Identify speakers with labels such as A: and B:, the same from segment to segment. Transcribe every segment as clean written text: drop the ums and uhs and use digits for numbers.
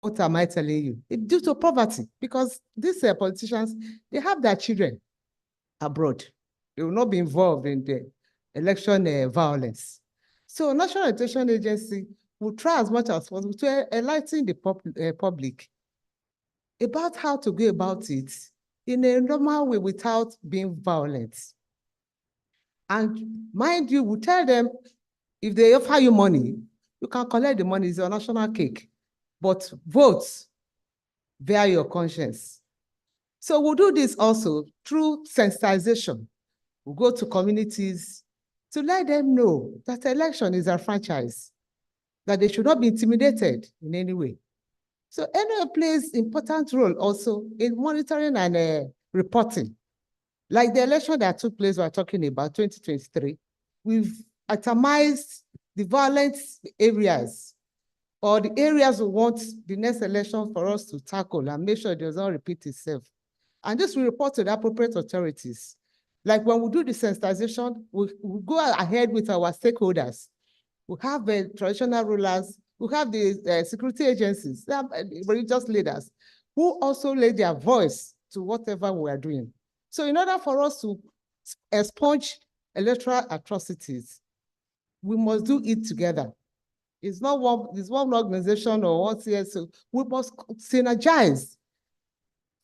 A: What am I telling you? It's due to poverty, because these politicians, they have their children abroad. They will not be involved in the election violence. So National Election Agency will try as much as possible to enlighten the public about how to go about it in a normal way without being violent. And mind you, we tell them, if they offer you money, you can collect the money, it's your national cake, but vote via your conscience. So we'll do this also through sensitization. We'll go to communities to let them know that election is a franchise, that they should not be intimidated in any way. So NOA plays important role also in monitoring and reporting. Like the election that took place, we're talking about 2023, we've itemized the violent areas or the areas we want the next election for us to tackle and make sure it does not repeat itself. And this will report to the appropriate authorities. Like when we do the sensitization, we go ahead with our stakeholders. We have the traditional rulers, we have the security agencies, religious leaders, who also lay their voice to whatever we are doing. So in order for us to expunge electoral atrocities, we must do it together. It's not one organization or one CSO. We must synergize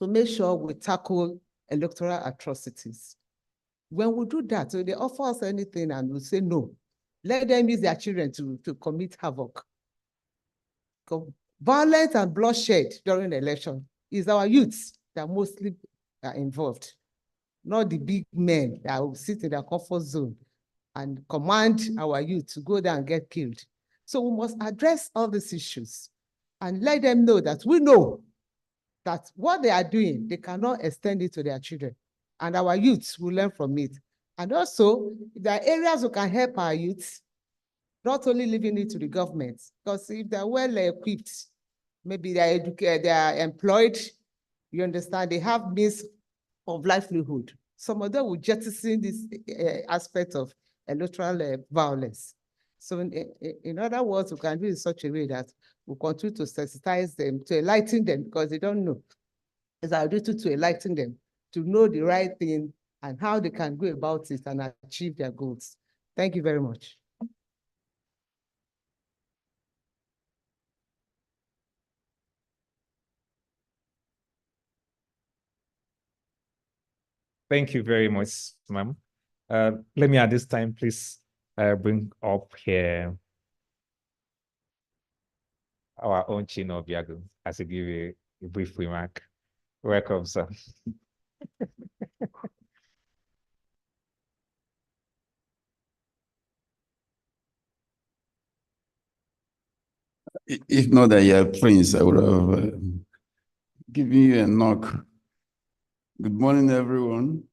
A: to make sure we tackle electoral atrocities. When we do that, so they offer us anything and we say no. Let them use their children to commit havoc. Violence and bloodshed during the election is our youths that mostly are involved, not the big men that will sit in their comfort zone and command our youth to go there and get killed. So we must address all these issues and let them know that we know that what they are doing, they cannot extend it to their children. And our youths will learn from it. And also, there are areas we can help our youths, not only leaving it to the government, because if they're well equipped, maybe they're educated, they are employed, you understand, they have means of livelihood. Some of them will jettison this aspect of electoral violence. So in other words, we can do it in such a way that we continue to sensitize them, to enlighten them, because they don't know. It's our duty to enlighten them, to know the right thing and how they can go about it and achieve their goals. Thank you very much.
B: Thank you very much, ma'am. Let me at this time, please bring up here our own Chino Biago as to give a brief remark. Welcome, sir.
C: If not that you're Prince, I would have given you a knock. Good morning, everyone.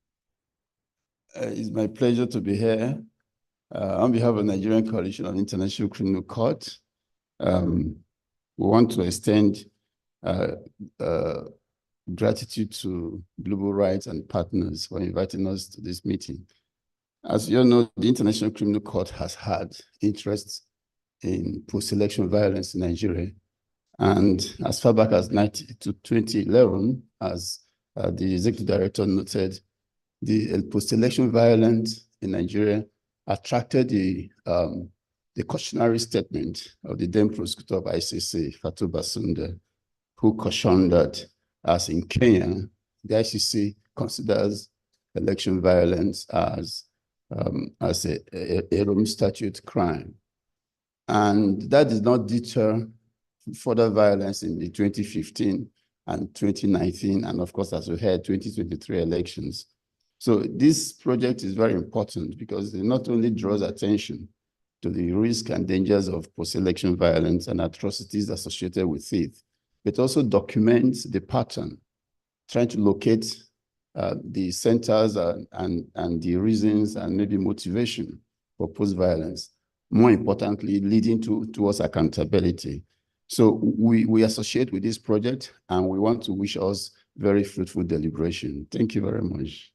C: It's my pleasure to be here on behalf of the Nigerian Coalition of International Criminal Court. We want to extend gratitude to Global Rights and partners for inviting us to this meeting. As you all know, the International Criminal Court has had interest in post-election violence in Nigeria. And as far back as 2011, as the executive director noted, the post-election violence in Nigeria attracted the cautionary statement of the then prosecutor of ICC, Fatou Basunda, who cautioned that, as in Kenya, the ICC considers election violence as a Rome Statute crime. And that did not deter further violence in the 2015 and 2019, and of course, as we heard, 2023 elections. So this project is very important because it not only draws attention to the risk and dangers of post-election violence and atrocities associated with it, but also documents the pattern, trying to locate the centers and the reasons and maybe motivation for post-violence. More importantly, leading towards accountability. So we associate with this project and we want to wish us very fruitful deliberation. Thank you very much.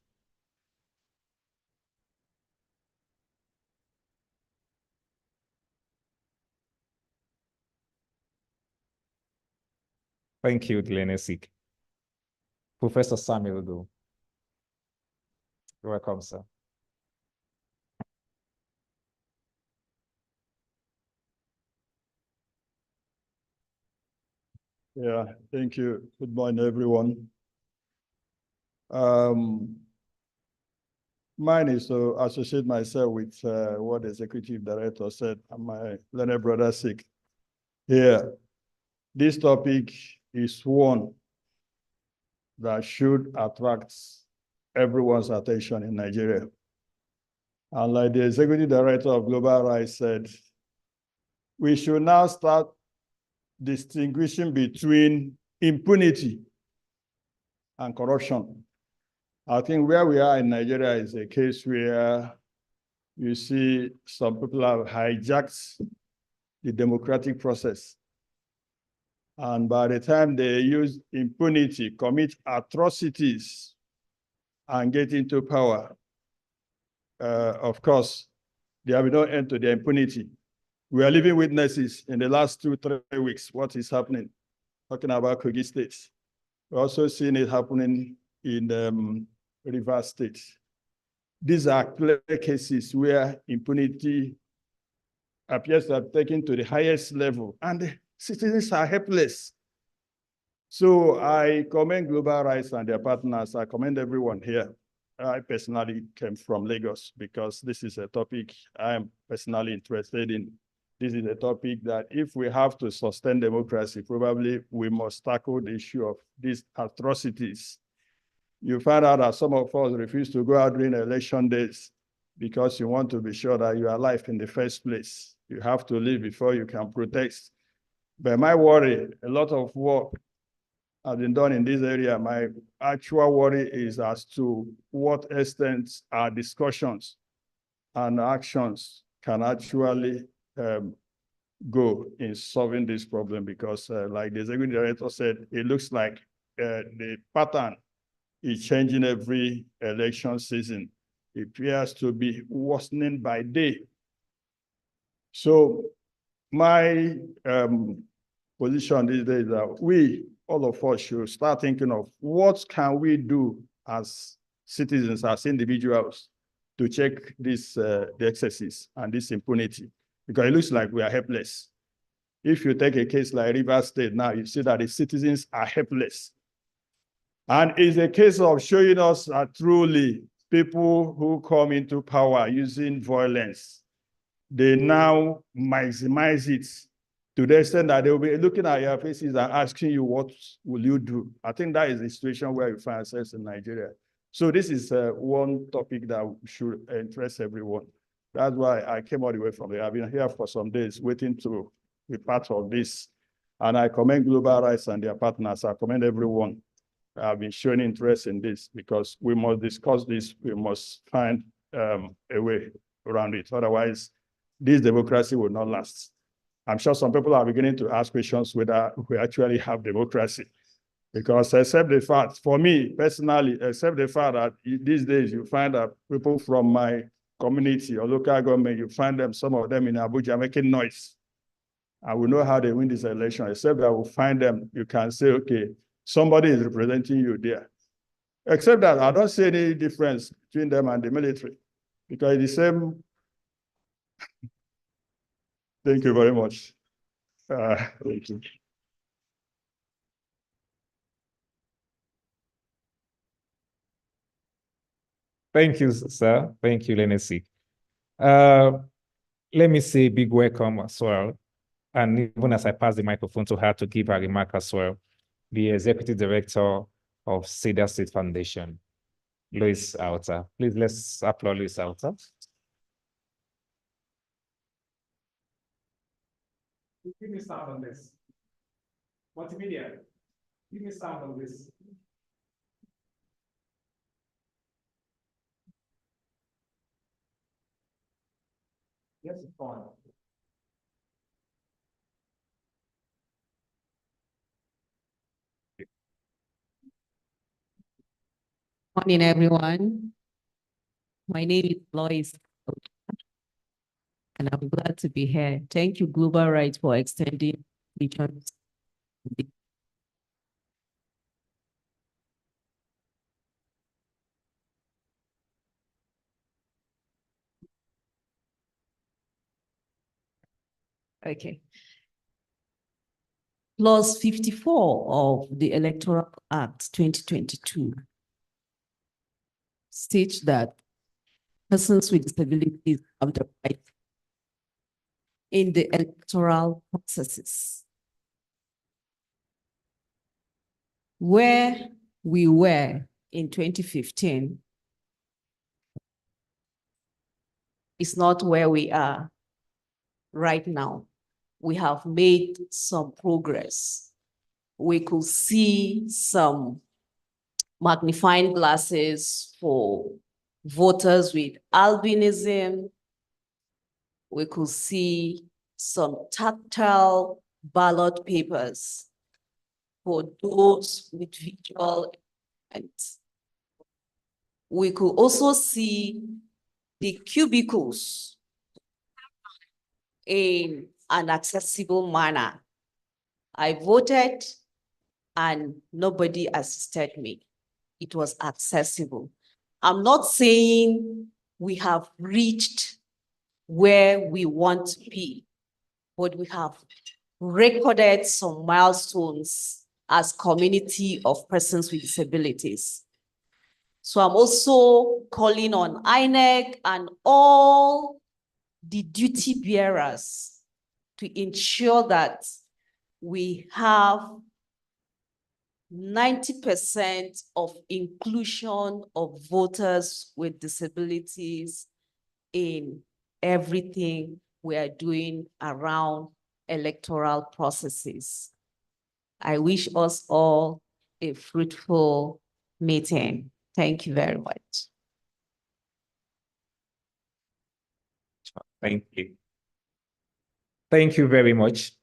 B: Thank you, Lenesi. Professor Samuel Udo. You're welcome, sir.
D: Yeah, thank you. Good morning, everyone. Mine is to associate myself with what the executive director said and my learned brother Sik. Here, this topic is one that should attract everyone's attention in Nigeria. And like the executive director of Global Rights said, we should now start distinguishing between impunity and corruption. I think where we are in Nigeria is a case where you see some people have hijacked the democratic process. And by the time they use impunity, commit atrocities, and get into power, of course, there will be no end to their impunity. We are living witnesses in the last 2-3 weeks, what is happening, talking about Kogi State. We're also seeing it happening in Rivers State. These are clear cases where impunity appears to have taken to the highest level, and the citizens are helpless. So I commend Global Rights and their partners. I commend everyone here. I personally came from Lagos because this is a topic I am personally interested in. This is a topic that if we have to sustain democracy, probably we must tackle the issue of these atrocities. You find out that some of us refuse to go out during election days because you want to be sure that you are alive in the first place. You have to live before you can protest. But my worry, a lot of work has been done in this area. My actual worry is as to what extent our discussions and actions can actually go in solving this problem, because like the executive director said, it looks like the pattern is changing every election season. It appears to be worsening by day. So my position these days is that we, all of us, should start thinking of what can we do as citizens, as individuals, to check this, the excesses and this impunity, because it looks like we are helpless. If you take a case like Rivers State now, you see that the citizens are helpless. And it's a case of showing us that truly people who come into power using violence, they now maximize it to the extent that they will be looking at your faces and asking you, what will you do? I think that is the situation where we find ourselves in Nigeria. So this is one topic that should interest everyone. That's why I came all the way from here. I've been here for some days waiting to be part of this. And I commend Global Rights and their partners. I commend everyone who have been showing interest in this, because we must discuss this. We must find a way around it. Otherwise, this democracy will not last. I'm sure some people are beginning to ask questions whether we actually have democracy. Because except the fact, for me personally, except the fact that these days you find that people from my community or local government, you find them, some of them in Abuja making noise. And we know how they win this election, except that we'll find them, you can say, okay, somebody is representing you there. Except that I don't see any difference between them and the military, because it's the same. Thank you very much. Thank you.
B: Thank you, sir. Thank you, Lenesi. Let me say a big welcome as well. And even as I pass the microphone to her to give her remark as well, the Executive Director of Cedar State Foundation, Louis Alta. Please, let's applaud Louis Alta. Give me sound on this. Multimedia. Give me sound on this. Yes, it's fine.
E: Morning, everyone. My name is Lois, and I'm glad to be here. Thank you, Global Rights, for extending the chance. Okay. Clause 54 of the Electoral Act 2022 states that persons with disabilities have the right in the electoral processes. Where we were in 2015 is not where we are right now. We have made some progress. We could see some magnifying glasses for voters with albinism. We could see some tactile ballot papers for those with visual impairments. We could also see the cubicles in an accessible manner. I voted and nobody assisted me. It was accessible. I'm not saying we have reached where we want to be, but we have recorded some milestones as community of persons with disabilities. So I'm also calling on INEC and all the duty bearers to ensure that we have 90% of inclusion of voters with disabilities in everything we are doing around electoral processes. I wish us all a fruitful meeting. Thank you very much.
B: Thank you. Thank you very much.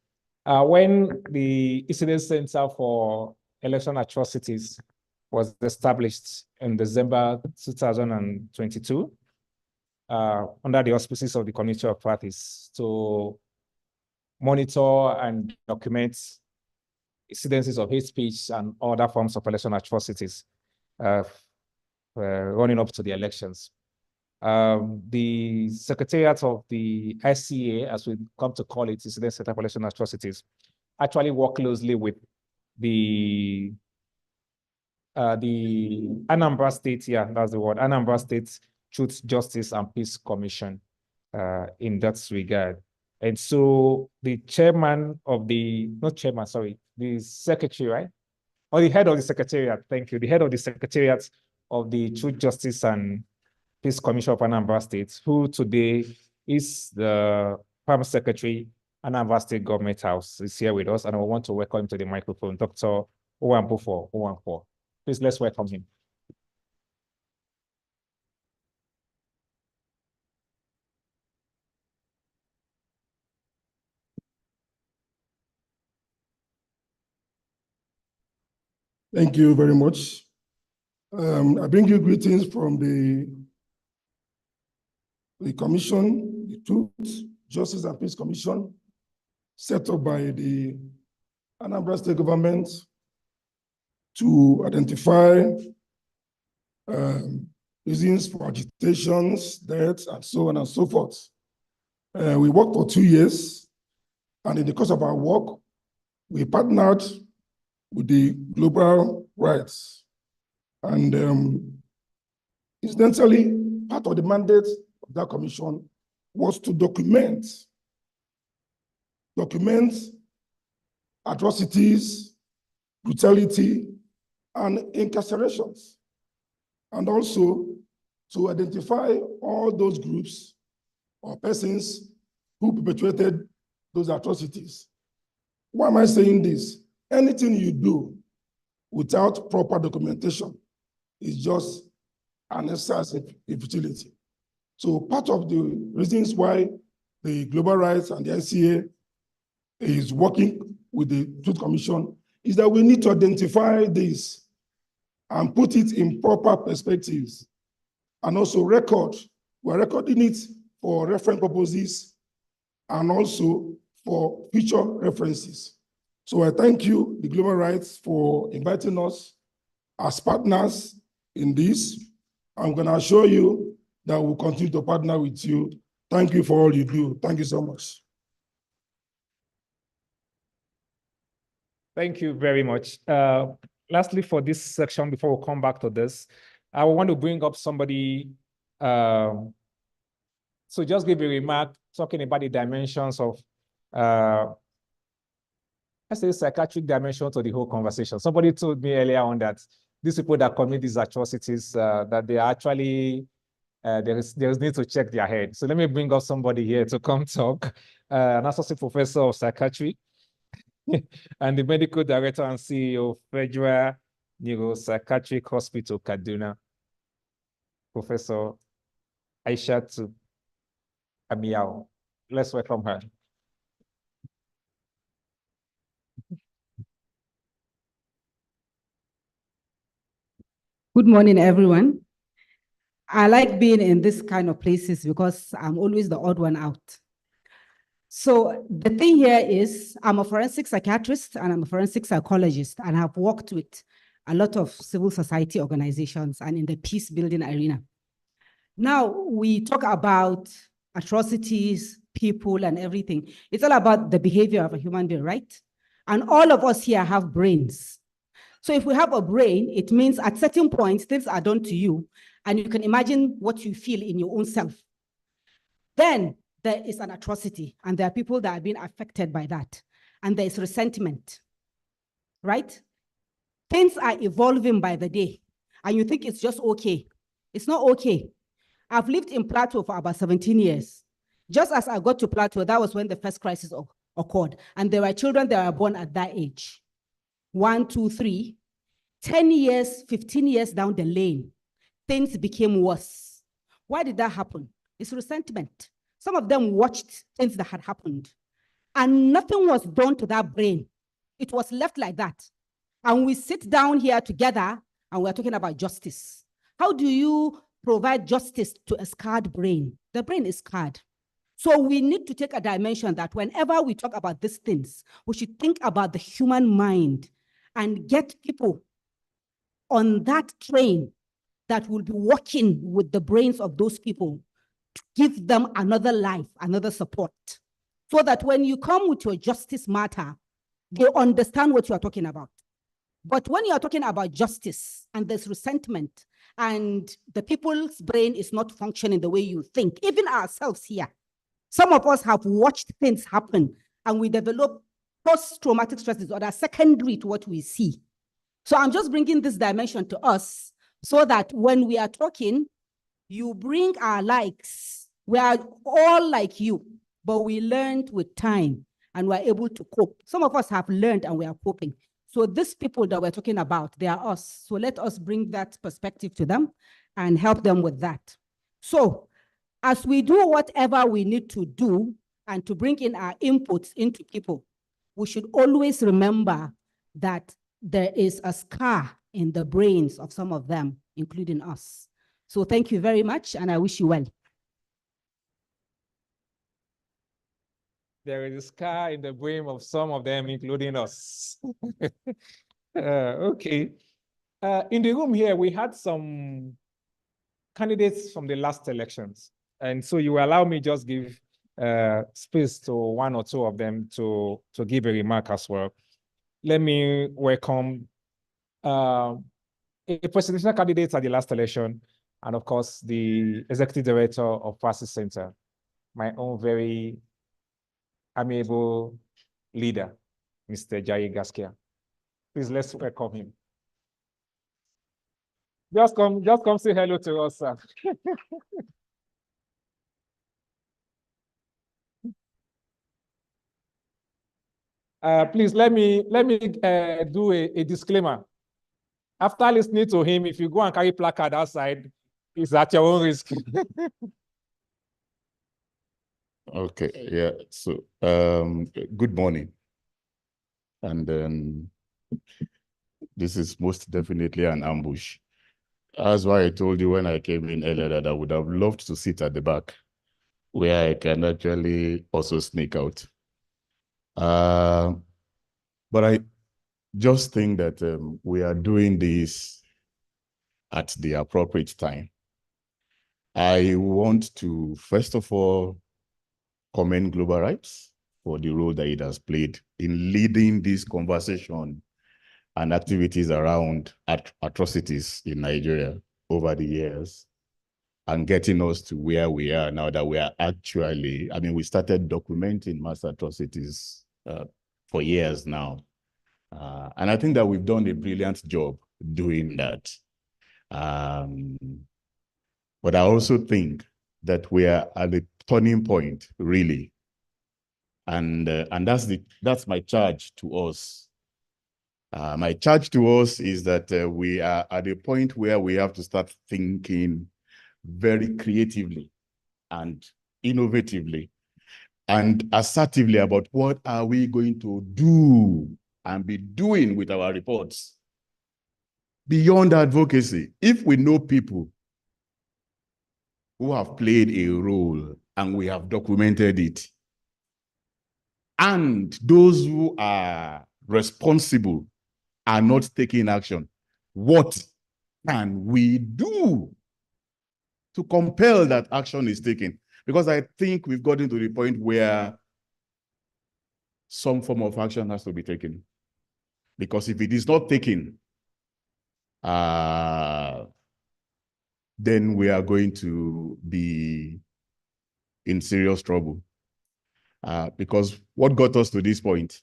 B: When the Incident Center for Election Atrocities was established in December 2022, under the auspices of the Community of Practice to monitor and document incidences of hate speech and other forms of election atrocities running up to the elections. The Secretariat of the SCA, as we come to call it, Incident Center for Election Atrocities, actually work closely with the Anambra State, yeah, that's the word, Anambra State Truth, Justice, and Peace Commission in that regard. And so the chairman of the, not chairman, sorry, the secretary, right? Or the head of the secretariat, thank you, the head of the secretariat of the Truth, Justice, and Peace Commission of Anambra State, who today is the Prime Secretary, Anambra State Government House, is here with us, and I want to welcome him to the microphone, Dr. Owanpo. Please, let's welcome him.
F: Thank you very much. I bring you greetings from the commission, the Truth, Justice, and Peace Commission, set up by the Anambra State government to identify reasons for agitations, deaths, and so on and so forth. We worked for 2 years, and in the course of our work, we partnered with the global rights. And incidentally, part of the mandate of that commission was to document atrocities, brutality, and incarcerations, and also to identify all those groups or persons who perpetrated those atrocities. Why am I saying this? Anything you do without proper documentation is just an exercise in futility. So part of the reasons why the Global Rights and the SCA is working with the Truth Commission is that we need to identify this and put it in proper perspectives, and also record. We're recording it for reference purposes and also for future references. So I thank you, the Global Rights, for inviting us as partners in this. I'm going to assure you that we'll continue to partner with you. Thank you for all you do. Thank you so much.
B: Thank you very much. Lastly, for this section, before we come back to this, I want to bring up somebody. So just give a remark talking about the dimensions of, let's say, psychiatric dimension to the whole conversation. Somebody told me earlier on that these people that commit these atrocities, that they are actually, there is need to check their head. So let me bring up somebody here to come talk, an associate professor of psychiatry and the medical director and CEO of Federal Neuropsychiatric Hospital, Kaduna, Professor Aishatu Amiao. Let's welcome her.
G: Good morning, everyone. I like being in this kind of places because I'm always the odd one out. So the thing here is I'm a forensic psychiatrist and I'm a forensic psychologist, and I've worked with a lot of civil society organizations and in the peace building arena. Now we talk about atrocities, people and everything. It's all about the behavior of a human being, right? And all of us here have brains. So if we have a brain, it means at certain points, things are done to you, and you can imagine what you feel in your own self. Then there is an atrocity, and there are people that are being affected by that. And there is resentment, right? Things are evolving by the day, and you think it's just okay. It's not okay. I've lived in Plateau for about 17 years. Just as I got to Plateau, that was when the first crisis occurred, and there were children that were born at that age. 1, 2, 3, 10 years, 15 years down the lane, things became worse. Why did that happen? It's resentment. Some of them watched things that had happened, and nothing was done to that brain. It was left like that. And we sit down here together, and we're talking about justice. How do you provide justice to a scarred brain? The brain is scarred. So we need to take a dimension that whenever we talk about these things, we should think about the human mind and get people on that train that will be working with the brains of those people to give them another life, another support, so that when you come with your justice matter, they understand what you are talking about. But when you are talking about justice and there's resentment and the people's brain is not functioning the way you think, even ourselves here, some of us have watched things happen and we develop post-traumatic stress disorder secondary to what we see. So I'm just bringing this dimension to us so that when we are talking, you bring our likes. We are all like you, but we learned with time and we're able to cope. Some of us have learned and we are coping. So these people that we're talking about, they are us. So let us bring that perspective to them and help them with that. So as we do whatever we need to do and to bring in our inputs into people, we should always remember that there is a scar in the brains of some of them, including us. So thank you very much, and I wish you well.
B: There is a scar in the brain of some of them, including us. Okay. In the room here, we had some candidates from the last elections. And so you allow me just give space to one or two of them to give a remark as well. Let me welcome a presidential candidate at the last election, and of course, the executive director of Praxis Center, my own very amiable leader, Mr. Jaye Gaskia. Please, let's welcome him. Just come say hello to us, sir. Please let me do a disclaimer. After listening to him, if you go and carry placard outside, it's at your own risk.
H: Okay, yeah. So, good morning. And this is most definitely an ambush. That's why I told you when I came in earlier that I would have loved to sit at the back where I can actually also sneak out. But I just think that we are doing this at the appropriate time. I want to, first of all, commend Global Rights for the role that it has played in leading this conversation and activities around atrocities in Nigeria over the years and getting us to where we are now, that we are actually, I mean, we started documenting mass atrocities for years now. And I think that we've done a brilliant job doing that. But I also think that we are at a turning point, really. And that's my charge to us. My charge to us is that we are at a point where we have to start thinking very creatively and innovatively and assertively about what are we going to do and be doing with our reports beyond advocacy. If we know people who have played a role and we have documented it, and those who are responsible are not taking action, what can we do to compel that action is taken? Because I think we've gotten to the point where some form of action has to be taken. Because if it is not taken, then we are going to be in serious trouble. Because what got us to this point?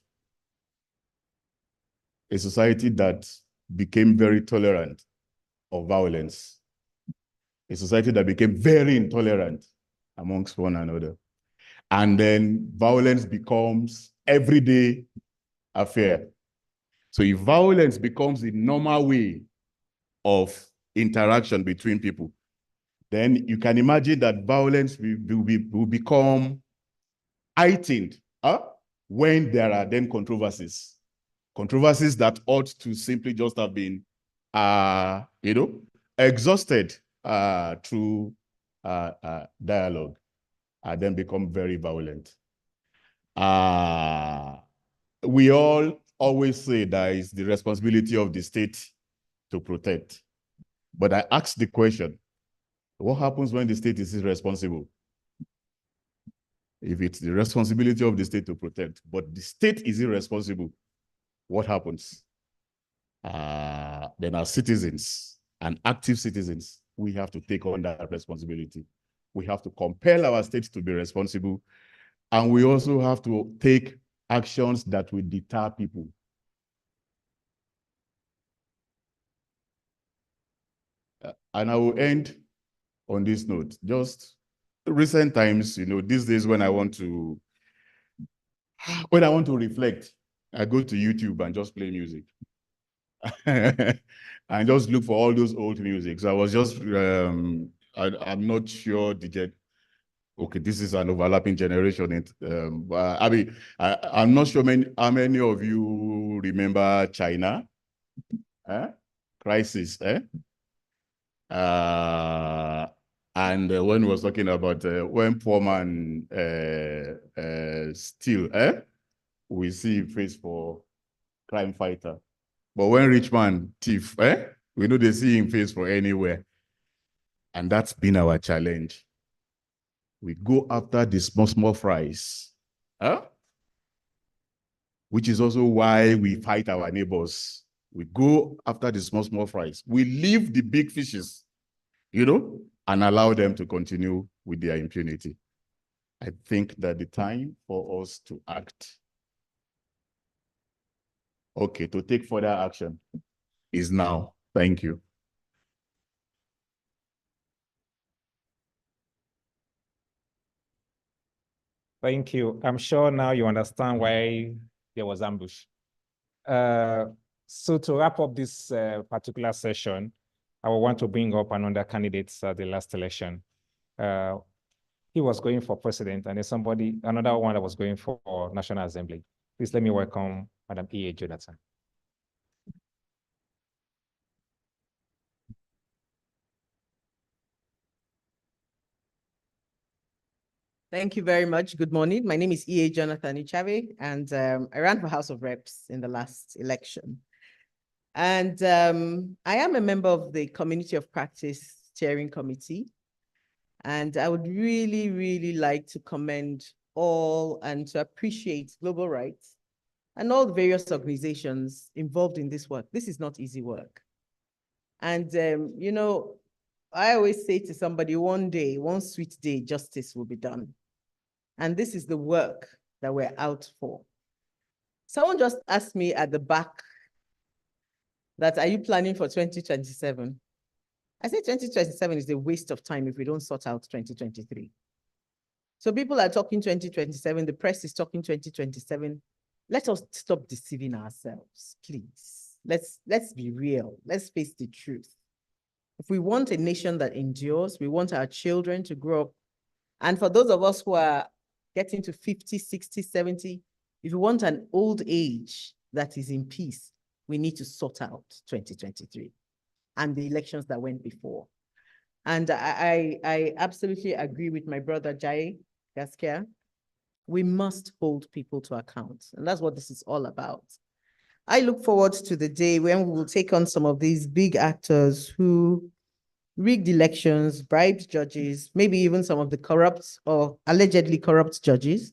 H: A society that became very tolerant of violence. A society that became very intolerant amongst one another. And then violence becomes everyday affair. So if violence becomes the normal way of interaction between people, then you can imagine that violence will become heightened when there are then controversies. Controversies that ought to simply just have been, exhausted through dialogue, then become very violent. We all always say that it's the responsibility of the state to protect. But I ask the question, what happens when the state is irresponsible? If it's the responsibility of the state to protect, but the state is irresponsible, what happens? Then as citizens and active citizens, we have to take on that responsibility. We have to compel our states to be responsible, and we also have to take actions that will deter people. And I will end on this note. Just recent times, these days when I want to reflect, I go to YouTube and just play music. And just look for all those old music. So I was just, I'm not sure, okay, this is an overlapping generation. I mean, I'm not sure how many of you remember China? Crisis, and when we was talking about when poor man steal, we see him face for crime fighter. But when rich man thief, we know they see him face for anywhere. And that's been our challenge. We go after the small fries, which is also why we fight our neighbors. We go after the small fries. We leave the big fishes, and allow them to continue with their impunity. I think that the time for us to act, to take further action, is now. Thank you.
B: Thank you. I'm sure now you understand why there was ambush. So to wrap up this particular session, I will want to bring up another candidate at the last election. He was going for president, and there's another one that was going for National Assembly. Please let me welcome Madam E.A. Jonathan.
A: Thank you very much. Good morning. My name is E.A. Jonathan Ichabe, and I ran for House of Reps in the last election. And I am a member of the Community of Practice Steering Committee. And I would really, really like to commend all and to appreciate global rights and all the various organizations involved in this work. This is not easy work. And, you know, I always say to somebody, one day, one sweet day, justice will be done. And this is the work that we're out for. Someone just asked me at the back that, are you planning for 2027? I said 2027 is a waste of time if we don't sort out 2023. So people are talking 2027, the press is talking 2027. Let us stop deceiving ourselves, please. Let's be real. Let's face the truth. If we want a nation that endures, we want our children to grow up. And for those of us who are getting to 50, 60, 70, if we want an old age that is in peace, we need to sort out 2023 and the elections that went before. And I absolutely agree with my brother Jai Gaskia. We must hold people to account. And that's what this is all about. I look forward to the day when we will take on some of these big actors who rigged elections, bribed judges, maybe even some of the corrupt or allegedly corrupt judges,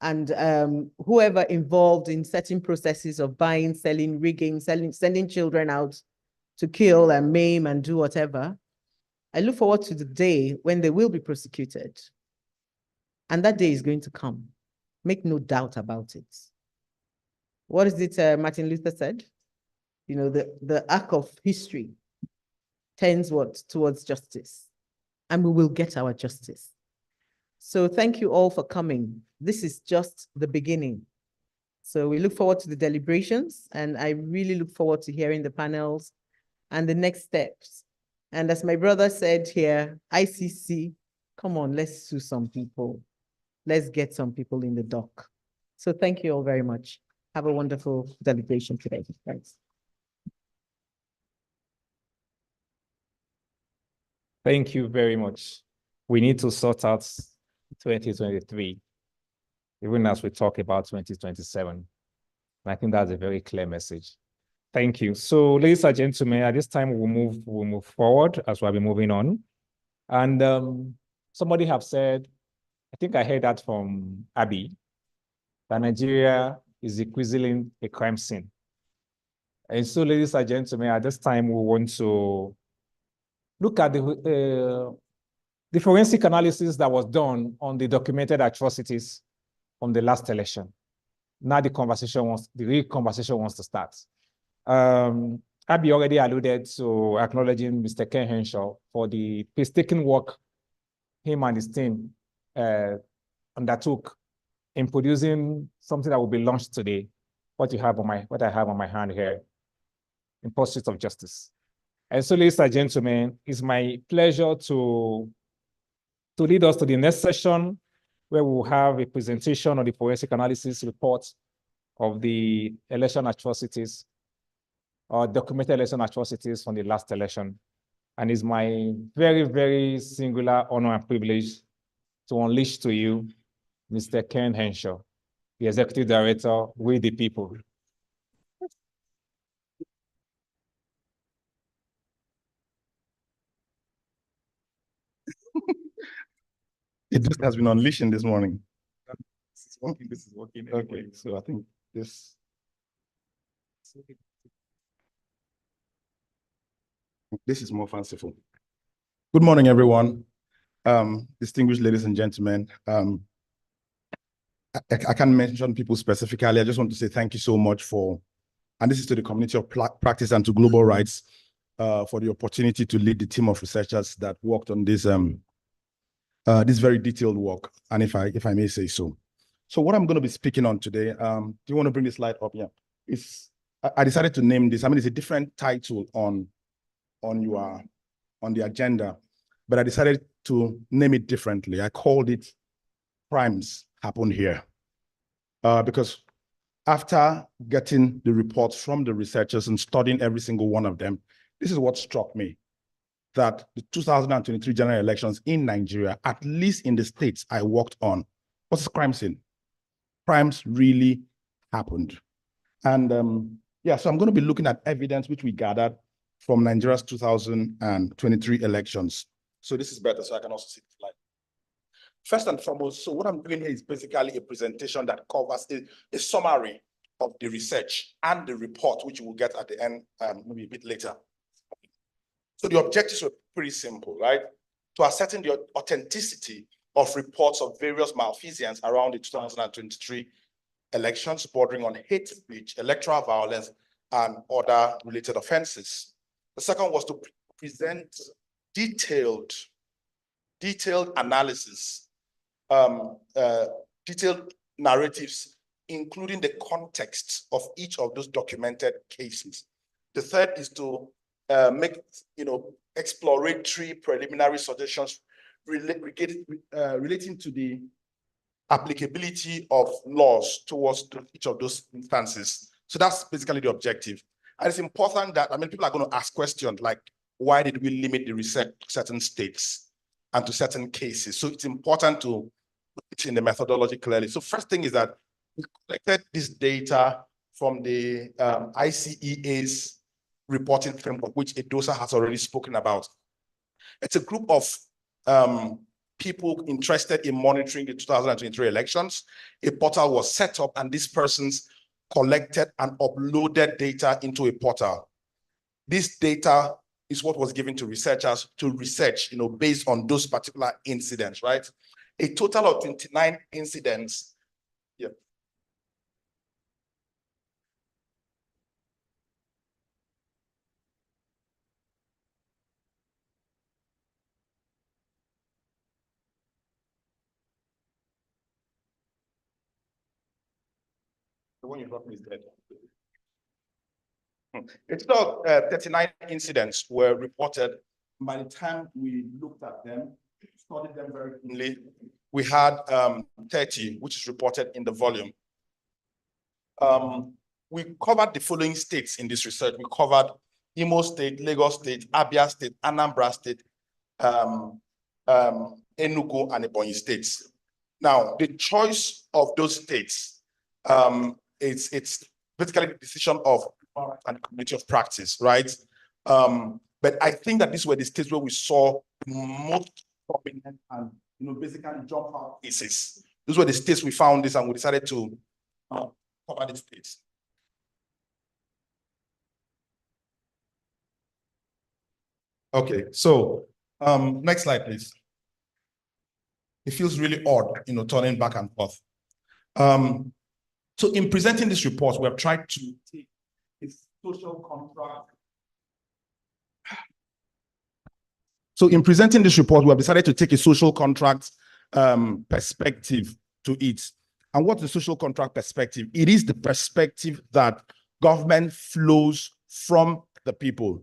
A: and whoever involved in certain processes of buying, selling, rigging, sending children out to kill and maim and do whatever. I look forward to the day when they will be prosecuted. And that day is going to come. Make no doubt about it. What is it Martin Luther said? You know, the arc of history tends what? Towards justice. And we will get our justice. So thank you all for coming. This is just the beginning. So we look forward to the deliberations, and I really look forward to hearing the panels and the next steps. And as my brother said here, ICC, come on, let's sue some people. Let's get some people in the dock. So thank you all very much. Have a wonderful deliberation today. Thanks.
B: Thank you very much. We need to sort out 2023, even as we talk about 2027. And I think that's a very clear message. Thank you. So, ladies and gentlemen, at this time we'll move forward as we'll be moving on. And somebody have said, I think I heard that from Abby, that Nigeria is increasingly a crime scene. And so, ladies and gentlemen, at this time we want to look at the forensic analysis that was done on the documented atrocities from the last election. Now the real conversation wants to start. Abby already alluded to acknowledging Mr. Ken Henshaw for the painstaking work him and his team undertook in producing something that will be launched today. What I have on my hand here, in pursuit of justice. And so, ladies and gentlemen, it's my pleasure to lead us to the next session, where we will have a presentation on the forensic analysis report of the election atrocities, or documented election atrocities from the last election. And it's my very, very singular honor and privilege to unleash to you Mr. Ken Henshaw, the Executive Director with the people.
I: It just has been unleashing this morning.
B: This is working.
I: Okay, so I think this is more fanciful. Good morning, everyone. Distinguished ladies and gentlemen. I can't mention people specifically. I just want to say thank you so much for, and this is to the community of practice and to global rights, for the opportunity to lead the team of researchers that worked on this this very detailed work, and if I may say so. So what I'm going to be speaking on today, do you want to bring this slide up? Yeah, I decided to name this. I mean, it's a different title on the agenda, but I decided to name it differently. I called it "Crimes Happen Here," because after getting the reports from the researchers and studying every single one of them, this is what struck me. That the 2023 general elections in Nigeria, at least in the states I worked on, was a crime scene. Crimes really happened. And yeah, so I'm going to be looking at evidence which we gathered from Nigeria's 2023 elections. So this is better, so I can also see the slide. First and foremost, so what I'm doing here is basically a presentation that covers a summary of the research and the report, which we'll get at the end, maybe a bit later. So the objectives were pretty simple, right? To ascertain the authenticity of reports of various malfeasance around the 2023 elections bordering on hate speech, electoral violence, and other related offenses. The second was to present detailed analysis, detailed narratives, including the context of each of those documented cases. The third is to make, exploratory preliminary suggestions relating to the applicability of laws towards each of those instances. So that's basically the objective. And it's important that, people are going to ask questions like, why did we limit the research to certain states and to certain cases? So it's important to put it in the methodology clearly. So first thing is that we collected this data from the ICEA's reporting framework, which Edosa has already spoken about. It's a group of people interested in monitoring the 2023 elections. A portal was set up and these persons collected and uploaded data into a portal. This data is what was given to researchers to research, based on those particular incidents, right? A total of 29 incidents. Yeah. The one you brought me is dead. It's about 39 incidents were reported. By the time we looked at them, studied them very keenly, we had 30, which is reported in the volume. We covered the following states in this research. We covered Imo State, Lagos State, Abia State, Anambra State, Enugu, and Ebonyi states. Now, the choice of those states, it's basically the decision of and community of practice, right? But I think that these were the states where we saw the most prominent and basically jump out cases. These were the states we found this and we decided to cover the states. Okay, so next slide, please. It feels really odd, turning back and forth. So in presenting this report, we have tried to take a social contract. So in presenting this report, we have decided to take a social contract perspective to it. And what's the social contract perspective? It is the perspective that government flows from the people.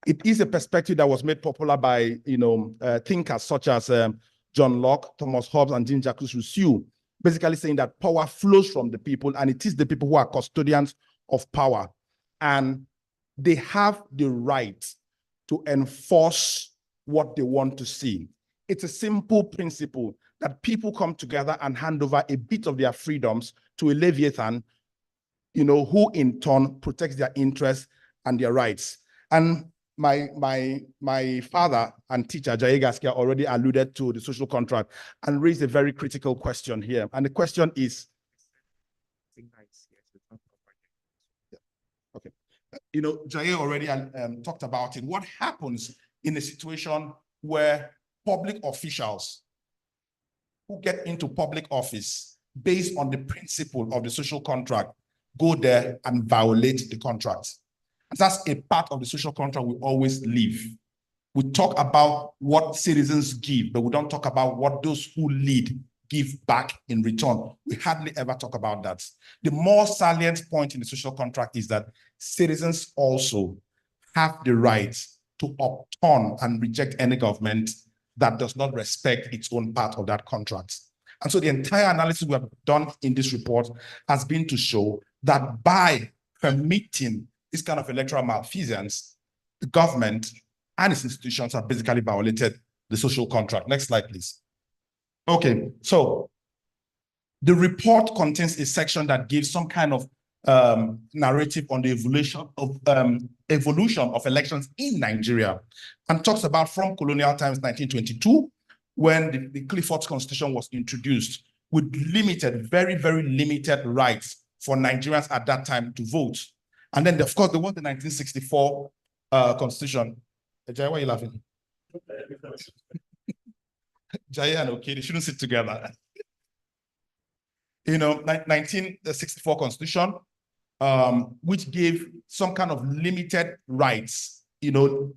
I: It is a perspective that was made popular by thinkers such as John Locke, Thomas Hobbes, and Jean-Jacques Rousseau, basically saying that power flows from the people, and it is the people who are custodians of power. And they have the right to enforce what they want to see. It's a simple principle that people come together and hand over a bit of their freedoms to a Leviathan, who in turn protects their interests and their rights. And my father and teacher, Jaye Gaskia, already alluded to the social contract and raised a very critical question here. And the question is, okay, Jaye already talked about it. What happens in a situation where public officials who get into public office based on the principle of the social contract go there and violate the contract? And that's a part of the social contract we always leave. We talk about what citizens give, but we don't talk about what those who lead give back in return. We hardly ever talk about that. The more salient point in the social contract is that citizens also have the right to upturn and reject any government that does not respect its own part of that contract. And so the entire analysis we have done in this report has been to show that by permitting this kind of electoral malfeasance, the government and its institutions have basically violated the social contract. Next slide, please. Okay, so the report contains a section that gives some kind of narrative on the evolution of elections in Nigeria and talks about from colonial times, 1922, when the Clifford's Constitution was introduced with limited, very, very limited rights for Nigerians at that time to vote. And then, of course, there was the 1964 Constitution. Jai, why are you laughing? Jai and okay, they shouldn't sit together. 1964 Constitution, which gave some kind of limited rights, well,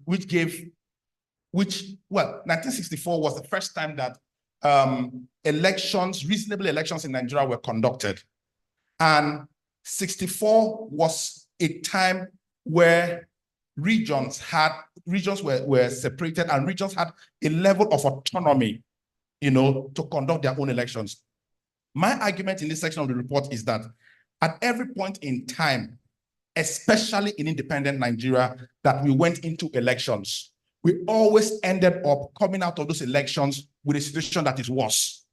I: 1964 was the first time that reasonable elections in Nigeria were conducted. And 64 was a time where regions were separated and regions had a level of autonomy, to conduct their own elections. My argument in this section of the report is that at every point in time, especially in independent Nigeria, that we went into elections, we always ended up coming out of those elections with a situation that is worse.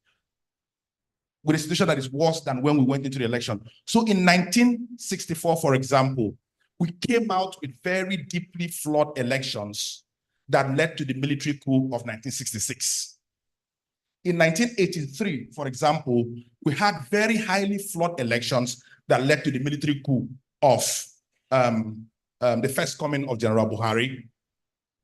I: With a situation that is worse than when we went into the election. So in 1964, for example, we came out with very deeply flawed elections that led to the military coup of 1966. In 1983, for example, we had very highly flawed elections that led to the military coup of the first coming of General Buhari.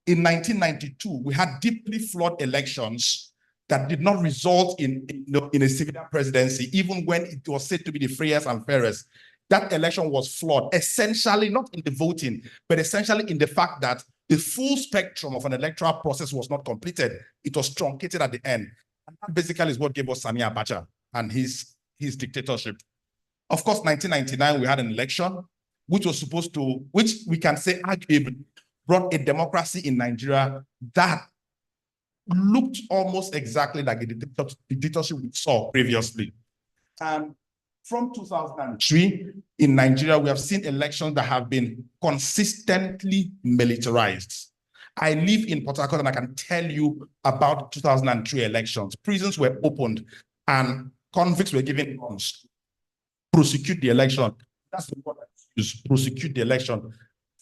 I: In 1992, we had deeply flawed elections that did not result in a civilian presidency, even when it was said to be the freest and fairest. That election was flawed, essentially not in the voting, but essentially in the fact that the full spectrum of an electoral process was not completed. It was truncated at the end. And that basically is what gave us Sani Abacha and his dictatorship. Of course, 1999, we had an election, which we can say arguably brought a democracy in Nigeria that looked almost exactly like the dictatorship we saw previously. And from 2003, in Nigeria, we have seen elections that have been consistently militarized. I live in Port Harcourt and I can tell you about 2003 elections. Prisons were opened and convicts were given guns. Prosecute the election. That's the word I use, prosecute the election.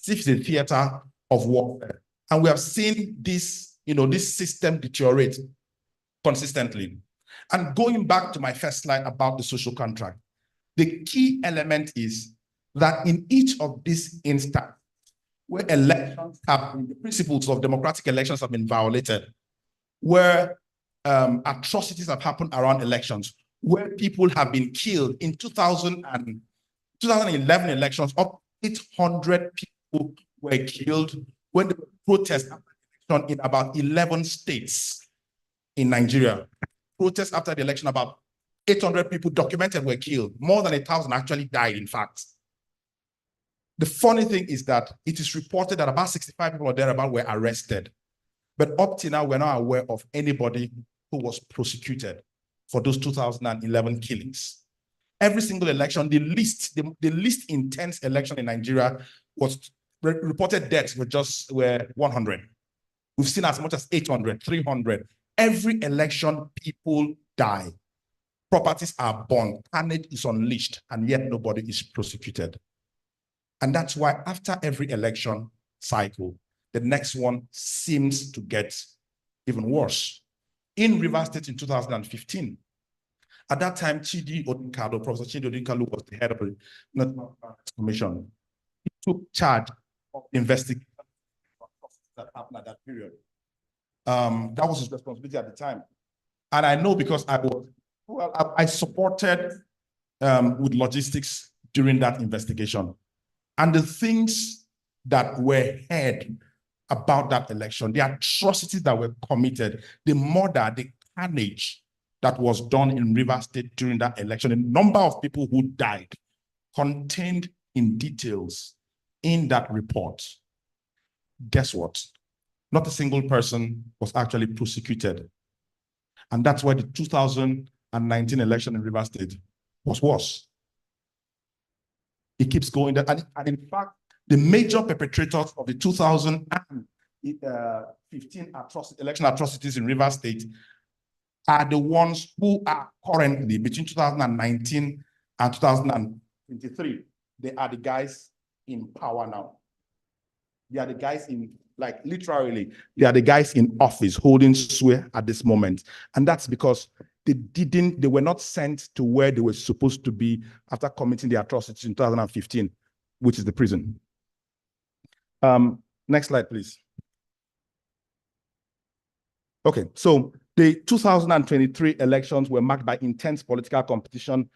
I: It's a theater of warfare. And we have seen this, this system deteriorate consistently. And going back to my first slide about the social contract, the key element is that in each of these instances, where elections have been, the principles of democratic elections have been violated, where atrocities have happened around elections, where people have been killed. In 2011 elections, up 800 people were killed when there were protests in about 11 states in Nigeria. Protests after the election, about 800 people documented were killed. More than 1,000 actually died, in fact. The funny thing is that it is reported that about 65 people or thereabout were arrested. But up to now, we're not aware of anybody who was prosecuted for those 2011 killings. Every single election, the least intense election in Nigeria was reported deaths were 100. We've seen as much as 800, 300. Every election, people die. Properties are burned, carnage is unleashed, and yet nobody is prosecuted. And that's why after every election cycle, the next one seems to get even worse. In Rivers State in 2015, at that time, Professor Chidi Odinkalu was the head of the National Commission. He took charge of investigating that happened at that period. That was his responsibility at the time. And I know because I supported with logistics during that investigation. And the things that were heard about that election, the atrocities that were committed, the murder, the carnage that was done in Rivers State during that election, the number of people who died, contained in details in that report. Guess what? Not a single person was actually prosecuted. And that's why the 2019 election in Rivers State was worse. It keeps going there. And in fact, the major perpetrators of the 2015 election atrocities in Rivers State are the ones who are currently, between 2019 and 2023, they are the guys in power now. They are the guys in Like literally, they are the guys in office holding sway at this moment. And that's because they were not sent to where they were supposed to be after committing the atrocities in 2015, which is the prison. Next slide, please. Okay, so the 2023 elections were marked by intense political competition,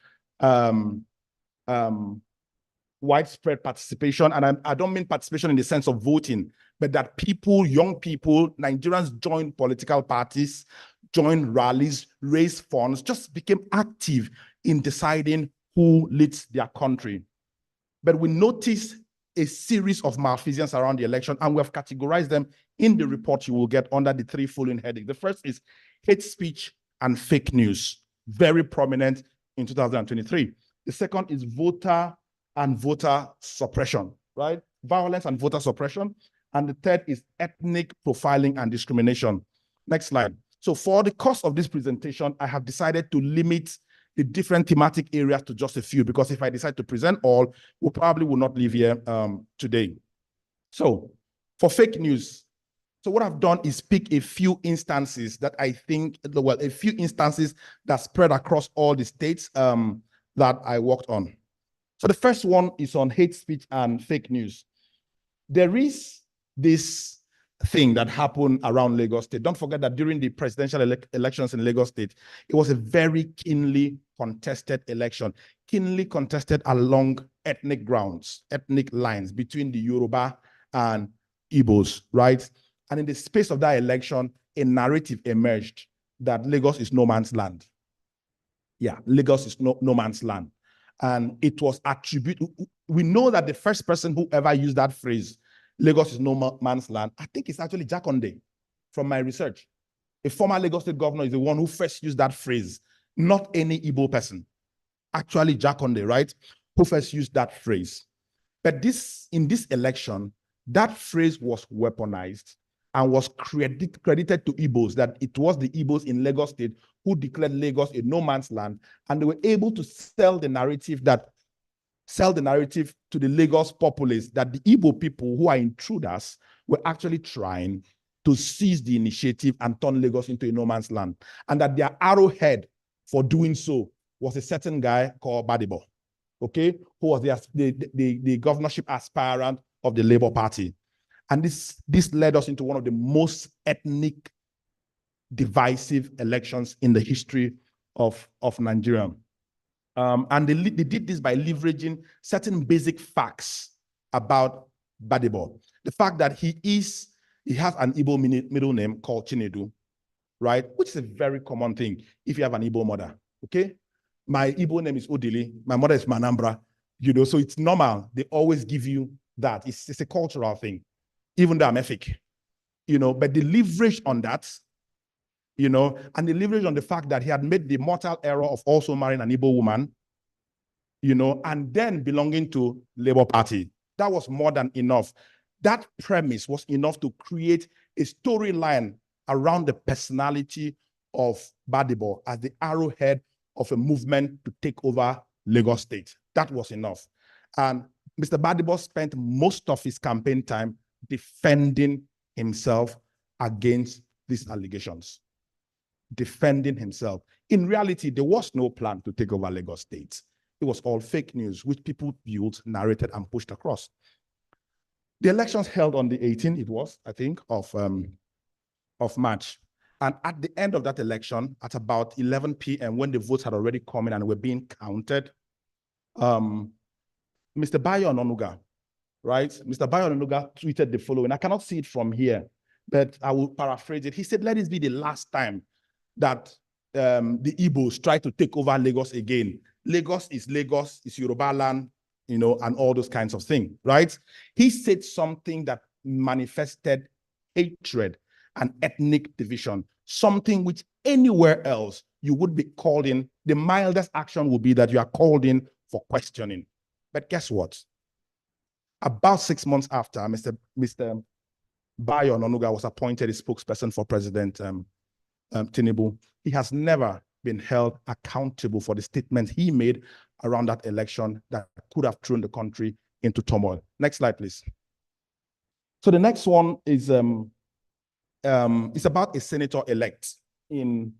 I: widespread participation, and I don't mean participation in the sense of voting, but that people, young people, Nigerians joined political parties, joined rallies, raised funds, just became active in deciding who leads their country. But we noticed a series of malfeasance around the election, and we have categorized them in the report you will get under the three following headings. The first is hate speech and fake news, very prominent in 2023. The second is voter suppression, right? Violence and voter suppression. And the third is ethnic profiling and discrimination. Next slide. So for the course of this presentation, I have decided to limit the different thematic areas to just a few, because if I decide to present all, we probably will not leave here today. So for fake news, so what I've done is pick a few instances that I think, well, a few instances that spread across all the states that I worked on. So the first one is on hate speech and fake news. There is this thing that happened around Lagos State. Don't forget that during the presidential elections in Lagos State, it was a very keenly contested election, keenly contested along ethnic grounds, ethnic lines between the Yoruba and Igbos, right? And in the space of that election, a narrative emerged that Lagos is no man's land. Yeah, Lagos is no man's land. And it was attributed, we know that the first person who ever used that phrase, Lagos is no man's land, I think it's actually Jakonde from my research. A former Lagos State governor is the one who first used that phrase, not any Igbo person. Actually Jakonde, right, who first used that phrase. But in this election, that phrase was weaponized and was credited to Igbos, that it was the Igbos in Lagos State who declared Lagos a no man's land, and they were able to sell the narrative to the Lagos populace that the Igbo people who are intruders were actually trying to seize the initiative and turn Lagos into a no man's land, and that their arrowhead for doing so was a certain guy called Badibo, okay, who was the governorship aspirant of the Labour Party. And this led us into one of the most ethnic divisive elections in the history of Nigeria. And they did this by leveraging certain basic facts about Badibo. The fact that he has an Igbo middle name called Chinedu, right? Which is a very common thing if you have an Igbo mother, okay? My Igbo name is Odili, my mother is Manambra, so it's normal. They always give you that. It's a cultural thing, even though I'm Efik, but the leverage on that, and the leverage on the fact that he had made the mortal error of also marrying an Igbo woman, and then belonging to Labour Party. That was more than enough. That premise was enough to create a storyline around the personality of Badibo as the arrowhead of a movement to take over Lagos State. That was enough. And Mr. Badibo spent most of his campaign time defending himself against these allegations. Defending himself. In reality, there was no plan to take over Lagos State. It was all fake news, which people built, narrated, and pushed across. The elections held on the 18th, it was, I think, of March. And at the end of that election, at about 11 p.m., when the votes had already come in and were being counted, Mr. Bayo Ononuga, right? Mr. Bayo Ononuga tweeted the following. I cannot see it from here, but I will paraphrase it. He said, "Let this be the last time that the Igbos try to take over Lagos again. Lagos, it's Yoruba land, and all those kinds of things," right? He said something that manifested hatred and ethnic division, something which anywhere else you would be called in, the mildest action would be that you are called in for questioning. But guess what? About 6 months after, Mr. Bayo Ononuga was appointed a spokesperson for President Tinubu. He has never been held accountable for the statements he made around that election that could have thrown the country into turmoil. Next slide, please. So the next one is it's about a senator-elect in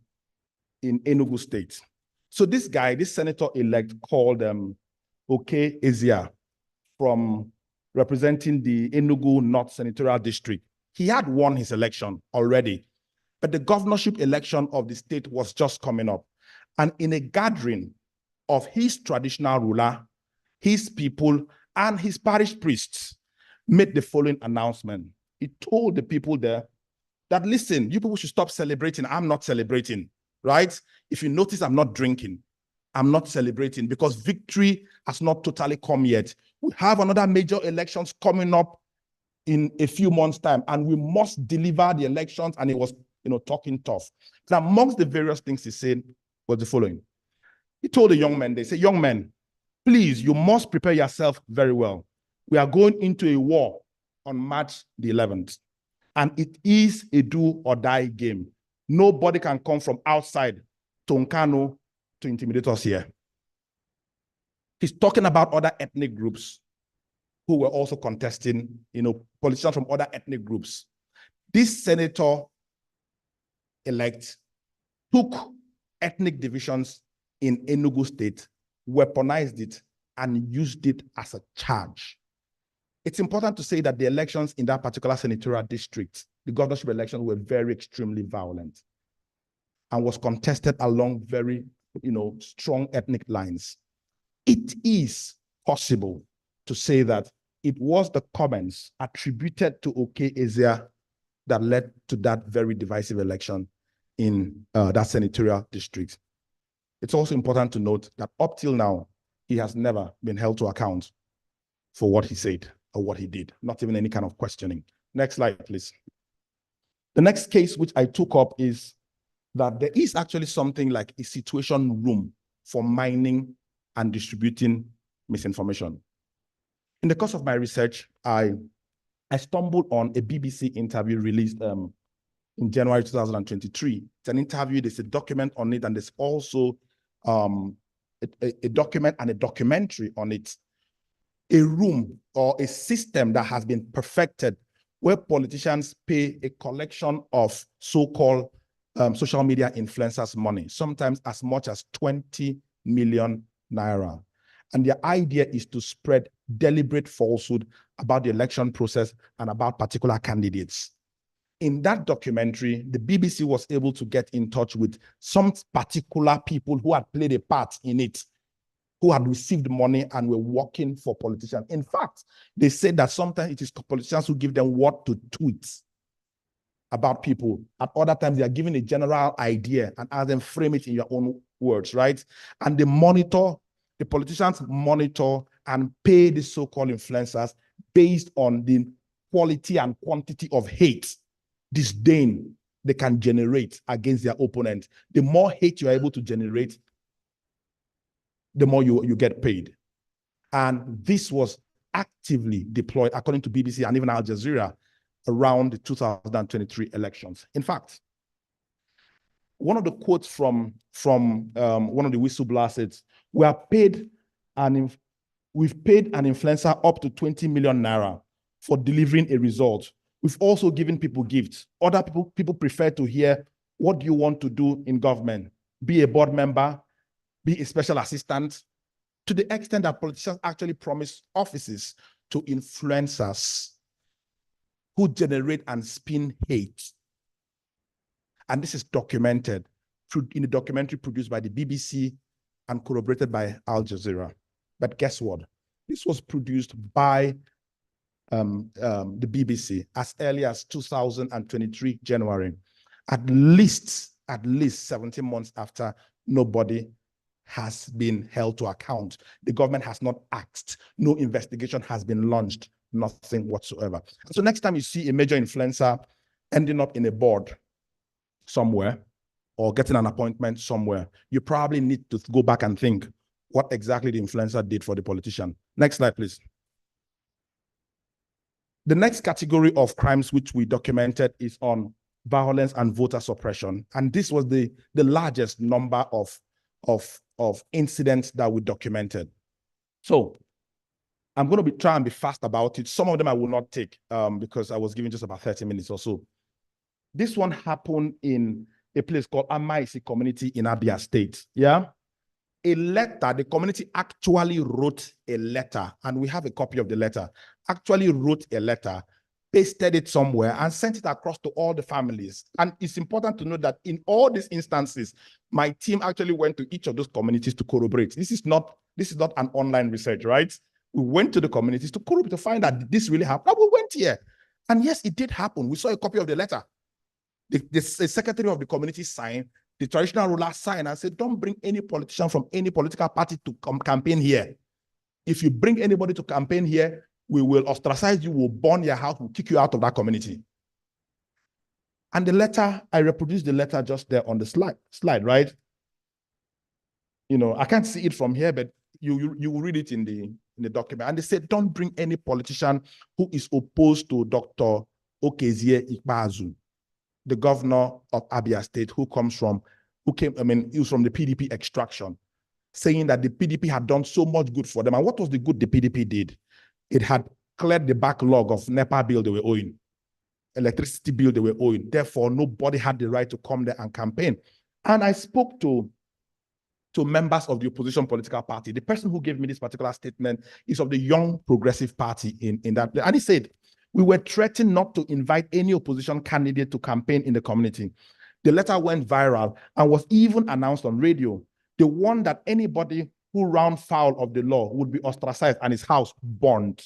I: Enugu State. So this guy, this senator-elect called Oke Ezia from representing the Enugu North Senatorial District. He had won his election already, but the governorship election of the state was just coming up. And in a gathering of his traditional ruler, his people, and his parish priests, made the following announcement. He told the people there that, listen, you people should stop celebrating. I'm not celebrating, right? If you notice, I'm not drinking. I'm not celebrating because victory has not totally come yet. We have another major elections coming up in a few months' time, and we must deliver the elections. And he was, talking tough. Now, amongst the various things he said was the following. He told the young men, they say, young men, please, you must prepare yourself very well. We are going into a war on March the 11th, and it is a do or die game. Nobody can come from outside Tonkano to intimidate us here. He's talking about other ethnic groups who were also contesting, politicians from other ethnic groups. This senator-elect took ethnic divisions in Enugu State, weaponized it, and used it as a charge. It's important to say that the elections in that particular senatorial district, the governorship elections, were very extremely violent and was contested along very, strong ethnic lines. It is possible to say that it was the comments attributed to Oke Ezia that led to that very divisive election in that senatorial district. It's also important to note that up till now, he has never been held to account for what he said or what he did, not even any kind of questioning. Next slide, please. The next case which I took up is that there is actually something like a situation room for mining and distributing misinformation. In the course of my research, I stumbled on a BBC interview released in January 2023. It's an interview, there's a document on it, and there's also a document and a documentary on it. A room or a system that has been perfected where politicians pay a collection of so-called social media influencers money, sometimes as much as 20 million naira. And the idea is to spread deliberate falsehood about the election process and about particular candidates. In that documentary, the BBC was able to get in touch with some particular people who had played a part in it, who had received money and were working for politicians. In fact, they said that sometimes it is politicians who give them what to tweet about people. At other times, they are given a general idea and ask them frame it in your own words, right? And they monitor, the politicians monitor and pay the so-called influencers based on the quality and quantity of hate, disdain they can generate against their opponent. The more hate you are able to generate, the more you get paid. And this was actively deployed, according to BBC and even Al Jazeera, around the 2023 elections. In fact, one of the quotes from one of the whistleblowers said, we've paid an influencer up to 20 million naira for delivering a result. We've also given people gifts. Other people prefer to hear, what do you want to do in government? Be a board member, be a special assistant, to the extent that politicians actually promise offices to influencers who generate and spin hate. And this is documented in a documentary produced by the BBC and corroborated by Al Jazeera. But guess what? This was produced by the BBC as early as 2023 January, at least 17 months after nobody has been held to account. The government has not asked. No investigation has been launched, nothing whatsoever. So next time you see a major influencer ending up in a board somewhere or getting an appointment somewhere, you probably need to go back and think what exactly the influencer did for the politician. Next slide, please. The next category of crimes which we documented is on violence and voter suppression. And this was the largest number of incidents that we documented. So I'm going to try and be fast about it. Some of them I will not take because I was given just about 30 minutes or so. This one happened in a place called Amaisi community in Abia State. Yeah. A letter, the community actually wrote a letter, and we have a copy of the letter, actually wrote a letter, pasted it somewhere, and sent it across to all the families. And it's important to note that in all these instances, my team actually went to each of those communities to corroborate. This is not an online research, right? We went to the communities to corroborate, to find that this really happened. And we went here. And yes, it did happen. We saw a copy of the letter. The secretary of the community signed, the traditional ruler signed and said, don't bring any politician from any political party to campaign here. If you bring anybody to campaign here, we will ostracize you, we'll burn your house, we'll kick you out of that community. And the letter, I reproduced the letter just there on the slide, right? You know, I can't see it from here, but you will read it in the document. And they said, don't bring any politician who is opposed to Dr. Okezie Ikpeazu, the governor of Abia State, he was from the PDP extraction, saying that the PDP had done so much good for them. And what was the good the PDP did? It had cleared the backlog of NEPA bill they were owing, electricity bill they were owing. Therefore, nobody had the right to come there and campaign. And I spoke to members of the opposition political party. The person who gave me this particular statement is of the Young Progressive Party in that place. And he said, we were threatened not to invite any opposition candidate to campaign in the community. The letter went viral and was even announced on radio. They warned that anybody who ran foul of the law would be ostracized and his house burned.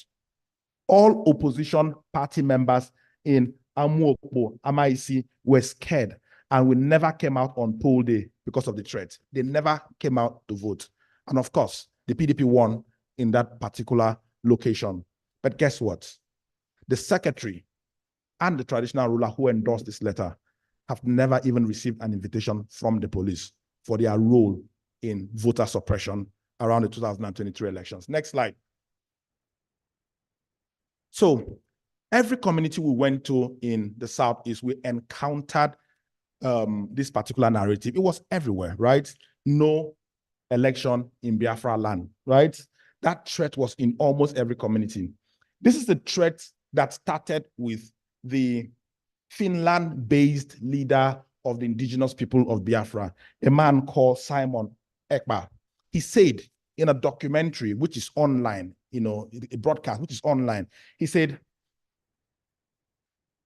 I: All opposition party members in Amaisi were scared, and we never came out on poll day because of the threat. They never came out to vote. And of course, the PDP won in that particular location. But guess what? The secretary and the traditional ruler who endorsed this letter have never even received an invitation from the police for their role in voter suppression around the 2023 elections. Next slide. So every community we went to in the Southeast, we encountered this particular narrative. It was everywhere, right? No election in Biafra land, right? That threat was in almost every community. This is the threat that started with the Finland-based leader of the indigenous people of Biafra, a man called Simon Ekpa. He said in a documentary, which is online, you know, a broadcast, which is online, he said,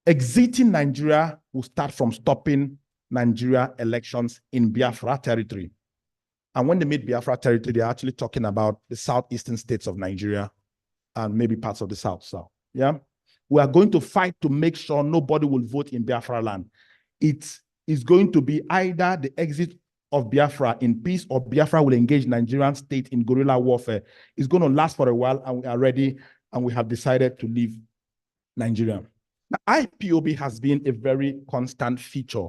I: exiting Nigeria will start from stopping Nigeria elections in Biafra territory. And when they made Biafra territory, they're actually talking about the southeastern states of Nigeria and maybe parts of the south. Yeah. We are going to fight to make sure nobody will vote in Biafra land. It is going to be either the exit of Biafra in peace or Biafra will engage Nigerian state in guerrilla warfare. It's going to last for a while, and we are ready, and we have decided to leave Nigeria. Now, IPOB has been a very constant feature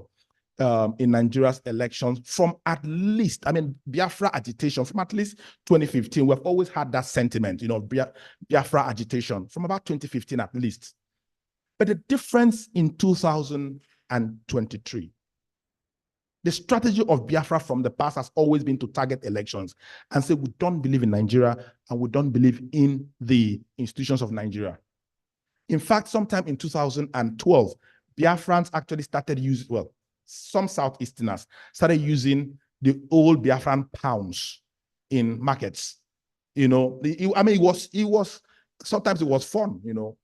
I: in Nigeria's elections from at least, Biafra agitation from at least 2015. We've always had that sentiment, you know, Biafra agitation from about 2015 at least. But the difference in 2023, the strategy of Biafra from the past has always been to target elections and say, we don't believe in Nigeria and we don't believe in the institutions of Nigeria. In fact, sometime in 2012, Biafrans actually started using, well, some Southeasterners started using the old Biafran pounds in markets. You know, sometimes it was fun, you know.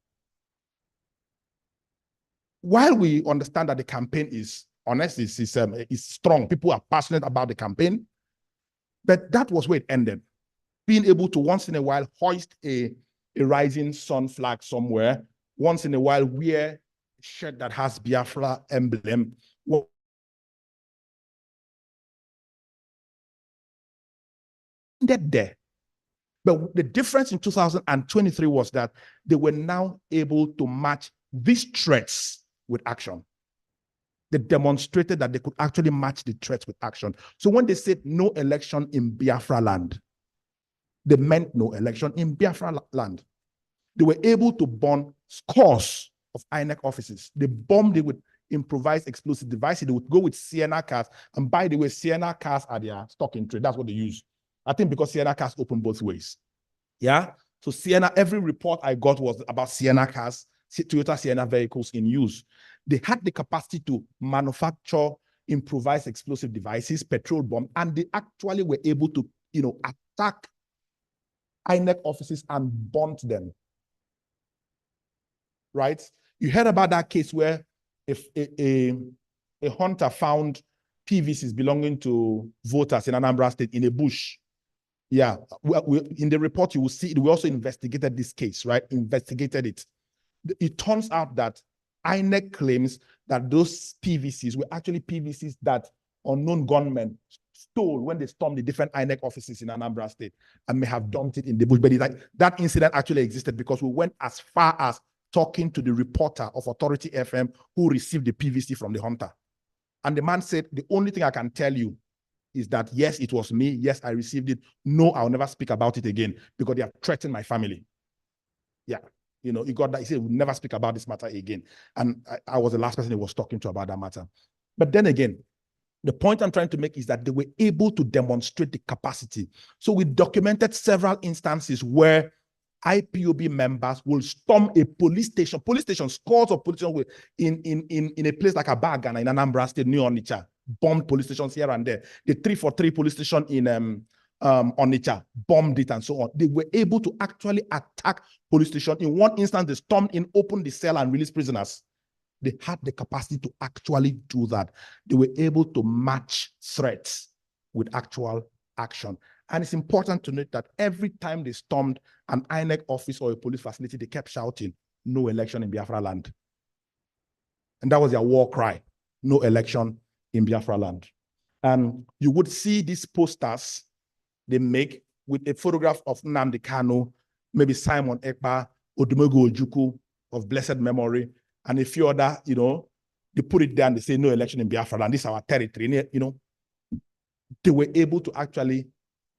I: While we understand that the campaign is honest, is strong, people are passionate about the campaign, but that was where it ended. Being able to once in a while hoist a rising sun flag somewhere, once in a while wear a shirt that has Biafra emblem, there. But the difference in 2023 was that they were now able to match these threats with action. They demonstrated that they could actually match the threats with action. So when they said no election in Biafra land, they meant no election in Biafra land. They were able to burn scores of INEC offices. They bombed it with improvised explosive devices. They would go with Sienna cars. And by the way, Sienna cars are their stock in trade. That's what they use. I think because Sienna cars open both ways. Yeah. So Sienna, every report I got was about Sienna cars, Toyota Sienna vehicles in use. They had the capacity to manufacture improvised explosive devices, petrol bomb, and they actually were able to, attack INEC offices and burn them. Right? You heard about that case where if a hunter found PVCs belonging to voters in Anambra State in a bush. Yeah, in the report, you will see, we also investigated this case, right? Investigated it. It turns out that INEC claims that those PVCs were actually PVCs that unknown gunmen stole when they stormed the different INEC offices in Anambra State and may have dumped it in the bush. But like, that incident actually existed because we went as far as talking to the reporter of Authority FM who received the PVC from the hunter. And the man said, the only thing I can tell you is that, yes, it was me. Yes, I received it. No, I'll never speak about it again because they have threatened my family. Yeah. He got that. He said, we'll never speak about this matter again. And I was the last person he was talking to about that matter. But then again, the point I'm trying to make is that they were able to demonstrate the capacity. So we documented several instances where IPOB members will storm a police station, scores of police stations in a place like Abagana in Anambra State, New Onitsha, bombed police stations here and there. The 343 police station in Onitsha bombed it and so on. They were able to actually attack police station. In one instance, they stormed in, opened the cell and released prisoners. They had the capacity to actually do that. They were able to match threats with actual action. And it's important to note that every time they stormed an INEC office or a police facility, they kept shouting, no election in Biafra land. And that was their war cry, no election in Biafra land. And you would see these posters they make with a photograph of Nnamdi Kanu, maybe Simon Ekpa, Odumego Ojukwu of blessed memory, and a few other, they put it there and they say no election in Biafra land. This is our territory. They were able to actually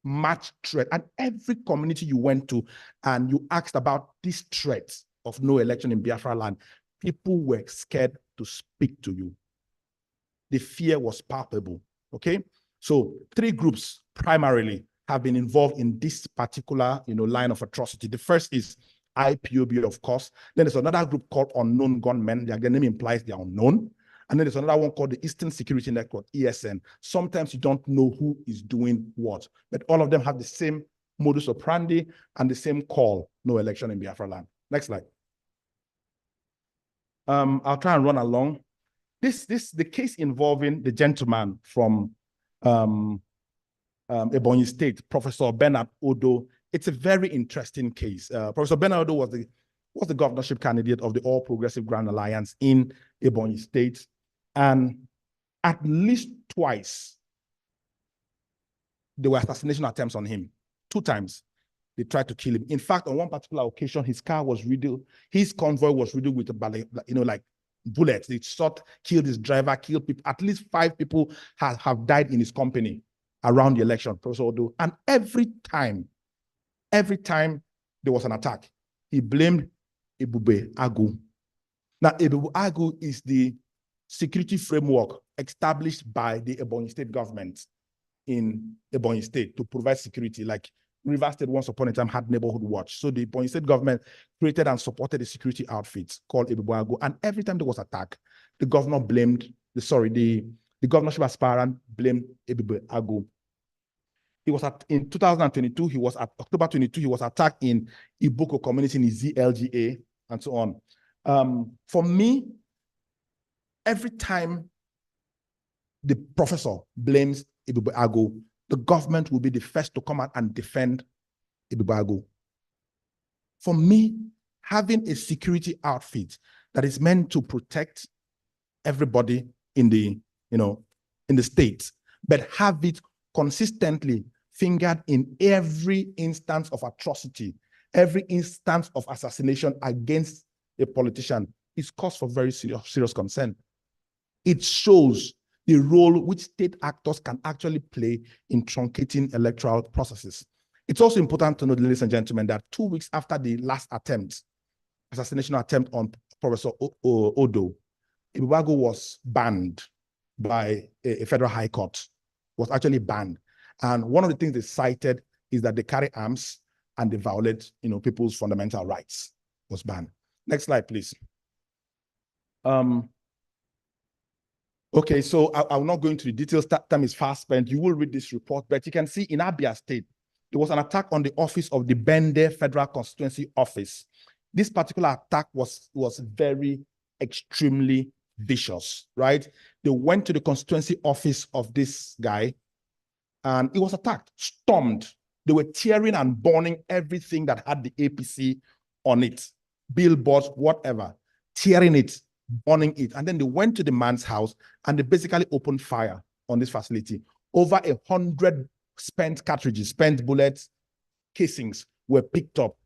I: match threat. And every community you went to and you asked about this threat of no election in Biafra land, people were scared to speak to you. The fear was palpable, okay? So 3 groups primarily have been involved in this particular, line of atrocity. The first is IPOB, of course. Then there's another group called Unknown Gunmen. Their name implies they're unknown. And then there's another one called the Eastern Security Network, ESN. Sometimes you don't know who is doing what, but all of them have the same modus operandi and the same call, no election in Biafra land. Next slide. I'll try and run along. The case involving the gentleman from Ebonyi State, Professor Bernard Odo. It's a very interesting case. Professor Bernard Odo was the governorship candidate of the All Progressive Grand Alliance in Ebonyi State. And at least twice, there were assassination attempts on him. 2 times, they tried to kill him. In fact, on one particular occasion, his car was riddled. His convoy was riddled with, like bullets. They shot, killed his driver, killed people. At least 5 people have died in his company around the election, Professor Odo. And every time there was an attack, he blamed Ebube Agu. Now, Ebube Agu is the security framework established by the Ebonyi State government in Ebonyi State to provide security. Like Rivers State once upon a time had neighborhood watch. So the Ebonyi State government created and supported a security outfit called Ebube Agu. And every time there was attack, the governor blamed, the governorship aspirant blamed Ebube Agu. He was in 2022, October 22, he was attacked in Iboko community in the ZLGA and so on. For me, every time the professor blames Ebube Agu, the government will be the first to come out and defend Ebube Agu. For me, having a security outfit that is meant to protect everybody in the state, but have it consistently fingered in every instance of atrocity, every instance of assassination against a politician is cause for very serious concern. It shows the role which state actors can actually play in truncating electoral processes. It's also important to note, ladies and gentlemen, that 2 weeks after the last assassination attempt on Professor Odo, Ebube Agu was banned by a federal high court, was actually banned. And one of the things they cited is that they carry arms and they violate, people's fundamental rights was banned. Next slide, please. Okay, so I will not go into the details. That time is fast spent. You will read this report, but you can see in Abia State, there was an attack on the office of the Bende Federal Constituency Office. This particular attack was very extremely vicious, right? They went to the constituency office of this guy and it was attacked, stormed. They were tearing and burning everything that had the APC on it, billboards, whatever, tearing it, burning it. And then they went to the man's house and they basically opened fire on this facility. Over 100 spent cartridges, spent bullets, casings were picked up.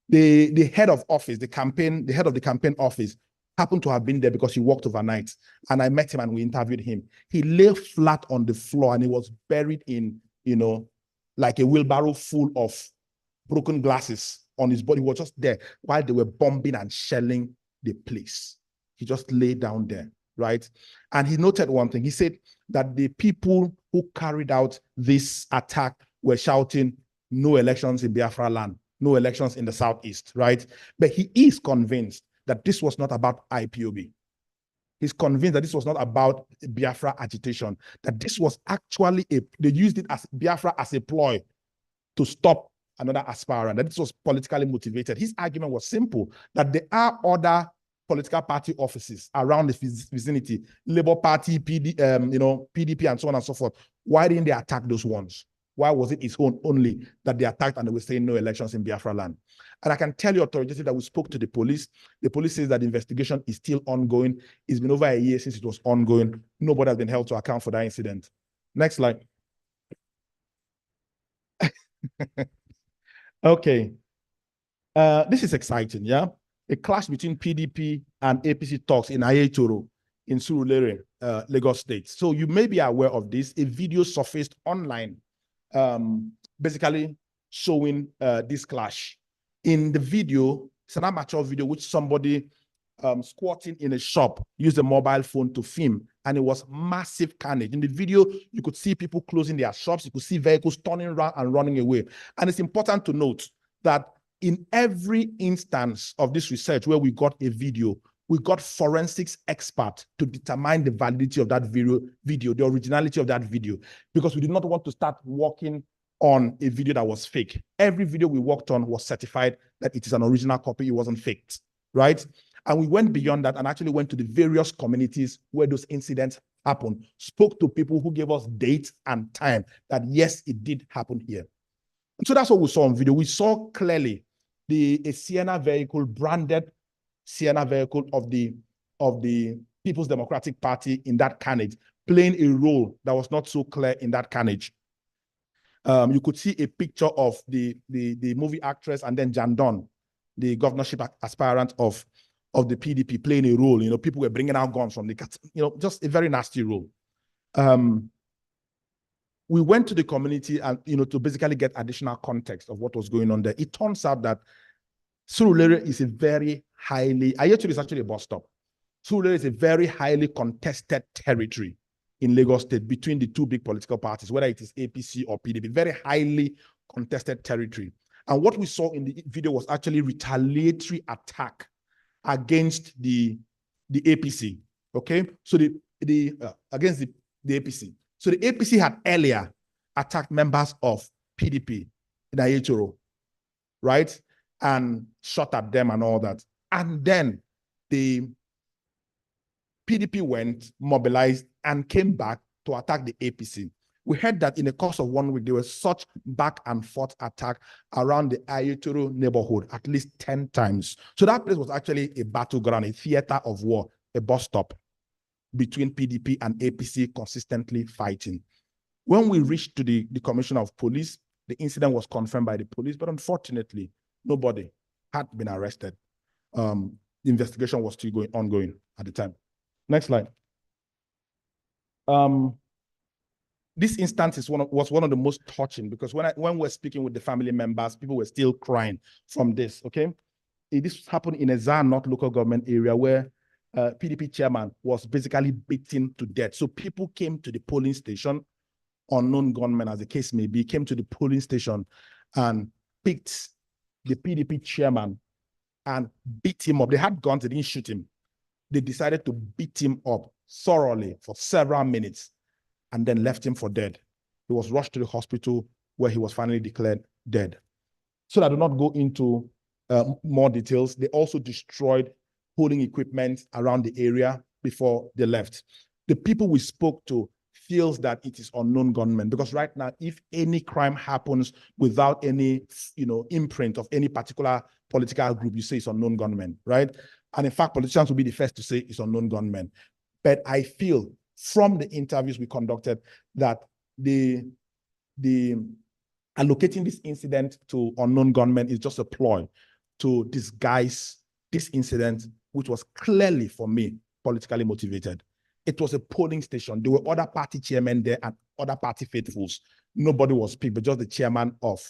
I: The head of office, the head of the campaign office happened to have been there because he worked overnight. And I met him and we interviewed him. He lay flat on the floor and he was buried in, like a wheelbarrow full of broken glasses on his body. He was just there while they were bombing and shelling the place. He just lay down there, right? And he noted one thing. He said that the people who carried out this attack were shouting, "No elections in Biafra land, no elections in the Southeast," right? But he is convinced that this was not about IPOB. He's convinced that this was not about Biafra agitation, that this was actually they used it as Biafra as a ploy to stop another aspirant, that this was politically motivated. His argument was simple, that there are other political party offices around the vicinity, Labour Party, PDP, and so on and so forth. Why didn't they attack those ones? Why was it his own only that they attacked and they were saying no elections in Biafra land? And I can tell you authoritatively that we spoke to the police. The police says that the investigation is still ongoing. It's been over a year since it was ongoing. Nobody has been held to account for that incident. Next slide. Okay. This is exciting, yeah? A clash between PDP and APC talks in Ayetoro in Surulere, Lagos State. So you may be aware of this. A video surfaced online basically showing this clash. In the video, it's an amateur video which somebody squatting in a shop used a mobile phone to film, and it was massive carnage. In the video, you could see people closing their shops, you could see vehicles turning around and running away. And it's important to note that in every instance of this research where we got a video, we got forensics expert to determine the validity of that video, the originality of that video, because we did not want to start working on a video that was fake. Every video we worked on was certified that it is an original copy, it wasn't faked, right? And we went beyond that and actually went to the various communities where those incidents happened, spoke to people who gave us dates and time that yes, it did happen here. And so that's what we saw on video. We saw clearly a Sienna vehicle, branded Sienna vehicle of the People's Democratic Party in that carnage, playing a role that was not so clear in that carnage. You could see a picture of the movie actress and then Jandon, the governorship aspirant of the PDP, playing a role. People were bringing out guns from the, just a very nasty role. We went to the community and, to basically get additional context of what was going on there. It turns out that Surulere is a very highly, Ayetoro is actually a bus stop. Surulere is a very highly contested territory in Lagos State between the two big political parties, whether it is APC or PDP, very highly contested territory. And what we saw in the video was actually retaliatory attack against the APC, okay? So against the APC. So the APC had earlier attacked members of PDP in Ayetoro, right? And shot at them and all that. And then the PDP went, mobilized, and came back to attack the APC. We heard that in the course of 1 week, there was such back and forth attack around the Ayetoro neighborhood, at least 10 times. So that place was actually a battleground, a theater of war, a bus stop between PDP and APC consistently fighting. When we reached to the commissioner of police, the incident was confirmed by the police, but unfortunately, nobody had been arrested. The investigation was still ongoing at the time. Next slide. This instance was one of the most touching because when we're speaking with the family members, people were still crying from this, okay? This happened in a Zar North local government area where PDP chairman was basically beaten to death. So people came to the polling station, unknown gunmen as the case may be, came to the polling station and picked the PDP chairman and beat him up. They had guns, they didn't shoot him. They decided to beat him up thoroughly for several minutes and then left him for dead. He was rushed to the hospital where he was finally declared dead. So that I do not go into more details, they also destroyed polling equipment around the area before they left. The people we spoke to feels that it is unknown gunmen, because right now, if any crime happens without any, imprint of any particular political group, you say it's unknown gunmen, right? And in fact, politicians will be the first to say it's unknown gunmen. But I feel from the interviews we conducted that the allocating this incident to unknown gunmen is just a ploy to disguise this incident, which was clearly, for me, politically motivated. It was a polling station. There were other party chairmen there and other party faithfuls. Nobody was picked, but just the chairman of,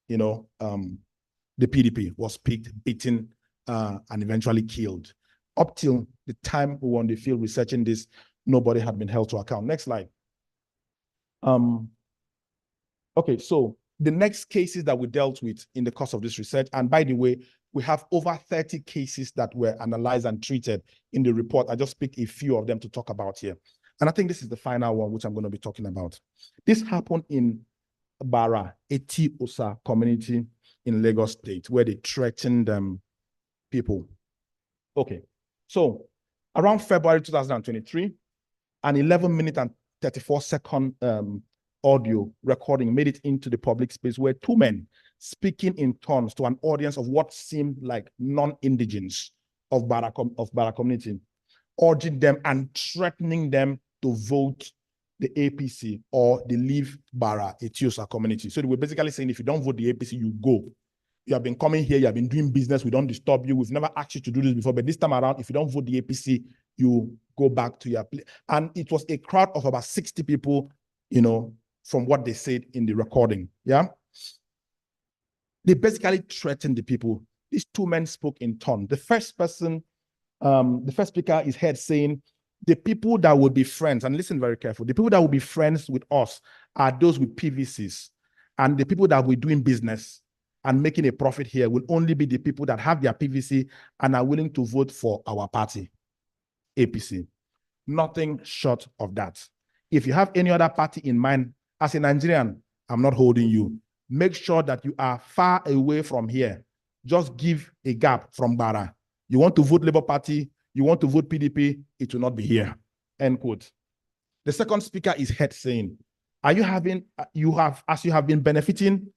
I: the PDP was picked, beaten, and eventually killed. Up till the time we were on the field researching this, nobody had been held to account. Next slide. Okay, so the next cases that we dealt with in the course of this research, and by the way, we have over 30 cases that were analyzed and treated in the report. I just picked a few of them to talk about here. And I think this is the final one, which I'm going to be talking about. This happened in Bara, Eti Osa community in Lagos State, where they threatened people. Okay, so around February 2023, an 11-minute and 34-second audio recording made it into the public space where two men speaking in tongues to an audience of what seemed like non-indigens of Bara community, urging them and threatening them to vote the APC or the Leave Bara Etiosa community. So they were basically saying, if you don't vote the APC, you go. You have been coming here, you have been doing business, we don't disturb you, we've never asked you to do this before, but this time around, if you don't vote the APC, you go back to your place. And it was a crowd of about 60 people, from what they said in the recording, yeah? They basically threatened the people. These two men spoke in tongues. The first speaker is heard saying, the people that will be friends, and listen very carefully, the people that will be friends with us are those with PVCs, and the people that will be doing business and making a profit here will only be the people that have their PVC and are willing to vote for our party, APC. Nothing short of that. If you have any other party in mind, as a Nigerian, I'm not holding you. Make sure that you are far away from here. Just give a gap from Bara. You want to vote Labour Party, you want to vote PDP, it will not be here. End quote. The second speaker is heard saying, as you have been benefiting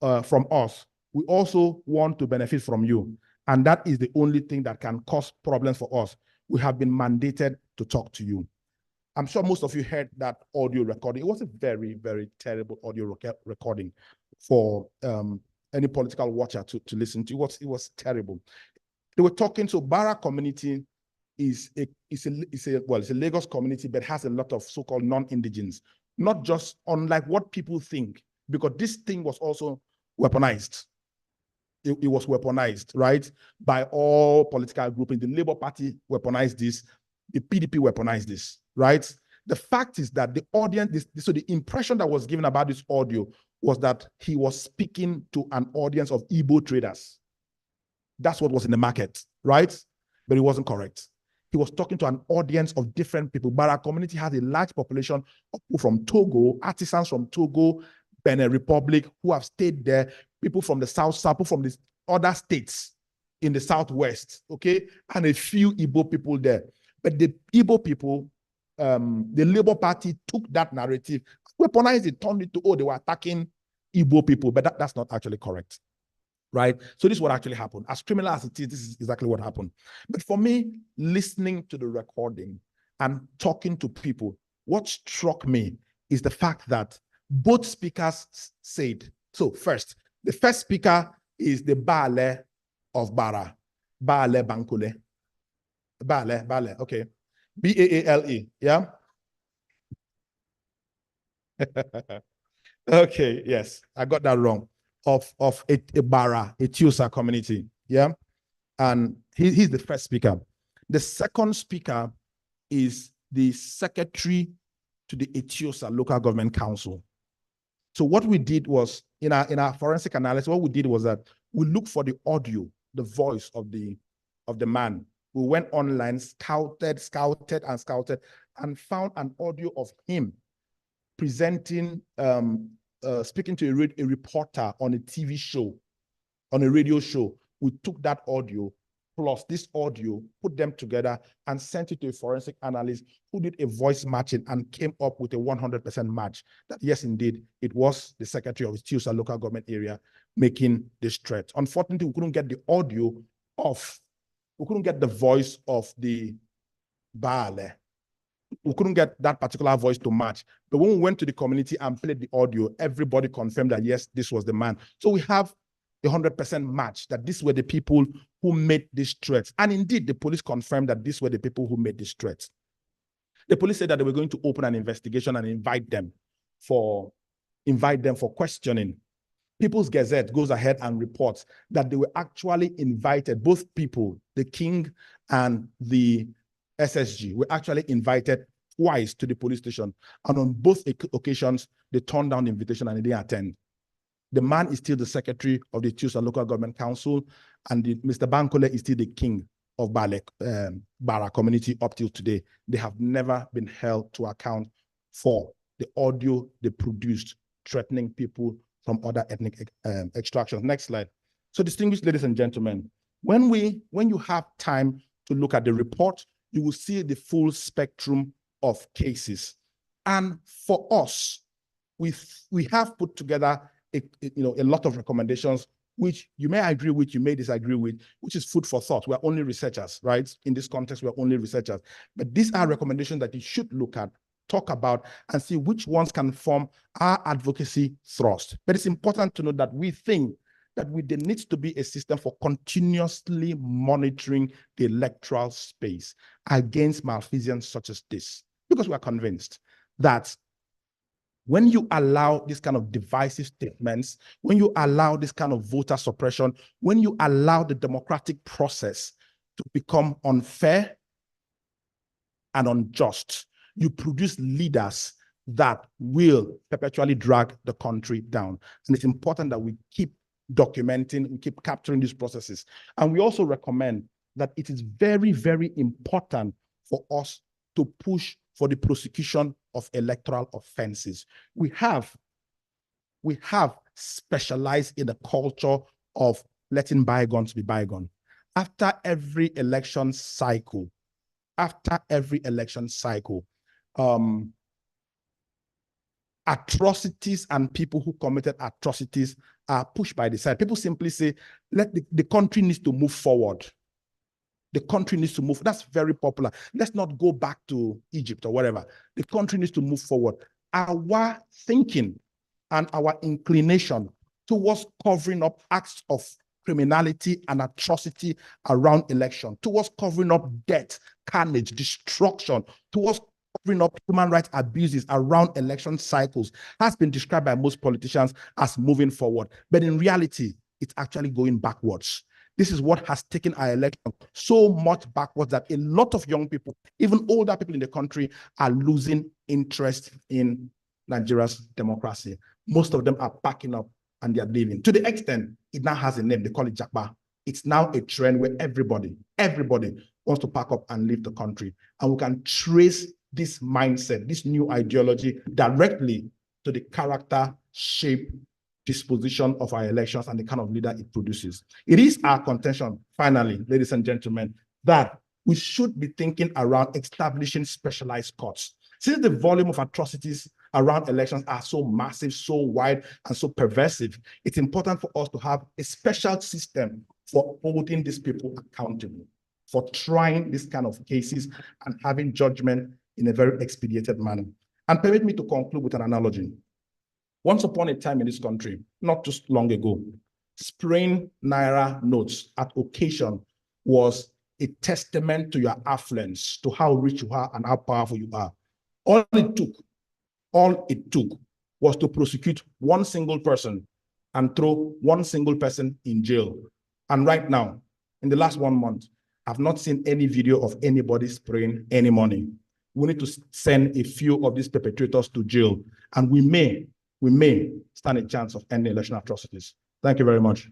I: from us, we also want to benefit from you. And that is the only thing that can cause problems for us. We have been mandated to talk to you. I'm sure most of you heard that audio recording. It was a very, very terrible audio recording for any political watcher to listen to. It was terrible. They were talking to Bara community is a Lagos community, but has a lot of so-called non-indigens, not just unlike what people think, because this thing was also weaponized. It was weaponized, right, by all political groups. The Labour Party weaponized this, the PDP weaponized this, right? The fact is that the audience, so the impression that was given about this audio was that he was speaking to an audience of Igbo traders. That's what was in the market, right? But it wasn't correct. He was talking to an audience of different people. Bara community has a large population of people from Togo, artisans from Togo, Benin Republic, who have stayed there, people from the South, people from the other states in the Southwest, okay? And a few Igbo people there. But the Igbo people, the Labour Party took that narrative, weaponized it, turned it to, they were attacking Igbo people, but that's not actually correct, right? So this is what actually happened. As criminal as it is, this is exactly what happened. But for me, listening to the recording and talking to people, what struck me is the fact that both speakers said, so first, the first speaker is the Baale of Bara, Baale Bankole. Baale, okay. B-A-A-L-E, yeah? Okay, yes, I got that wrong. Of a Bara, a Etiosa community, yeah? And he's the first speaker. The second speaker is the secretary to the Etiosa Local Government Council. So what we did was, in our forensic analysis, what we did was that we looked for the audio, the voice of the man. We went online, scouted, and found an audio of him presenting, speaking to a reporter on a TV show, on a radio show. We took that audio plus this audio, put them together, and sent it to a forensic analyst who did a voice matching and came up with a 100% match that, yes, indeed, it was the secretary of the Tusa local government area making this threat. Unfortunately, we couldn't get the audio of, we couldn't get the voice of the Baale. We couldn't get that particular voice to match. But when we went to the community and played the audio, everybody confirmed that, yes, this was the man. So we have 100% match that these were the people who made these threats. And indeed, the police confirmed that these were the people who made these threats. The police said that they were going to open an investigation and invite them for questioning. People's Gazette goes ahead and reports that they were actually invited, both people, the king and the SSG, were actually invited twice to the police station. And on both occasions, they turned down the invitation and they didn't attend. The man is still the secretary of the Tusa Local Government Council, and Mr. Bankole is still the king of Bara community up till today. They have never been held to account for the audio they produced threatening people from other ethnic extractions. Next slide. So, distinguished ladies and gentlemen, when you have time to look at the report, you will see the full spectrum of cases. And for us, we have put together a lot of recommendations, which you may agree with, you may disagree with, which is food for thought. We're only researchers, right? In this context, we're only researchers. But these are recommendations that you should look at, talk about, and see which ones can form our advocacy thrust. But it's important to know that we think that there needs to be a system for continuously monitoring the electoral space against malfeasance such as this, because we are convinced that when you allow this kind of divisive statements, when you allow this kind of voter suppression, when you allow the democratic process to become unfair and unjust, you produce leaders that will perpetually drag the country down. And it's important that we keep documenting, we keep capturing these processes. And we also recommend that it is very, very important for us to push for the prosecution of electoral offenses. We have specialized in the culture of letting bygones be bygone. After every election cycle, atrocities and people who committed atrocities are pushed by the side. People simply say, the country needs to move forward. The country needs to move. That's very popular. Let's not go back to Egypt or whatever. The country needs to move forward. Our thinking and our inclination towards covering up acts of criminality and atrocity around election, towards covering up death, carnage, destruction, towards covering up human rights abuses around election cycles has been described by most politicians as moving forward. But in reality, it's actually going backwards. This is what has taken our election so much backwards that a lot of young people, even older people in the country, are losing interest in Nigeria's democracy. Most of them are packing up and they are leaving. To the extent, it now has a name, they call it Jakba. It's now a trend where everybody wants to pack up and leave the country. And we can trace this mindset, this new ideology directly to the character, shape, disposition of our elections and the kind of leader it produces. It is our contention, finally, ladies and gentlemen, that we should be thinking around establishing specialized courts. Since the volume of atrocities around elections are so massive, so wide, and so pervasive, it's important for us to have a special system for holding these people accountable, for trying this kind of cases and having judgment in a very expedited manner. And permit me to conclude with an analogy. Once upon a time in this country, not just long ago, spraying Naira notes at occasion was a testament to your affluence, to how rich you are and how powerful you are. All it took was to prosecute one single person and throw one single person in jail. And right now, in the last 1 month, I've not seen any video of anybody spraying any money. We need to send a few of these perpetrators to jail, and we may we may stand a chance of ending election atrocities. Thank you very much.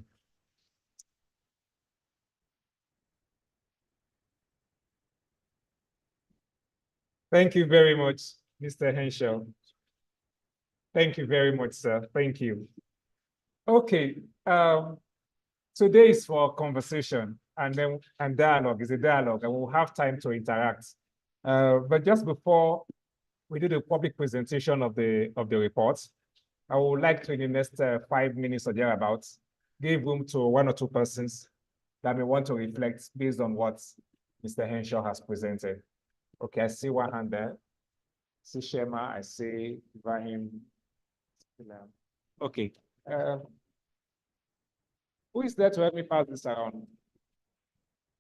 B: Thank you very much, Mr. Henschel. Thank you very much, sir. Thank you. Okay, today is for conversation and dialogue. It's a dialogue, and we'll have time to interact. But just before we do the public presentation of the reports, I would like to, in the next 5 minutes or thereabouts, give room to 1 or 2 persons that may want to reflect based on what Mr. Henschel has presented. Okay, I see one hand there. I see Shema, I see Ibrahim. Okay. Who is there to help me pass this around?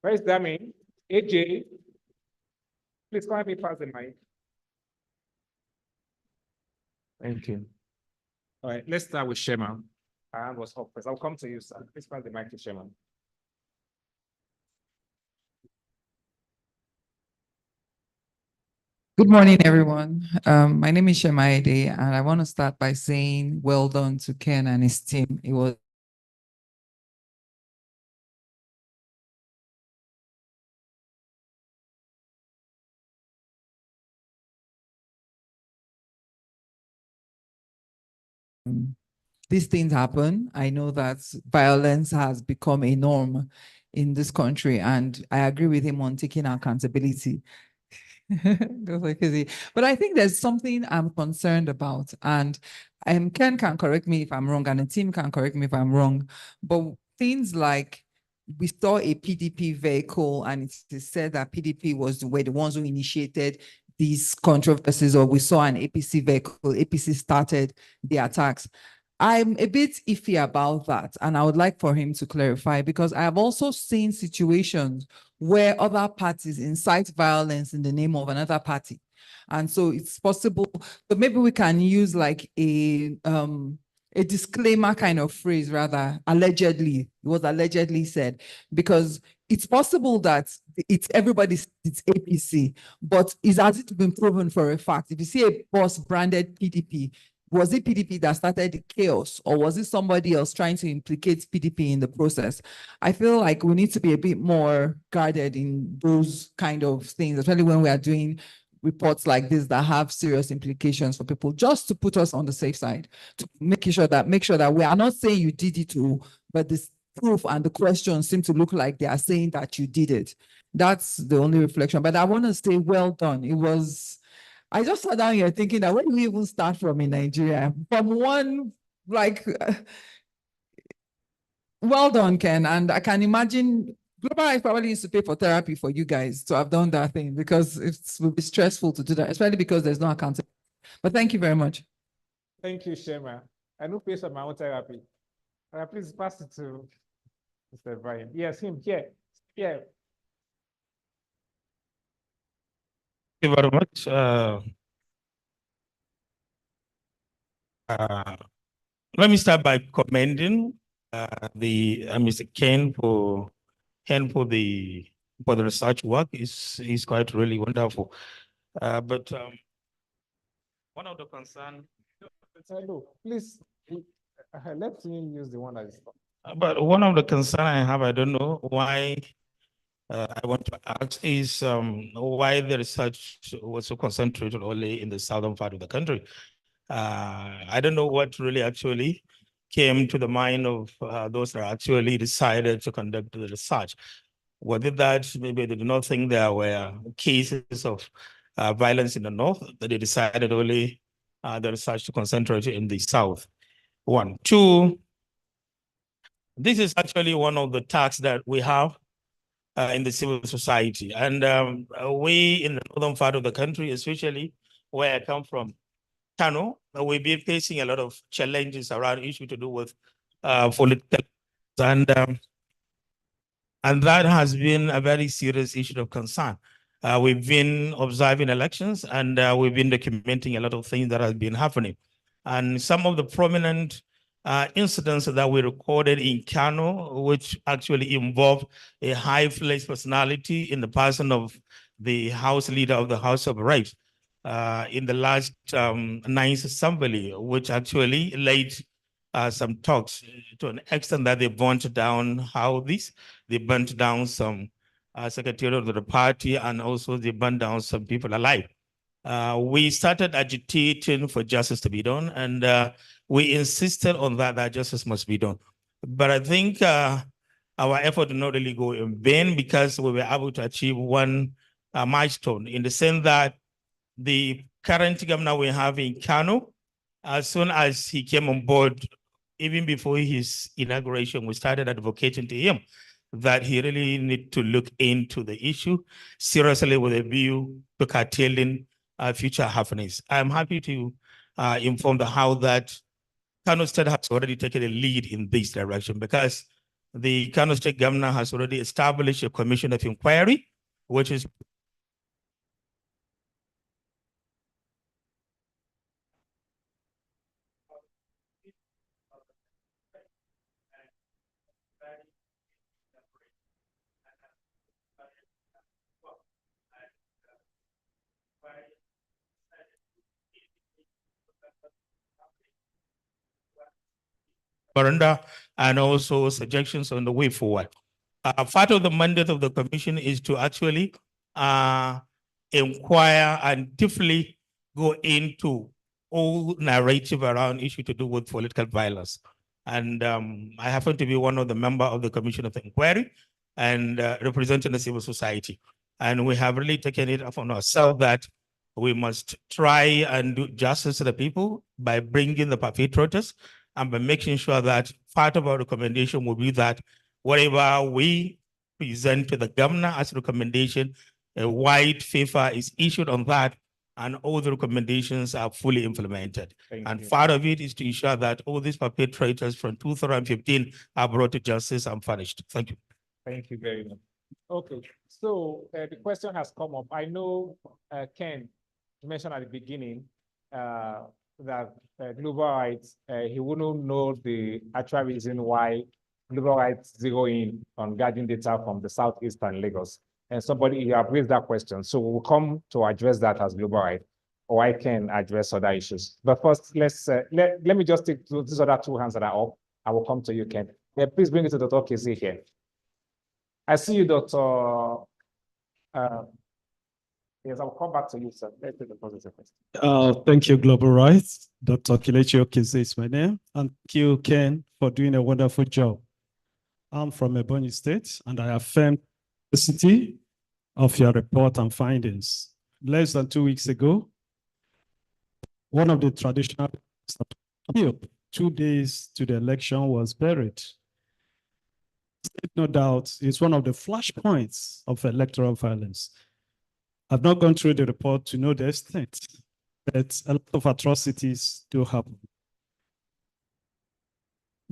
B: Where is Dami? AJ, please come help me pass the mic. Thank you. All right, let's start with Shema. Our hand was up first. I'll come to you, sir. Please pass the mic to Shema.
J: Good morning, everyone. My name is Shema Ede, and I want to start by saying well done to Ken and his team. It was these things happen. I know that violence has become a norm in this country, and I agree with him on taking accountability. But I think there's something I'm concerned about, and Ken can correct me if I'm wrong, and the team can correct me if I'm wrong. But things like we saw a PDP vehicle, and it is said that PDP were the ones who initiated these controversies, or we saw an APC vehicle, APC started the attacks. I'm a bit iffy about that, and I would like for him to clarify, because I have also seen situations where other parties incite violence in the name of another party. And so it's possible, but maybe we can use like a disclaimer kind of phrase, rather, allegedly. It was allegedly said, because it's possible that it's APC, but has it been proven for a fact? If you see a bus branded PDP, was it PDP that started the chaos, or was it somebody else trying to implicate PDP in the process? I feel like we need to be a bit more guarded in those kind of things, especially when we are doing reports like this that have serious implications for people, just to put us on the safe side, to make sure that we are not saying you did it all, but this proof and the questions seem to look like they are saying that you did it. That's the only reflection. But I want to say well done. I just sat down here thinking that where do we even start from in Nigeria? From one, well done, Ken. And I can imagine Global Rights probably needs to pay for therapy for you guys to have done that thing, because it will be stressful to do that, especially because there's no accountability. But thank you very much.
B: Thank you, Shema. I know pay for my own therapy. Please pass it to Mr. Ibrahim. Yes, him. Yeah.
K: Thank you very much. Let me start by commending Mr. Ken for the research work. Is quite really wonderful. But one of the concerns.
B: Please, let me use the one that is.
K: But one of the concerns I have, I don't know why. I want to ask is why the research was so concentrated only in the southern part of the country. I don't know what really actually came to the mind of those that actually decided to conduct the research. Was it that maybe they did not think there were cases of violence in the north, that they decided only the research to concentrate in the south? One. Two, this is actually one of the tasks that we have in the civil society. And we in the northern part of the country, especially where I come from, Kano, we've been facing a lot of challenges around issues to do with political, and that has been a very serious issue of concern. We've been observing elections, and we've been documenting a lot of things that have been happening. And some of the prominent incidents that we recorded in Kano, which actually involved a high-placed personality in the person of the House Leader of the House of Reps. in the last ninth assembly, which actually laid some talks to an extent that they burnt down houses, they burnt down some secretariat of the party, and also they burnt down some people alive. We started agitating for justice to be done, and we insisted on that justice must be done. But I think our effort did not really go in vain, because we were able to achieve one milestone, in the sense that the current governor we have in Kano, as soon as he came on board, even before his inauguration, we started advocating to him that he really need to look into the issue seriously with a view to curtailing future happenings. I'm happy to inform the House that Kano State has already taken a lead in this direction, because the Kano State governor has already established a commission of inquiry, which is Baranda, and also suggestions on the way forward. Part of the mandate of the commission is to actually inquire and deeply go into all narrative around issue to do with political violence. And I happen to be one of the members of the Commission of Inquiry and representing the civil society. And we have really taken it upon ourselves that we must try and do justice to the people by bringing the perpetrators and by making sure that part of our recommendation will be that whatever we present to the governor as a recommendation, a white paper is issued on that, and all the recommendations are fully implemented. And part of it is to ensure that all these perpetrators from 2015 are brought to justice and punished. Thank you.
B: Thank you very much. Okay, so the question has come up. I know Ken mentioned at the beginning that global rights, he wouldn't know the actual reason why global rights zero in on guarding data from the southeastern Lagos. And somebody, you have raised that question. So we'll come to address that as global right, or I can address other issues. But first, let me just take these other two hands that are up. I will come to you, Ken. Yeah, please bring it to Dr. KZ here. I see you, Dr. Yes, I'll come back to you, sir. Let's take the positive question.
L: Thank you, Global Rights. Dr. Kelechi Okezie is my name. And thank you, Ken, for doing a wonderful job. I'm from Ebonyi State, and I affirm the necessity of your report and findings. Less than 2 weeks ago, one of the traditional appeal 2 days to the election was buried. No doubt, it's one of the flashpoints of electoral violence. I've not gone through the report to know the extent, but a lot of atrocities do happen.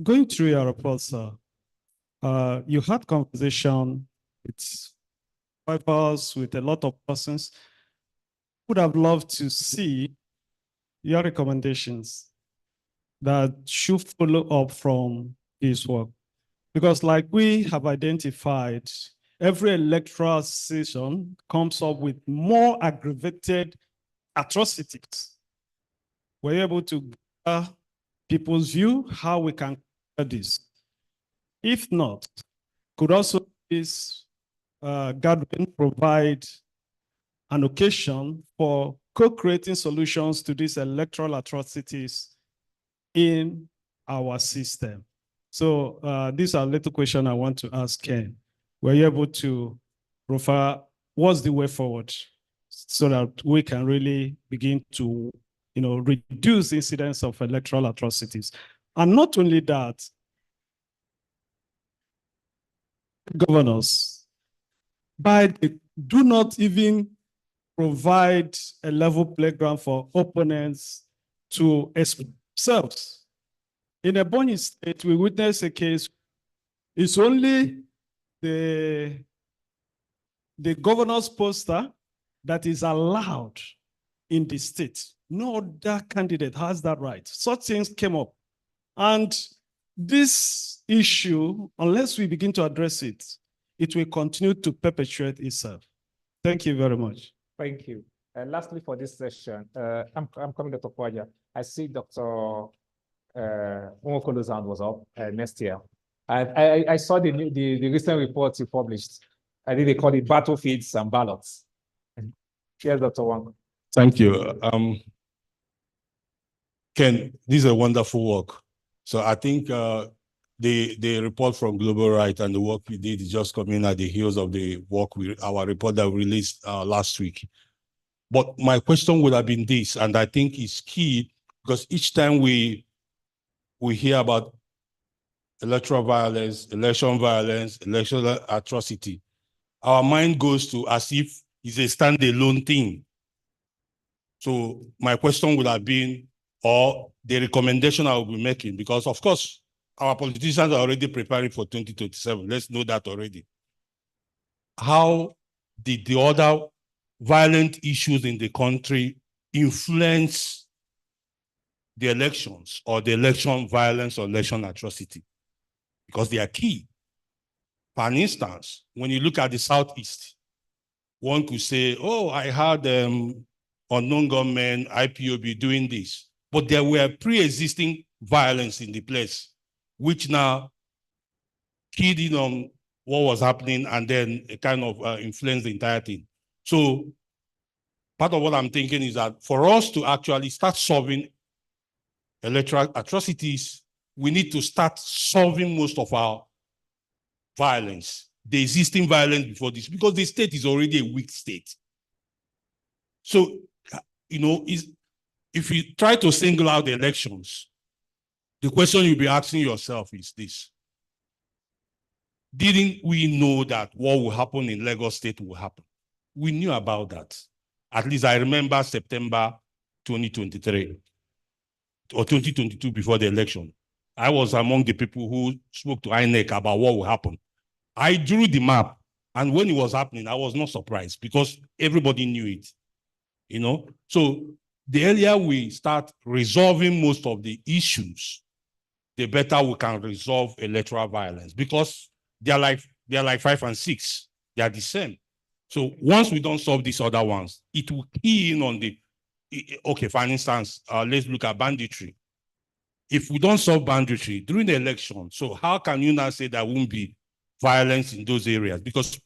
L: Going through your report, sir, you had conversation with us, with a lot of persons. Would have loved to see your recommendations that should follow up from this work. Because like we have identified, every electoral season comes up with more aggravated atrocities. We're able to gather people's view, how we can do this. If not, could also this gathering provide an occasion for co-creating solutions to these electoral atrocities in our system? So these are little questions I want to ask Ken. Were you able to profile what's the way forward so that we can really begin to, reduce incidents of electoral atrocities? And not only that, governors, do not even provide a level playground for opponents to express themselves. In Ebonyi State, we witnessed a case, it's only the governor's poster that is allowed in the state. No other candidate has that right. Such things came up. And this issue, unless we begin to address it, it will continue to perpetuate itself. Thank you very much.
B: Thank you. Lastly, for this session, I'm coming to Kwaja. I see Dr. Nwokolo's hand was up next year. I saw the recent reports you published. I think they call it battlefields and ballots. Yes, Dr. Wang.
M: Thank you. Ken, this is a wonderful work. So I think the report from Global Right and the work we did is just coming at the heels of the work our report that we released last week. But my question would have been this, and I think it's key because each time we hear about electoral violence, election atrocity, our mind goes to as if it's a standalone thing. So my question would have been, or the recommendation I will be making, because of course, our politicians are already preparing for 2027. Let's know that already. How did the other violent issues in the country influence the elections or the election violence or election atrocity? Because they are key. For instance, when you look at the Southeast, one could say, oh, I heard unknown gunmen, IPOB doing this. But there were pre-existing violence in the place, which now keyed in on what was happening and then it kind of influenced the entire thing. So part of what I'm thinking is that for us to actually start solving electoral atrocities, we need to start solving most of our violence, the existing violence before this, because the state is already a weak state. So, you know, if you try to single out the elections, the question you'll be asking yourself is this: didn't we know that what will happen in Lagos State will happen? We knew about that. At least I remember September 2023 or 2022 before the election. I was among the people who spoke to INEC about what will happen. I drew the map, and when it was happening, I was not surprised because everybody knew it, you know? So the earlier we start resolving most of the issues, the better we can resolve electoral violence, because they're like 5 and 6. They are the same. So once we don't solve these other ones, it will key in on the, okay, for instance, let's look at banditry. If we don't solve banditry during the election, so how can you now say there won't be violence in those areas? Because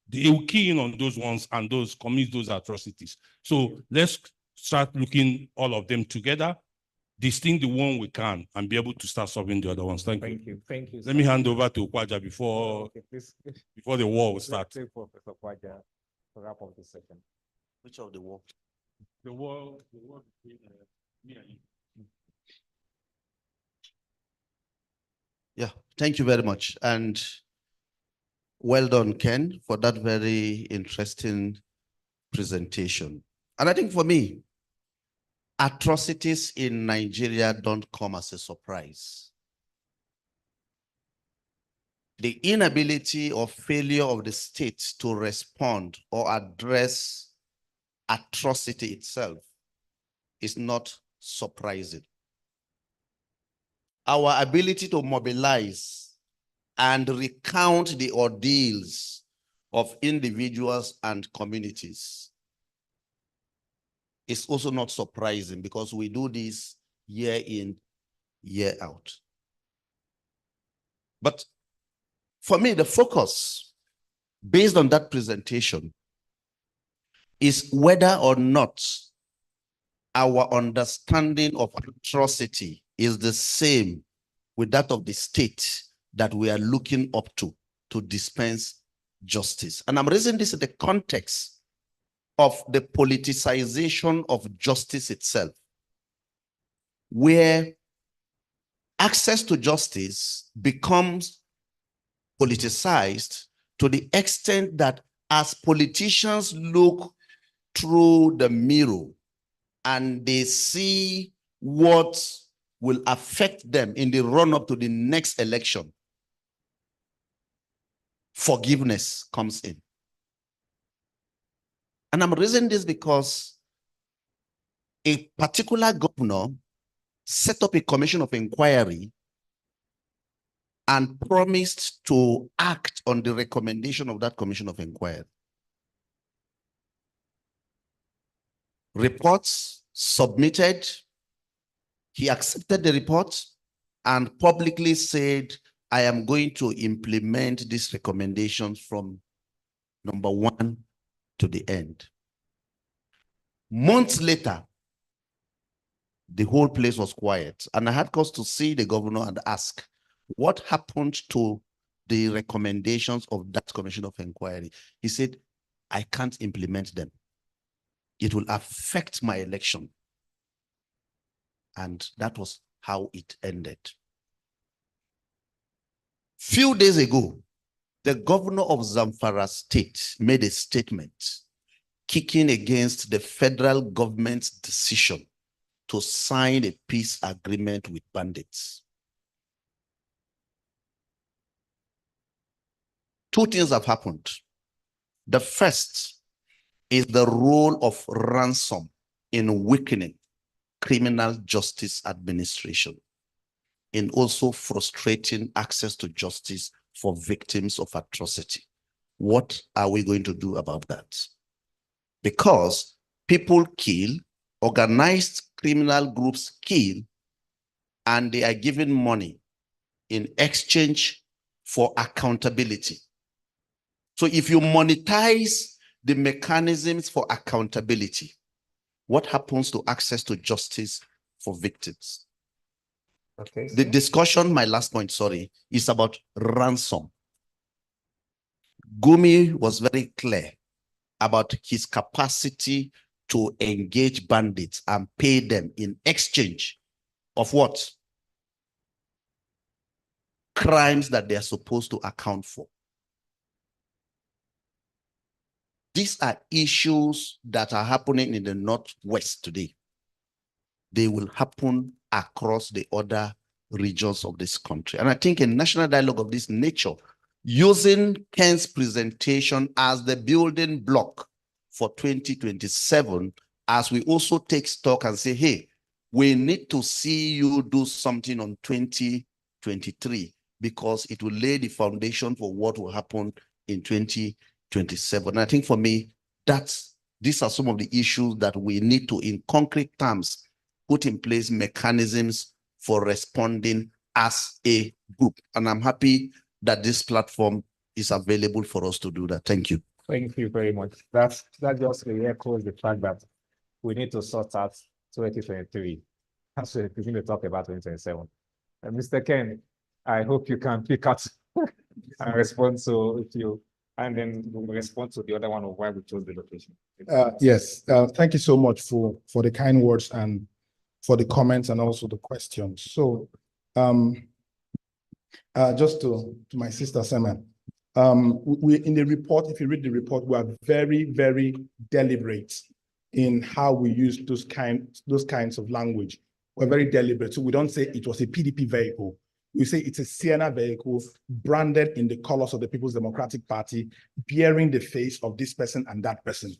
M: they will key in on those ones and those commit those atrocities. So let's start looking all of them together, distinct the one we can, and be able to start solving the other ones. Thank you.
B: Thank you.
M: Let me hand over to Kwaja before the war will start.
B: Let's take Professor Kwaja to wrap up this session.
N: Which of the war?
M: The war between me and you.
N: Yeah, thank you very much. And well done, Ken, for that very interesting presentation. And I think for me, atrocities in Nigeria don't come as a surprise. The inability or failure of the state to respond or address atrocity itself is not surprising. Our ability to mobilize and recount the ordeals of individuals and communities is also not surprising, because we do this year in, year out. But for me, the focus based on that presentation is whether or not our understanding of atrocity is the same with that of the state that we are looking up to dispense justice. And I'm raising this in the context of the politicization of justice itself, where access to justice becomes politicized to the extent that as politicians look through the mirror and they see what will affect them in the run-up to the next election, forgiveness comes in. And I'm raising this because a particular governor set up a commission of inquiry and promised to act on the recommendation of that commission of inquiry. reports submitted. He accepted the report and publicly said, I am going to implement these recommendations from number 1 to the end. Months later, the whole place was quiet. And I had cause to see the governor and ask, what happened to the recommendations of that commission of inquiry? He said, I can't implement them. It will affect my election. And that was how it ended. Few days ago, the governor of Zamfara State made a statement kicking against the federal government's decision to sign a peace agreement with bandits. Two things have happened. The first is the role of ransom in weakening criminal justice administration, in also frustrating access to justice for victims of atrocity. What are we going to do about that? Because people kill, organized criminal groups kill, and they are given money in exchange for accountability. So if you monetize the mechanisms for accountability, what happens to access to justice for victims?
B: Okay.
N: The discussion, my last point, sorry, is about ransom. Gumi was very clear about his capacity to engage bandits and pay them in exchange of what? Crimes that they are supposed to account for. These are issues that are happening in the Northwest today. They will happen across the other regions of this country. And I think a national dialogue of this nature, using Ken's presentation as the building block for 2027, as we also take stock and say, hey, we need to see you do something on 2023, because it will lay the foundation for what will happen in 2027. And I think for me, these are some of the issues that we need to, in concrete terms, put in place mechanisms for responding as a group. And I'm happy that this platform is available for us to do that. Thank you.
B: Thank you very much. That just really echoes the fact that we need to sort out 2023 as we begin to talk about 2027. And Mr. Ken, I hope you can pick out and respond to if you, and then we'll respond to the other one of why we chose the location.
I: Yes, thank you so much for the kind words and for the comments and also the questions. So just to my sister Semen, we in the report, if you read the report, we are very, very deliberate in how we use those kinds of language. We're very deliberate. So we don't say it was a PDP vehicle. We say it's a Sienna vehicle branded in the colors of the People's Democratic Party, bearing the face of this person and that person.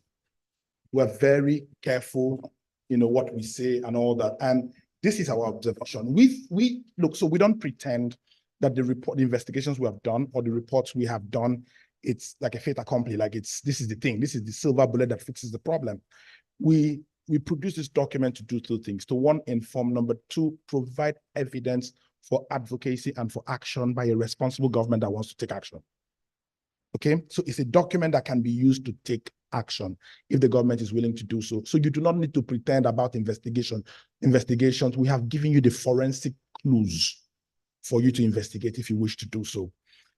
I: We're very careful, what we say and all that. And this is our observation. We look, so we don't pretend that the investigations we have done or the reports we have done, it's like a fait accompli, like this is the thing, this is the silver bullet that fixes the problem. We produce this document to do two things. To one, inform. Number two, provide evidence for advocacy and for action by a responsible government that wants to take action. Okay, so it's a document that can be used to take action if the government is willing to do so. So you do not need to pretend about investigations. We have given you the forensic clues for you to investigate if you wish to do so.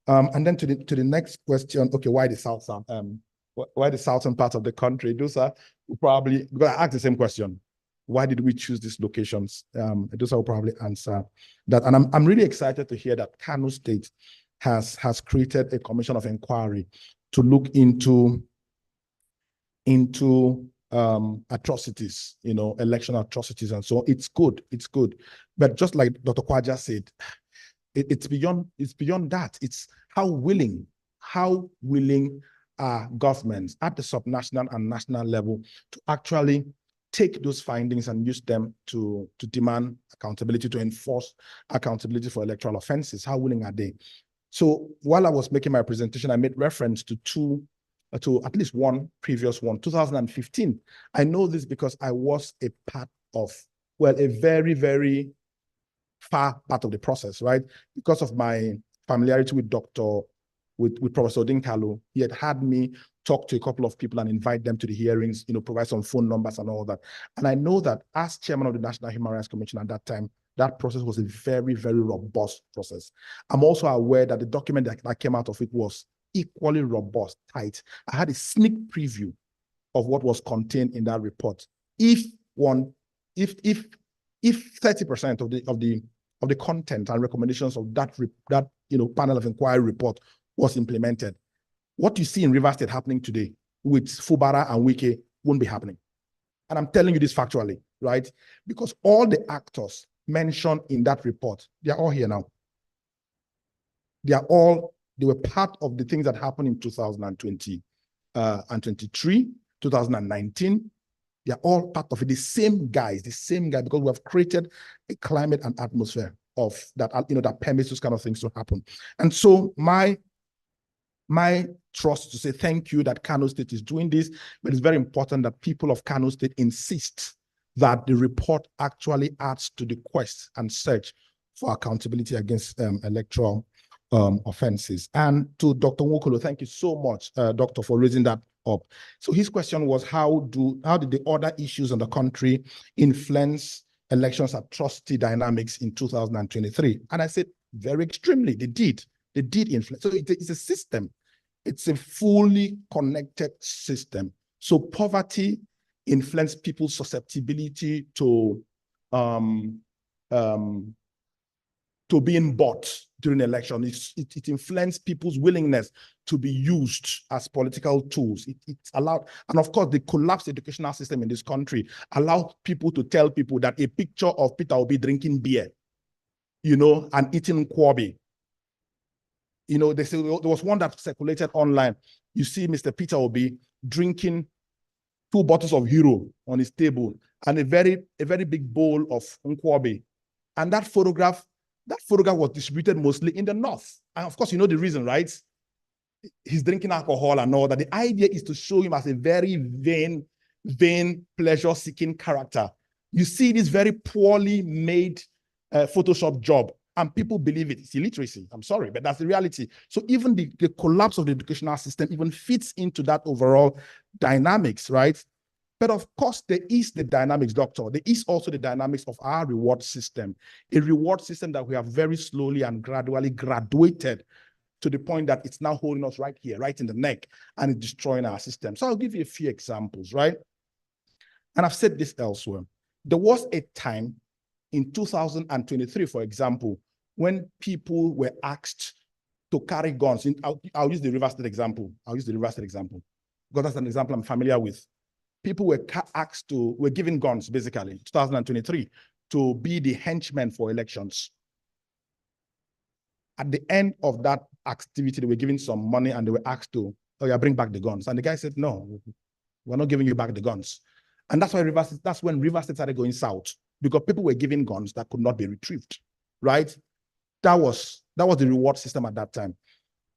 I: And then to the next question, okay, why the southern part of the country? Those are probably, because I asked the same question. Why did we choose these locations? Those will probably answer that. And I'm really excited to hear that Kano State has created a commission of inquiry to look into atrocities, election atrocities and so on. It's good. But just like Dr. Kwaja said, it's beyond that. It's how willing are governments at the subnational and national level to actually take those findings and use them to demand accountability, to enforce accountability for electoral offenses. How willing are they? So while I was making my presentation, I made reference to two to at least one previous one, 2015. I know this because I was a part of, well, a very, very far part of the process, right? Because of my familiarity with with Professor Odinkalo, he had me talk to a couple of people and invite them to the hearings, provide some phone numbers and all that. And I know that as chairman of the National Human Rights Commission at that time, that process was a very, very robust process. I'm also aware that the document that came out of it was equally robust, tight. I had a sneak preview of what was contained in that report. If 30% of the content and recommendations of that panel of inquiry report was implemented, what you see in Rivers State happening today with Fubara and Wike won't be happening. And I'm telling you this factually, right? Because all the actors mentioned in that report, they are all here now. They were part of the things that happened in 2020 and 23, 2019. They are all part of it. The same guy, because we have created a climate and atmosphere of that, that permits those kind of things to happen. And so my trust to say thank you that Kano State is doing this, but it's very important that people of Kano State insist that the report actually adds to the quest and search for accountability against electoral offenses. And to Dr. Nwokolo, thank you so much, Doctor, for raising that up. So his question was, how did the other issues in the country influence elections atrocity dynamics in 2023? And I said, very extremely, they did influence. So it's a system. It's a fully connected system. So poverty influenced people's susceptibility to being bought during election. It influenced people's willingness to be used as political tools. It's allowed, and of course, the collapsed educational system in this country allowed people to tell people that a picture of Peter Obi drinking beer, and eating Kwabi. They say there was one that circulated online. You see Mr. Peter Obi drinking 2 bottles of Hero on his table and a very big bowl of Nkwobi. And that photograph was distributed mostly in the North. And of course, you know the reason, right? He's drinking alcohol and all that. The idea is to show him as a very vain, pleasure-seeking character. You see this very poorly made Photoshop job, and people believe it. It's illiteracy. I'm sorry, but that's the reality. So even the collapse of the educational system even fits into that overall dynamics, right? But of course, there is the dynamics, Doctor. There is also the dynamics of our reward system, a reward system that we have very slowly and gradually graduated to the point that it's now holding us right here, right in the neck, and it's destroying our system. So I'll give you a few examples, right? And I've said this elsewhere. There was a time in 2023, for example, when people were asked to carry guns. I'll use the Rivers State example. Because that's an example I'm familiar with. People were were given guns, basically, 2023, to be the henchmen for elections. At the end of that activity, they were given some money and they were asked to, bring back the guns. And the guy said, no, we're not giving you back the guns. And that's when Rivers State started going south, because people were given guns that could not be retrieved, right? That was the reward system at that time.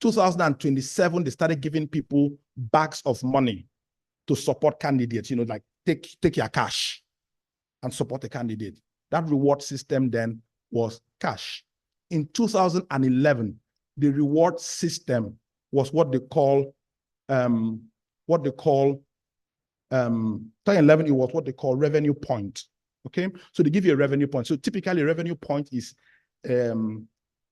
I: 2027, they started giving people bags of money to support candidates, like take your cash and support a candidate. That reward system then was cash. In 2011, the reward system was what they call 2011, it was what they call revenue point. Okay, so they give you a revenue point. So typically, a revenue point is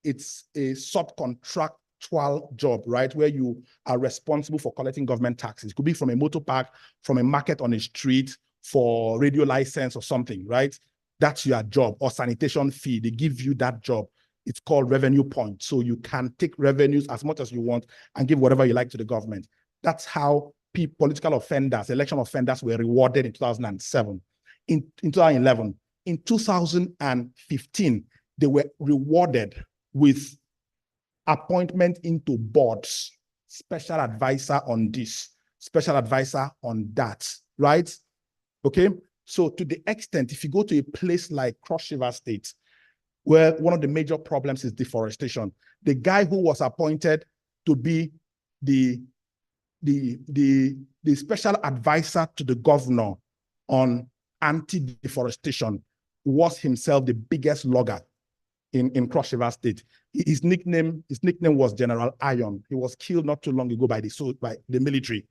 I: it's a subcontractual job, right, where you are responsible for collecting government taxes. It could be from a motor park, from a market on a street, for radio license or something, right? That's your job, or sanitation fee. They give you that job. It's called revenue point. So you can take revenues as much as you want and give whatever you like to the government. That's how political offenders, election offenders were rewarded in 2007. In 2011, in 2015, they were rewarded with appointment into boards, special advisor on this, special advisor on that, right? Okay, so to the extent, if you go to a place like Cross River State, where one of the major problems is deforestation, the guy who was appointed to be the the special advisor to the governor on anti-deforestation was himself the biggest logger in Cross River State. His nickname was General Iron. He was killed not too long ago by the military.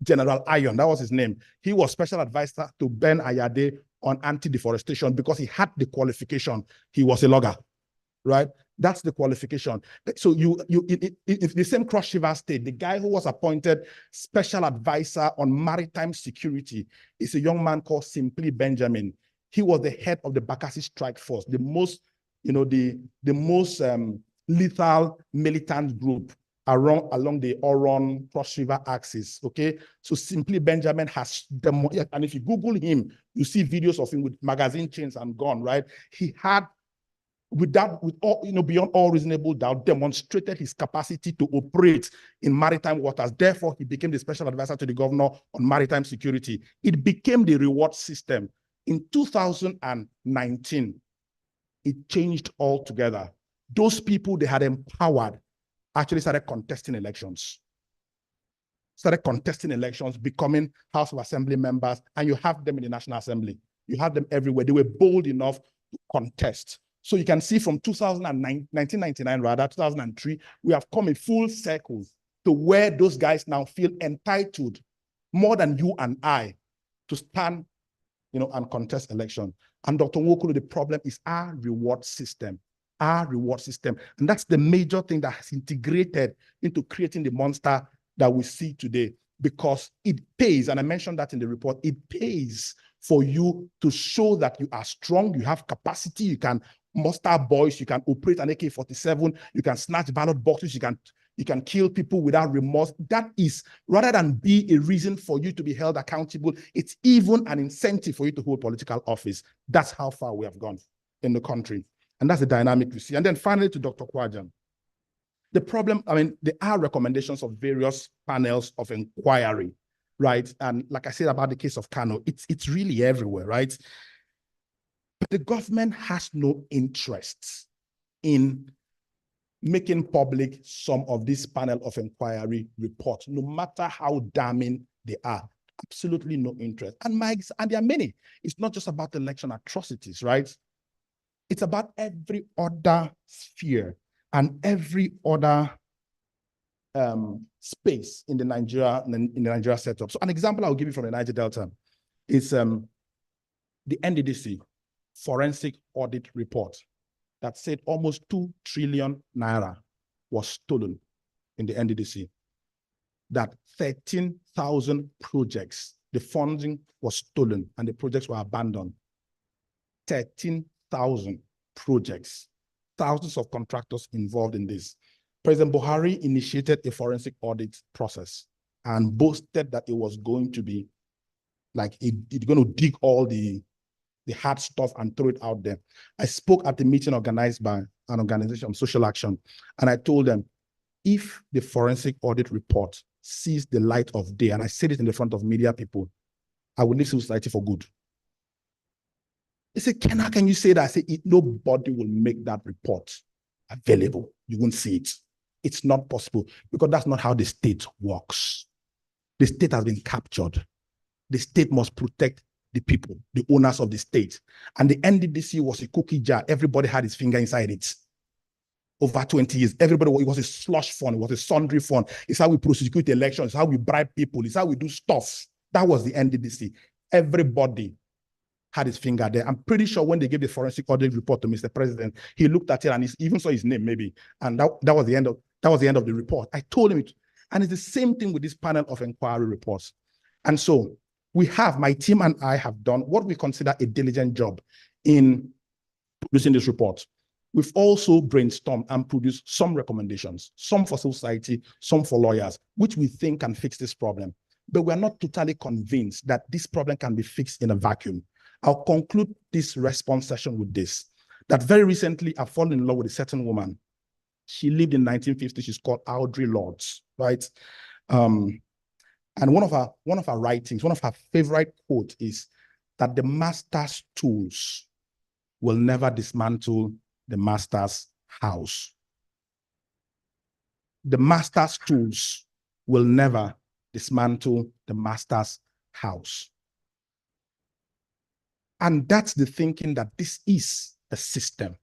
I: General Iron, that was his name. He was special advisor to Ben Ayade on anti-deforestation because he had the qualification. He was a logger, right? That's the qualification. So if the same Cross River State, the guy who was appointed special advisor on maritime security is a young man called Simply Benjamin. He was the head of the Bakassi Strike Force, the most, the most lethal militant group along the Oron Cross River axis. Okay, so Simply Benjamin has and if you Google him, you see videos of him with magazine chains and gun. Right, he had, beyond all reasonable doubt, demonstrated his capacity to operate in maritime waters. Therefore, he became the special advisor to the governor on maritime security. It became the reward system. In 2019, it changed altogether. Those people they had empowered actually started contesting elections. Becoming House of Assembly members, and you have them in the National Assembly. You have them everywhere. They were bold enough to contest. So you can see from 1999, 2003, we have come in full circle to where those guys now feel entitled more than you and I to stand, and contest election. And Dr. Nwokolo, the problem is our reward system. And that's the major thing that has integrated into creating the monster that we see today, because it pays, and I mentioned that in the report, it pays for you to show that you are strong, you have capacity, you can muster boys, you can operate an AK-47, you can snatch ballot boxes, you can kill people without remorse. That is, rather than be a reason for you to be held accountable, it's even an incentive for you to hold political office. That's how far we have gone in the country. And that's the dynamic we see. And then finally to Dr. Kwajan. The problem, there are recommendations of various panels of inquiry, right? And like I said about the case of Kano, it's really everywhere, right? But the government has no interest in making public some of these panel of inquiry reports, no matter how damning they are. Absolutely no interest. And there are many. It's not just about election atrocities, right? It's about every other sphere and every other space in the Nigeria setup. So an example I'll give you from the Niger Delta is the NDDC forensic audit report that said almost 2 trillion naira was stolen in the NDDC. That 13,000 projects, the funding was stolen and the projects were abandoned. 13,000 projects, thousands of contractors involved in this. President Buhari initiated a forensic audit process and boasted that it was going to be like, it's going to dig all the hard stuff and throw it out there. I spoke at the meeting organized by an organization, Social Action, and I told them, if the forensic audit report sees the light of day, and I said it in the front of media people, I will leave civil society for good. They said, how can you say that? I said, nobody will make that report available. You won't see it. It's not possible because that's not how the state works. The state has been captured. The state must protect the people, the owners of the state. And the NDDC was a cookie jar. Everybody had his finger inside it. Over 20 years, it was a slush fund, it was a sundry fund. It's how we prosecute elections, it's how we bribe people, it's how we do stuff. That was the NDDC. Everybody had his finger there. I'm pretty sure when they gave the forensic audit report to Mr. President, he looked at it and he even saw his name maybe. And that was the end of the report. I told him it. And it's the same thing with this panel of inquiry reports. And so my team and I have done what we consider a diligent job in producing this report. We've also brainstormed and produced some recommendations, some for society, some for lawyers, which we think can fix this problem. But we're not totally convinced that this problem can be fixed in a vacuum. I'll conclude this response session with this, that very recently I've fallen in love with a certain woman. She lived in 1950. She's called Audrey Lords, right? And one of her writings, one of her favorite quotes is that the master's tools will never dismantle the master's house. The master's tools will never dismantle the master's house. And that's the thinking that this is a system.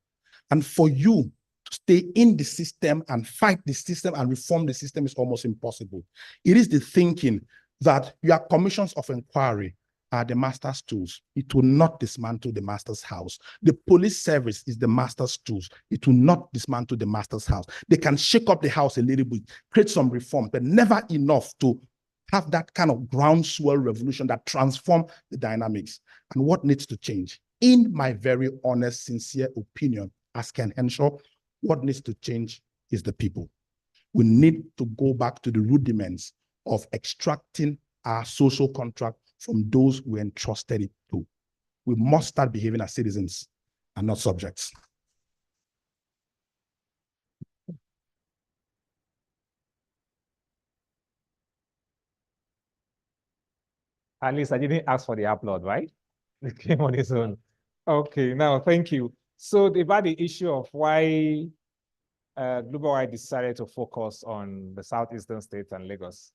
I: And for you to stay in the system and fight the system and reform the system is almost impossible. It is the thinking that your commissions of inquiry are the master's tools. It will not dismantle the master's house. The police service is the master's tools. It will not dismantle the master's house. They can shake up the house a little bit, create some reform, but never enough to have that kind of groundswell revolution that transform the dynamics. And what needs to change? In my very honest, sincere opinion, as Ken Henshaw, what needs to change is the people. We need to go back to the rudiments of extracting our social contract from those we entrusted it to. We must start behaving as citizens and not subjects.
B: At least I didn't ask for the upload, right? It came on its own. Okay, now thank you. So about the issue of why Global White decided to focus on the southeastern states and Lagos,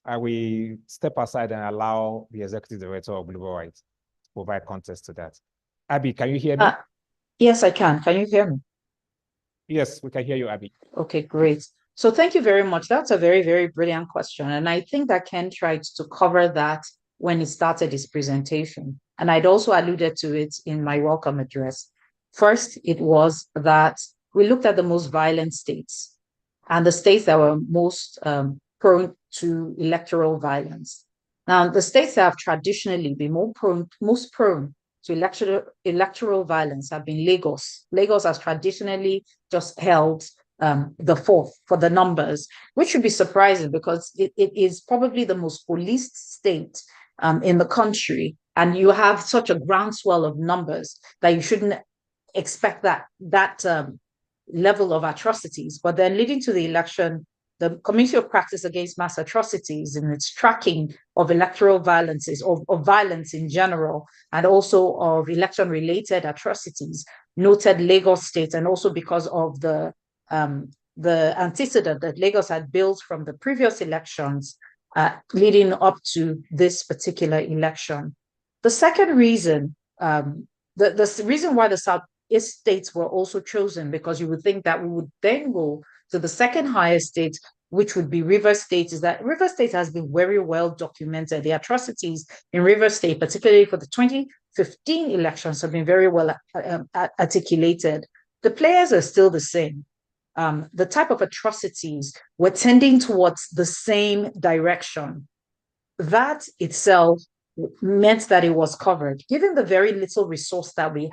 B: I will step aside and allow the executive director of Global White to provide context to that. Abby, can you hear me?
O: Yes, I can. Can you hear me?
B: Yes, we can hear you, Abby.
O: Okay, great. So thank you very much. That's a very, very brilliant question. And I think that Ken tried to cover that when he started his presentation. And I'd also alluded to it in my welcome address. First, it was that we looked at the most violent states and the states that were most prone to electoral violence. Now, the states that have traditionally been most prone to electoral violence have been Lagos. Lagos has traditionally just held the fourth for the numbers, which should be surprising because it is probably the most policed state in the country. And you have such a groundswell of numbers that you shouldn't expect that level of atrocities. But then leading to the election, the Committee of Practice Against Mass Atrocities in its tracking of electoral violences, of violence in general, and also of election-related atrocities, noted Lagos State, and also because of the antecedent that Lagos had built from the previous elections leading up to this particular election. The second reason, the reason why the Southeast states were also chosen, because you would think that we would then go to the second highest state, which would be River State, is that River State has been very well documented. The atrocities in River State, particularly for the 2015 elections, have been very well articulated. The players are still the same. The type of atrocities were tending towards the same direction. That itself meant that it was covered. Given the very little resource that we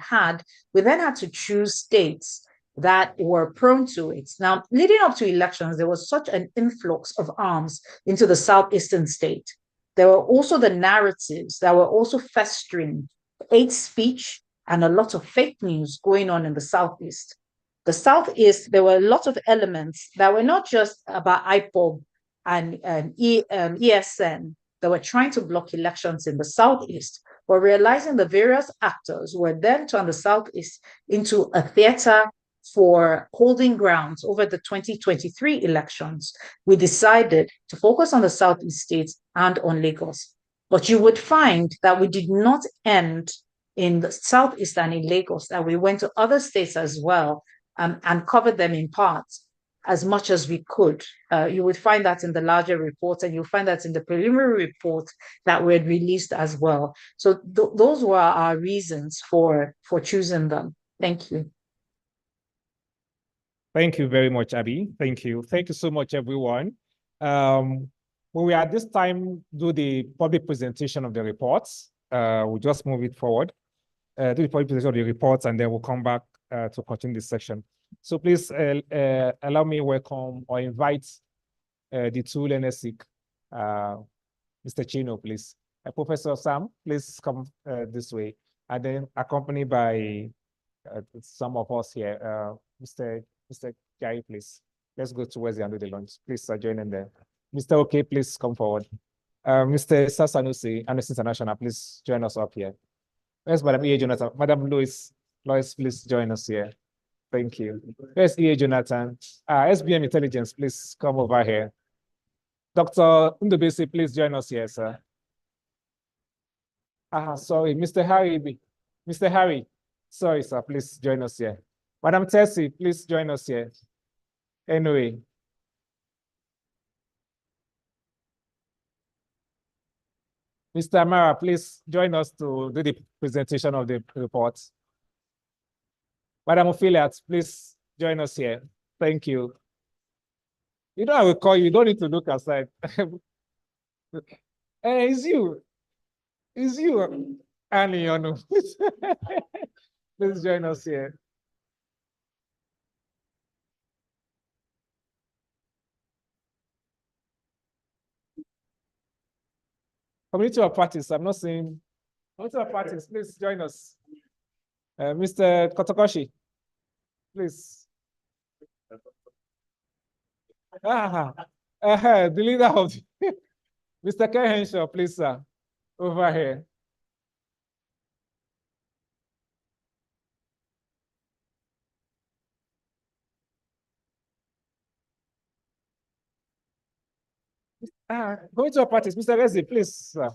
O: then had to choose states that were prone to it. Now, leading up to elections, there was such an influx of arms into the southeastern state. There were also the narratives that were also festering, hate speech, and a lot of fake news going on in the southeast. The southeast, there were a lot of elements that were not just about IPOB and ESN that were trying to block elections in the southeast, but realizing the various actors were then turned the southeast into a theater for holding grounds over the 2023 elections. We decided to focus on the southeast states and on Lagos. But you would find that we did not end in the southeast and in Lagos, that we went to other states as well and covered them in parts as much as we could. You would find that in the larger report, and you'll find that in the preliminary report that were released as well. So those were our reasons for choosing them. Thank you.
B: Thank you very much, Abby. Thank you. Thank you so much, everyone. When we at this time do the public presentation of the reports, we'll just move it forward, do the public presentation of the reports, and then we'll come back to continue this section. So please allow me welcome or invite the two learners sick, Mr. Chino, please. Professor Sam, please come this way, and then accompanied by some of us here. Mr. Jai, please. Let's go towards the end of the lunch. Please join in there. Mr. OK, please come forward. Mr. Sasanusi, Amnesty International, please join us up here. Where's Madam E.A. Jonathan? Madam Lois, please join us here. Thank you. Where's E.A. Jonathan? SBM Intelligence, please come over here. Dr. Ndubisi, please join us here, sir. Sorry, Mr. Harry. Mr. Harry, sorry, sir, please join us here. Madam Tessie, please join us here. Anyway. Mr. Amara, please join us to do the presentation of the report. Madam Ophelia, please join us here. Thank you. You know, I will call you. You don't need to look aside. It's you. It's you, Annie. Please join us here. Community of parties, I'm not seeing. Community of parties, please join us. Mr. Kotokoshi, please. The leader of Mr. Ken Henshaw, please, sir, over here. Going to our parties, Mr. Rezi, please, sir.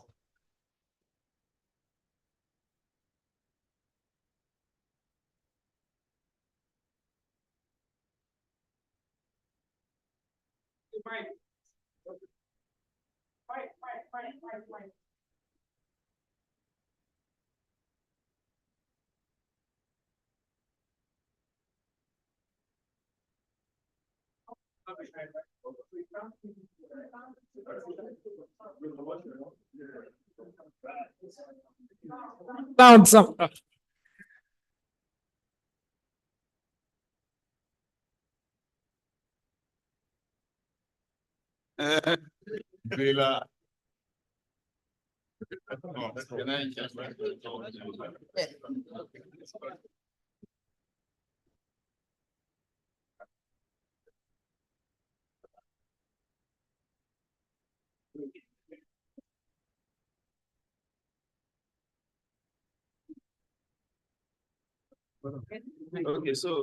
B: Down some.
C: Okay, so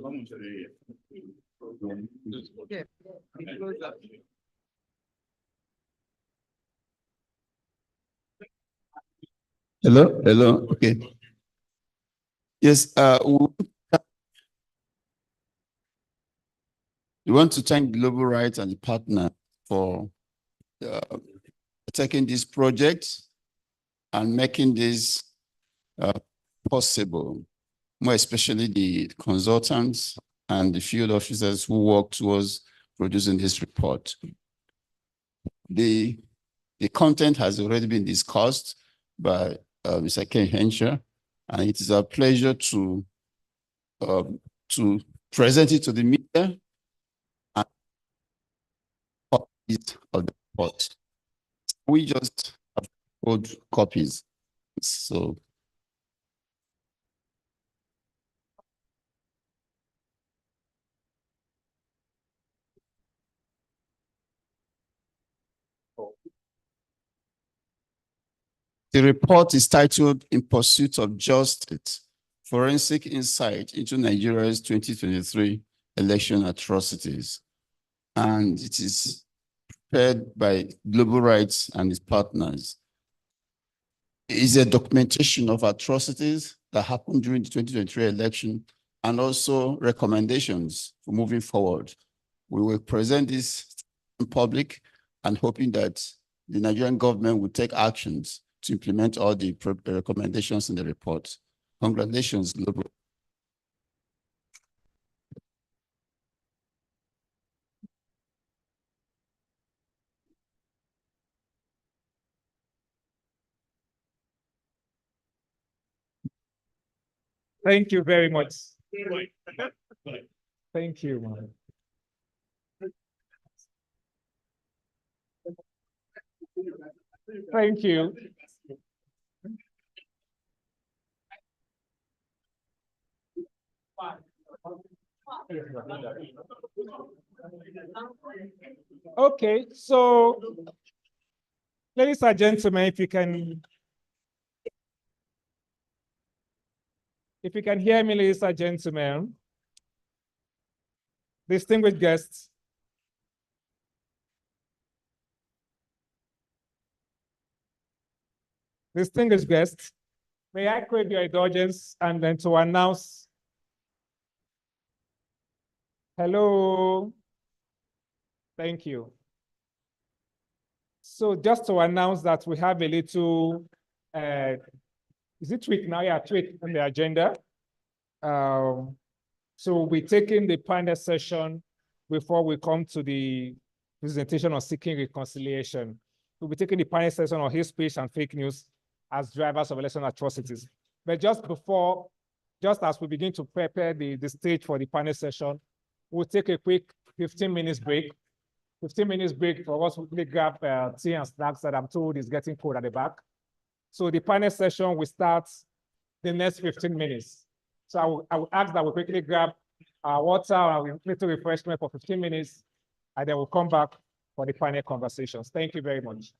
C: hello. Okay. Yes, we want to thank Global Rights and the partner for taking this project and making this possible, more especially the consultants and the field officers who work towards producing this report. The content has already been discussed by Mr. Ken Henshaw, and it is our pleasure to present it to the media and copies of the report. We just have old copies. So the report is titled In Pursuit of Justice, Forensic Insight into Nigeria's 2023 Election Atrocities. And it is prepared by Global Rights and its partners. It is a documentation of atrocities that happened during the 2023 election and also recommendations for moving forward. We will present this in public and hoping that the Nigerian government will take actions to implement all the recommendations in the report. Congratulations, Global.
B: Thank you very much. Thank you, man. Thank you. Okay, so ladies and gentlemen, if you can hear me, ladies and gentlemen, distinguished guests, distinguished guests, may I crave your indulgence and then to announce. Hello. Thank you. So just to announce that we have a little, is it tweak now? Yeah, tweak on the agenda. So we're taking the panel session before we come to the presentation on seeking reconciliation. We'll be taking the panel session on hate speech and fake news as drivers of election atrocities. But just before, just as we begin to prepare the stage for the panel session, we'll take a quick 15 minutes break. 15 minutes break for us to quickly grab tea and snacks that I'm told is getting cold at the back. So the panel session will start the next 15 minutes. So I will ask that we quickly grab water and little refreshment for 15 minutes, and then we'll come back for the panel conversations. Thank you very much.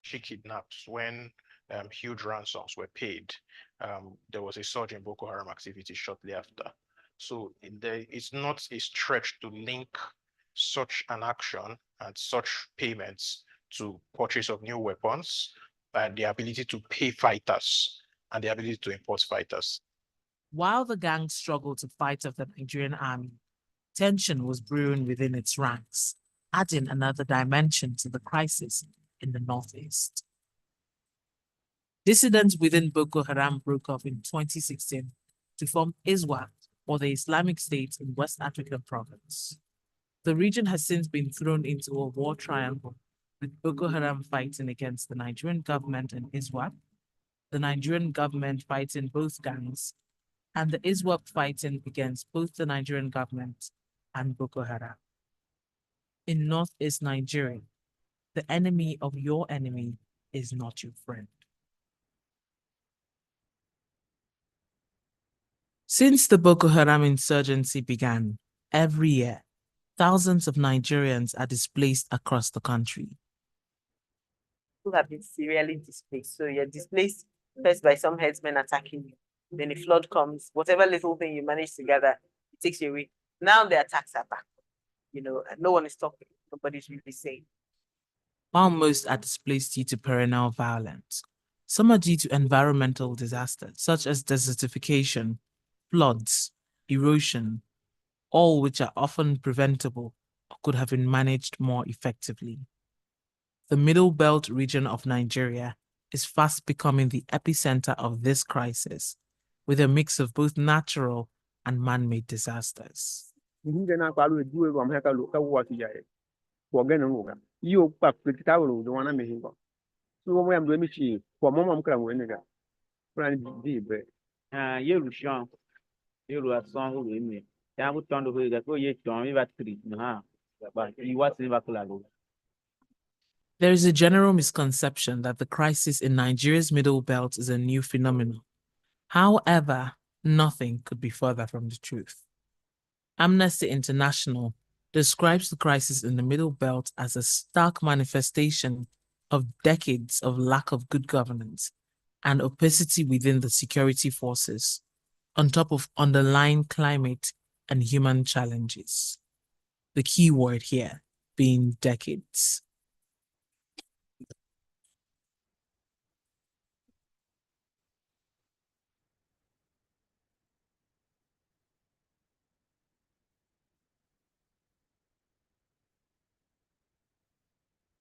P: actually kidnapped when huge ransoms were paid. There was a surge in Boko Haram activity shortly after. So it's not a stretch to link such an action and such payments to purchase of new weapons and the ability to pay fighters and the ability to import fighters.
Q: While the gang struggled to fight off the Nigerian army, tension was brewing within its ranks, adding another dimension to the crisis in the northeast. Dissidents within Boko Haram broke off in 2016 to form ISWAP, or the Islamic State in West African province. The region has since been thrown into a war triangle, with Boko Haram fighting against the Nigerian government and ISWAP, the Nigerian government fighting both gangs, and the ISWAP fighting against both the Nigerian government and Boko Haram. In northeast Nigeria, the enemy of your enemy is not your friend. Since the Boko Haram insurgency began, every year, thousands of Nigerians are displaced across the country.
E: People have been serially displaced. So you're displaced first by some headsmen attacking you. Then a flood comes, whatever little thing you manage to gather, it takes you away. Now the attacks are back. And no one is talking. Nobody's really saying.
Q: While most are displaced due to perennial violence, some are due to environmental disasters such as desertification, floods, erosion, all which are often preventable or could have been managed more effectively. The Middle Belt region of Nigeria is fast becoming the epicenter of this crisis, with a mix of both natural and man-made disasters. There is a general misconception that the crisis in Nigeria's Middle Belt is a new phenomenon. However, nothing could be further from the truth. Amnesty International describes the crisis in the Middle Belt as a stark manifestation of decades of lack of good governance and opacity within the security forces, on top of underlying climate and human challenges. The key word here being decades.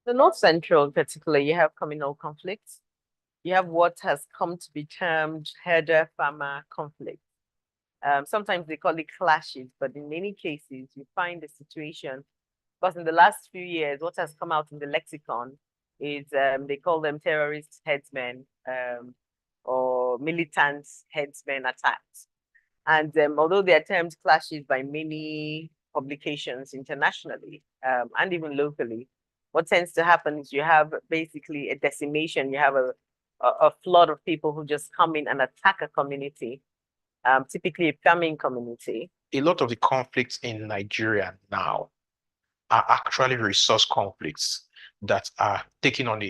E: The North Central in particular, you have communal conflicts. You have what has come to be termed herder-farmer conflict. Sometimes they call it clashes, but in many cases, you find a situation, because in the last few years, what has come out in the lexicon is they call them terrorist headsmen or militant headsmen attacks. And although they are termed clashes by many publications internationally and even locally, what tends to happen is you have basically a decimation. You have a flood of people who just come in and attack a community, typically a farming community.
P: A lot of the conflicts in Nigeria now are actually resource conflicts that are taking on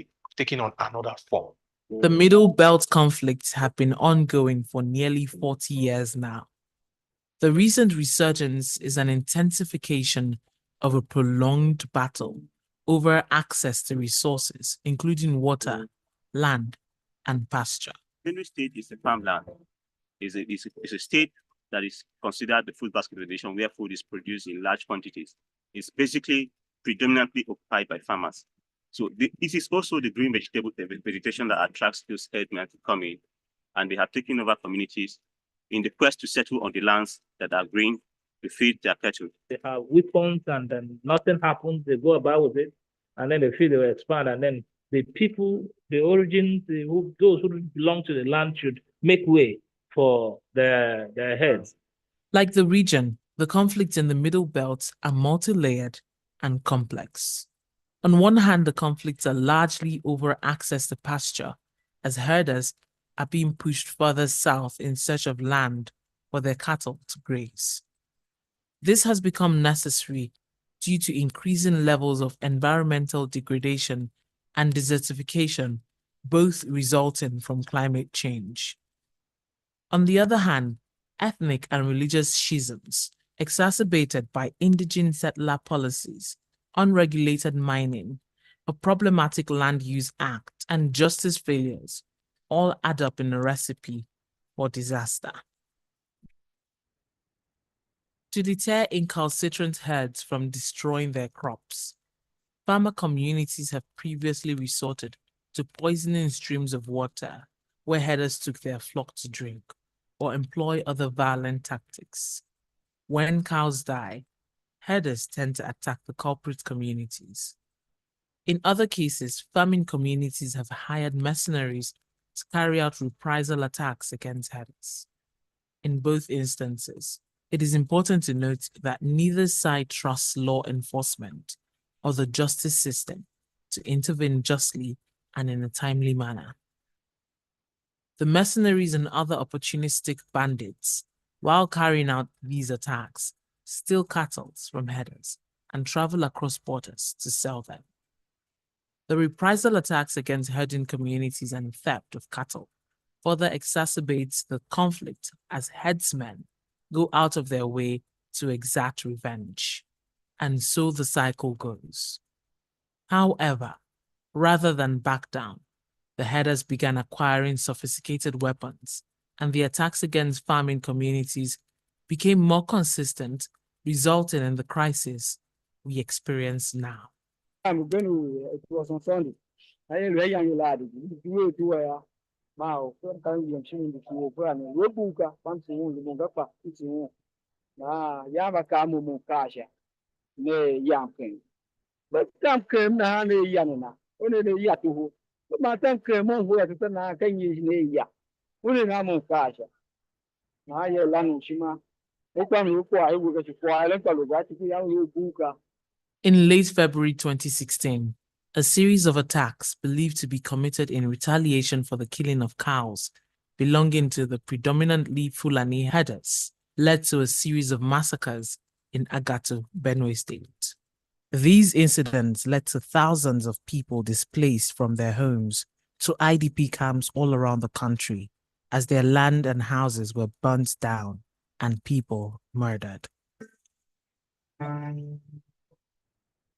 P: another form.
Q: The Middle Belt conflicts have been ongoing for nearly 40 years now. The recent resurgence is an intensification of a prolonged battle over access to resources, including water, land, and pasture.
R: Benue State is a farmland. It's a state that is considered the food basket of the nation, where food is produced in large quantities. It's basically predominantly occupied by farmers. So this is also the green vegetation that attracts those headmen to come in, and they have taken over communities in the quest to settle on the lands that are green to feed their cattle.
S: They have weapons, and then nothing happens. They go about with it, and then they feel they will expand, and then the people, the origins, those who belong to the land should make way for their heads.
Q: Like the region, the conflicts in the Middle Belt are multi-layered and complex. On one hand, the conflicts are largely over access to pasture, as herders are being pushed further south in search of land for their cattle to graze. This has become necessary due to increasing levels of environmental degradation and desertification, both resulting from climate change. On the other hand, ethnic and religious schisms, exacerbated by indigene settler policies, unregulated mining, a problematic land use act, and justice failures all add up in a recipe for disaster. To deter incalcitrant herds from destroying their crops, farmer communities have previously resorted to poisoning streams of water where herders took their flock to drink, or employ other violent tactics. When cows die, herders tend to attack the culprit communities. In other cases, farming communities have hired mercenaries to carry out reprisal attacks against herders. In both instances, it is important to note that neither side trusts law enforcement or the justice system to intervene justly and in a timely manner. The mercenaries and other opportunistic bandits, while carrying out these attacks, steal cattle from herders and travel across borders to sell them. The reprisal attacks against herding communities and theft of cattle further exacerbates the conflict as herdsmen go out of their way to exact revenge. And so the cycle goes. However, rather than back down, the herders began acquiring sophisticated weapons, and the attacks against farming communities became more consistent, resulting in the crisis we experience now.
T: I'm going to, it was on Sunday. I ain't ready on your lad. You do a mao, what kind of machine the fuel brand? You book a fancy wound, the Mungapa, it's you. Ah, Yamakamu Mukasha, nay, Yamkin. But some came now, Yanina, only the Yatu. But my time came on who had to na can use Naya. Only Namukasha. Now you're Lanu Shima. Look on you, I will get you quiet and follow that if you book.
Q: In late February 2016, a series of attacks believed to be committed in retaliation for the killing of cows belonging to the predominantly Fulani herders led to a series of massacres in Agato, Benue State. These incidents led to thousands of people displaced from their homes to IDP camps all around the country as their land and houses were burnt down and people murdered.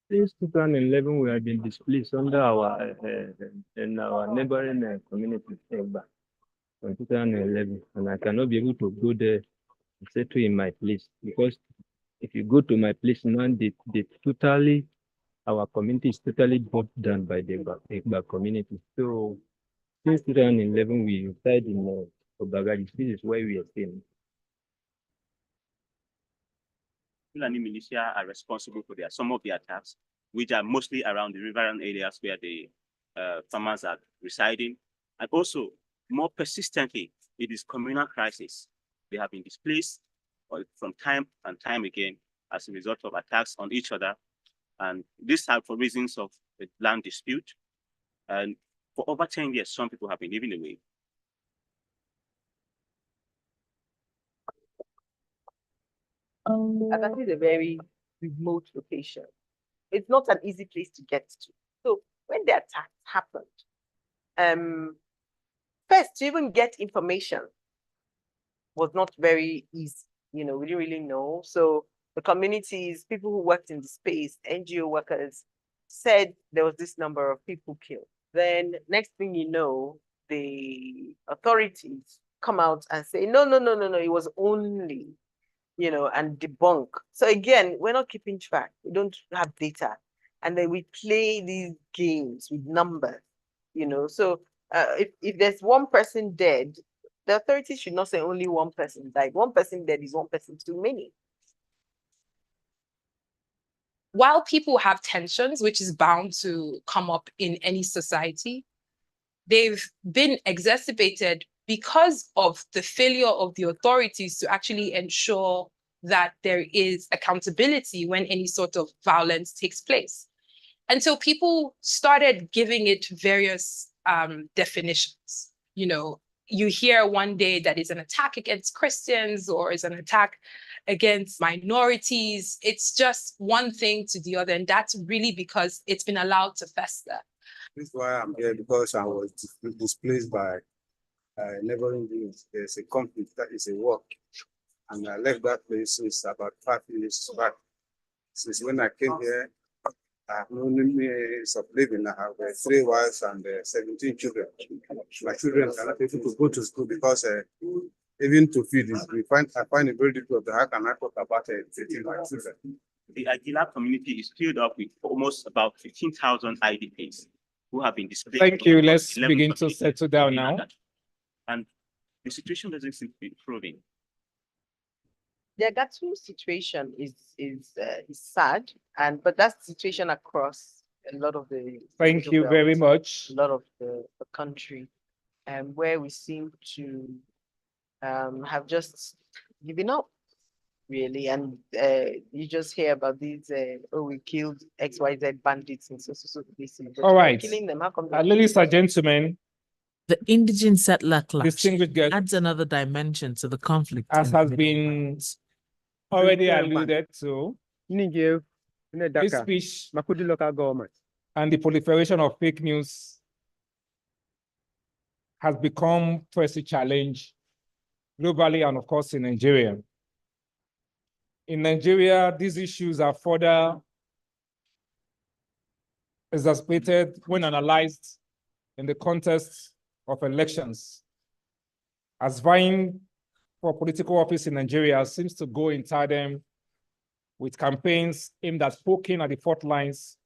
U: Since 2011, we have been displaced under our in our neighboring community from 2011, and I cannot be able to go there and settle in my place because if you go to my place now, our community is totally burnt down by the Igba community. So since 2011, we reside in Obagaji. This is where we are staying.
R: Fulani militia are responsible for some of the attacks, which are mostly around the riverine areas where the farmers are residing. And also, more persistently, it is communal crisis. They have been displaced from time and time again as a result of attacks on each other. And this are for reasons of the land dispute. And for over 10 years, some people have been living away.
E: That is a very remote location. It's not an easy place to get to. So when the attack happened, first to even get information was not very easy. You know, we didn't really know. So the communities, people who worked in the space, NGO workers, said there was this number of people killed. Then next thing you know, the authorities come out and say, no, it was only, and debunk. So again, we're not keeping track. We don't have data. And then we play these games with numbers, So if there's one person dead, the authorities should not say only one person died. One person dead is one person too many.
V: While people have tensions, which is bound to come up in any society, they've been exacerbated because of the failure of the authorities to actually ensure that there is accountability when any sort of violence takes place. And so people started giving it various definitions. You hear one day that is an attack against Christians or is an attack against minorities. It's just one thing to the other. And that's really because it's been allowed to fester.
D: This is why I'm here, because I was displaced by neighboring village. There's a conflict that is a war. And I left that place since about 5 years back. Since when I came here, I have no means of living. I have 3 wives and 17 children. My children are not able to go to school because even to feed is, I find it very difficult. How can I talk about feeding my children?
R: The Aguilar community is filled up with almost about 15,000 IDPs who have been displaced.
B: Thank you. Let's
R: 11
B: begin to settle down now.
R: And the situation doesn't seem to be improving.
F: The Agatu situation is sad, but that's the situation across a lot of the.
B: Thank you very much.
F: A lot of the country, where we seem to have just given up, really, and you just hear about these. We killed XYZ bandits and so places.
B: All right,
F: killing them. How come?
B: ladies and gentlemen,
Q: the indigent settler clash
B: distinguished guests,
Q: adds another dimension to the conflict.
B: as has been already alluded to, this speech
T: local government
B: and the proliferation of fake news has become pressing challenge globally and of course in Nigeria. In Nigeria, these issues are further exacerbated when analyzed in the context of elections, as vying for political office in Nigeria seems to go in tandem with campaigns aimed at poking at the fault lines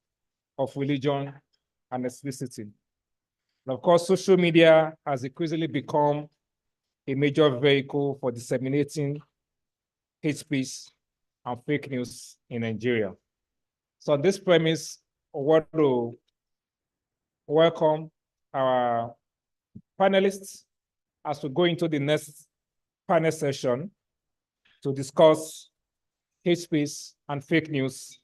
B: of religion and ethnicity. And of course, social media has increasingly become a major vehicle for disseminating hate speech and fake news in Nigeria. So on this premise, I want to welcome our panelists as we go into the next panel session to discuss hate speech and fake news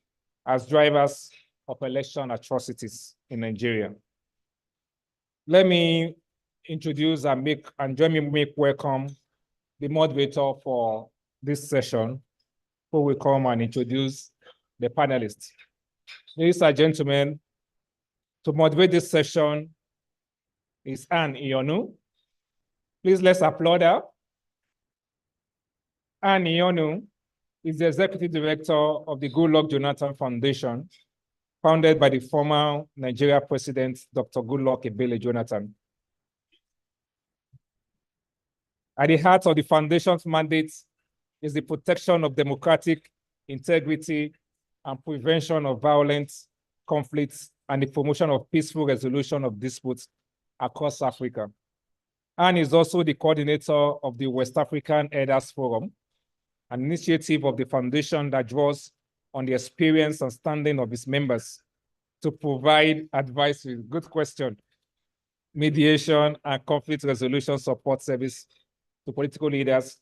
B: as drivers of election atrocities in Nigeria. Let me introduce and join me make welcome the moderator for this session, who will come and introduce the panelists. Ladies and gentlemen, to moderate this session is Anne Ionu. Please let's applaud her. Anne Ionu is the Executive Director of the Goodluck Jonathan Foundation, founded by the former Nigeria President, Dr. Goodluck Ebele Jonathan. At the heart of the foundation's mandate is the protection of democratic integrity and prevention of violent conflicts and the promotion of peaceful resolution of disputes across Africa. Anne is also the coordinator of the West African Elders Forum, an initiative of the foundation that draws on the experience and standing of its members to provide advice with good question, mediation, and conflict resolution support service to political leaders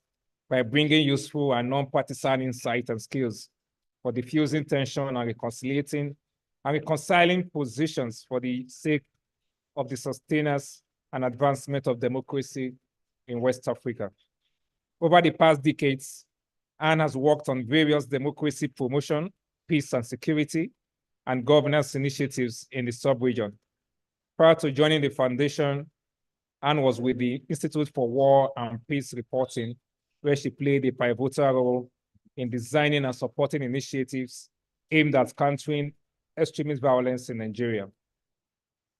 B: by bringing useful and non-partisan insight and skills for diffusing tension and reconciling positions for the sake of the sustenance and advancement of democracy in West Africa. Over the past decades, Anne has worked on various democracy promotion, peace and security, and governance initiatives in the sub-region. Prior to joining the foundation, Anne was with the Institute for War and Peace Reporting, where she played a pivotal role in designing and supporting initiatives aimed at countering extremist violence in Nigeria.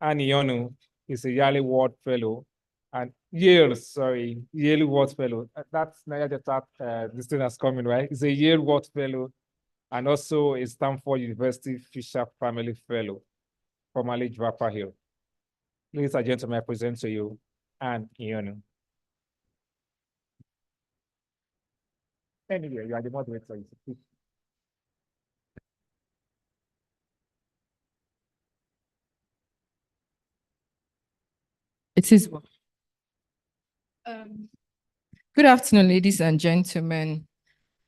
B: Anne Ionu is a yearly World Fellow and yearly World Fellow. That's this thing that's coming, right? He's a yearly World Fellow and also a Stanford University Fisher Family Fellow, formerly Draper Hill. Ladies and gentlemen, I present to you Anne Ionu. Anyway, you are the moderator.
W: It is. Good afternoon, ladies and gentlemen.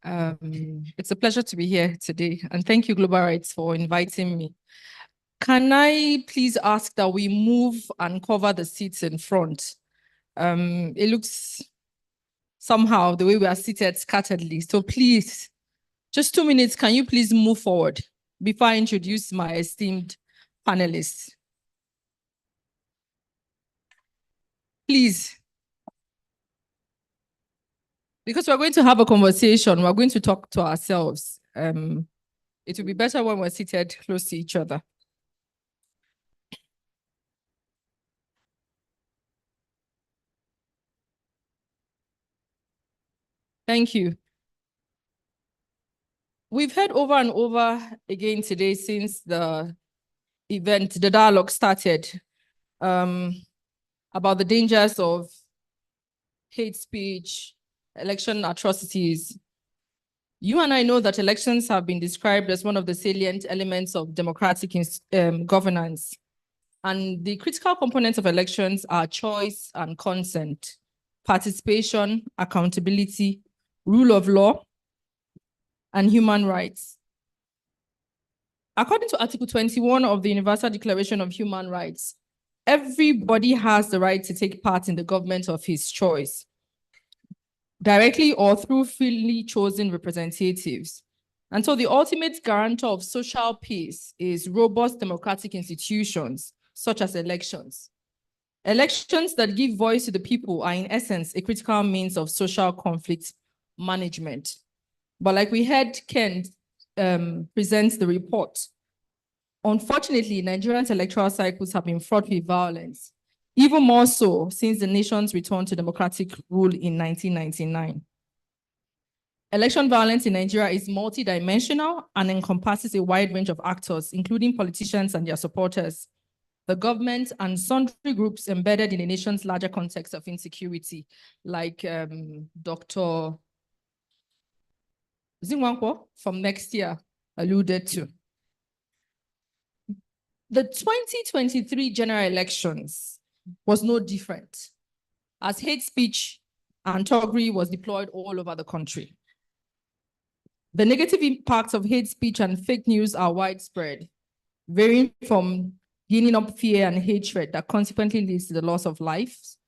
W: It's a pleasure to be here today, and thank you, Global Rights, for inviting me. Can I please ask that we move and cover the seats in front? It looks somehow the way we are seated scatteredly. So please, just 2 minutes, can you please move forward before I introduce my esteemed panelists? Please. Because we're going to have a conversation, we're going to talk to ourselves. It will be better when we're seated close to each other. Thank you. We've heard over and over again today since the event, the dialogue started, about the dangers of hate speech, election atrocities. You and I know that elections have been described as one of the salient elements of democratic governance. And the critical components of elections are choice and consent, participation, accountability, rule of law, and human rights. According to Article 21 of the Universal Declaration of Human Rights, everybody has the right to take part in the government of his choice, directly or through freely chosen representatives. And so the ultimate guarantor of social peace is robust democratic institutions, such as elections. Elections that give voice to the people are in essence a critical means of social conflict management. But like we heard Ken present the report, unfortunately, Nigeria's electoral cycles have been fraught with violence, even more so since the nation's return to democratic rule in 1999. Election violence in Nigeria is multidimensional and encompasses a wide range of actors, including politicians and their supporters, the government, and sundry groups embedded in the nation's larger context of insecurity, like Dr. Zinwankwo from Next Year alluded to. The 2023 general elections was no different, as hate speech and thuggery was deployed all over the country. The negative impacts of hate speech and fake news are widespread, varying from gaining up fear and hatred that consequently leads to the loss of lives,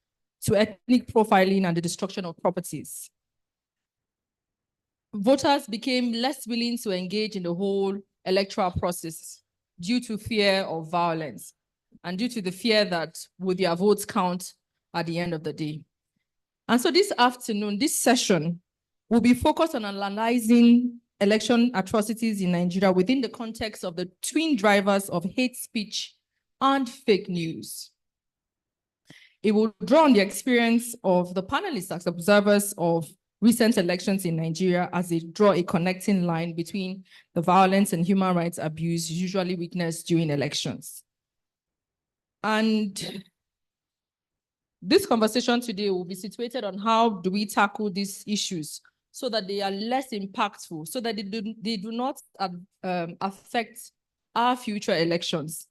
W: to ethnic profiling and the destruction of properties. Voters became less willing to engage in the whole electoral process due to fear of violence and due to the fear that would their votes count at the end of the day. And so this afternoon, this session will be focused on analyzing election atrocities in Nigeria within the context of the twin drivers of hate speech and fake news. It will draw on the experience of the panelists as observers of recent elections in Nigeria as they draw a connecting line between the violence and human rights abuse usually witnessed during elections. And this conversation today will be situated on how do we tackle these issues so that they are less impactful, so that they do not affect our future elections.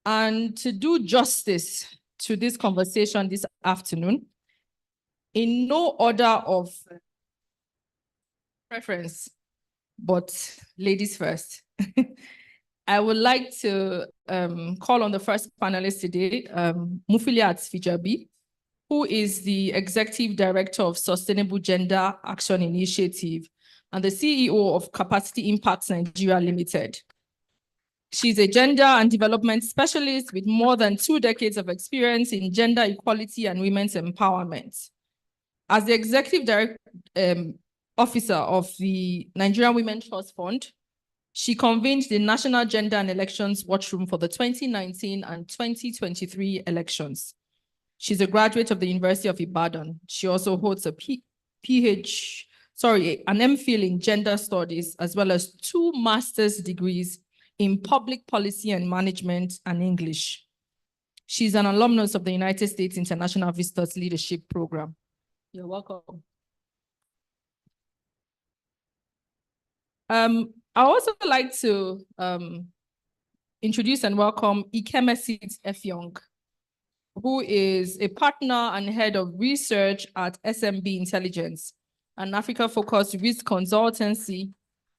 W: And to do justice to this conversation this afternoon, in no order of preference, but ladies first, I would like to call on the first panelist today, Mufiliat Fijabi, who is the Executive Director of Sustainable Gender Action Initiative and the CEO of Capacity Impacts Nigeria Limited. She's a gender and development specialist with more than 2 decades of experience in gender equality and women's empowerment. As the Executive Officer of the Nigerian Women Trust Fund, she convened the National Gender and Elections Watchroom for the 2019 and 2023 elections. She's a graduate of the University of Ibadan. She also holds an MPhil in Gender Studies, as well as 2 master's degrees in Public Policy and Management and English. She's an alumnus of the United States International Visitors Leadership Program. You're welcome. I also like to introduce and welcome Ikemesit Efyong, who is a partner and head of research at SMB Intelligence, an Africa-focused risk consultancy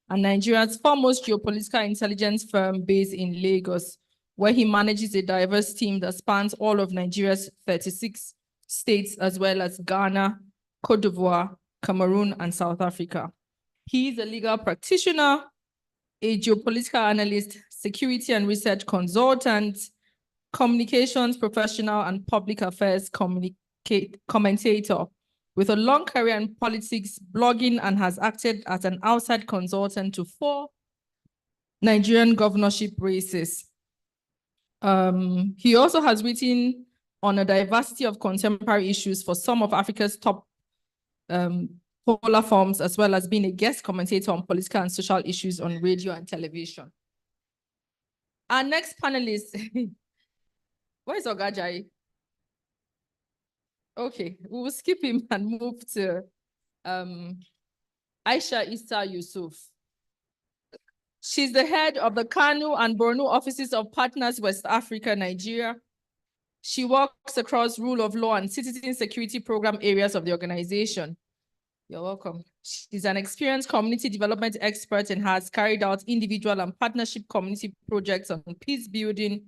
W: and Nigeria's foremost geopolitical intelligence firm based in Lagos, where he manages a diverse team that spans all of Nigeria's 36 states, as well as Ghana, Cote d'Ivoire, Cameroon, and South Africa. He is a legal practitioner, a geopolitical analyst, security and research consultant, communications professional and public affairs commentator with a long career in politics, blogging, and has acted as an outside consultant to 4 Nigerian governorship races. He also has written on a diversity of contemporary issues for some of Africa's top polar forms, as well as being a guest commentator on political and social issues on radio and television. Our next panelist, where's Ogajai? Okay, we will skip him and move to Aisha Issa Yusuf. She's the head of the Kano and Borno offices of Partners West Africa, Nigeria. She works across rule of law and citizen security program areas of the organization. You're welcome. She's an experienced community development expert and has carried out individual and partnership community projects on peace building,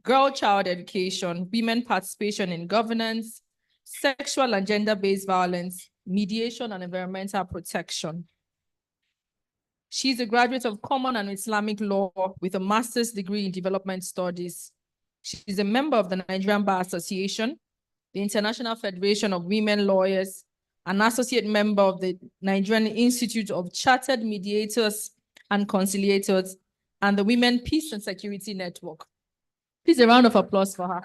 W: girl-child education, women participation in governance, sexual and gender-based violence, mediation, and environmental protection. She's a graduate of Common and Islamic Law with a master's degree in development studies. She's a member of the Nigerian Bar Association, the International Federation of Women Lawyers, an associate member of the Nigerian Institute of Chartered Mediators and Conciliators, and the Women Peace and Security Network. Please, a round of applause for her.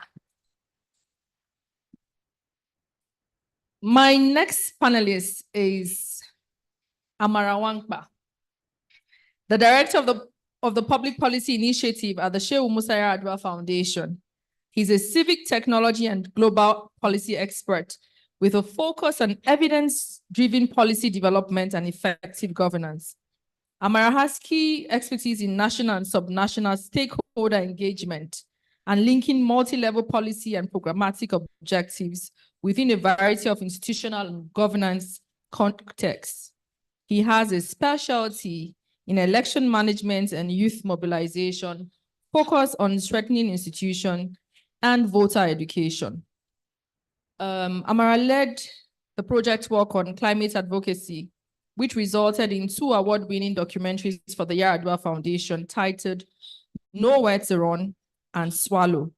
W: My next panelist is Amara Wankpa, the director of the Public Policy Initiative at the Shehu Musa Yar'Adua Foundation. He's a civic technology and global policy expert with a focus on evidence-driven policy development and effective governance. Amara has key expertise in national and subnational stakeholder engagement and linking multi-level policy and programmatic objectives within a variety of institutional and governance contexts. He has a specialty in election management and youth mobilization, focus on strengthening institutions and voter education. Amara led the project work on climate advocacy, which resulted in 2 award-winning documentaries for the Yar'Adua Foundation titled Nowhere to Run and Swallow.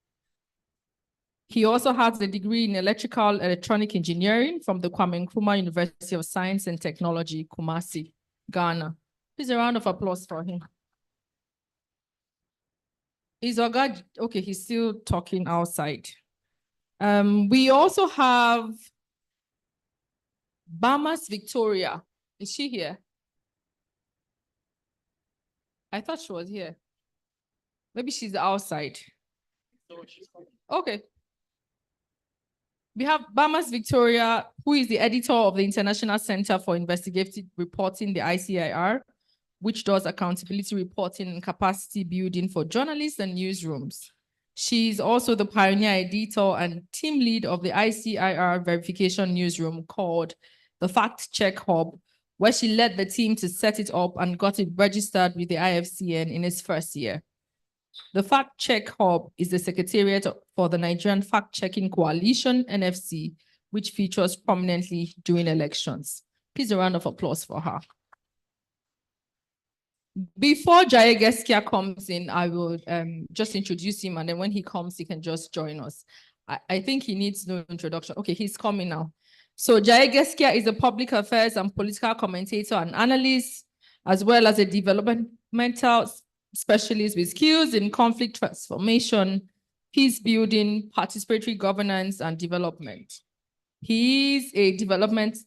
W: He also has a degree in electrical electronic engineering from the Kwame Nkrumah University of Science and Technology, Kumasi, Ghana. Please, a round of applause for him. Is Oga, okay, he's still talking outside. We also have Bamas Victoria. Is she here? I thought she was here. Maybe she's outside. Okay. We have Bamas Victoria, who is the editor of the International Center for Investigative Reporting, the ICIR, which does accountability reporting and capacity building for journalists and newsrooms. She's also the pioneer editor and team lead of the ICIR verification newsroom called the Fact Check Hub, where she led the team to set it up and got it registered with the IFCN in its first year. The Fact Check Hub is the secretariat for the Nigerian Fact-Checking Coalition, NFC, which features prominently during elections. Please, a round of applause for her. Before Jaye Geskia comes in, I will just introduce him, and then when he comes, he can just join us. I think he needs no introduction. Okay, he's coming now. So Jaye Geskia is a public affairs and political commentator and analyst, as well as a developmental specialist with skills in conflict transformation, peace building, participatory governance, and development. He is a development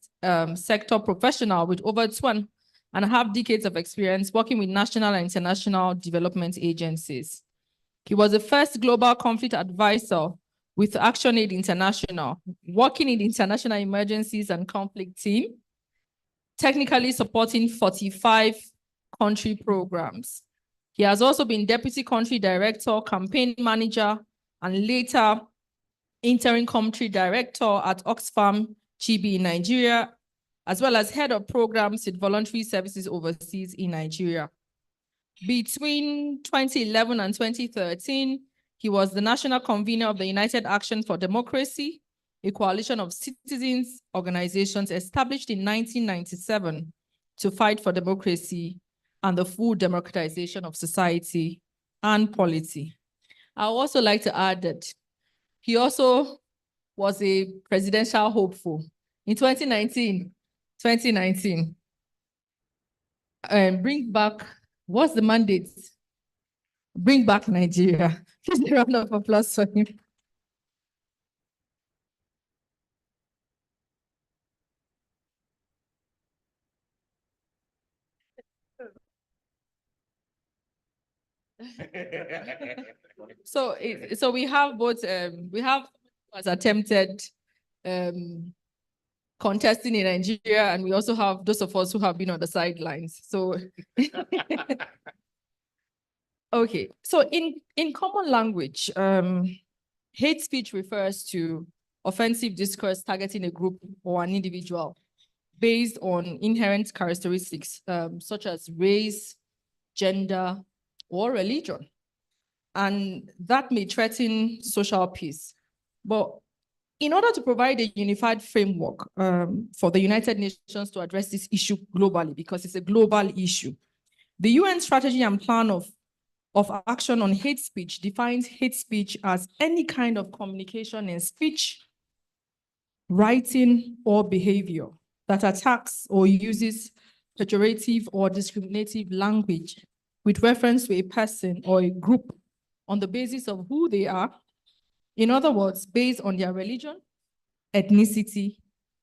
W: sector professional with over 2.5 decades of experience working with national and international development agencies. He was the first global conflict advisor with ActionAid International, working in the international emergencies and conflict team, technically supporting 45 country programs. He has also been deputy country director, campaign manager, and later interim country director at Oxfam GB in Nigeria, as well as head of programs with voluntary services overseas in Nigeria. Between 2011 and 2013, he was the national convener of the United Action for Democracy, a coalition of citizens organizations established in 1997 to fight for democracy and the full democratization of society and polity. I would also like to add that he also was a presidential hopeful in 2019. Bring back, what's the mandate? Bring back Nigeria. Please a round of applause for him. So we have both, we have was attempted contesting in Nigeria, and we also have those of us who have been on the sidelines. So okay, so in common language, hate speech refers to offensive discourse targeting a group or an individual based on inherent characteristics such as race, gender, or religion. And that may threaten social peace. But in order to provide a unified framework for the United Nations to address this issue globally, because it's a global issue, the UN strategy and plan of action on hate speech defines hate speech as any kind of communication in speech, writing, or behavior that attacks or uses pejorative or discriminative language with reference to a person or a group on the basis of who they are. In other words, based on their religion, ethnicity,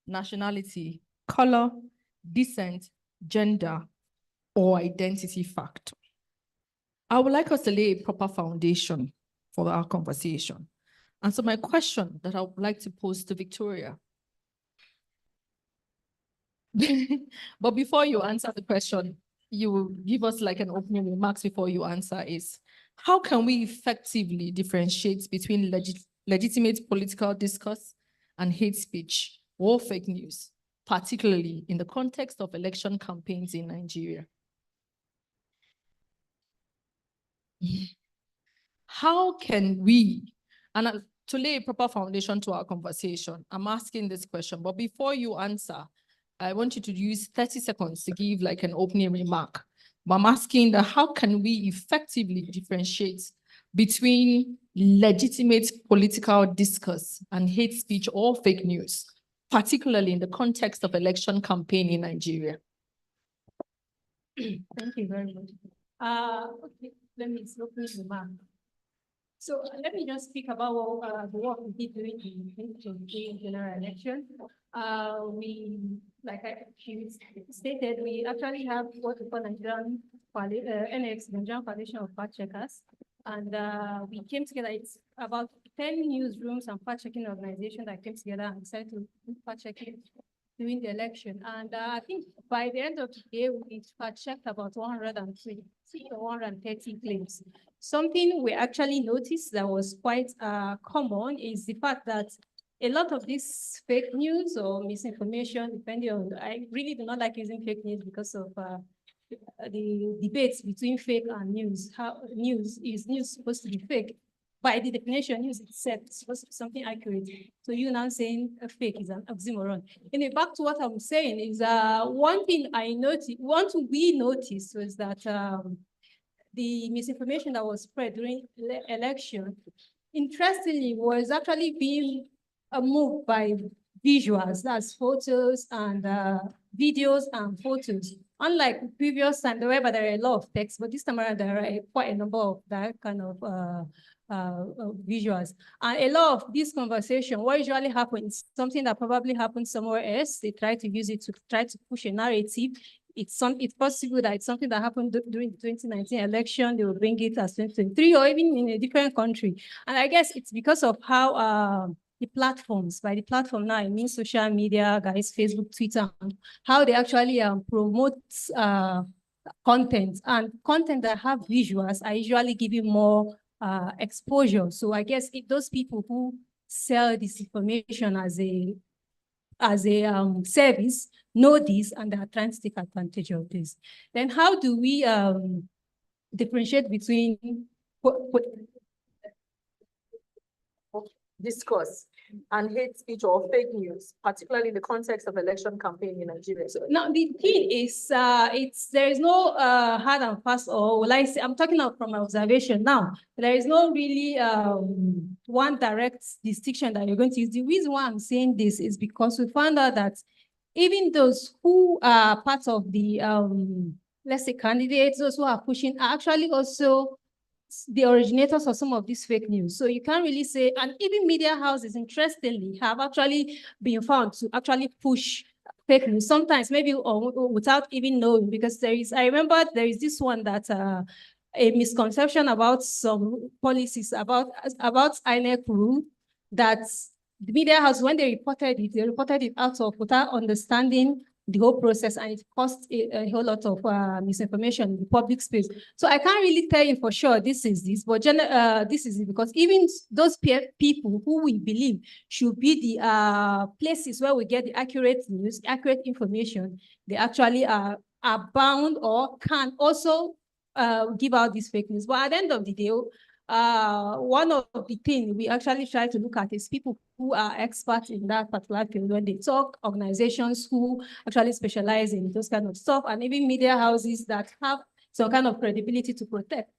W: nationality, color, descent, gender, or identity factor. I would like us to lay a proper foundation for our conversation. And so my question that I would like to pose to Victoria, but before you answer the question, you will give us like an opening remarks before you answer is, how can we effectively differentiate between legitimate political discourse and hate speech or fake news, particularly in the context of election campaigns in Nigeria? How can we, and to lay a proper foundation to our conversation, I'm asking this question, but before you answer, I want you to use 30 seconds to give like an opening remark. But I'm asking that how can we effectively differentiate between legitimate political discourse and hate speech or fake news, particularly in the context of election campaign in Nigeria?
A: Thank you very much. Okay, let me open the map. So let me just speak about the work we did during the 2023 general election. We, like I stated, we actually have what we call Nigerian NX, Nigerian Coalition of Fact Checkers. And we came together, it's about 10 newsrooms and fact-checking organizations that came together and decided to do fact-checking during the election. And I think by the end of the day, we fact-checked about 130 or 130 claims. Something we actually noticed that was quite common is the fact that a lot of this fake news or misinformation, depending on, I really do not like using fake news because of the debates between fake and news. How news supposed to be fake? By the definition, news itself is supposed to be something accurate. So you now saying a fake is an oxymoron. Anyway, back to what I'm saying is one thing I noticed, we noticed was that the misinformation that was spread during the election, interestingly, was actually being moved by visuals, that's photos and videos and photos. Unlike previous time, there were a lot of text, but this time around there are quite a number of that kind of visuals. And a lot of this conversation, what usually happens, something that probably happened somewhere else, they try to use it to try to push a narrative. It's possible that it's something that happened during the 2019 election, they will bring it as 2023 or even in a different country. And I guess it's because of how the platforms, by the platform now, I mean social media, guys, Facebook, Twitter, how they actually promote content, and content that have visuals are usually giving more exposure. So I guess those people who sell this information as a service know this, and they are trying to take advantage of this. Then how do we differentiate between discourse?
G: and hate speech or fake news, particularly in the context of election campaign in Nigeria?
A: So now the thing is, there is no hard and fast, or will I say, I'm talking from my observation now. There is no really one direct distinction that you're going to use. The reason why I'm saying this is because we found out that even those who are part of the let's say candidates, those who are pushing, are actually also the originators of some of this fake news. So you can't really say, and even media houses, interestingly, have actually been found to actually push fake news, sometimes maybe or without even knowing, because I remember there is this one that a misconception about some policies about INEC rule, that the media house, when they reported it out of without understanding the whole process, and it caused a whole lot of misinformation in the public space. So I can't really tell you for sure this is this, but this is it, because even those people who we believe should be the places where we get the accurate news, accurate information, they actually are bound or can also give out these fake news. But at the end of the day, one of the things we actually try to look at is people who are experts in that particular field. When they talk, organizations who actually specialize in those kind of stuff, and even media houses that have some kind of credibility to protect.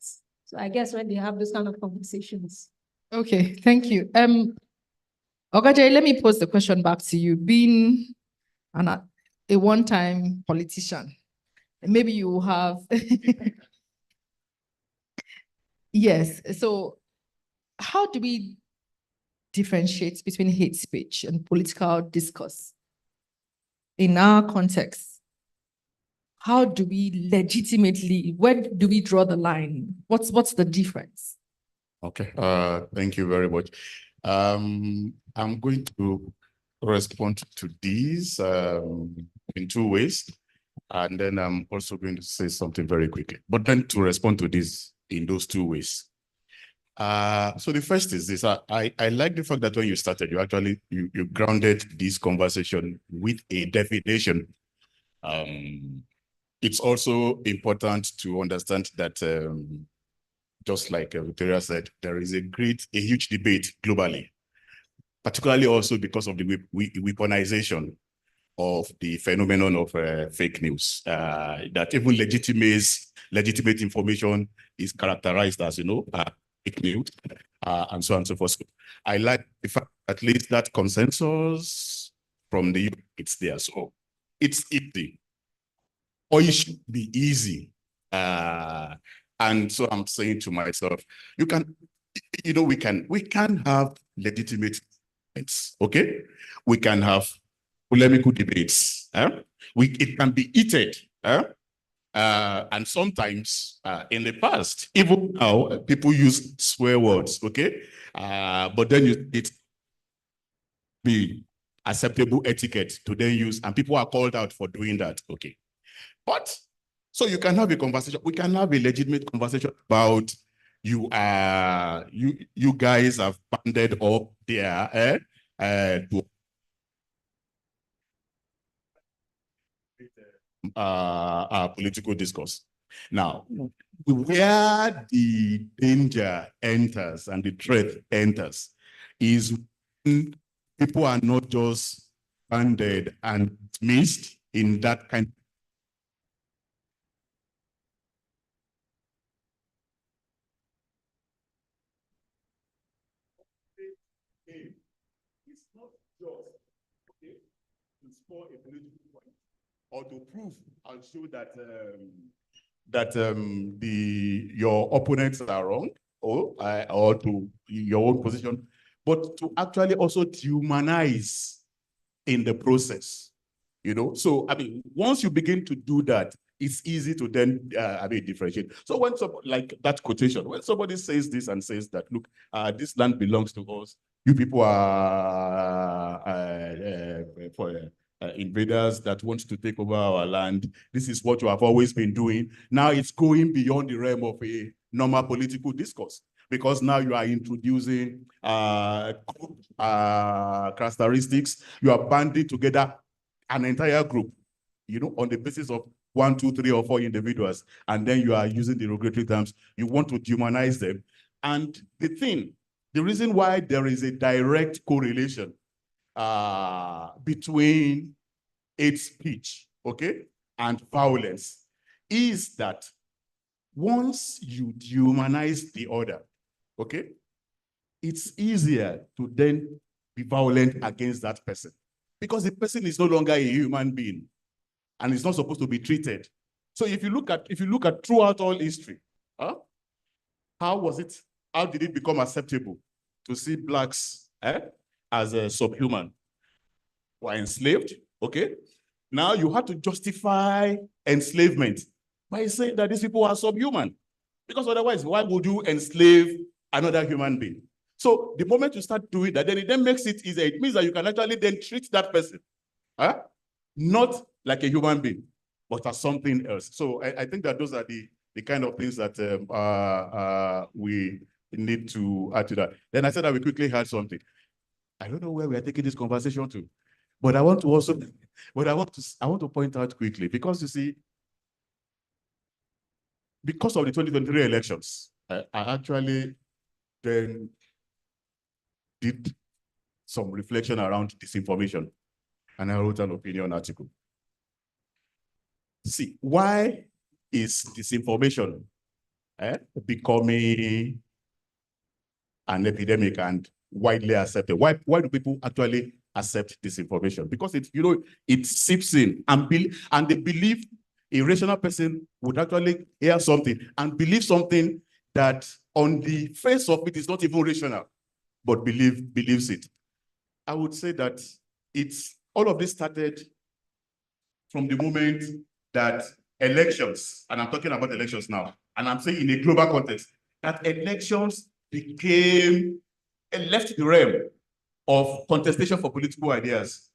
A: So I guess when they have those kind of conversations.
W: Okay, thank you. Ogaje, let me pose the question back to you. Being a one-time politician, maybe you have yes. So how do we differentiate between hate speech and political discourse in our context? How do we legitimately, where do we draw the line? What's the difference?
I: Okay, thank you very much. I'm going to respond to these in two ways, and then I'm also going to say something very quickly. But then to respond to this in those two ways. So the first is this. I like the fact that when you started, you grounded this conversation with a definition. It's also important to understand that just like Victoria said, there is a huge debate globally, particularly also because of the weaponization of the phenomenon of fake news, that even legitimate information is characterized as, fake news, and so on and so forth. So I like the fact at least that consensus from the UK, it's there. So it's easy, or it should be easy. And so I'm saying to myself, we can have legitimate debates, okay? We can have polemical debates. It can be heated. And sometimes in the past, even now, people use swear words, okay? But then it be acceptable etiquette to then use, and people are called out for doing that, okay? But so you can have a conversation. We can have a legitimate conversation about you guys have banded up there to political discourse. Now, where the danger enters and the threat enters is when people are not just banded and missed in that kind of it's not just to score a political point or to prove and show that your opponents are wrong or to your own position, but to actually also dehumanize in the process. So I mean, once you begin to do that, it's easy to then differentiate. So when somebody, like that quotation, when somebody says this and says that, look, this land belongs to us, you people are invaders that want to take over our land. This is what you have always been doing. Now it's going beyond the realm of a normal political discourse, because now you are introducing characteristics. You are banding together an entire group, on the basis of 1, 2, 3, or 4 individuals, and then you are using derogatory terms. You want to dehumanize them. And the thing The reason why there is a direct correlation between hate speech, okay, and violence is that once you dehumanize the other, okay, it's easier to then be violent against that person because the person is no longer a human being and is not supposed to be treated. So if you look at throughout all history, how did it become acceptable to see blacks as a subhuman or enslaved? Okay. Now you have to justify enslavement by saying that these people are subhuman. Because otherwise, why would you enslave another human being? So the moment you start doing that, then it then makes it easier. It means that you can actually then treat that person, not like a human being, but as something else. So I think that those are the kind of things that we need to add to that. Then I said I will quickly add something. I don't know where we are taking this conversation to, but I want to also, I want to point out quickly, because you see, because of the 2023 elections, I actually then did some reflection around disinformation, and I wrote an opinion article. See, why is disinformation becoming an epidemic and widely accepted? Why do people actually accept disinformation? Because it seeps in, and they believe a rational person would actually hear something and believe something that on the face of it is not even rational, but believes it. I would say that all of this started from the moment that elections, and I'm talking about elections now, and I'm saying in a global context, that elections became left the realm of contestation for political ideas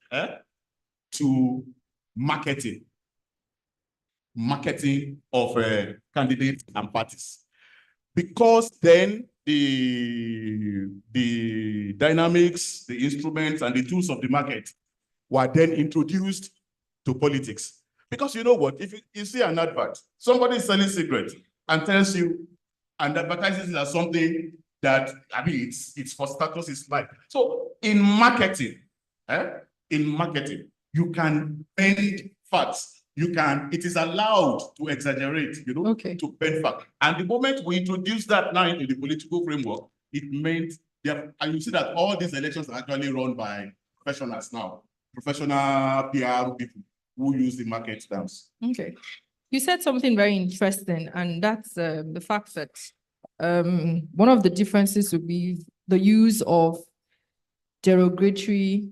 I: to marketing of candidates and parties. Because then the dynamics, the instruments, and the tools of the market were then introduced to politics. Because you know what, if you see an advert, somebody is selling cigarettes and tells you and advertises it as something that, I mean, it's for status, it's like. So in marketing, you can bend facts. It is allowed to exaggerate, to bend facts. And the moment we introduce that now into the political framework, it meant, and you see that all these elections are actually run by professionals now, professional PR people who use the market terms.
W: Okay. You said something very interesting, and that's the fact that one of the differences would be the use of derogatory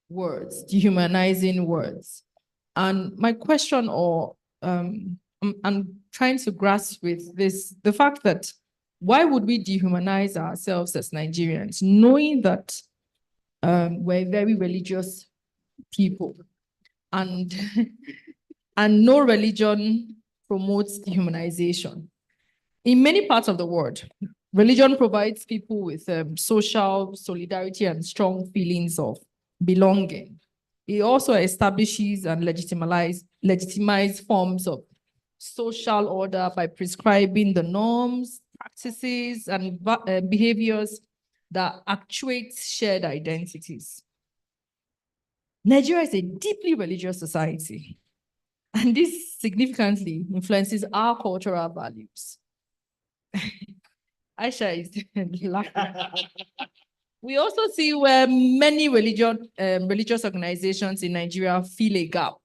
W: words, dehumanizing words. And my question, I'm trying to grasp with this, the fact that why would we dehumanize ourselves as Nigerians, knowing that we're very religious people, and no religion promotes dehumanization. In many parts of the world, religion provides people with social solidarity and strong feelings of belonging. It also establishes and legitimizes forms of social order by prescribing the norms, practices, and behaviors that actuate shared identities. Nigeria is a deeply religious society, and this significantly influences our cultural values. Aisha is laughing. We also see where many religious organizations in Nigeria fill a gap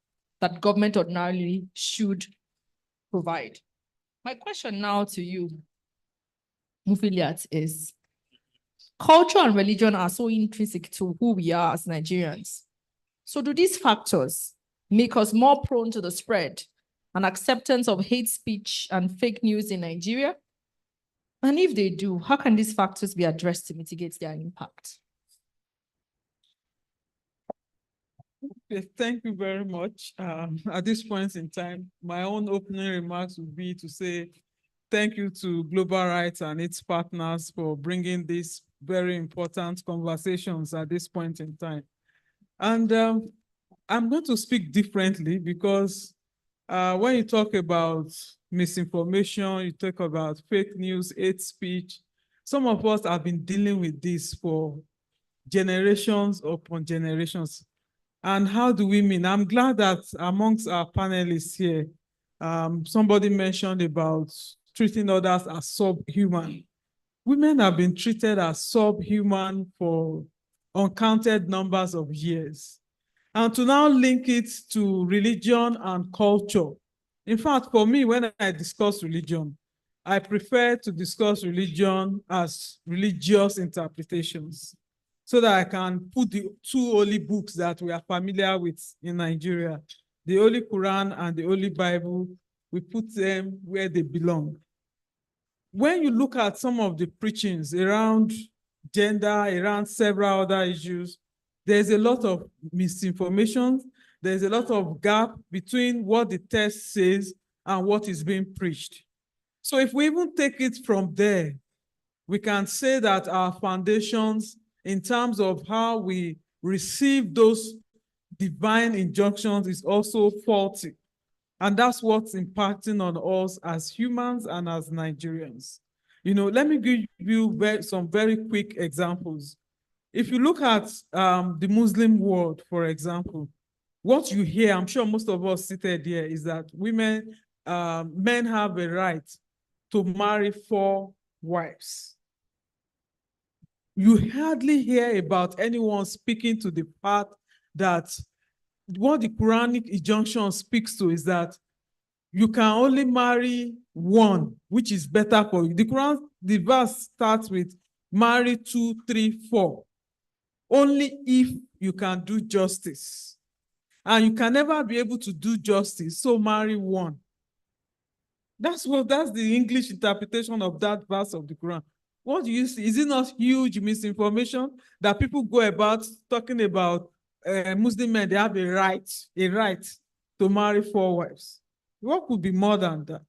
W: that government ordinarily should provide. My question now to you, Mufiliat, is culture and religion are so intrinsic to who we are as Nigerians. So do these factors make us more prone to the spread and acceptance of hate speech and fake news in Nigeria? And if they do, how can these factors be addressed to mitigate their impact?
H: Okay, thank you very much. At this point in time, my own opening remarks would be to say thank you to Global Rights and its partners for bringing these very important conversations at this point in time. And I'm going to speak differently because when you talk about misinformation, you talk about fake news, hate speech, Some of us have been dealing with this for generations upon generations. And how do we mean? I'm glad that amongst our panelists here, somebody mentioned about treating others as subhuman. Women have been treated as subhuman for uncounted numbers of years. And to now link it to religion and culture. In fact, for me, when I discuss religion, I prefer to discuss religion as religious interpretations so that I can put the two holy books that we are familiar with in Nigeria, the Holy Quran and the Holy Bible, we put them where they belong. When you look at some of the preachings around gender, around several other issues, there's a lot of misinformation. There's a lot of gap between what the text says and what is being preached. So if we even take it from there, we can say that our foundations in terms of how we receive those divine injunctions is also faulty. And that's what's impacting on us as humans and as Nigerians. You know, let me give you some very quick examples. If you look at the Muslim world, for example, what you hear, I'm sure most of us seated here, is that men have a right to marry 4 wives. You hardly hear about anyone speaking to the part that what the Quranic injunction speaks to is that you can only marry 1, which is better for you. The verse starts with marry 2, 3, 4. Only if you can do justice. And you can never be able to do justice, so marry 1. That's the English interpretation of that verse of the Quran. What do you see? Is it not huge misinformation that people go about talking about Muslim men, they have a right to marry 4 wives? What could be more than that?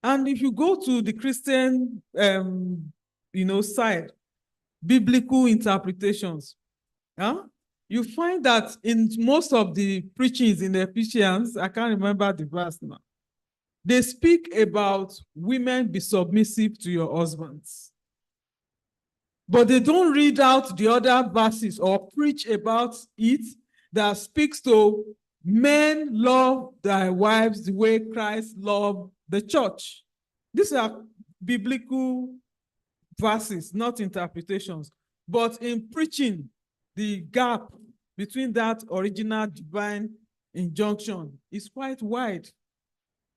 H: And if you go to the Christian side, biblical interpretations, you find that in most of the preachings in Ephesians, I can't remember the verse now, they speak about women be submissive to your husbands. But they don't read out the other verses or preach about it that speaks to men love their wives the way Christ loved the church. These are biblical verses, not interpretations. But in preaching, the gap between that original divine injunction is quite wide.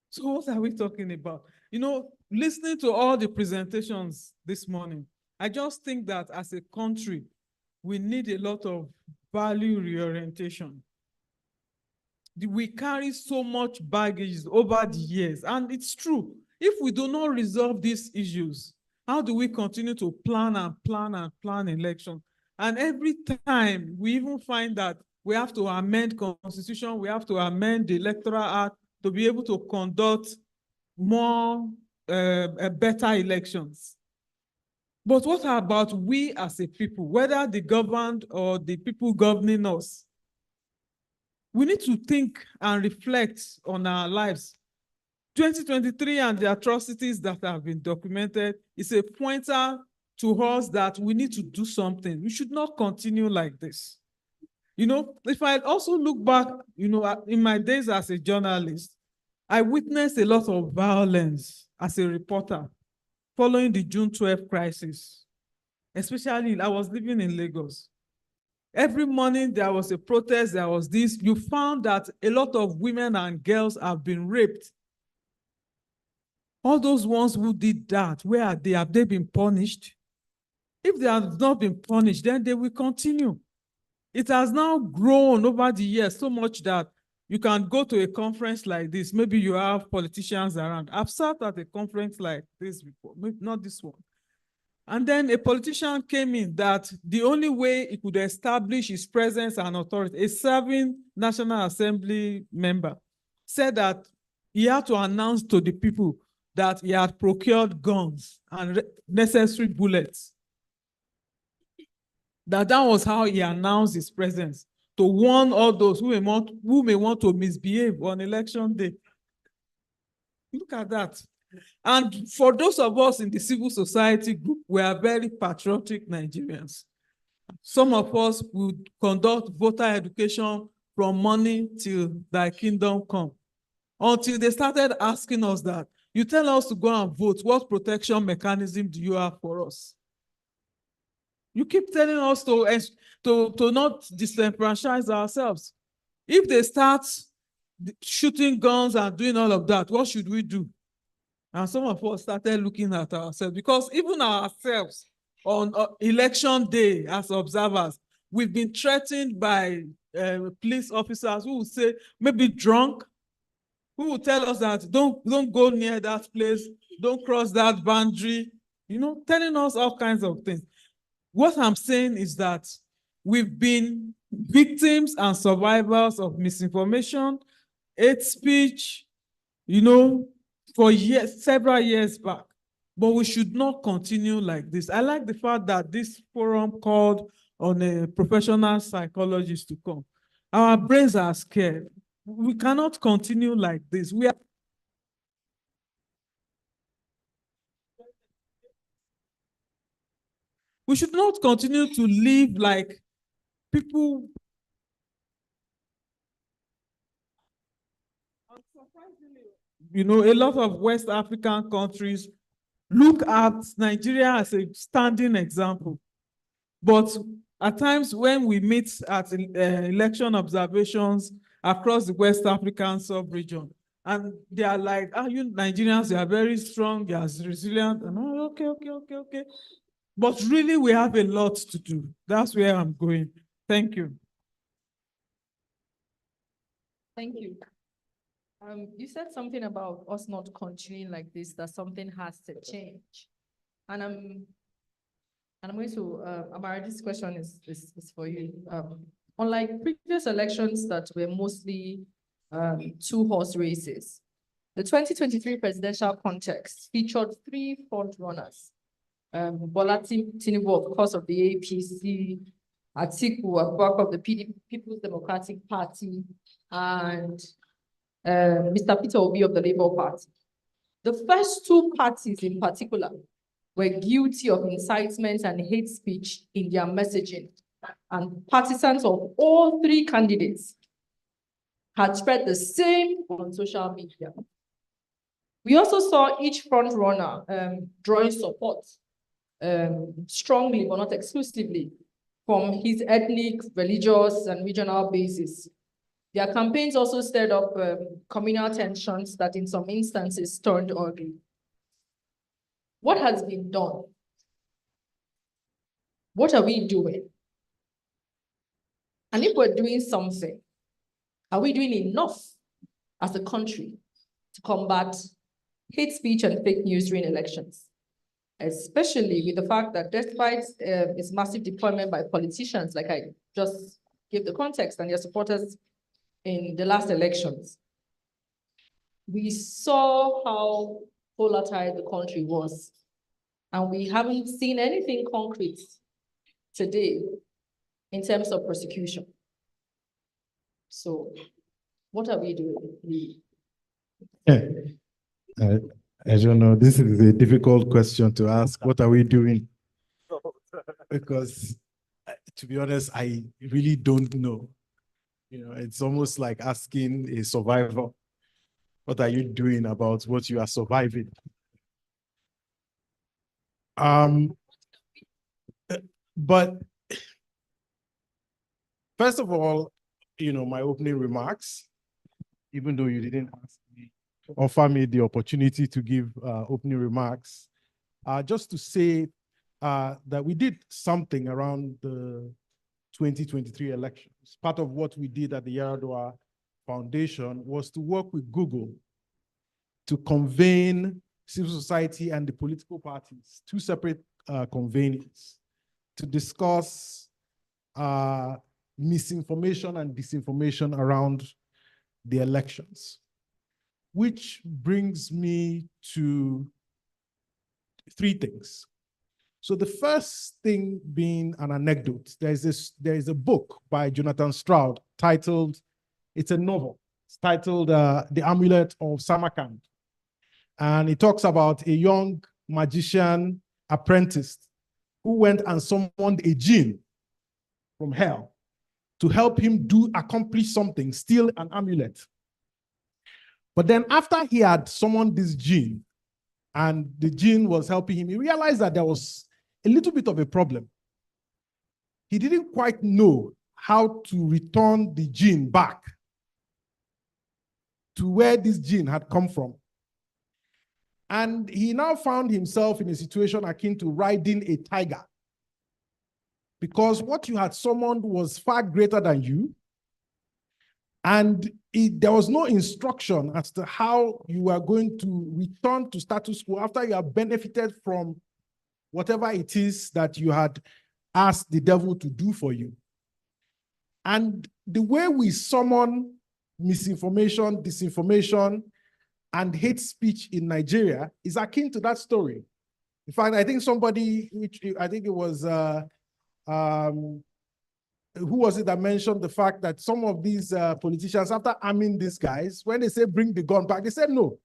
H: So what are we talking about? You know, listening to all the presentations this morning, I just think that as a country, we need a lot of value reorientation. We carry so much baggage over the years, and it's true. If we do not resolve these issues, how do we continue to plan and plan and plan elections? And every time we even find that we have to amend constitution, we have to amend the Electoral Act to be able to conduct more better elections. But what about we as a people, whether the governed or the people governing us? We need to think and reflect on our lives. 2023 and the atrocities that have been documented is a pointer to us that we need to do something. We should not continue like this. You know, if I also look back, you know, in my days as a journalist, I witnessed a lot of violence as a reporter following the June 12 crisis. Especially, I was living in Lagos. Every morning there was a protest, there was this. You found that a lot of women and girls have been raped. All those ones who did that, where are they? Have they been punished? If they have not been punished, then they will continue. It has now grown over the years so much that you can go to a conference like this. Maybe you have politicians around. I've sat at a conference like this before, maybe not this one. And then a politician came in that the only way he could establish his presence and authority, a serving National Assembly member, said that he had to announce to the people that he had procured guns and necessary bullets. That was how he announced his presence, to warn all those who may want to misbehave on election day. Look at that. And for those of us in the civil society group, we are very patriotic Nigerians. Some of us would conduct voter education from morning till thy kingdom come. Until they started asking us that, you tell us to go and vote, what protection mechanism do you have for us? You keep telling us to not disenfranchise ourselves. If they start shooting guns and doing all of that, what should we do? And some of us started looking at ourselves, because even ourselves on election day as observers, we've been threatened by police officers who will say, maybe drunk, who will tell us that don't go near that place, don't cross that boundary, you know, telling us all kinds of things. What I'm saying is that we've been victims and survivors of misinformation, hate speech, you know, for years, several years back. But we should not continue like this. I like the fact that this forum called on a professional psychologist to come. Our brains are scared. We cannot continue like this. We should not continue to live like people. You know, a lot of West African countries look at Nigeria as a standing example. But at times when we meet at election observations across the West African sub-region, and they are like, you Nigerians, you are very strong, you are resilient, and okay. But really, we have a lot to do. That's where I'm going. Thank you.
W: Thank you. You said something about us not continuing like this, that something has to change. And I'm going to, Amara, this question is for you. Unlike previous elections that were mostly two-horse races, the 2023 presidential context featured 3 front runners. Bola Tinubu, of course, of the APC, Atiku Abubakar of the People's Democratic Party, and Mr. Peter Obi of the Labour Party. The first 2 parties in particular were guilty of incitement and hate speech in their messaging, and partisans of all 3 candidates had spread the same on social media. We also saw each front runner drawing support strongly, but not exclusively, from his ethnic, religious, and regional basis. Their campaigns also stirred up communal tensions that in some instances turned ugly. What has been done? What are we doing? And if we're doing something, are we doing enough as a country to combat hate speech and fake news during elections? Especially with the fact that despite its massive deployment by politicians, like I just gave the context, and their supporters in the last elections, we saw how volatile the country was. And we haven't seen anything concrete today in terms of prosecution. So what are we doing?
I: I don't know. This is a difficult question to ask. What are we doing? Because to be honest, I really don't know. You know, it's almost like asking a survivor, what are you doing about what you are surviving? But first of all, you know, my opening remarks, even though you didn't ask me, offer me the opportunity to give opening remarks, just to say that we did something around the 2023 elections. Part of what we did at the Yaradua Foundation was to work with Google to convene civil society and the political parties, 2 separate convenings, to discuss misinformation and disinformation around the elections. Which brings me to 3 things. So the first thing being an anecdote. There is a book by Jonathan Stroud titled, it's a novel. It's titled The Amulet of Samarkand.
J: And it talks about a young magician apprentice who went and summoned a jinn from hell to help him accomplish something, steal an amulet. But then after he had summoned this jinn, and the jinn was helping him, he realized that there was a little bit of a problem. He didn't quite know how to return the jinn back to where this jinn had come from. And he now found himself in a situation akin to riding a tiger, because what you had summoned was far greater than you. And there was no instruction as to how you are going to return to status quo after you have benefited from whatever it is that you had asked the devil to do for you. And the way we summon misinformation, disinformation, and hate speech in Nigeria is akin to that story. In fact, I think somebody, I think it was, who was it that mentioned the fact that some of these politicians, after arming these guys, when they say bring the gun back, they said no.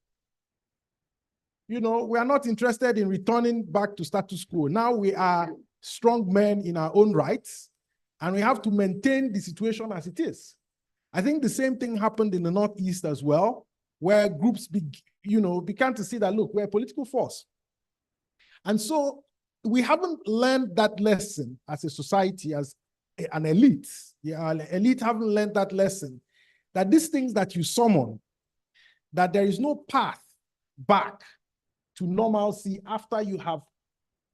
J: You know, we are not interested in returning back to status quo. Now we are strong men in our own rights, and we have to maintain the situation as it is. I think the same thing happened in the Northeast as well, where groups began to see that, look, we're a political force. And so we haven't learned that lesson as a society, as an elite. Yeah, elite haven't learned that lesson, that these things that you summon, that there is no path back to normalcy after you have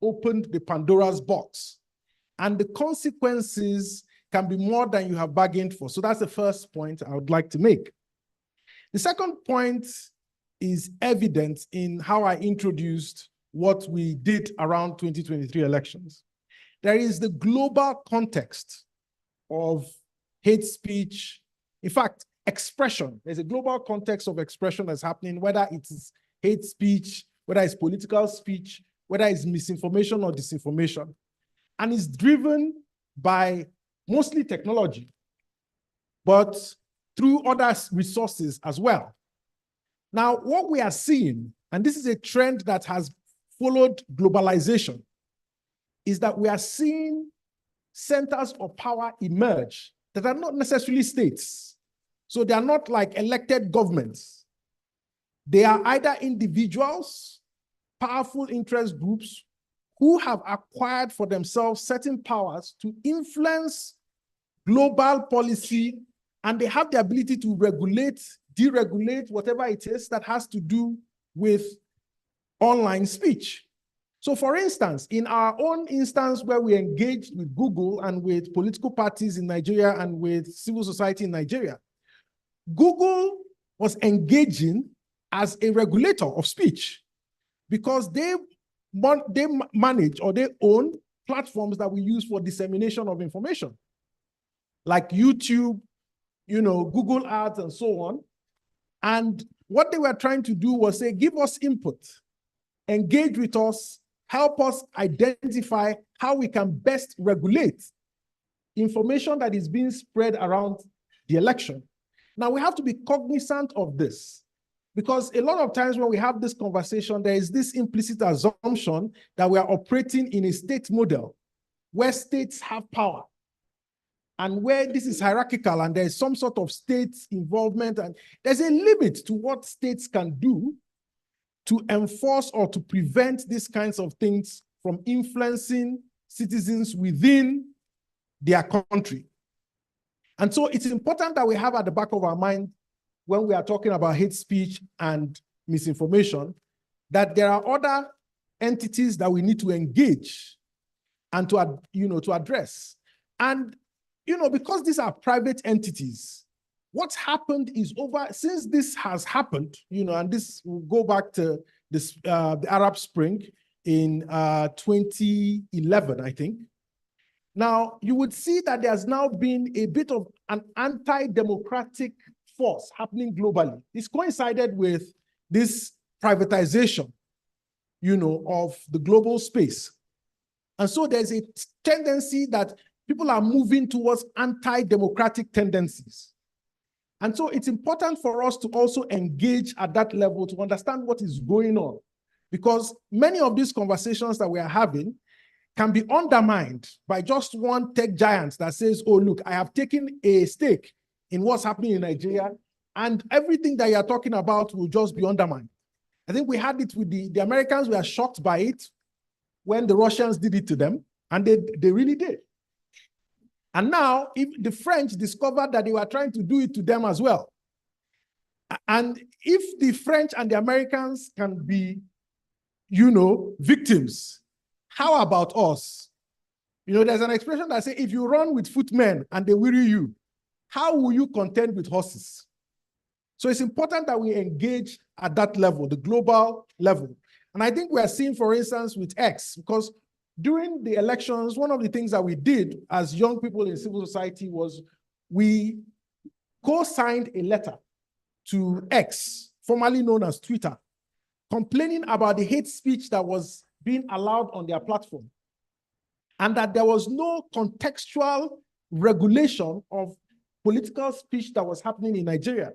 J: opened the Pandora's box. And the consequences can be more than you have bargained for. So that's the first point I would like to make. The second point is evident in how I introduced what we did around 2023 elections. There is the global context of hate speech. In fact, expression. There's a global context of expression that's happening, whether it is hate speech, whether it's political speech, whether it's misinformation or disinformation. And it's driven by mostly technology, but through other resources as well. Now, what we are seeing, and this is a trend that has followed globalization, is that we are seeing centers of power emerge that are not necessarily states. So they are not like elected governments. They are either individuals, powerful interest groups who have acquired for themselves certain powers to influence global policy, and they have the ability to regulate, deregulate, whatever it is that has to do with online speech. So for instance, in our own instance where we engaged with Google and with political parties in Nigeria and with civil society in Nigeria, Google was engaging as a regulator of speech because they manage or they own platforms that we use for dissemination of information, like YouTube, Google Ads and so on. And what they were trying to do was say, give us input, engage with us, help us identify how we can best regulate information that is being spread around the election. Now, we have to be cognizant of this, because a lot of times when we have this conversation, there is this implicit assumption that we are operating in a state model where states have power and where this is hierarchical and there is some sort of state involvement, and there's a limit to what states can do to enforce or to prevent these kinds of things from influencing citizens within their country. And so it's important that we have at the back of our mind when we are talking about hate speech and misinformation, that there are other entities that we need to engage and to address. And because these are private entities, what's happened is since this has happened, and this will go back to this the Arab Spring in 2011, I think. Now, you would see that there's now been a bit of an anti-democratic force happening globally. It's coincided with this privatization, of the global space. And so there's a tendency that people are moving towards anti-democratic tendencies. And so it's important for us to also engage at that level to understand what is going on. Because many of these conversations that we are having can be undermined by just one tech giant that says, oh, look, I have taken a stake in what's happening in Nigeria, and everything that you're talking about will just be undermined. I think we had it with the Americans were shocked by it when the Russians did it to them, and they really did. And now, if the French discovered that they were trying to do it to them as well, and if the French and the Americans can be, victims, how about us? There's an expression that says, if you run with footmen and they weary you, how will you contend with horses? So it's important that we engage at that level, the global level. And I think we are seeing, for instance, with X, because during the elections, one of the things that we did as young people in civil society was we co-signed a letter to X, formerly known as Twitter, complaining about the hate speech that was being allowed on their platform, and that there was no contextual regulation of political speech that was happening in Nigeria.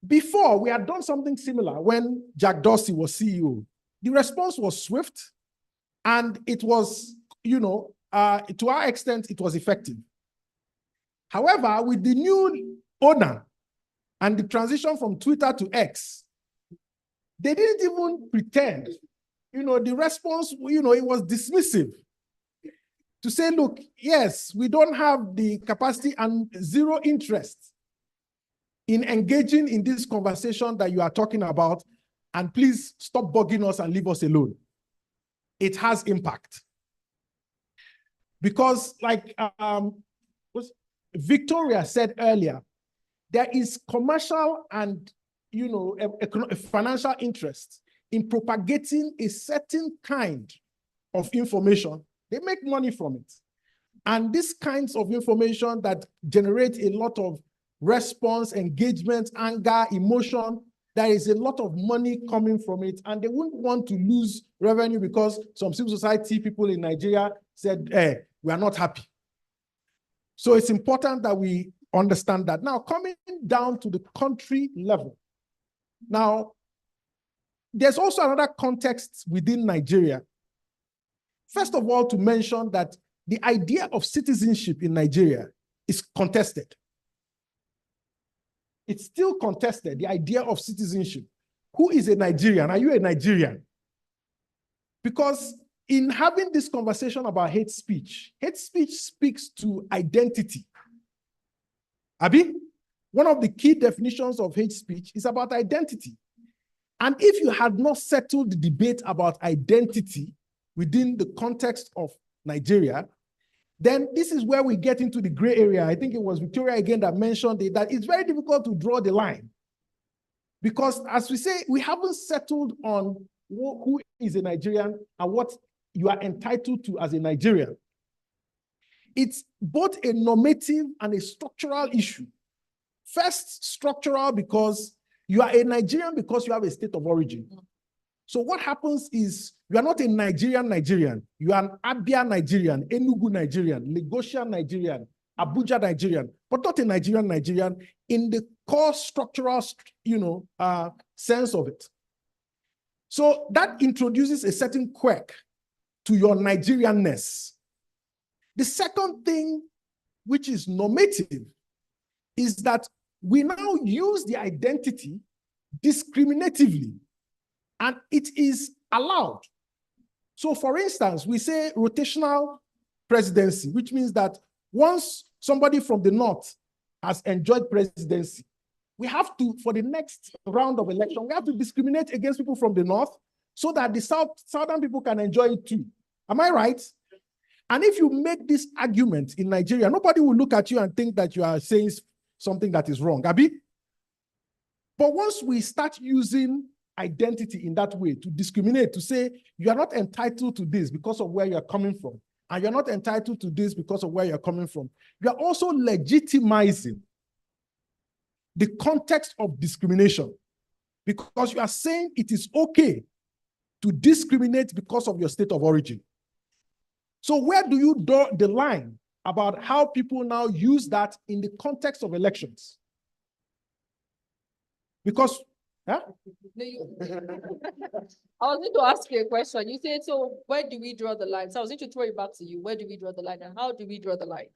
J: Before, we had done something similar when Jack Dorsey was CEO. The response was swift, and it was, to our extent, it was effective. However, with the new owner and the transition from Twitter to X, they didn't even pretend. The response, it was dismissive. To say, look, yes, we don't have the capacity and zero interest in engaging in this conversation that you are talking about, and please stop bugging us and leave us alone. It has impact. Because like Victoria said earlier, there is commercial and a financial interest in propagating a certain kind of information. They make money from it. And these kinds of information that generate a lot of response, engagement, anger, emotion, there is a lot of money coming from it, and they wouldn't want to lose revenue because some civil society people in Nigeria said, hey, we are not happy. So it's important that we understand that. Now, coming down to the country level. Now, there's also another context within Nigeria. First of all, to mention that the idea of citizenship in Nigeria is contested. It's still contested, the idea of citizenship. Who is a Nigerian? Are you a Nigerian? Because in having this conversation about hate speech speaks to identity. Abi, one of the key definitions of hate speech is about identity. And if you had not settled the debate about identity within the context of Nigeria, then this is where we get into the gray area. I think it was Victoria again that mentioned it, that it's very difficult to draw the line. Because as we say, we haven't settled on who is a Nigerian and what you are entitled to as a Nigerian. It's both a normative and a structural issue. First, structural, because you are a Nigerian because you have a state of origin. So what happens is you are not a Nigerian. You are an Abia Nigerian, Enugu Nigerian, Lagosian Nigerian, Abuja Nigerian, but not a Nigerian in the core structural, sense of it. So that introduces a certain quirk to your Nigerianness. The second thing, which is normative, is that we now use the identity discriminatively, and it is allowed. So for instance, we say rotational presidency, which means that once somebody from the north has enjoyed presidency, we have to, for the next round of election, we have to discriminate against people from the north so that the southern people can enjoy it too. Am I right? And if you make this argument in Nigeria, nobody will look at you and think that you are saying something that is wrong, Abi? But once we start using identity in that way to discriminate, to say you are not entitled to this because of where you're coming from, and you're not entitled to this because of where you're coming from, you are also legitimizing the context of discrimination, because you are saying it is okay to discriminate because of your state of origin. So where do you draw the line about how people now use that in the context of elections. Because, huh?
W: I was going to ask you a question. You said, so where do we draw the line? So I was going to throw it back to you. Where do we draw the line and how do we draw the line?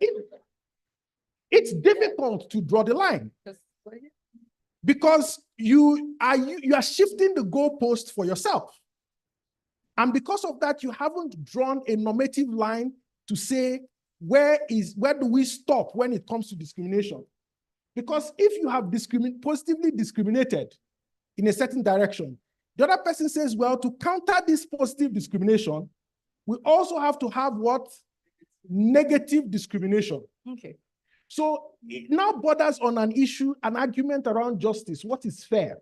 J: It's difficult to draw the line because you are shifting the goalpost for yourself. And because of that, you haven't drawn a normative line to say, where do we stop when it comes to discrimination? Because if you have positively discriminated in a certain direction, the other person says, well, to counter this positive discrimination, we also have to have what? Negative discrimination.
W: Okay.
J: So it now borders on an issue, an argument around justice. What is fair?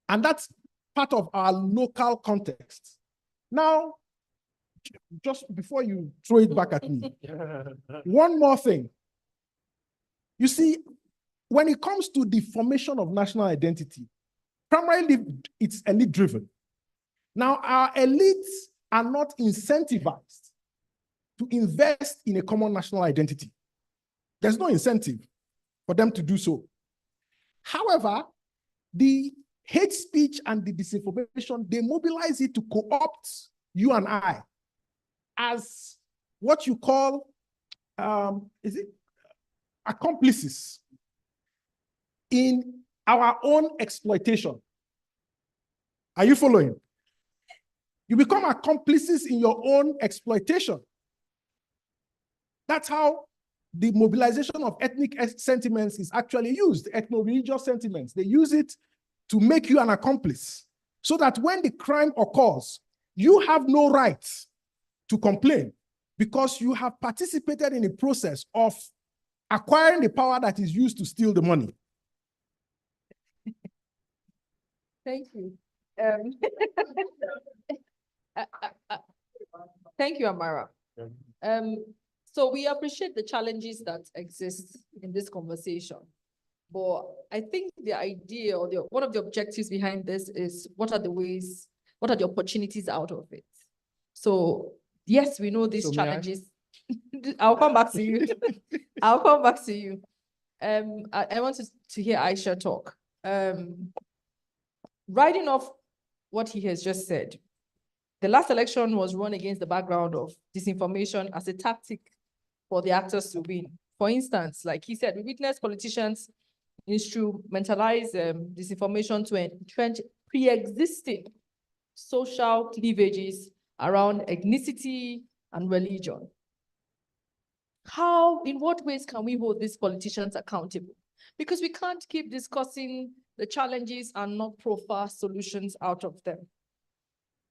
J: And that's part of our local context. Now, just before you throw it back at me, one more thing. You see, when it comes to the formation of national identity, primarily it's elite-driven. Now, our elites are not incentivized to invest in a common national identity. There's no incentive for them to do so. However, the hate speech and the disinformation, they mobilize it to co-opt you and I as what you call, accomplices in our own exploitation. Are you following? You become accomplices in your own exploitation. That's how the mobilization of ethnic sentiments is actually used, ethno-religious sentiments. They use it to make you an accomplice so that when the crime occurs, you have no right to complain because you have participated in a process of acquiring the power that is used to steal the money.
W: Thank you. Thank you, Amara. So we appreciate the challenges that exist in this conversation. But I think the idea or one of the objectives behind this is what are the opportunities out of it? So yes, we know these challenges. I'll come back to you. I'll come back to you. I want to hear Aisha talk. Riding off what he has just said, the last election was run against the background of disinformation as a tactic for the actors to win. For instance, like he said, we witnessed politicians instrumentalize disinformation to entrench pre-existing social cleavages around ethnicity and religion. In what ways can we hold these politicians accountable? Because we can't keep discussing the challenges and not proffer solutions out of them.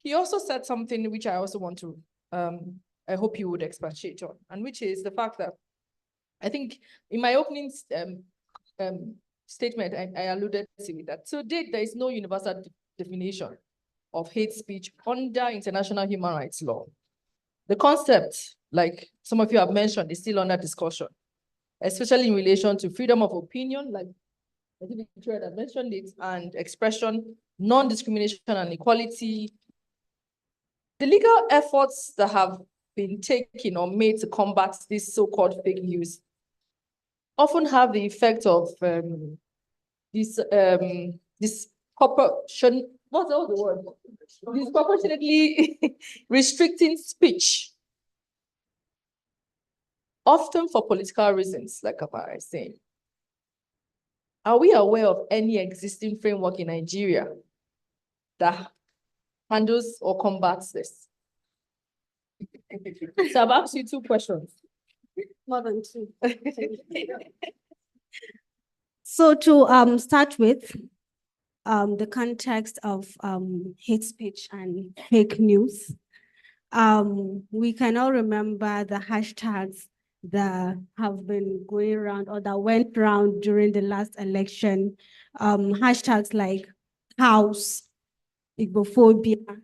W: He also said something which I also want to, I hope you would expatiate on, and which is the fact that I think in my opening statement, I alluded to it, that to date, there is no universal definition of hate speech under international human rights law. The concept, like some of you have mentioned, is still under discussion, especially in relation to freedom of opinion, like I think Victoria had mentioned it, and expression, non-discrimination and equality. The legal efforts that have been taken or made to combat this so-called fake news often have the effect of disproportionately restricting speech, often for political reasons, like Amara is saying. Are we aware of any existing framework in Nigeria that handles or combats this? So I've asked you two questions.
K: More than two. So to start with the context of hate speech and fake news, we can all remember the hashtags that have been going around or that went around during the last election. Hashtags like house, Igbophobia,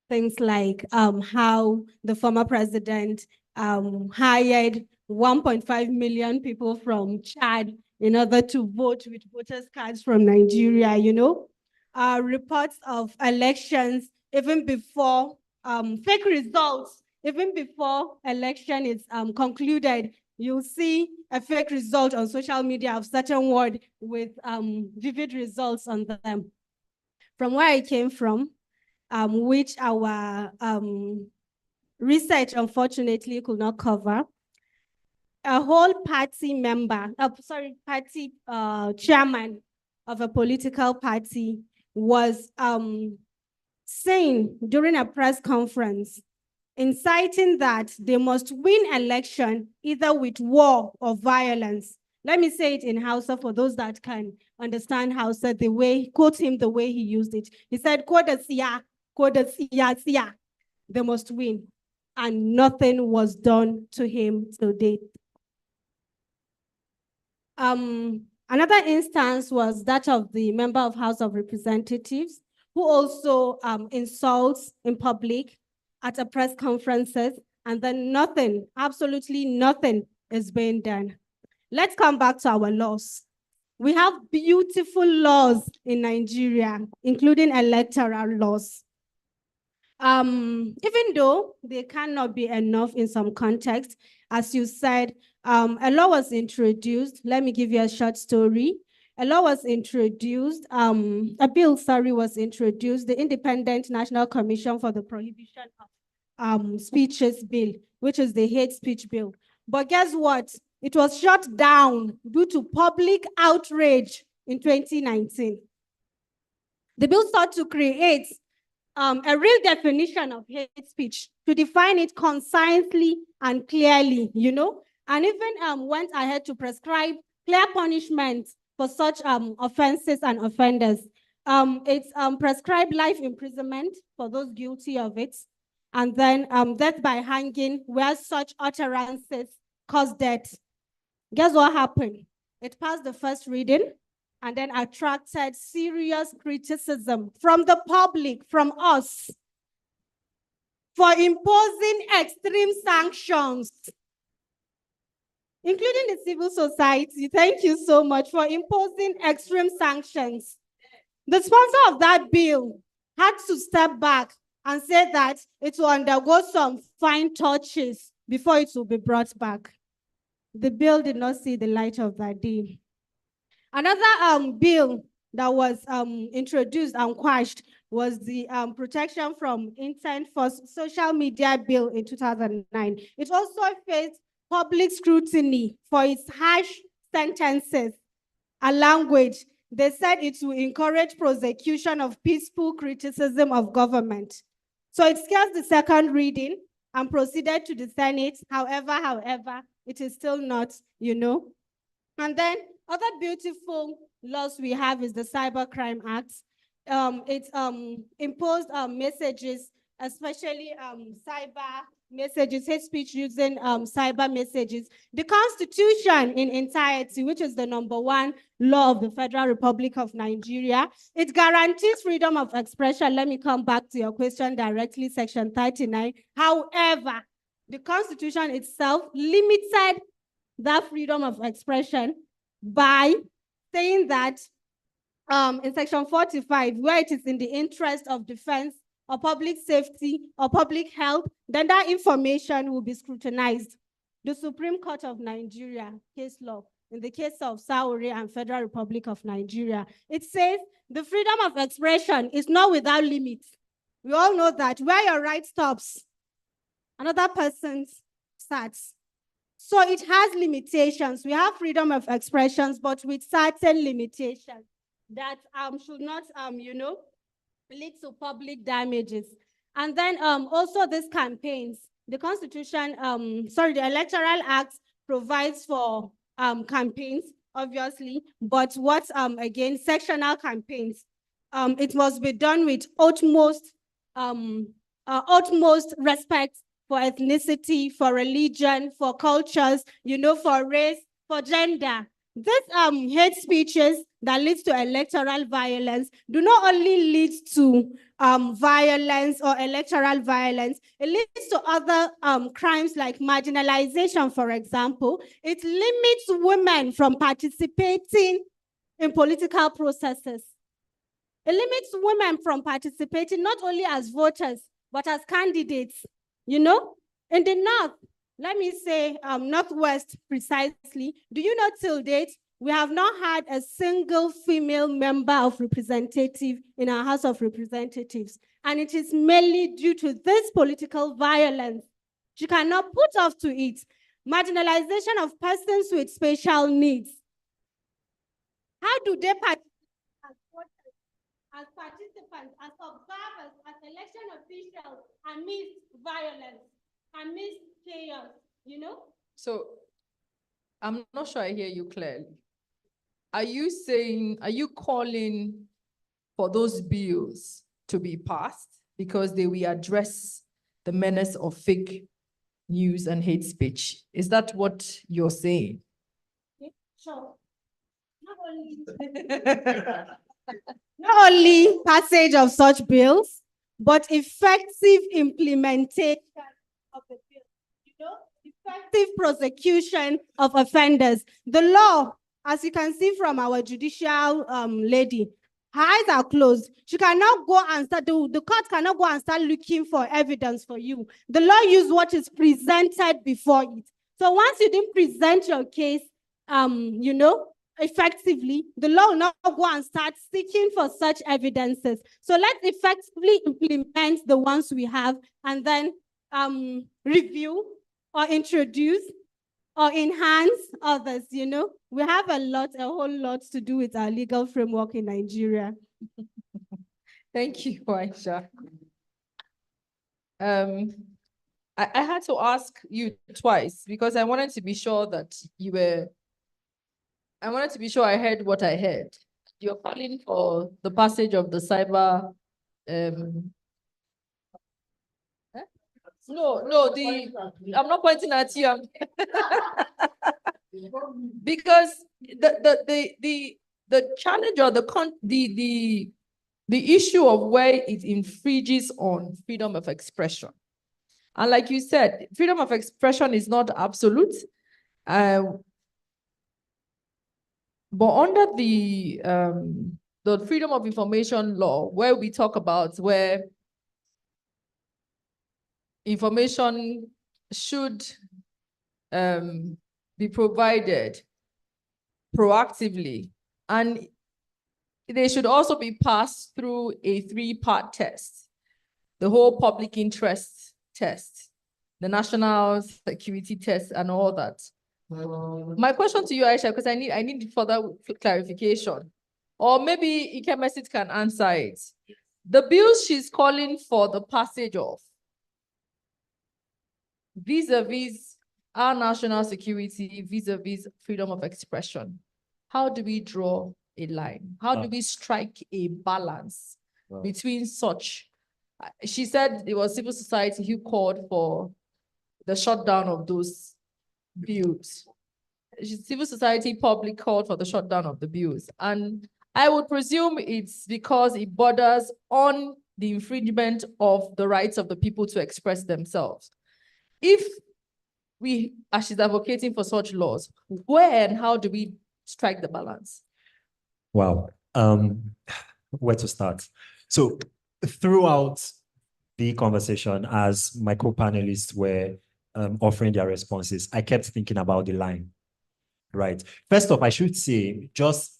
K: things like how the former president hired 1.5 million people from Chad in order to vote with voters' cards from Nigeria, you know. Reports of elections even before fake results, even before election is concluded, you'll see a fake result on social media of certain word with vivid results on them. From where I came from, which our research unfortunately could not cover, a whole party member, party chairman of a political party was saying during a press conference, inciting that they must win election either with war or violence. Let me say it in Hausa for those that can understand Hausa, quote him the way he used it. He said, siya, they must win. And nothing was done to him till date. Another instance was that of the member of House of Representatives who also insults in public at a press conferences, and then nothing, absolutely nothing is being done. Let's come back to our laws. We have beautiful laws in Nigeria, including electoral laws. Even though they cannot be enough in some contexts, as you said, a law was introduced. Let me give you a short story. A law was introduced, a bill, was introduced, the Independent National Commission for the Prohibition of Speeches Bill, which is the hate speech bill. But guess what? It was shut down due to public outrage in 2019. The bill sought to create a real definition of hate speech, to define it concisely and clearly, and even went ahead to prescribe clear punishment for such offenses and offenders. It's prescribed life imprisonment for those guilty of it, and then death by hanging where such utterances cause death. Guess what happened? It passed the first reading and then attracted serious criticism from the public, from us, for imposing extreme sanctions, including the civil society. Thank you so much for imposing extreme sanctions. The sponsor of that bill had to step back and say that it will undergo some fine touches before it will be brought back. The bill did not see the light of that day. Another bill that was introduced and quashed was the Protection from Intent for Social Media Bill in 2009. It also faced public scrutiny for its harsh sentences and language. They said it will encourage prosecution of peaceful criticism of government. So it scarce the second reading and proceeded to the Senate. However, it is still not, And then other beautiful laws we have is the Cybercrime Act. It imposed messages, especially cyber messages, hate speech using cyber messages. The Constitution in entirety, which is the #1 law of the Federal Republic of Nigeria, it guarantees freedom of expression. Let me come back to your question directly, Section 39. However, the Constitution itself limited that freedom of expression by saying that in Section 45, where it is in the interest of defense or public safety or public health, then that information will be scrutinized. The Supreme Court of Nigeria, case law, in the case of Sauri and Federal Republic of Nigeria, it says the freedom of expression is not without limits. We all know that where your right stops, another person's starts. So it has limitations. We have freedom of expressions, but with certain limitations that should not, lead to public damages. And then also these campaigns, the Constitution, the Electoral Act provides for campaigns, obviously, but what, again, sectional campaigns, it must be done with utmost respect for ethnicity, for religion, for cultures, for race, for gender. These hate speeches that leads to electoral violence do not only lead to violence or electoral violence, it leads to other crimes like marginalization, for example. It limits women from participating in political processes. It limits women from participating not only as voters, but as candidates. In the north, let me say northwest precisely, do you know till date, we have not had a single female member of representative in our House of Representatives. And it is mainly due to this political violence. She cannot put off to it. Marginalization of persons with special needs. How do they participate as participants, as observers, as election officials, amidst violence, amidst chaos, you know?
W: So I'm not sure I hear you clearly. Are you calling for those bills to be passed because they will address the menace of fake news and hate speech? Is that what you're saying?
K: Sure. Not only passage of such bills, but effective implementation of the bill, you know, effective prosecution of offenders. The law, as you can see from our judicial lady, her eyes are closed. She cannot go and start, the court cannot go and start looking for evidence for you. The law uses what is presented before it. So once you didn't present your case, you know, effectively, the law will not go and start seeking for such evidences. So let's effectively implement the ones we have and then review or introduce or enhance others, you know. We have a whole lot to do with our legal framework in Nigeria.
W: Thank you, Aisha. I had to ask you twice because I wanted to be sure that I wanted to be sure I heard what I heard. You're calling for the passage of the cyber, I'm not pointing at you. Because the challenge or the issue of where it infringes on freedom of expression. And like you said, freedom of expression is not absolute. But under the Freedom of Information Law, where we talk about where information should be provided proactively, and they should also be passed through a 3-part test: the whole public interest test, the national security test, and all that. My question to you, Aisha, because I need further clarification, or maybe Ike Mesit can answer it. The bills she's calling for the passage of, vis-a-vis our national security, vis-a-vis freedom of expression, how do we draw a line? How do we strike a balance between such? She said it was civil society who called for the shutdown of those bills. Civil society public called for the shutdown of the bills. And I would presume it's because it borders on the infringement of the rights of the people to express themselves. If we, as she's advocating for such laws, where and how do we strike the balance?
L: Wow. Where to start? So throughout the conversation, as my co-panelists were offering their responses, I kept thinking about the line, right? First off, I should say, just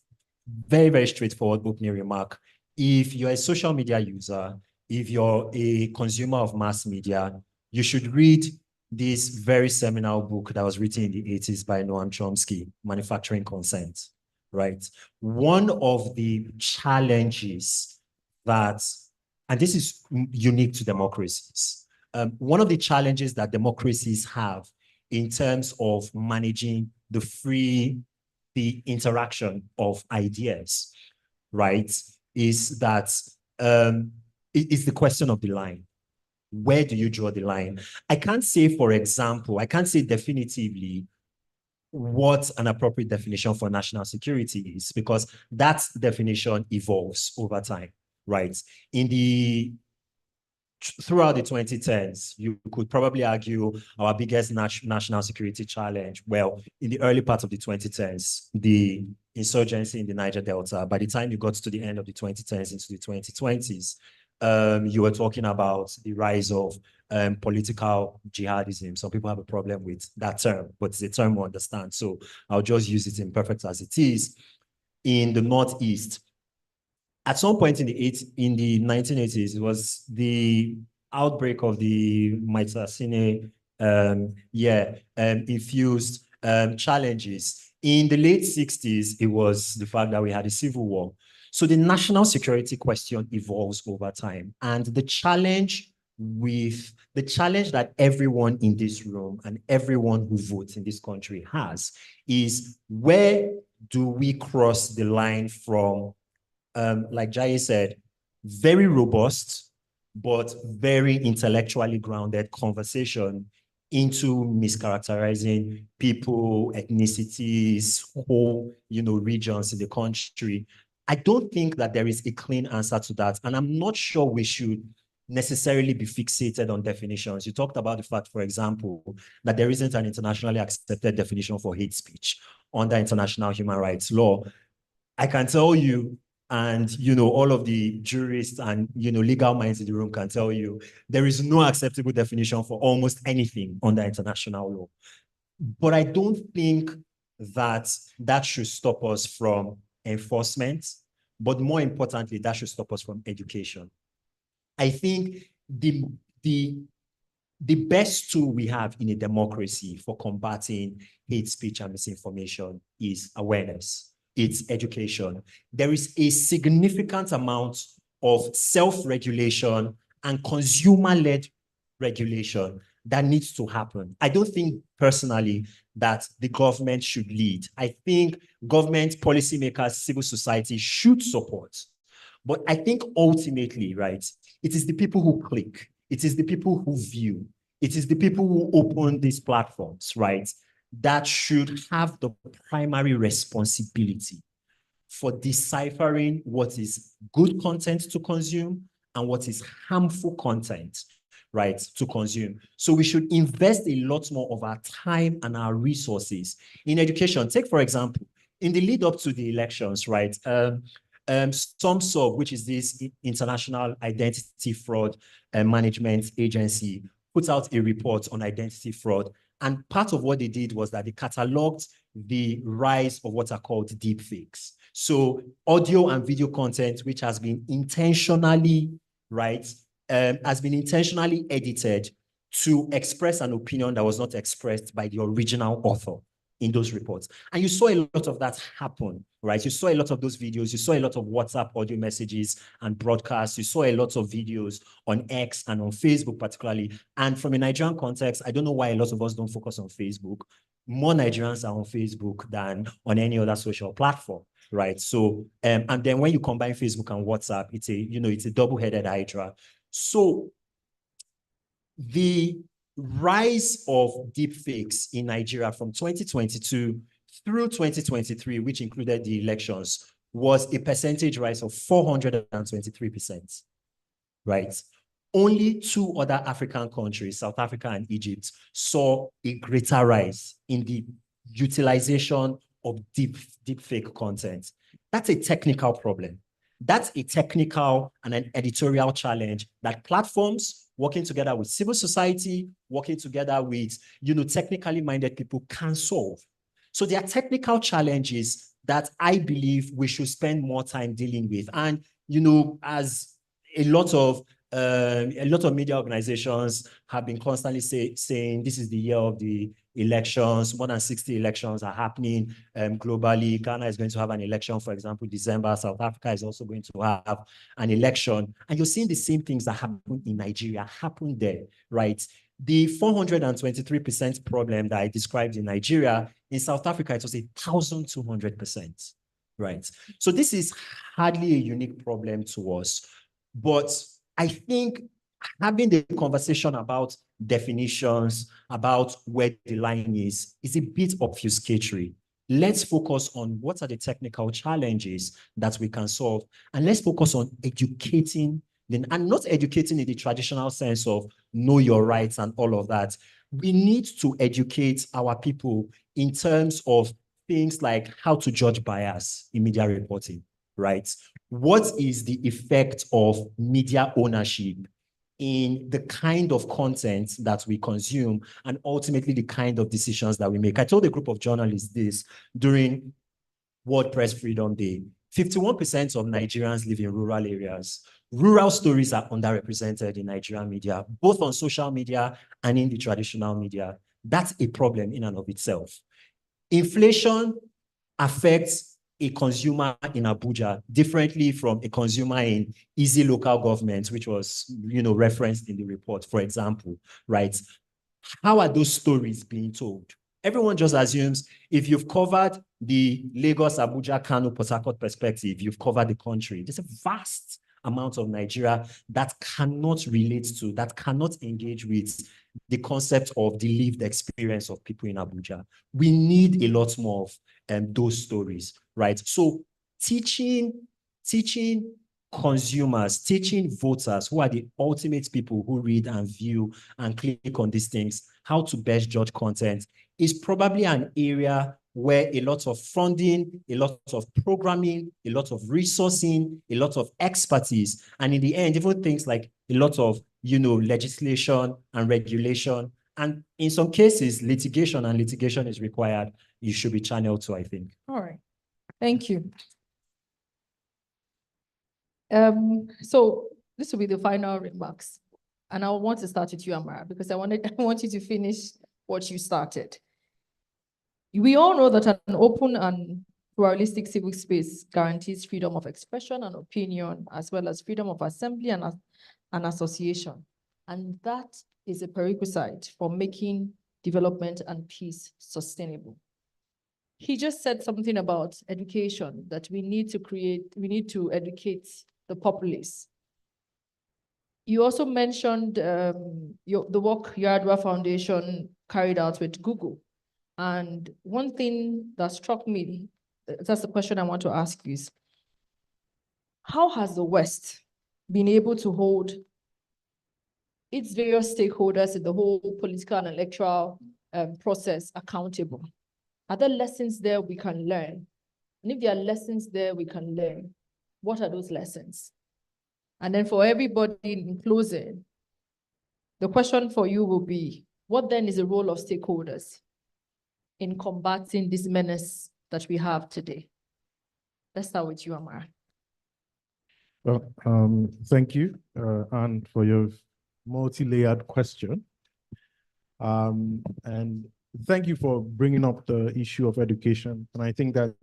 L: very, very straightforward opening remark. If you're a social media user, if you're a consumer of mass media, you should read this very seminal book that was written in the 80s by Noam Chomsky, Manufacturing Consent, right? One of the challenges that, and this is unique to democracies, one of the challenges that democracies have in terms of managing the interaction of ideas, right, is that it's the question of the line. Where do you draw the line? I can't say, for example, I can't say definitively what an appropriate definition for national security is, because that definition evolves over time, right? Throughout the 2010s, you could probably argue our biggest national security challenge, well, in the early part of the 2010s, the insurgency in the Niger Delta. By the time you got to the end of the 2010s into the 2020s, You were talking about the rise of political jihadism. Some people have a problem with that term, but it's a term we understand. So I'll just use it in perfect as it is. In the Northeast, at some point in the 1980s, it was the outbreak of the Mycene infused challenges. In the late 60s, it was the fact that we had a civil war. So the national security question evolves over time. And the challenge that everyone in this room and everyone who votes in this country has is, where do we cross the line from, like Jai said, very robust, but very intellectually grounded conversation into mischaracterizing people, ethnicities, whole, regions in the country? I don't think that there is a clean answer to that. And I'm not sure we should necessarily be fixated on definitions. You talked about the fact, for example, that there isn't an internationally accepted definition for hate speech under international human rights law. I can tell you, and all of the jurists and legal minds in the room can tell you, there is no acceptable definition for almost anything under international law. But I don't think that should stop us from enforcement, but more importantly, that should stop us from education. I think the best tool we have in a democracy for combating hate speech and misinformation is awareness. It's education. There is a significant amount of self-regulation and consumer-led regulation that needs to happen. I don't think personally that the government should lead. I think government, policymakers, civil society should support. But I think ultimately, right, it is the people who click. It is the people who view. It is the people who open these platforms, right, that should have the primary responsibility for deciphering what is good content to consume and what is harmful content, right, to consume. So we should invest a lot more of our time and our resources in education. Take, for example, in the lead up to the elections, right, SOMSOB, which is this International Identity Fraud Management Agency, put out a report on identity fraud. And part of what they did was that they cataloged the rise of what are called deepfakes. So audio and video content, which has been intentionally, right, has been intentionally edited to express an opinion that was not expressed by the original author in those reports. And you saw a lot of that happen, right? You saw a lot of those videos. You saw a lot of WhatsApp audio messages and broadcasts. You saw a lot of videos on X and on Facebook particularly. And from a Nigerian context, I don't know why a lot of us don't focus on Facebook. More Nigerians are on Facebook than on any other social platform, right? So, and then when you combine Facebook and WhatsApp, it's a double-headed hydra. So the rise of deepfakes in Nigeria from 2022 through 2023, which included the elections, was a percentage rise of 423%, right? Only two other African countries, South Africa and Egypt, saw a greater rise in the utilization of deepfake content. That's a technical problem. That's a technical and an editorial challenge that platforms working together with civil society, working together with, technically minded people can solve. So there are technical challenges that I believe we should spend more time dealing with. And, as a lot of media organizations have been constantly saying this is the year of the elections. More than 60 elections are happening globally. Ghana is going to have an election, for example, December. South Africa is also going to have an election. And you're seeing the same things that happen in Nigeria happen there, right? The 423% problem that I described in Nigeria, in South Africa, it was 1,200%, right? So this is hardly a unique problem to us. But I think having the conversation about definitions, about where the line is a bit obfuscatory. Let's focus on what are the technical challenges that we can solve, and let's focus on educating them, and not educating in the traditional sense of know your rights and all of that. We need to educate our people in terms of things like how to judge bias in media reporting, right? what is the effect of media ownership in the kind of content that we consume and ultimately the kind of decisions that we make. I told a group of journalists this during World Press Freedom Day. 51% of Nigerians live in rural areas. Rural stories are underrepresented in Nigerian media, both on social media and in the traditional media. That's a problem in and of itself. Inflation affects a consumer in Abuja differently from a consumer in easy local government, which was, referenced in the report, for example, right? How are those stories being told? Everyone just assumes if you've covered the Lagos, Abuja, Kano, Port Harcourt perspective, you've covered the country. There's a vast amount of Nigeria that cannot relate to, that cannot engage with the concept of the lived experience of people in Abuja. We need a lot more of those stories, right? So teaching consumers, teaching voters, who are the ultimate people who read and view and click on these things, how to best judge content is probably an area where a lot of funding, a lot of programming, a lot of resourcing, a lot of expertise, and in the end, even things like a lot of, legislation and regulation, and in some cases, litigation is required, you should be channeled to, I think.
W: All right. Thank you. So this will be the final remarks. And I want to start with you, Amara, because I want you to finish what you started. We all know that an open and pluralistic civic space guarantees freedom of expression and opinion, as well as freedom of assembly and association. And that is a prerequisite for making development and peace sustainable. He just said something about education, that we need to educate the populace. You also mentioned the work Yardwa Foundation carried out with Google. And one thing that struck me, that's the question I want to ask you, is how has the West been able to hold its various stakeholders in the whole political and electoral process accountable? Are there lessons there we can learn? And if there are lessons there we can learn, what are those lessons? And then for everybody in closing, the question for you will be, what then is the role of stakeholders in combating this menace that we have today? Let's start with you, Amara.
J: Well, thank you, Anne, for your multi-layered question. And thank you for bringing up the issue of education. And I think that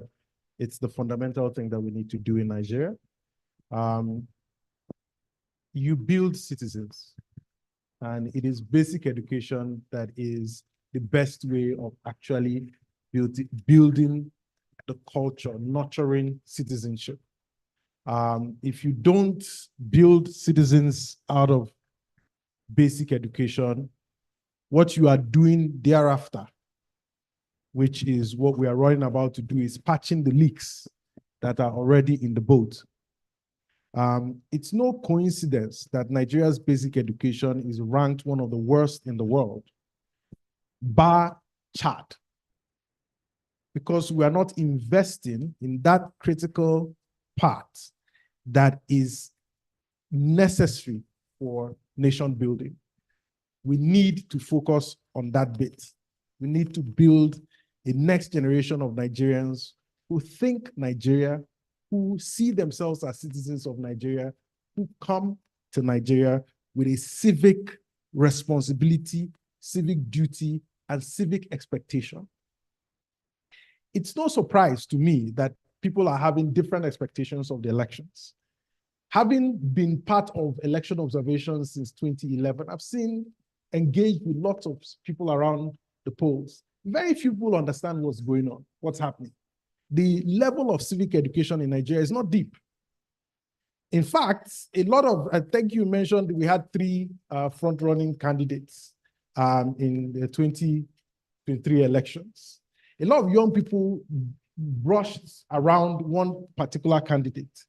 J: it's the fundamental thing that we need to do in Nigeria. You build citizens, and it is basic education that is the best way of actually building the culture, nurturing citizenship. If you don't build citizens out of basic education, what you are doing thereafter, which is what we are running about to do, is patching the leaks that are already in the boat. It's no coincidence that Nigeria's basic education is ranked one of the worst in the world, bar Chad, because we are not investing in that critical part that is necessary for nation building. We need to focus on that bit. We need to build a next generation of Nigerians who think Nigeria, who see themselves as citizens of Nigeria, who come to Nigeria with a civic responsibility, civic duty, and civic expectation. It's no surprise to me that people are having different expectations of the elections. Having been part of election observations since 2011, I've engaged with lots of people around the polls. Very few people understand what's going on, what's happening. The level of civic education in Nigeria is not deep. In fact, a lot of, I think you mentioned we had 3 front-running candidates in the 2023 elections. A lot of young people brushed around one particular candidate,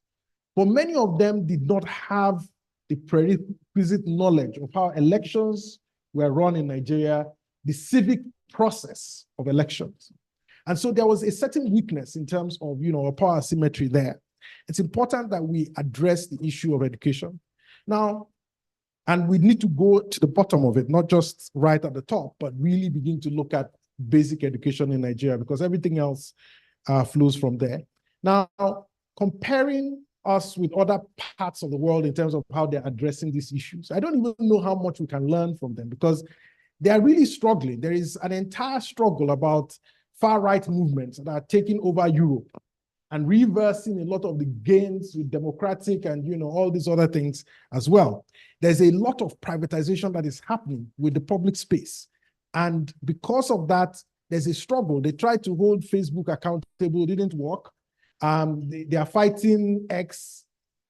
J: but many of them did not have the prerequisite knowledge of how elections were run in Nigeria, the civic process of elections. And so there was a certain weakness in terms of, a power asymmetry there. It's important that we address the issue of education. Now, and we need to go to the bottom of it, not just right at the top, but really begin to look at basic education in Nigeria, because everything else flows from there. Now, comparing us with other parts of the world in terms of how they're addressing these issues, I don't even know how much we can learn from them, because they are really struggling. There is an entire struggle about far-right movements that are taking over Europe and reversing a lot of the gains with democratic and, you know, all these other things as well. There's a lot of privatization that is happening with the public space. And because of that, there's a struggle. They tried to hold Facebook accountable, it didn't work. They are fighting X,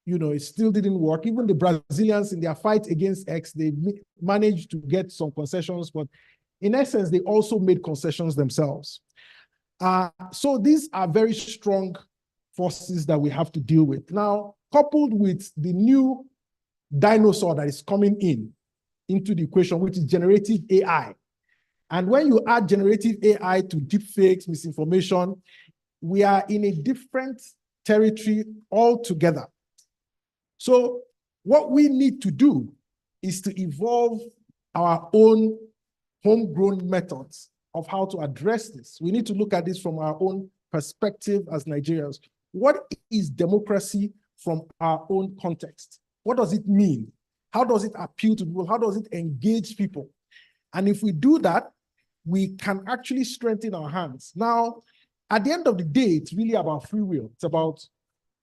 J: you know, it still didn't work. Even the Brazilians in their fight against X, they managed to get some concessions, but in essence, they also made concessions themselves. So these are very strong forces that we have to deal with. Now, coupled with the new dinosaur that is coming into the equation, which is generative AI. And when you add generative AI to deepfakes, misinformation, we are in a different territory altogether. So what we need to do is to evolve our own homegrown methods of how to address this. We need to look at this from our own perspective as Nigerians. What is democracy from our own context? What does it mean? How does it appeal to people? How does it engage people? And if we do that, we can actually strengthen our hands. Now, at the end of the day, it's really about free will. It's about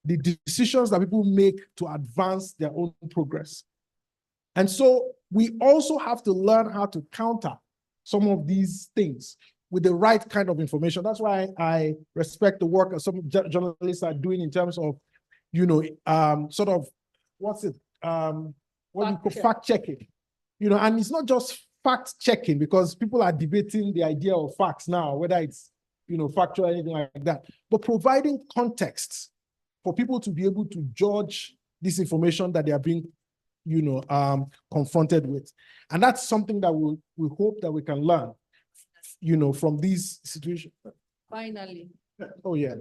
J: the decisions that people make to advance their own progress. And so we also have to learn how to counter some of these things with the right kind of information. That's why I respect the work that some journalists are doing in terms of, you know, sort of, what's it? What you call fact checking. You know, and it's not just fact checking, because people are debating the idea of facts now, whether it's, you know, factual or anything like that, but providing context for people to be able to judge this information that they are being, you know, confronted with. And that's something that we hope that we can learn, you know, from these situations.
W: Finally.
J: Oh, yeah.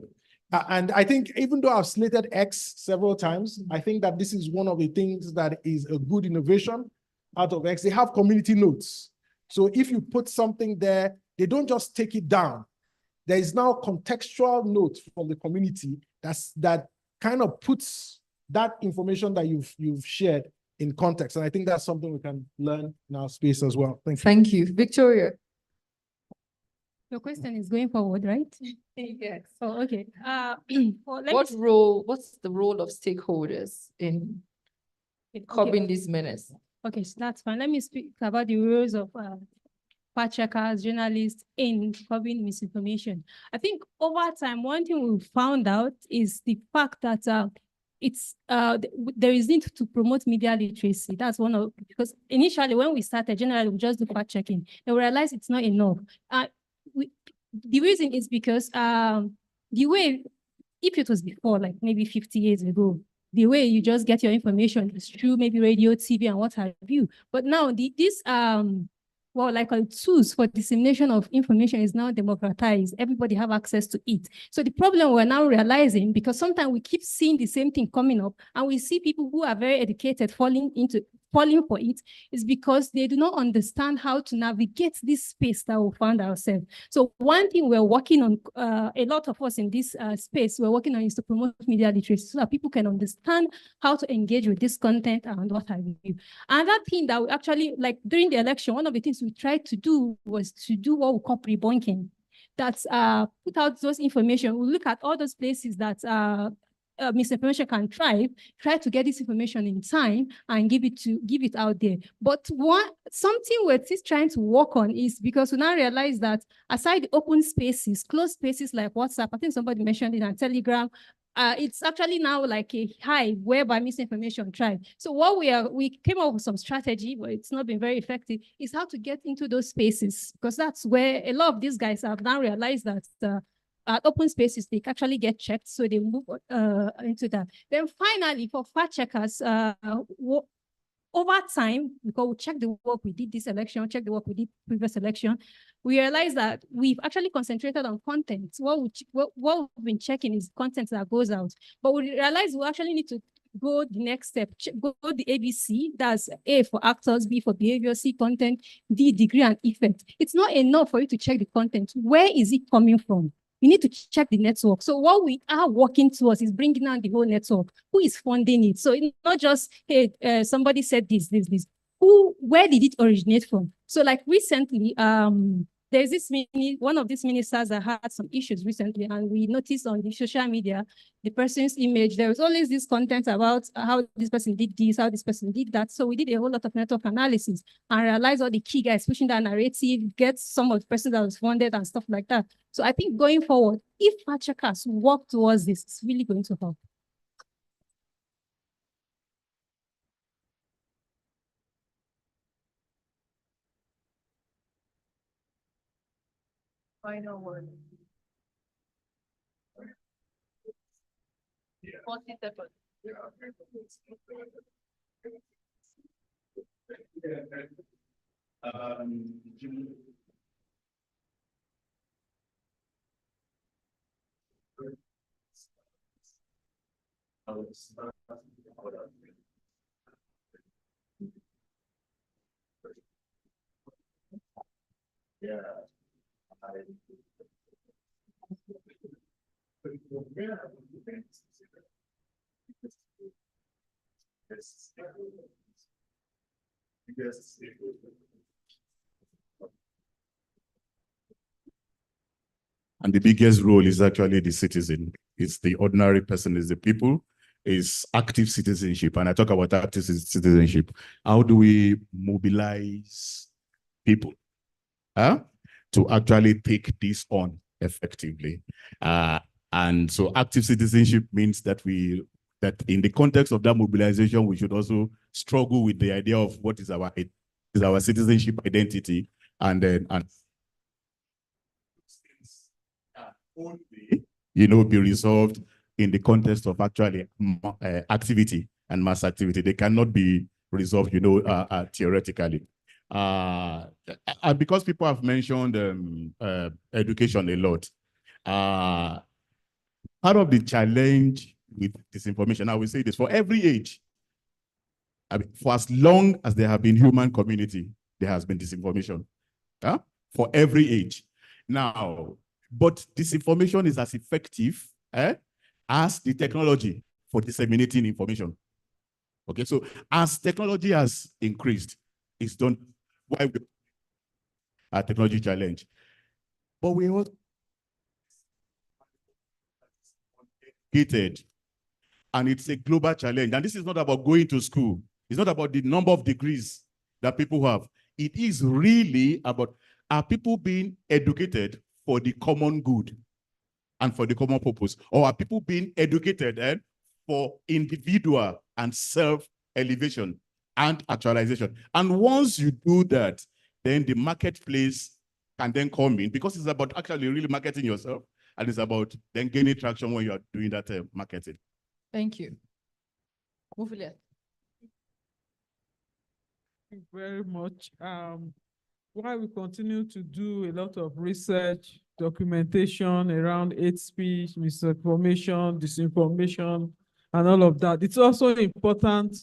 J: And I think even though I've slated X several times, I think that this is one of the things that is a good innovation out of X. They have community notes. So if you put something there, they don't just take it down. There is now contextual notes from the community that kind of puts that information that you've shared in context. And I think that's something we can learn in our space as well. Thank you.
W: Thank you. Victoria.
A: Your question is going forward, right?
W: Yes.
A: Oh, okay. Well,
W: What's the role of stakeholders in curbing these menace?
A: Okay, so that's fine. Let me speak about the roles of fact checkers, journalists in curbing misinformation. I think over time, one thing we found out is the fact that there is need to promote media literacy. That's one of, because initially when we started, generally we just do fact checking. Then we realized it's not enough. The reason is because the way, if it was before, like maybe 50 years ago, the way you just get your information is through maybe radio, TV, and what have you. But now tools for dissemination of information is now democratized. Everybody have access to it. So the problem we're now realizing, because sometimes we keep seeing the same thing coming up, and we see people who are very educated falling for it, is because they do not understand how to navigate this space that we found ourselves. So one thing we're working on, a lot of us in this space, we're working on, is to promote media literacy so that people can understand how to engage with this content and what have you. Another thing that we actually, like during the election, one of the things we tried to do was to do what we call pre-bunking. That's put out those information. We look at all those places that misinformation can thrive, try to get this information in time and give it out there. But something we're still trying to work on is, because we now realize that aside the open spaces, closed spaces like WhatsApp, I think somebody mentioned it, and Telegram, it's actually now like a hive whereby misinformation thrive. So what we came up with some strategy, but it's not been very effective, is how to get into those spaces, because that's where a lot of these guys have now realized that open spaces, they actually get checked, so they move into that. Then finally, for fact checkers, over time, because we check the work we did this election, check the work we did previous election, we realized that we've actually concentrated on content. What we've been checking is content that goes out. But we realized we actually need to go the next step, go the ABC, that's A for actors, B for behavior, C content, D degree and effect. It's not enough for you to check the content. Where is it coming from? You need to check the network. So what we are working towards is bringing down the whole network. Who is funding it? So it's not just, hey, somebody said this. Where did it originate from? So like recently, there's one of these ministers that had some issues recently, and we noticed on the social media, the person's image, there was always this content about how this person did this, how this person did that. So we did a whole lot of network analysis and realized all the key guys pushing that narrative, get some of the person that was funded and stuff like that. So I think going forward, if fact checkers work towards this, it's really going to help.
G: Final word. 40 seconds.
I: And the biggest role is actually the citizen. It's the ordinary person, is the people, is active citizenship. And I talk about active citizenship. How do we mobilize people to actually take this on effectively? And so active citizenship means that in the context of that mobilization, we should also struggle with the idea of what is our citizenship identity, and then only, be resolved in the context of actually activity and mass activity. They cannot be resolved, theoretically. And because people have mentioned education a lot, part of the challenge with disinformation, I will say this, for every age, for as long as there have been human community, there has been disinformation. For every age. Now, but disinformation is as effective as the technology for disseminating information. Okay, so as technology has increased, it's done why a technology challenge. But we all educated, and it's a global challenge. And this is not about going to school. It's not about the number of degrees that people have. It is really about, are people being educated for the common good and for the common purpose? Or are people being educated for individual and self-elevation and actualization? And once you do that, then the marketplace can then come in, because it's about actually really marketing yourself, and it's about then gaining traction when you are doing that marketing.
W: Thank you. Thank
H: you very much. While we continue to do a lot of research, documentation around hate speech, misinformation, disinformation, and all of that, it's also important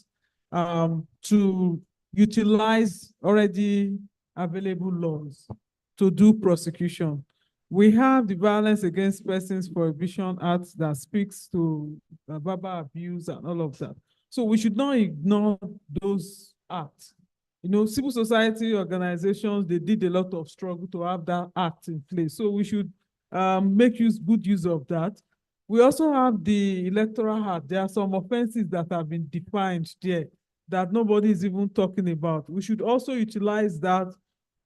H: to utilize already available laws to do prosecution. We have the Violence Against Persons Prohibition Act that speaks to verbal abuse and all of that. So we should not ignore those acts. Civil society organizations, they did a lot of struggle to have that act in place. So we should make good use of that. We also have the Electoral Act. There are some offenses that have been defined there that nobody is even talking about. We should also utilize that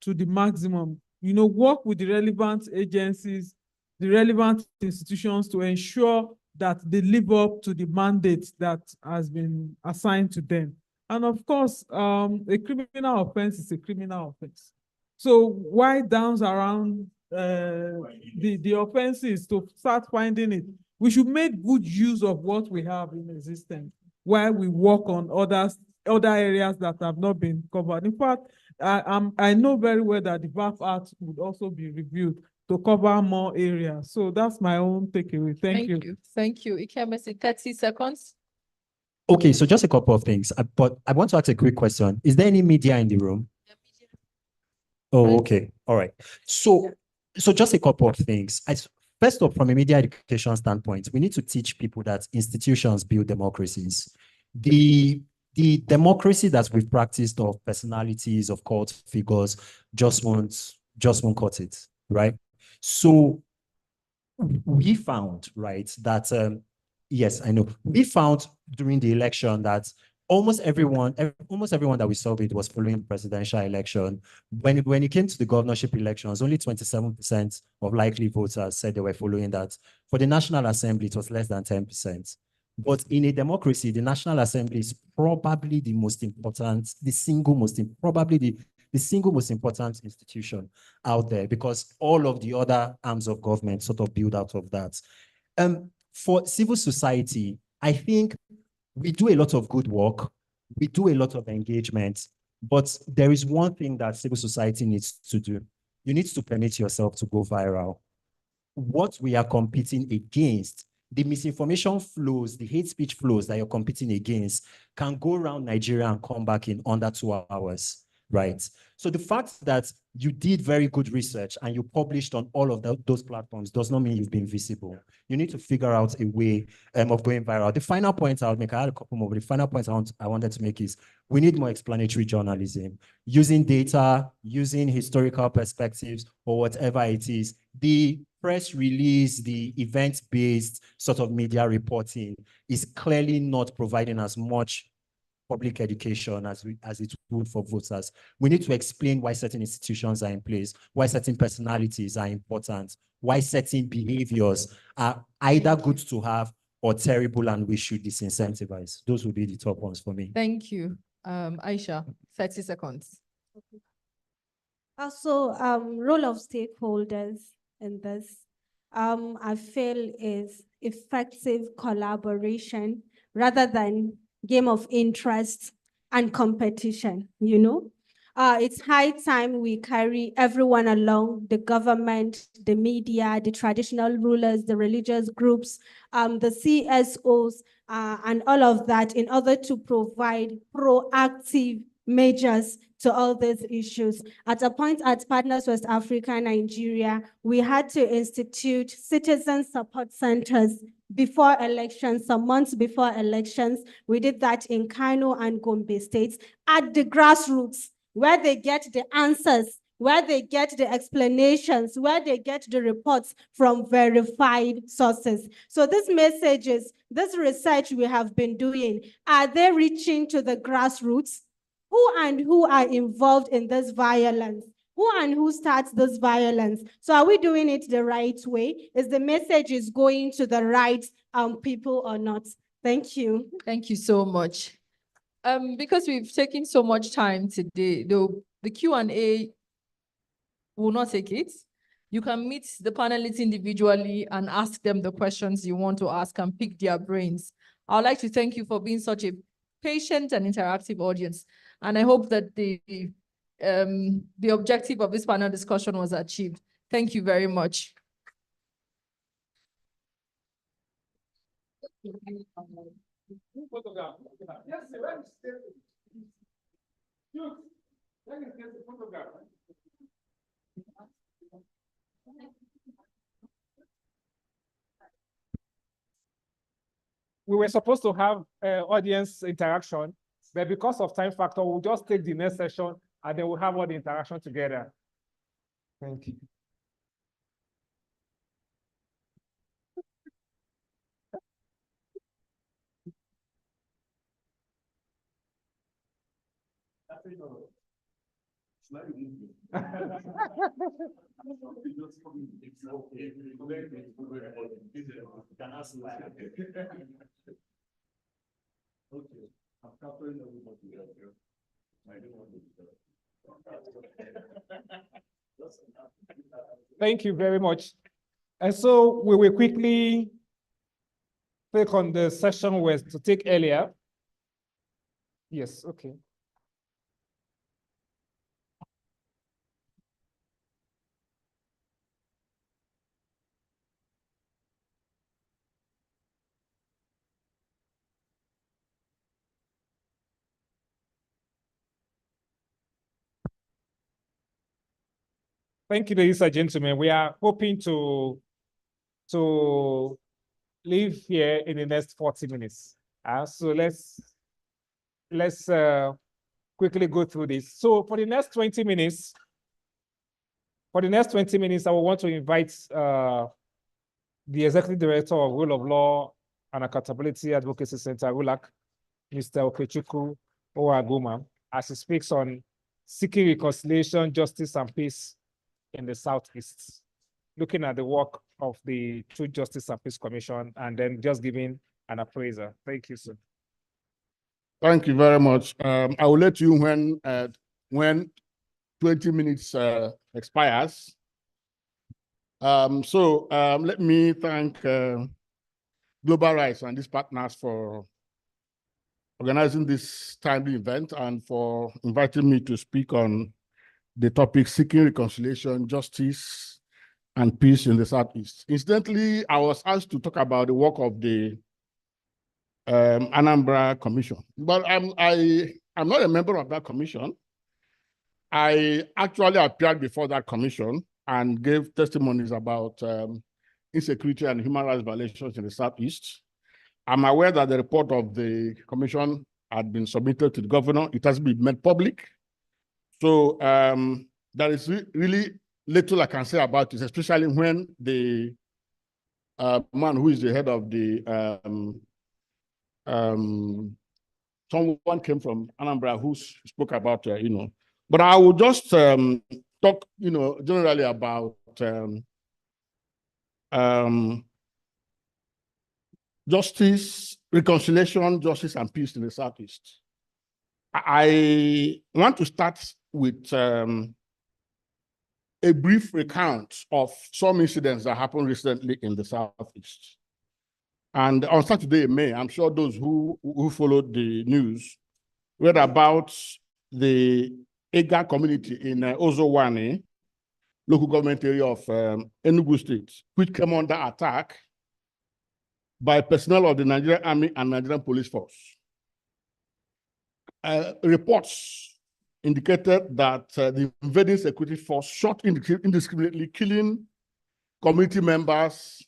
H: to the maximum. Work with the relevant agencies, the relevant institutions to ensure that they live up to the mandate that has been assigned to them. And of course, a criminal offense is a criminal offense. So why dance around the offenses to start finding it? We should make good use of what we have in existence while we work on other areas that have not been covered. In fact, I know very well that the VAP Act would also be reviewed to cover more areas. So that's my own takeaway. Thank you.
W: Thank you. Ikemesi, 30 seconds.
L: Okay, so just a couple of things, but I want to ask a quick question. Is there any media in the room? Oh, okay. All right. So just a couple of things. First off, from a media education standpoint, we need to teach people that institutions build democracies. The democracy that we've practiced of personalities, of cult figures, just won't cut it, right? So we found, right, that yes, I know. We found during the election that almost everyone that we surveyed was following the presidential election. When it came to the governorship elections, only 27% of likely voters said they were following that. For the National Assembly, it was less than 10%. But in a democracy, the National Assembly is probably the single most important institution out there, because all of the other arms of government sort of build out of that. For civil society, I think we do a lot of good work, we do a lot of engagement, but there is one thing that civil society needs to do. You need to permit yourself to go viral. What we are competing against, the misinformation flows, the hate speech flows that you're competing against can go around Nigeria and come back in under 2 hours, right? So the fact that you did very good research and you published on all of those platforms does not mean you've been visible. You need to figure out a way of going viral. The final point I would make, I had a couple more, but the final point I wanted to make is we need more explanatory journalism, using data, using historical perspectives, or whatever it is. The press release, the event-based sort of media reporting is clearly not providing as much public education as it would for voters. We need to explain why certain institutions are in place, why certain personalities are important, why certain behaviors are either good to have or terrible and we should disincentivize. Those would be the top ones for me.
W: Thank you. Aisha, 30 seconds.
K: Also, role of stakeholders in this, I feel is effective collaboration rather than game of interest and competition, you know? It's high time we carry everyone along, the government, the media, the traditional rulers, the religious groups, the CSOs, and all of that in order to provide proactive measures to all these issues. At a point at Partners West Africa, Nigeria, we had to institute citizen support centers before elections, some months before elections. We did that in Kano and Gombe states at the grassroots, where they get the answers, where they get the explanations, where they get the reports from verified sources. So these messages, this research we have been doing, are they reaching to the grassroots? Who are involved in this violence? Who and who starts this violence? So are we doing it the right way? Is the message is going to the right people or not? Thank you.
W: Thank you so much. Because we've taken so much time today, the Q&A will not take it. You can meet the panelists individually and ask them the questions you want to ask and pick their brains. I would like to thank you for being such a patient and interactive audience. And I hope that the objective of this panel discussion was achieved. Thank you very much.
B: We were supposed to have audience interaction, but because of time factor, we'll just take the next session and then we'll have all the interaction together. Thank you. Thank you very much. And so we will quickly take on the session we were to take earlier. Yes, okay. Thank you, ladies and gentlemen. We are hoping to leave here in the next 40 minutes. So let's quickly go through this. So for the next 20 minutes, I will want to invite the Executive Director of Rule of Law and Accountability Advocacy Center, RULAC, Mr. Okechukwu Oaguma, as he speaks on seeking reconciliation, justice, and peace in the Southeast, looking at the work of the Truth, Justice, and Peace Commission, and then just giving an appraiser. Thank you, sir.
I: Thank you very much. I will let you when 20 minutes expires. Let me thank Global Rights and these partners for organizing this timely event and for inviting me to speak on the topic seeking reconciliation, justice, and peace in the Southeast. Incidentally, I was asked to talk about the work of the Anambra Commission, but I'm not a member of that commission. I actually appeared before that commission and gave testimonies about insecurity and human rights violations in the Southeast. I'm aware that the report of the commission had been submitted to the governor. It has been made public. So there is really little I can say about this, especially when the man who is the head of the someone came from Anambra who spoke about, but I will just talk, generally about justice, reconciliation, justice, and peace in the Southeast. I want to start with a brief recount of some incidents that happened recently in the Southeast. And on Saturday, May, I'm sure those who followed the news read about the Ega community in Ozowane, local government area of Enugu State, which came under attack by personnel of the Nigerian Army and Nigerian Police Force. Reports indicated that the invading security force shot indiscriminately, killing community members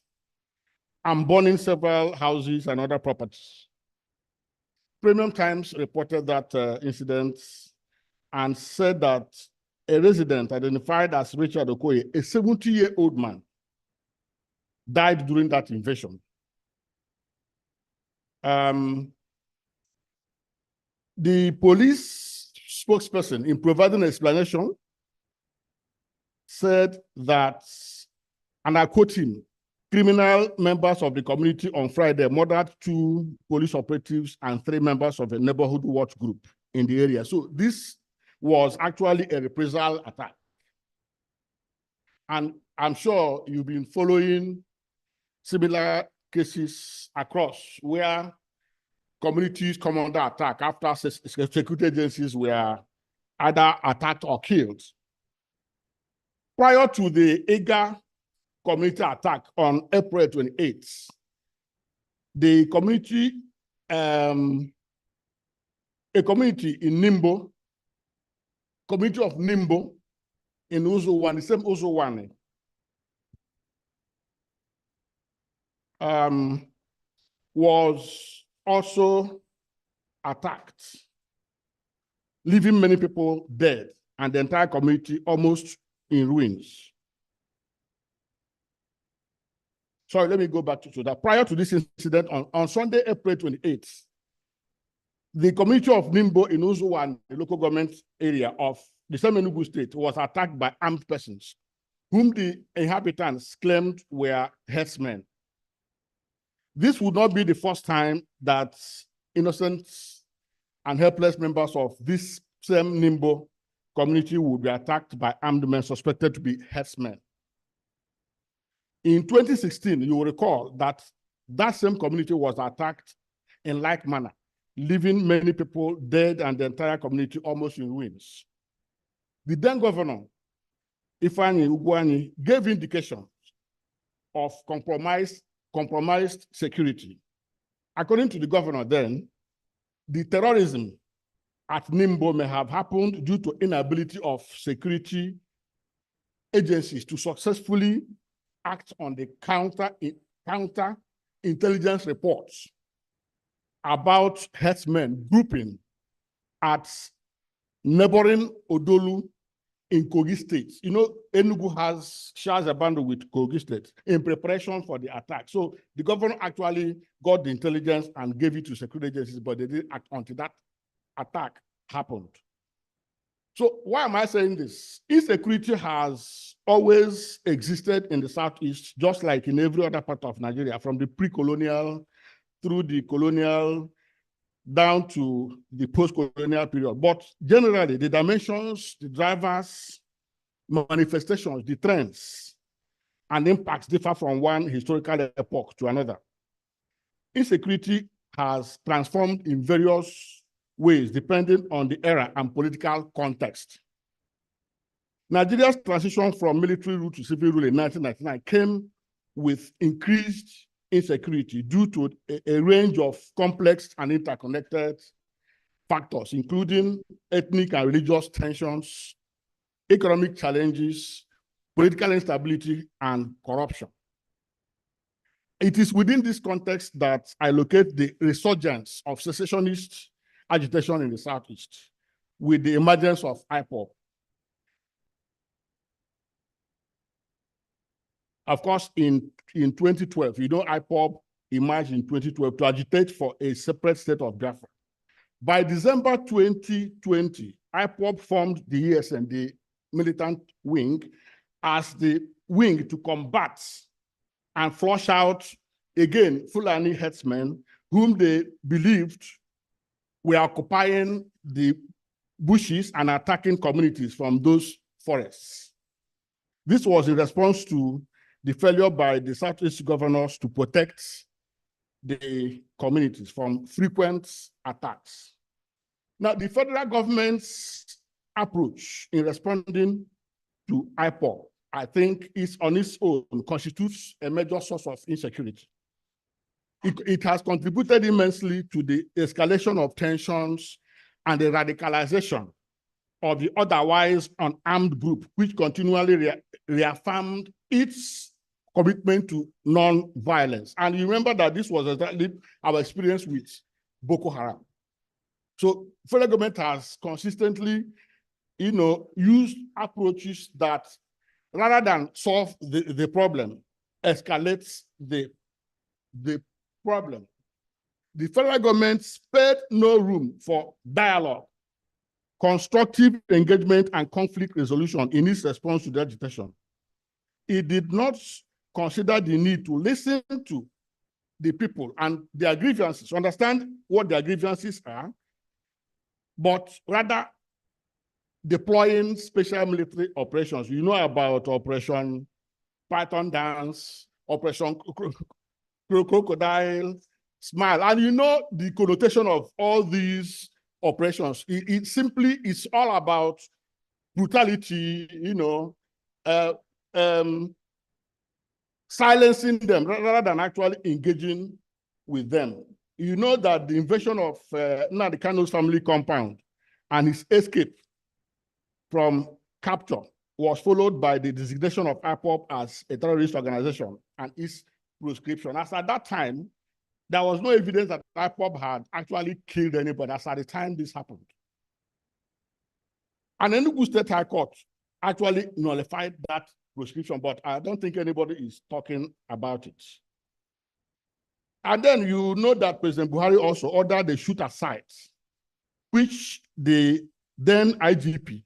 I: and burning several houses and other properties. Premium Times reported that incident and said that a resident identified as Richard Okoye, a 70-year-old man, died during that invasion. The police spokesperson, in providing an explanation, said that, and I quote him, criminal members of the community on Friday murdered 2 police operatives and 3 members of a neighborhood watch group in the area. So this was actually a reprisal attack. And I'm sure you've been following similar cases across where communities come under attack after security agencies were either attacked or killed. Prior to the Ega community attack on April 28th, the community, a community in Nimbo, community of Nimbo in Uzowane, the same Uzowane, was also attacked, leaving many people dead and the entire community almost in ruins. Sorry, let me go back to that. Prior to this incident, on Sunday, April 28th, the community of Nimbo in Uzowane, the local government area of the same Enugu State, was attacked by armed persons, whom the inhabitants claimed were herdsmen. This would not be the first time that innocent and helpless members of this same Nimbo community would be attacked by armed men suspected to be herdsmen. In 2016, you will recall that that same community was attacked in like manner leaving many people dead and the entire community almost in ruins. The then governor, Ifeanyi Ugwuanyi, gave indication of compromised security. According to the governor then, the terrorism at Nimbo may have happened due to inability of security agencies to successfully act on the counter intelligence reports about herdsmen grouping at neighboring Odolu in Kogi State. You know, Enugu shares a boundary with Kogi State in preparation for the attack. So the governor actually got the intelligence and gave it to security agencies, but they didn't act until that attack happened. So why am I saying this? Insecurity has always existed in the Southeast, just like in every other part of Nigeria, from the pre-colonial through the colonial down to the post-colonial period. But generally, the dimensions, the drivers, manifestations, the trends, and impacts differ from one historical epoch to another. Insecurity has transformed in various ways depending on the era and political context. Nigeria's transition from military rule to civil rule in 1999 came with increased insecurity due to a range of complex and interconnected factors, including ethnic and religious tensions, economic challenges, political instability, and corruption. It is within this context that I locate the resurgence of secessionist agitation in the Southeast with the emergence of IPOB. Of course, in 2012, you know, IPOB emerged in 2012 to agitate for a separate state of Biafra. By December 2020, IPOB formed the ESN, the militant wing, as the wing to combat and flush out, again, Fulani herdsmen whom they believed were occupying the bushes and attacking communities from those forests. This was in response to the failure by the Southeast governors to protect the communities from frequent attacks. Now, the federal government's approach in responding to IPOB, I think, is on its own constitutes a major source of insecurity. It has contributed immensely to the escalation of tensions and the radicalization of the otherwise unarmed group, which continually reaffirmed its commitment to non-violence. And you remember that this was exactly our experience with Boko Haram. So federal government has consistently, used approaches that, rather than solve the problem, escalates the problem. The federal government spared no room for dialogue, constructive engagement, and conflict resolution in its response to the agitation. It did not consider the need to listen to the people and their grievances, understand what their grievances are, but rather deploying special military operations. You know about Operation Python Dance, Operation Crocodile Smile, and you know the connotation of all these operations. It simply is all about brutality, silencing them rather than actually engaging with them. You know that the invasion of Nnamdi Kanu's family compound and his escape from capture was followed by the designation of IPOB as a terrorist organization and its proscription. As at that time, there was no evidence that IPOB had actually killed anybody as at the time this happened. And Enugu State High Court actually nullified that proscription, but I don't think anybody is talking about it. And then you know that President Buhari also ordered the shooter sites, which the then IGP,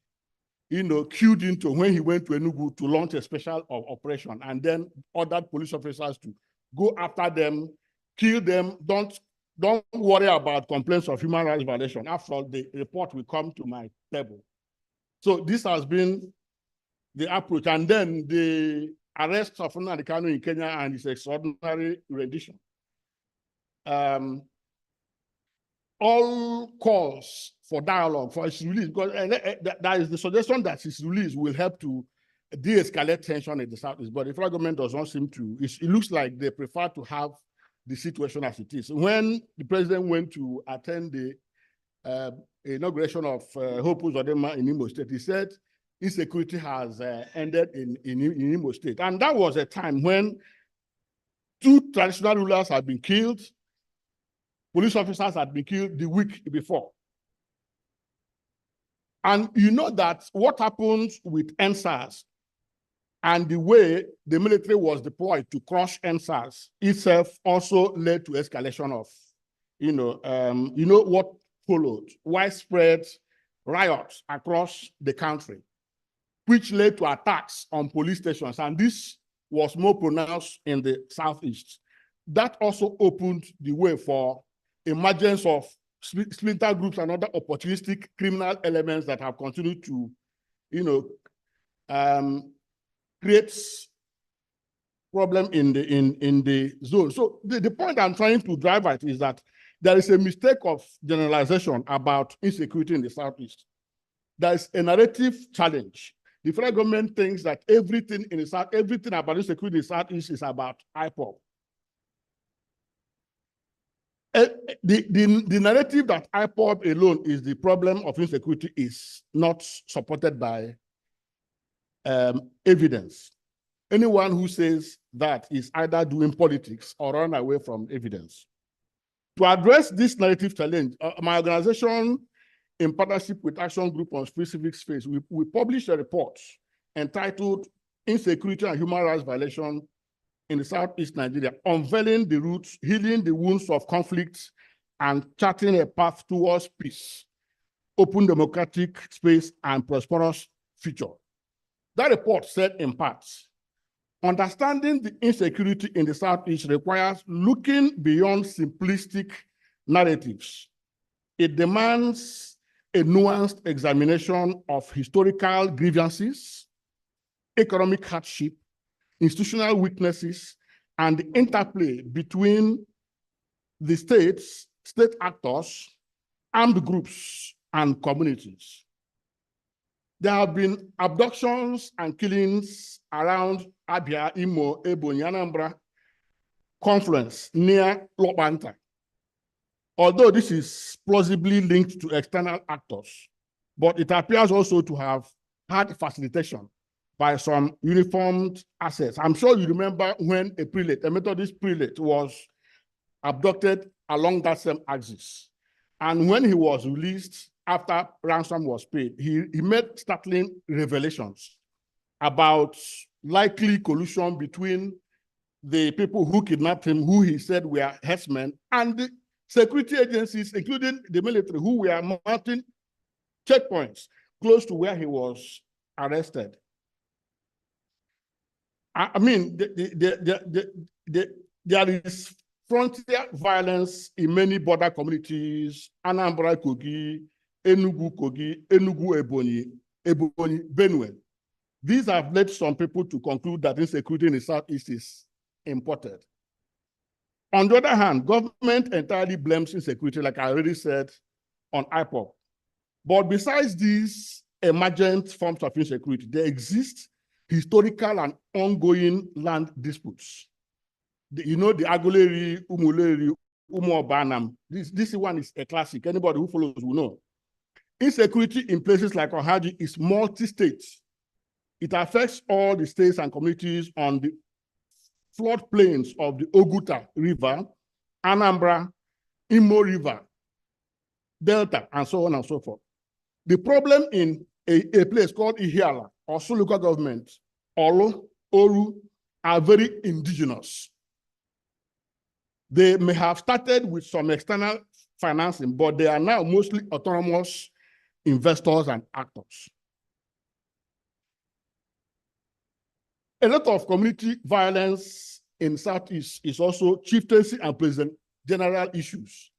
I: queued into when he went to Enugu to launch a special operation, and then ordered police officers to go after them, kill them. Don't worry about complaints of human rights violation. After all, the report will come to my table. So this has been the approach. And then the arrest of Nnamdi Kanu in Kenya and his extraordinary rendition. On all calls for dialogue for his release, because that is the suggestion that his release will help to de-escalate tension in the Southeast. But the federal government does not seem to. It looks like they prefer to have the situation as it is. When the president went to attend the inauguration of Hope Uzodinma in Imo State, he said insecurity has ended in Imo State. And that was a time when 2 traditional rulers had been killed, police officers had been killed the week before. And you know that what happened with NSAS and the way the military was deployed to crush NSAS itself also led to escalation of, what followed, widespread riots across the country, which led to attacks on police stations. And this was more pronounced in the Southeast. That also opened the way for emergence of splinter groups and other opportunistic criminal elements that have continued to, create problem in the zone. So the point I'm trying to drive at is that there is a mistake of generalization about insecurity in the Southeast. There is a narrative challenge. The federal government thinks that everything in the South, everything about insecurity in the Southeast is about IPOB. The narrative that IPOB alone is the problem of insecurity is not supported by evidence. Anyone who says that is either doing politics or run away from evidence. To address this narrative challenge, my organization, in partnership with Action Group on Specific Space, we published a report entitled Insecurity and Human Rights Violation in the Southeast Nigeria, unveiling the roots, healing the wounds of conflict, and charting a path towards peace, open democratic space, and prosperous future. That report said in part, understanding the insecurity in the Southeast requires looking beyond simplistic narratives. It demands a nuanced examination of historical grievances, economic hardship, institutional weaknesses, and the interplay between the state actors, armed groups, and communities. There have been abductions and killings around Abia, Imo, Ebonyi, Anambra confluence near Lobanta. Although this is plausibly linked to external actors, but it appears also to have had facilitation by some uniformed assets. I'm sure you remember when a prelate, a Methodist prelate, was abducted along that same axis. And when he was released after ransom was paid, he made startling revelations about likely collusion between the people who kidnapped him, who he said were herdsmen, and the security agencies, including the military, who were mounting checkpoints close to where he was arrested. I mean, there is frontier violence in many border communities, Anambra, Kogi, Enugu, Ebonyi, Benue. These have led some people to conclude that insecurity in the Southeast is imported. On the other hand, government entirely blames insecurity, like I already said, on IPOB. But besides these emergent forms of insecurity, there exist historical and ongoing land disputes. The Aguleri, Umuleri, Umuobanam. This one is a classic. Anybody who follows will know. Insecurity in places like Ohaji is multi-state. It affects all the states and communities on the floodplains of the Oguta River, Anambra, Imo River, Delta, and so on and so forth. The problem in a place called Ihiala, or local government, Olu, Oru, are very indigenous. They may have started with some external financing, but they are now mostly autonomous investors and actors. A lot of community violence in Southeast is also chieftaincy and president general issues.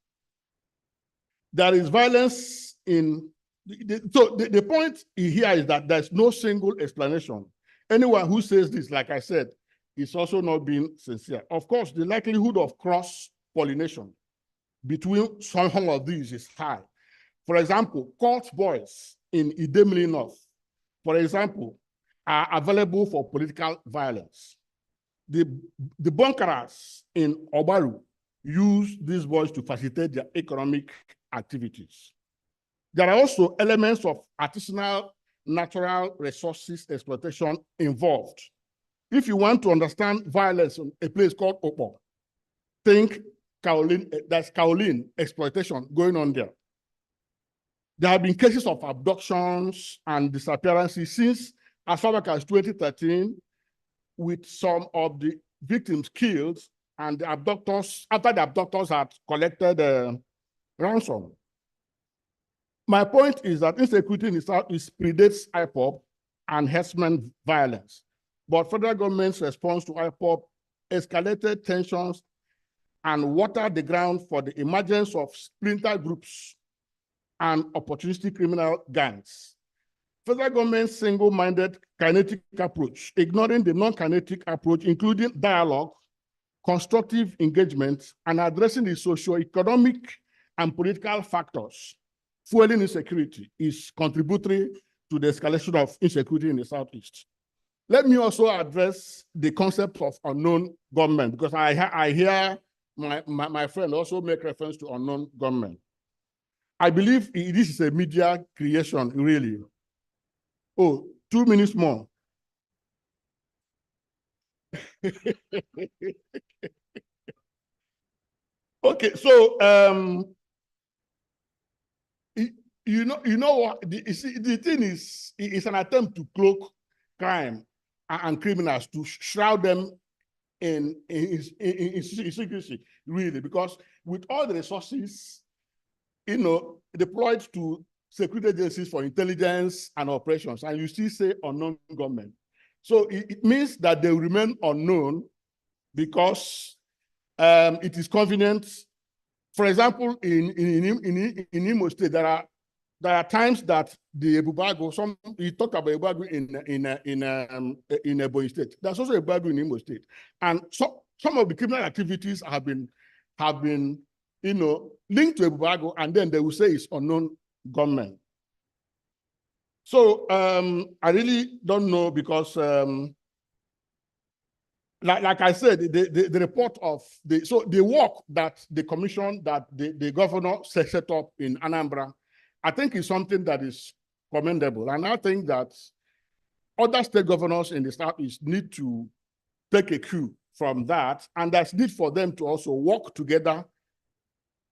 I: There is violence in, the point here is that there's no single explanation. Anyone who says this, like I said, is also not being sincere. Of course, the likelihood of cross-pollination between some of these is high. For example, cult boys in Idemili North, for example, are available for political violence. The bunkerers in Obaru use these boys to facilitate their economic activities. There are also elements of artisanal natural resources exploitation involved. If you want to understand violence in a place called Opo, think kaolin, that's kaolin exploitation going on there. There have been cases of abductions and disappearances since as far back as 2013, with some of the victims killed and the abductors, after the abductors had collected ransom. My point is that insecurity in the South predates IPOB and herdsmen violence, but federal government's response to IPOB escalated tensions and watered the ground for the emergence of splinter groups and opportunistic criminal gangs. Federal government's single-minded kinetic approach, ignoring the non-kinetic approach, including dialogue, constructive engagement, and addressing the socio-economic and political factors fueling insecurity, is contributory to the escalation of insecurity in the Southeast. Let me also address the concept of unknown government, because I hear my friend also make reference to unknown government. I believe this is a media creation, really. Oh, 2 minutes more. Okay, so you know what? The thing is, it's an attempt to cloak crime and criminals, to shroud them in secrecy, really, because with all the resources, deployed to security agencies for intelligence and operations, and you still say unknown government. So it means that they will remain unknown because it is convenient. For example, in Imo State, there are times that the Ebubago, you talked about Ebubago in Ebonyi State. There's also Ebubago in Imo State, and so some of the criminal activities have been linked to Ebubago, and then they will say it's unknown government. So I really don't know, because like I said, the report of the work that the commission that the governor set up in Anambra, I think is something that is commendable. And I think that other state governors in the Southeast need to take a cue from that, and there's need for them to also work together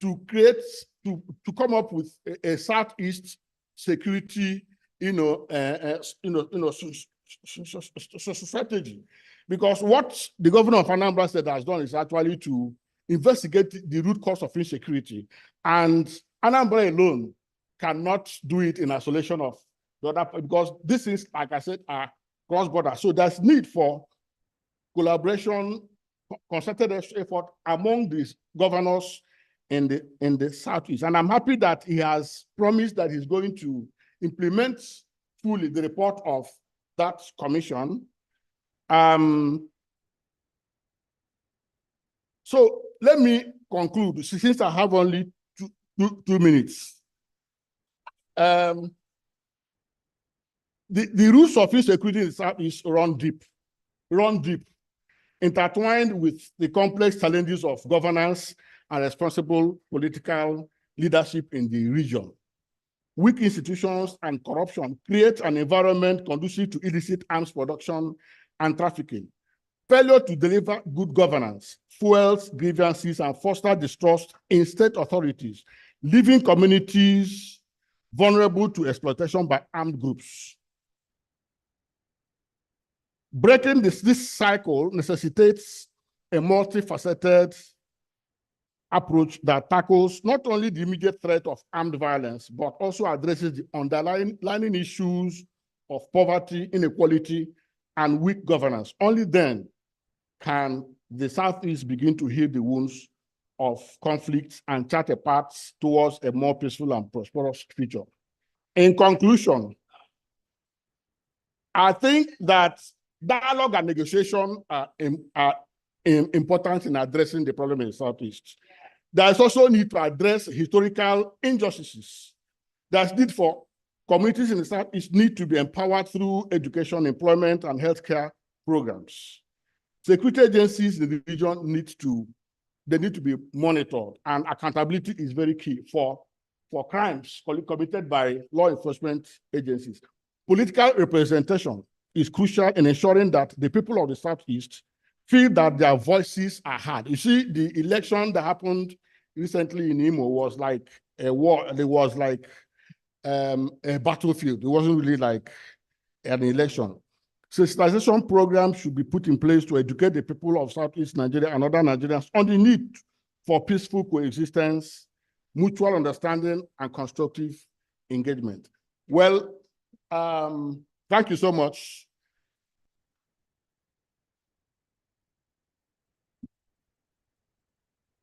I: to create, to come up with a Southeast security, strategy. Because what the governor of Anambra State has done is actually to investigate the root cause of insecurity. And Anambra alone cannot do it in isolation of the other, because this is, like I said, cross-border. So there's need for collaboration, concerted effort among these governors in the Southeast. And I'm happy that he has promised that he's going to implement fully the report of that commission. So let me conclude, since I have only two minutes. The roots of insecurity in the Southeast run deep, intertwined with the complex challenges of governance and responsible political leadership in the region. Weak institutions and corruption create an environment conducive to illicit arms production and trafficking. Failure to deliver good governance fuels grievances and fosters distrust in state authorities, leaving communities vulnerable to exploitation by armed groups. Breaking this cycle necessitates a multifaceted approach that tackles not only the immediate threat of armed violence, but also addresses the underlying issues of poverty, inequality, and weak governance. Only then can the Southeast begin to heal the wounds of conflicts and chart a path towards a more peaceful and prosperous future. In conclusion, I think that dialogue and negotiation are important in addressing the problem in the Southeast. There is also need to address historical injustices. There's need for communities in the Southeast need to be empowered through education, employment, and healthcare programs. Security agencies in the region need to be monitored, and accountability is very key for crimes committed by law enforcement agencies. Political representation is crucial in ensuring that the people of the Southeast feel that their voices are heard. You see, the election that happened recently in Imo was like a war. It was like a battlefield. It wasn't really like an election. Sensitization programs should be put in place to educate the people of Southeast Nigeria and other Nigerians on the need for peaceful coexistence, mutual understanding, and constructive engagement. Well, thank you so much.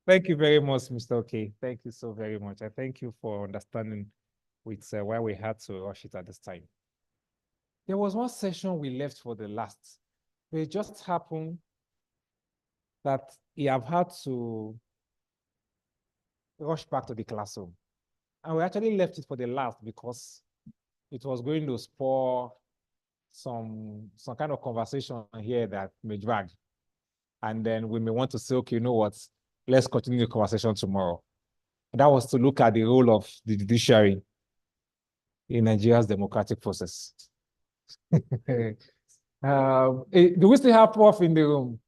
B: Thank you very much, Mr. Okay. Thank you so very much. I thank you for understanding with why we had to rush it at this time. There was one session we left for the last. It just happened that he have had to rush back to the classroom. And we actually left it for the last because it was going to spur some kind of conversation here that may drag. And then we may want to say, okay, you know what? Let's continue the conversation tomorrow. And that was to look at the role of the judiciary in Nigeria's democratic process. Do we still have Prof in the room?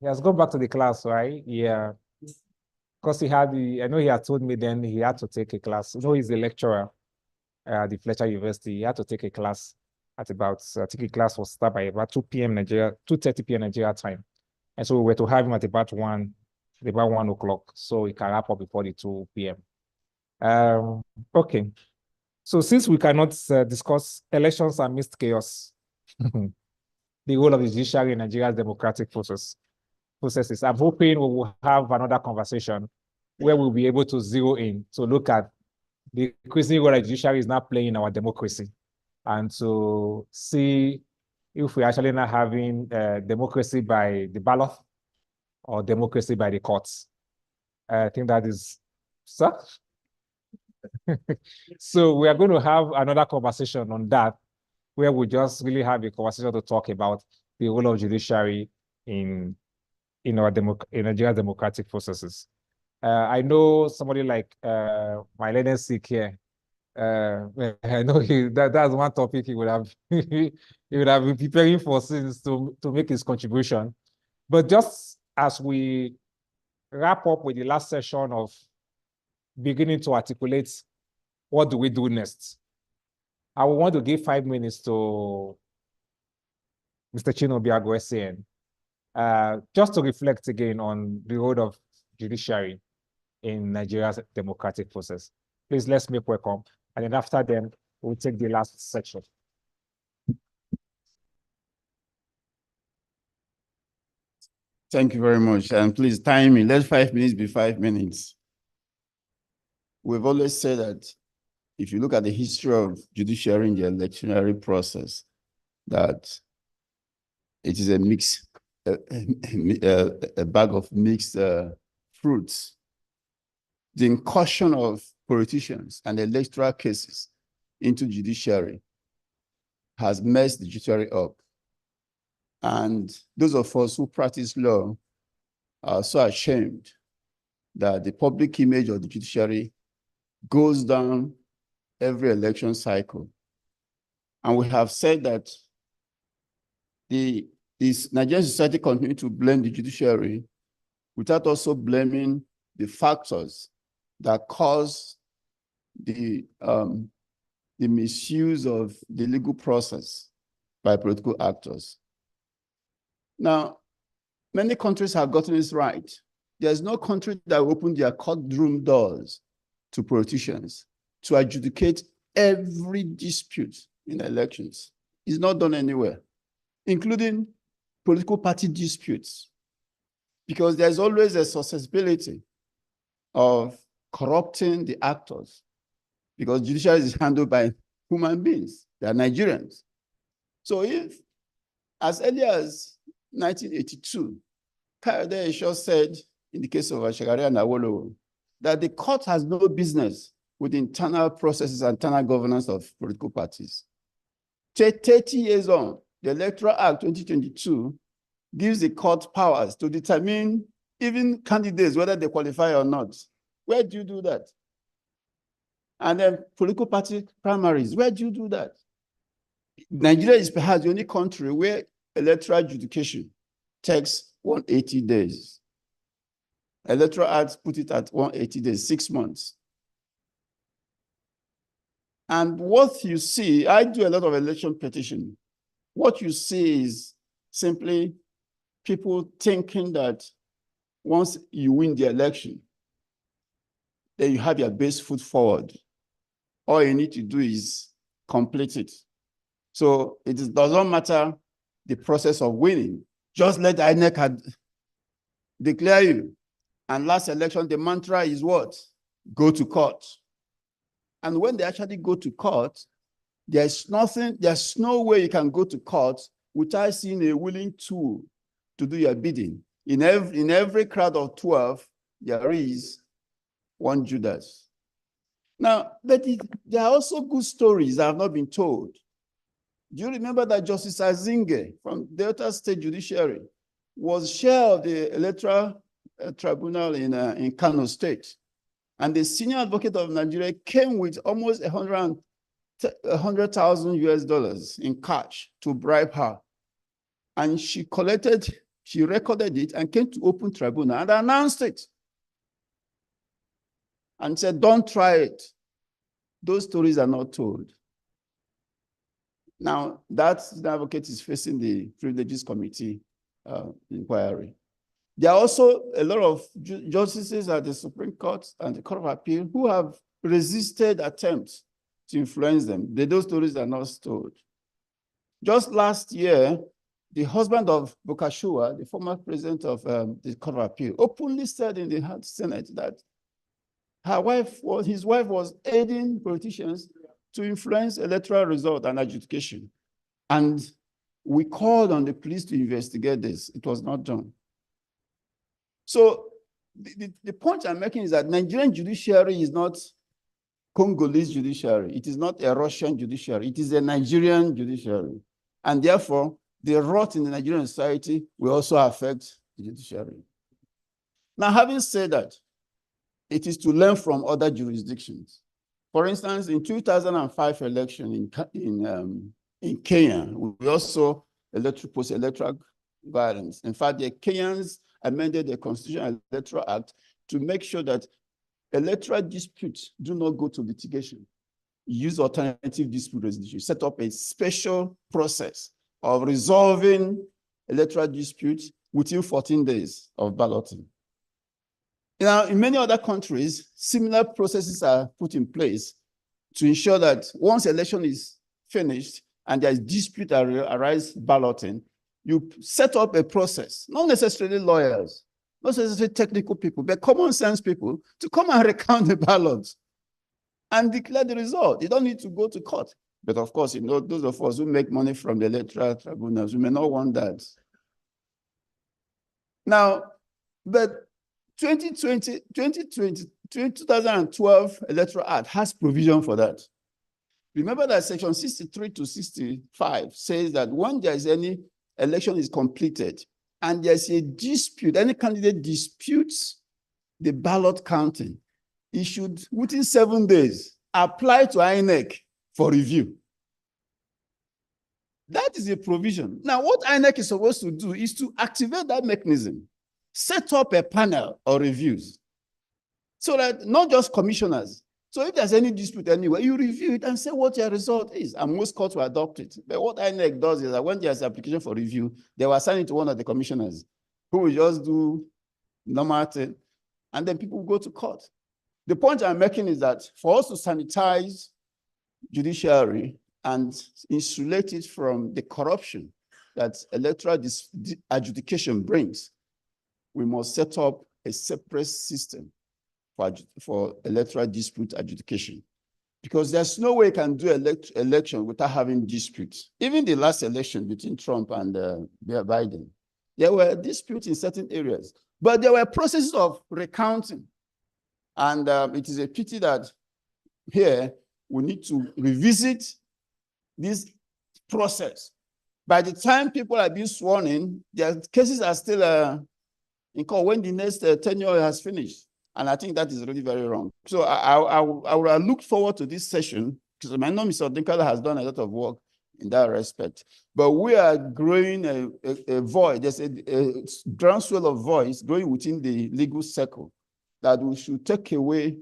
B: He has gone back to the class, right? Yeah. Because I know he had told me then he had to take a class. You know, he's a lecturer at the Fletcher University. He had to take a class at about, I think the class was start by about 2 p.m. Nigeria, 2:30 p.m. Nigeria time. And so we were to have him at about 1 o'clock, so he can wrap up before the 2 p.m. Okay. So since we cannot discuss elections amidst chaos, the role of the judiciary in Nigeria's democratic processes, I'm hoping we will have another conversation where we'll be able to zero in to look at the increasing role that the judiciary is now playing in our democracy, and to see if we're actually not having democracy by the ballot or democracy by the courts. I think that is, sir? So we are going to have another conversation on that, where we just really have a conversation to talk about the role of judiciary in Nigeria's democratic processes. I know somebody like my learned Sikh here. I know that's one topic he would have he would have been preparing for since to make his contribution. But just as we wrap up with the last session of beginning to articulate what do we do next, I would want to give 5 minutes to Mr. Chinobiago SAN, just to reflect again on the role of judiciary in Nigeria's democratic process. Please, let's make welcome. And then after them, we'll take the last section.
C: Thank you very much. And please time me. Let 5 minutes be 5 minutes. We've always said that if you look at the history of judiciary in the electionary process, that it is a mix, a bag of mixed fruits. The incursion of politicians and electoral cases into judiciary has messed the judiciary up. And those of us who practice law are so ashamed that the public image of the judiciary goes down every election cycle. And we have said that this Nigerian society continue to blame the judiciary without also blaming the factors that cause the misuse of the legal process by political actors. Now, many countries have gotten this right. There's no country that opened their courtroom doors to politicians to adjudicate every dispute in elections. It's not done anywhere, including political party disputes, because there's always a susceptibility of corrupting the actors, because judiciary is handled by human beings. They are Nigerians. So if, as early as 1982, Kayode Esho said in the case of Ashagari and Awolowo, that the court has no business with internal processes and internal governance of political parties. 30 years on, the Electoral Act 2022 gives the court powers to determine even candidates, whether they qualify or not. Where do you do that? And then political party primaries, where do you do that? Nigeria is perhaps the only country where electoral adjudication takes 180 days. Electoral Act put it at 180 days, 6 months. And what you see, I do a lot of election petition. What you see is simply people thinking that once you win the election, then you have your best foot forward. All you need to do is complete it. So it doesn't matter the process of winning. Just let the INEC declare you. And last election, the mantra is what? Go to court. And when they actually go to court, there's no way you can go to court without seeing a willing tool to do your bidding. In every crowd of 12, there is one Judas. Now, but there are also good stories that have not been told. Do you remember that Justice Azinge from Delta State Judiciary was chair of the Electoral Tribunal in Kano State? And the senior advocate of Nigeria came with almost $100,000 US in cash to bribe her. And she recorded it and came to open tribunal and announced it. And said, don't try it. Those stories are not told. Now, that advocate is facing the Privileges Committee inquiry. There are also a lot of justices at the Supreme Court and the Court of Appeal who have resisted attempts to influence them. Those stories are not told. Just last year, the husband of Bokashua, the former president of the Court of Appeal, openly said in the Senate that his wife was aiding politicians to influence electoral result and adjudication. And we called on the police to investigate this. It was not done. So the point I'm making is that Nigerian judiciary is not Congolese judiciary. It is not a Russian judiciary. It is a Nigerian judiciary. And therefore, the rot in the Nigerian society will also affect the judiciary. Now, having said that, it is to learn from other jurisdictions. For instance, in 2005 election in Kenya, we also post-electoral violence. In fact, the Kenyans amended the Constitutional Electoral Act to make sure that electoral disputes do not go to litigation. Use alternative dispute resolution, set up a special process of resolving electoral disputes within 14 days of balloting. Now, in many other countries, similar processes are put in place to ensure that once election is finished and there is dispute that arise balloting, you set up a process, not necessarily lawyers, not necessarily technical people, but common sense people to come and recount the ballots and declare the result. You don't need to go to court. But of course, you know, those of us who make money from the electoral tribunals, we may not want that. Now, but 2012 Electoral Act has provision for that. Remember that section 63 to 65 says that when there is any election is completed and there's a dispute, any candidate disputes the ballot counting, it should, within 7 days, apply to INEC for review. That is a provision. Now, what INEC is supposed to do is to activate that mechanism, set up a panel of reviews, so that not just commissioners. So if there's any dispute anywhere, you review it and say what your result is, and most courts will adopt it. But what INEC does is that when there's an application for review, they will assign it to one of the commissioners who will just do normal thing, and then people go to court. The point I'm making is that for us to sanitize judiciary and insulate it from the corruption that electoral adjudication brings, we must set up a separate system for electoral dispute adjudication. Because there's no way you can do election without having disputes. Even the last election between Trump and Biden, there were disputes in certain areas. But there were processes of recounting. And it is a pity that here we need to revisit this process. By the time people are being sworn in, their cases are still in court when the next tenure has finished. And I think that is really very wrong. So I will look forward to this session, because I know Mr. Dinkala has done a lot of work in that respect. But we are growing a void. There's a groundswell of voice growing within the legal circle that we should take away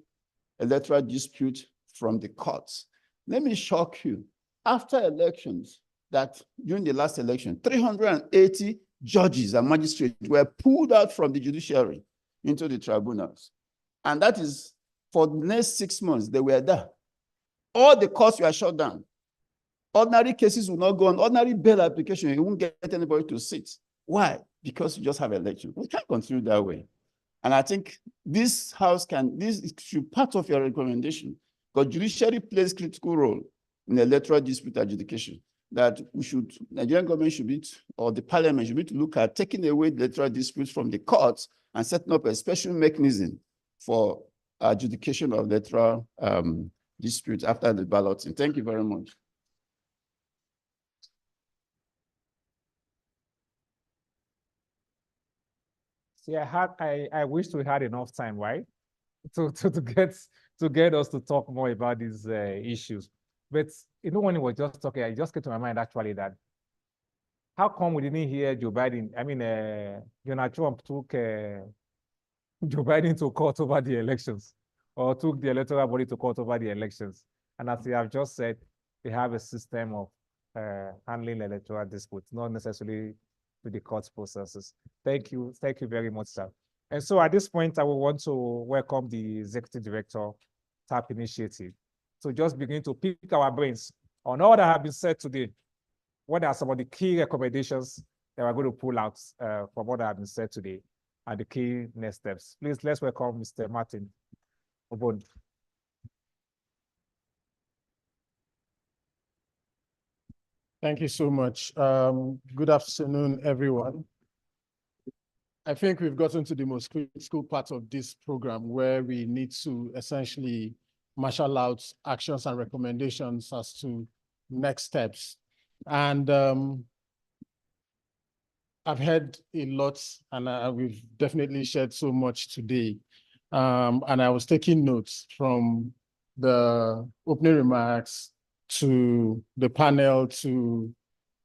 C: electoral dispute from the courts. Let me shock you. After elections, that during the last election, 380 judges and magistrates were pulled out from the judiciary into the tribunals. And that is for the next 6 months, they were there. All the courts were shut down. Ordinary cases will not go on. Ordinary bail application, you won't get anybody to sit. Why? Because you just have election. We can't continue that way. And I think this house this should part of your recommendation, because judiciary plays critical role in electoral dispute adjudication, that Nigerian government should be, or the parliament should be, to look at taking away the electoral disputes from the courts and setting up a special mechanism for adjudication of electoral disputes after the balloting. Thank you very much.
B: See, I wish we had enough time, right? To get us to talk more about these issues. But you know, when he was just talking, it just came to my mind actually that how come we didn't hear Joe Biden? I mean, Donald Trump took Joe Biden to court over the elections, or took the electoral body to court over the elections. And as you have just said, they have a system of handling electoral disputes, not necessarily to the court processes. Thank you very much, sir. And so at this point, I will want to welcome the Executive Director, TAP Initiative. So just begin to pick our brains on all that have been said today. What are some of the key recommendations that we're going to pull out from what have been said today, and the key next steps? Please, let's welcome Mr. Martin Obon.
J: Thank you so much. Good afternoon, everyone. I think we've gotten to the most critical part of this program, where we need to essentially marshal out actions and recommendations as to next steps. And I've heard a lot, and we've definitely shared so much today. And I was taking notes from the opening remarks to the panel, to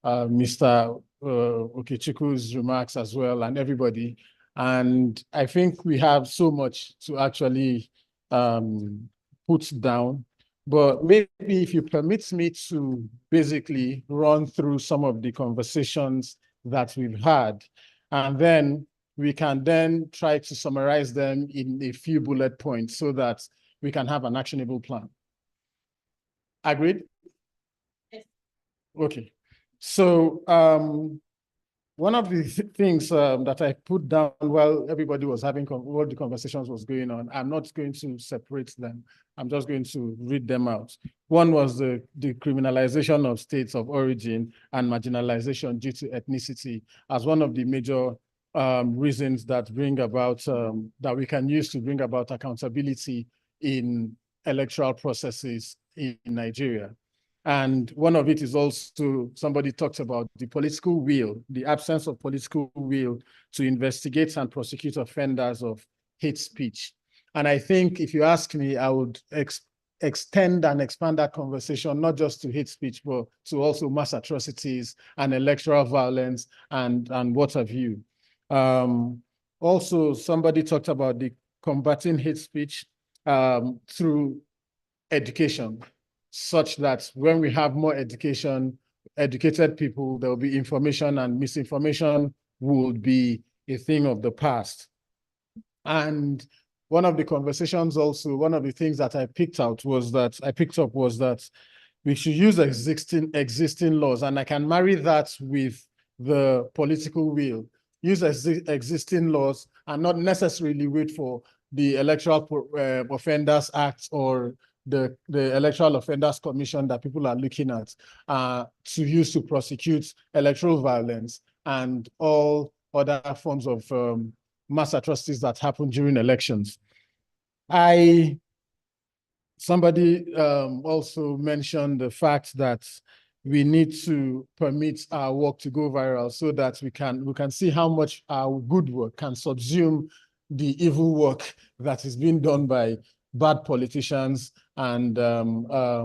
J: Mr. Okechukwu's remarks as well, and everybody. And I think we have so much to actually put down. But maybe if you permit me to basically run through some of the conversations that we've had, and then we can then try to summarize them in a few bullet points so that we can have an actionable plan. Agreed? Yes. Okay. So one of the things that I put down while everybody was having, while the conversations was going on, I'm not going to separate them. I'm just going to read them out. One was the criminalization of states of origin and marginalization due to ethnicity as one of the major reasons that bring about, that we can use to bring about accountability in electoral processes in Nigeria. And one of it is also, somebody talked about the political will, the absence of political will to investigate and prosecute offenders of hate speech. And I think if you ask me, I would extend and expand that conversation, not just to hate speech, but to also mass atrocities and electoral violence and what have you. Also, somebody talked about the combating hate speech through education, such that when we have more education, educated people, there will be information, and misinformation would be a thing of the past. And one of the conversations also, one of the things that I picked up was that we should use existing laws, and I can marry that with the political will. Use existing laws and not necessarily wait for the Electoral Offenders Act or the Electoral Offenders Commission that people are looking at to use to prosecute electoral violence and all other forms of mass atrocities that happen during elections. Somebody also mentioned the fact that we need to permit our work to go viral so that we can see how much our good work can subsume the evil work that is being done by bad politicians and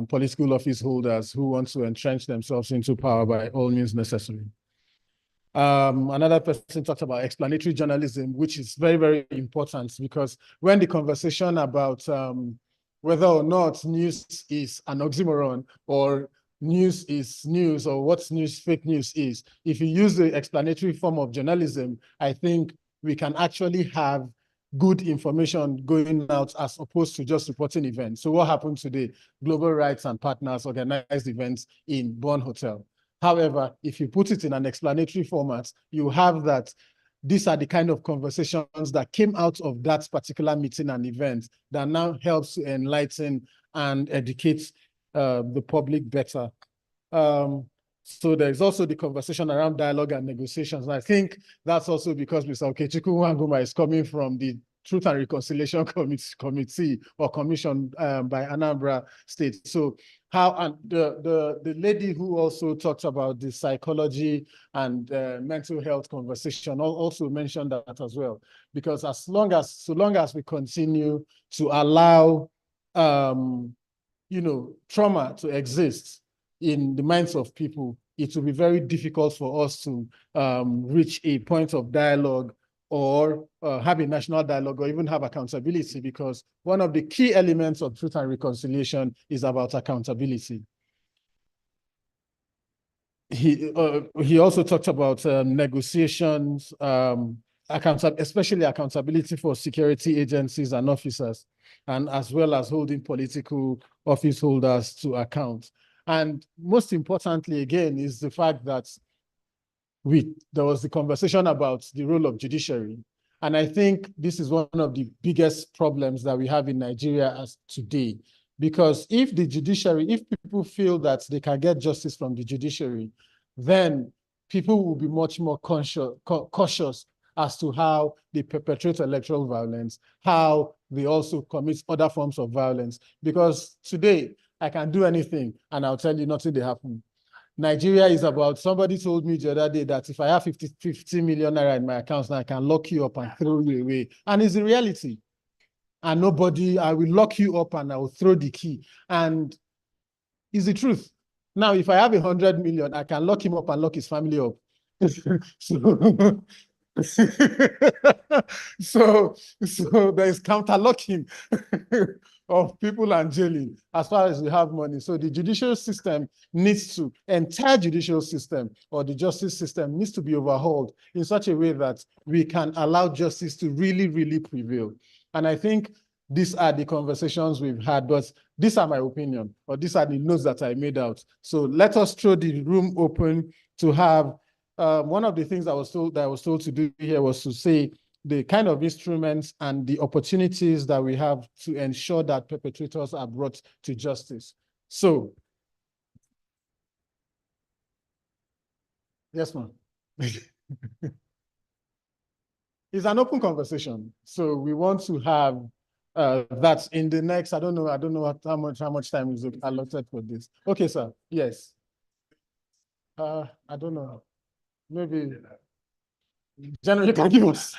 J: political office holders who want to entrench themselves into power by all means necessary. Another person talked about explanatory journalism, which is very, very important, because when the conversation about whether or not news is an oxymoron or news is news or what's news, fake news is, if you use the explanatory form of journalism, I think we can actually have good information going out as opposed to just reporting events. So what happened today? Global Rights and Partners organized events in Bonn Hotel. However, if you put it in an explanatory format, you have that these are the kind of conversations that came out of that particular meeting and event that now helps to enlighten and educate the public better. So there's also the conversation around dialogue and negotiations. And I think that's also because Mr. Okechukwu Nwanguma is coming from the Truth and Reconciliation Committee or Commission by Anambra State. So how, and the lady who also talked about the psychology and mental health conversation also mentioned that as well, because so long as we continue to allow trauma to exist in the minds of people, it will be very difficult for us to reach a point of dialogue or have a national dialogue or even have accountability, because one of the key elements of truth and reconciliation is about accountability. He also talked about negotiations, especially accountability for security agencies and officers, and as well as holding political office holders to account. And most importantly, again, is the fact that there was the conversation about the role of judiciary. And I think this is one of the biggest problems that we have in Nigeria as today. Because if people feel that they can get justice from the judiciary, then people will be much more cautious as to how they perpetrate electoral violence, how they also commit other forms of violence. Because today, I can do anything and I'll tell you nothing will happen. Nigeria is about, somebody told me the other day that if I have 50 million naira in my account, now I can lock you up and throw you away. And it's the reality. And I will lock you up and I will throw the key. And it's the truth. Now, if I have 100 million, I can lock him up and lock his family up. So there's counter-locking of people and jailing as far as we have money. So the judicial system entire judicial system or the justice system needs to be overhauled in such a way that we can allow justice to really, really prevail. And I think these are the conversations we've had, but these are my opinion, or these are the notes that I made out. So let us throw the room open to have one of the things I was told to do here was to say the kind of instruments and the opportunities that we have to ensure that perpetrators are brought to justice. So, yes, ma'am. It's an open conversation. So we want to have that in the next, I don't know how much time is allotted for this. Okay, sir. Yes. I don't know. Maybe generally can give us.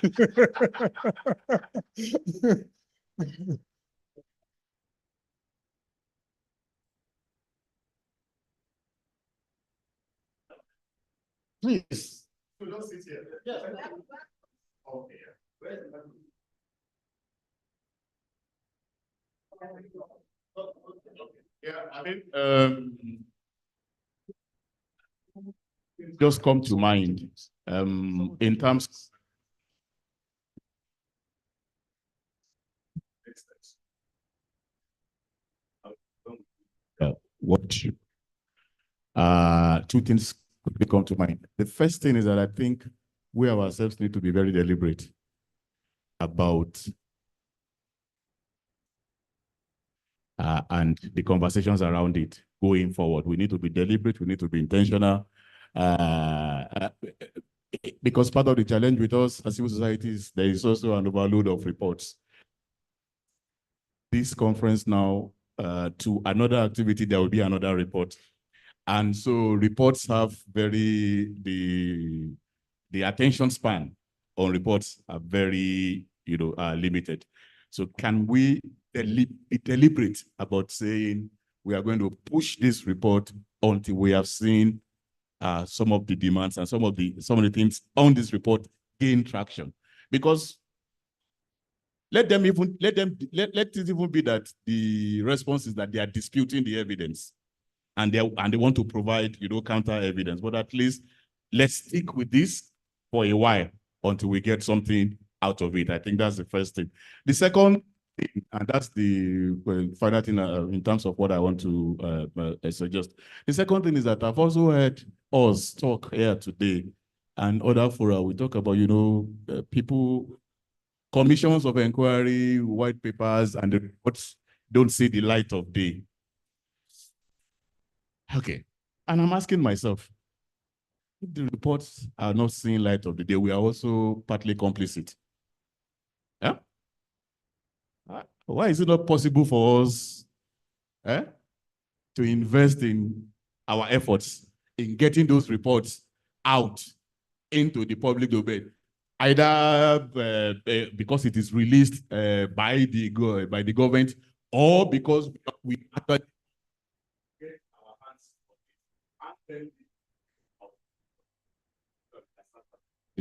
J: Please. Don't sit here. Yes. Okay.
M: Yeah, I mean, just come to mind in terms. Two things quickly come to mind. The first thing is that I think we ourselves need to be very deliberate about and the conversations around it going forward. We need to be deliberate. We need to be intentional. because part of the challenge with us as civil societies, there is also an overload of reports. This conference now to another activity, there will be another report. And so reports have the attention span on reports are very, limited. So can we be deliberate about saying we are going to push this report until we have seen some of the demands and some of the things on this report gain traction? Because let it even be that the response is that they are disputing the evidence and they want to provide, counter evidence. But at least let's stick with this for a while until we get something out of it. I think that's the first thing. The second thing, and that's the final thing in terms of what I want to suggest. The second thing is that I've also heard us talk here today and other fora. We talk about, people, commissions of inquiry, white papers, and the reports don't see the light of day. Okay. And I'm asking myself, if the reports are not seeing light of the day, we are also partly complicit. Yeah? Why is it not possible for us to invest in our efforts in getting those reports out into the public domain? Either because it is released by the government, or because we actually get our hands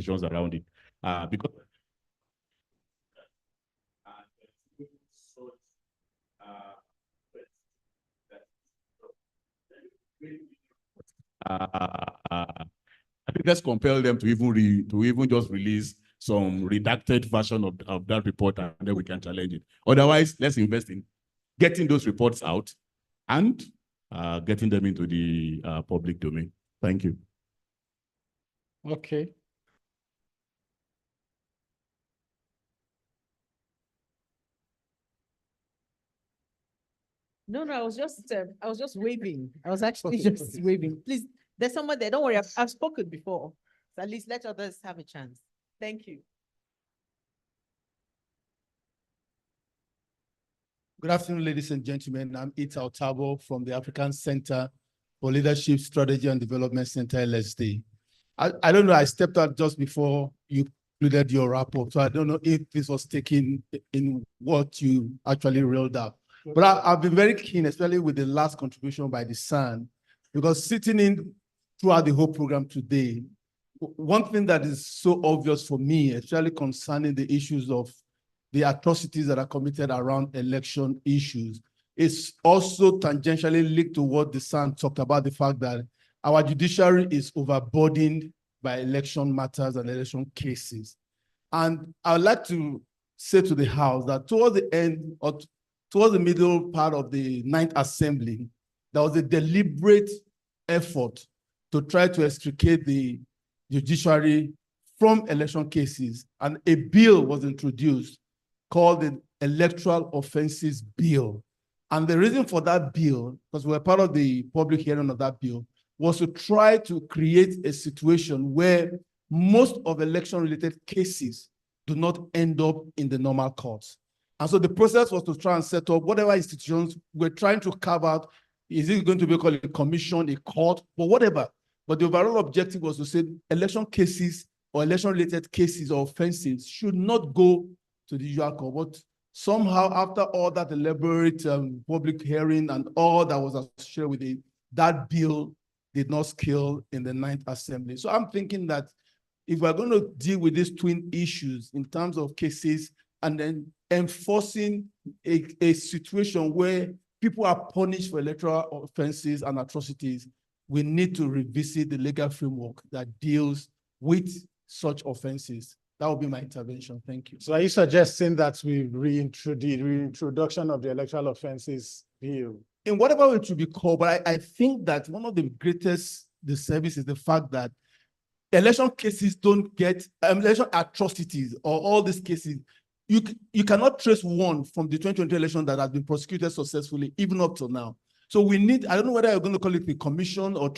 M: on it around it. Because I think let's compel them to even just release some redacted version of that report, and then we can challenge it. Otherwise, let's invest in getting those reports out and getting them into the public domain. Thank you.
J: Okay.
F: No, I was just waving. I was actually
J: Okay,
F: just waving. Please, there's someone there. Don't worry, I've spoken before. So at least let others have a chance. Thank you.
J: Good afternoon, ladies and gentlemen. I'm Ita Otabo from the African Center for Leadership, Strategy and Development Center, LSD. I don't know, I stepped out just before you concluded your rapport, so I don't know if this was taken in what you actually reeled out. But I've been very keen, especially with the last contribution by the SAN, because sitting in throughout the whole program today, one thing that is so obvious for me, especially concerning the issues of the atrocities that are committed around election issues, is also tangentially linked to what the SAN talked about, the fact that our judiciary is overburdened by election matters and election cases. And I'd like to say to the House that towards the end, or towards the middle part of the 9th Assembly, there was a deliberate effort to try to extricate the judiciary from election cases, and a bill was introduced called the Electoral Offenses Bill. And the reason for that bill, because we're part of the public hearing of that bill, was to try to create a situation where most of election-related cases do not end up in the normal courts. And so the process was to try and set up whatever institutions we're trying to carve out. Is it going to be called a commission, a court, or whatever? But the overall objective was to say election cases or election-related cases or offenses should not go to the usual court. But somehow, after all that elaborate public hearing and all that was associated with it, that bill did not scale in the 9th Assembly. So I'm thinking that if we're going to deal with these twin issues in terms of cases and then enforcing a situation where people are punished for electoral offenses and atrocities, we need to revisit the legal framework that deals with such offenses. That would be my intervention. Thank you.
N: So are you suggesting that we reintroduction of the electoral offenses bill?
J: In whatever it should be called, but I think that one of the greatest disservice is the fact that election cases don't get, election atrocities or all these cases, you cannot trace one from the 2020 election that has been prosecuted successfully, even up till now.
I: So we need, I don't know whether you're going to call it the commission or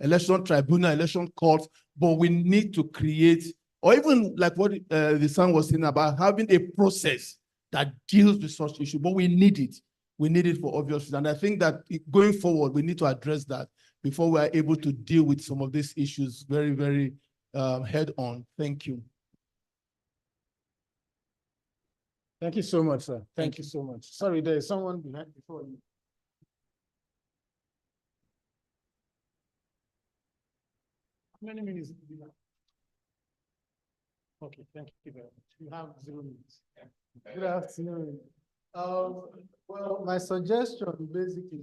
I: election tribunal, election court, but we need to create, or even like what the son was saying about having a process that deals with such issues, but we need it. We need it for obvious reasons. And I think that going forward, we need to address that before we are able to deal with some of these issues very, very head on. Thank you.
N: Thank you so much, sir. Thank you so much. Sorry, there is someone behind before you. How many minutes do you have? Okay, thank you very much. You have 0 minutes. Good afternoon. Well, my suggestion basically.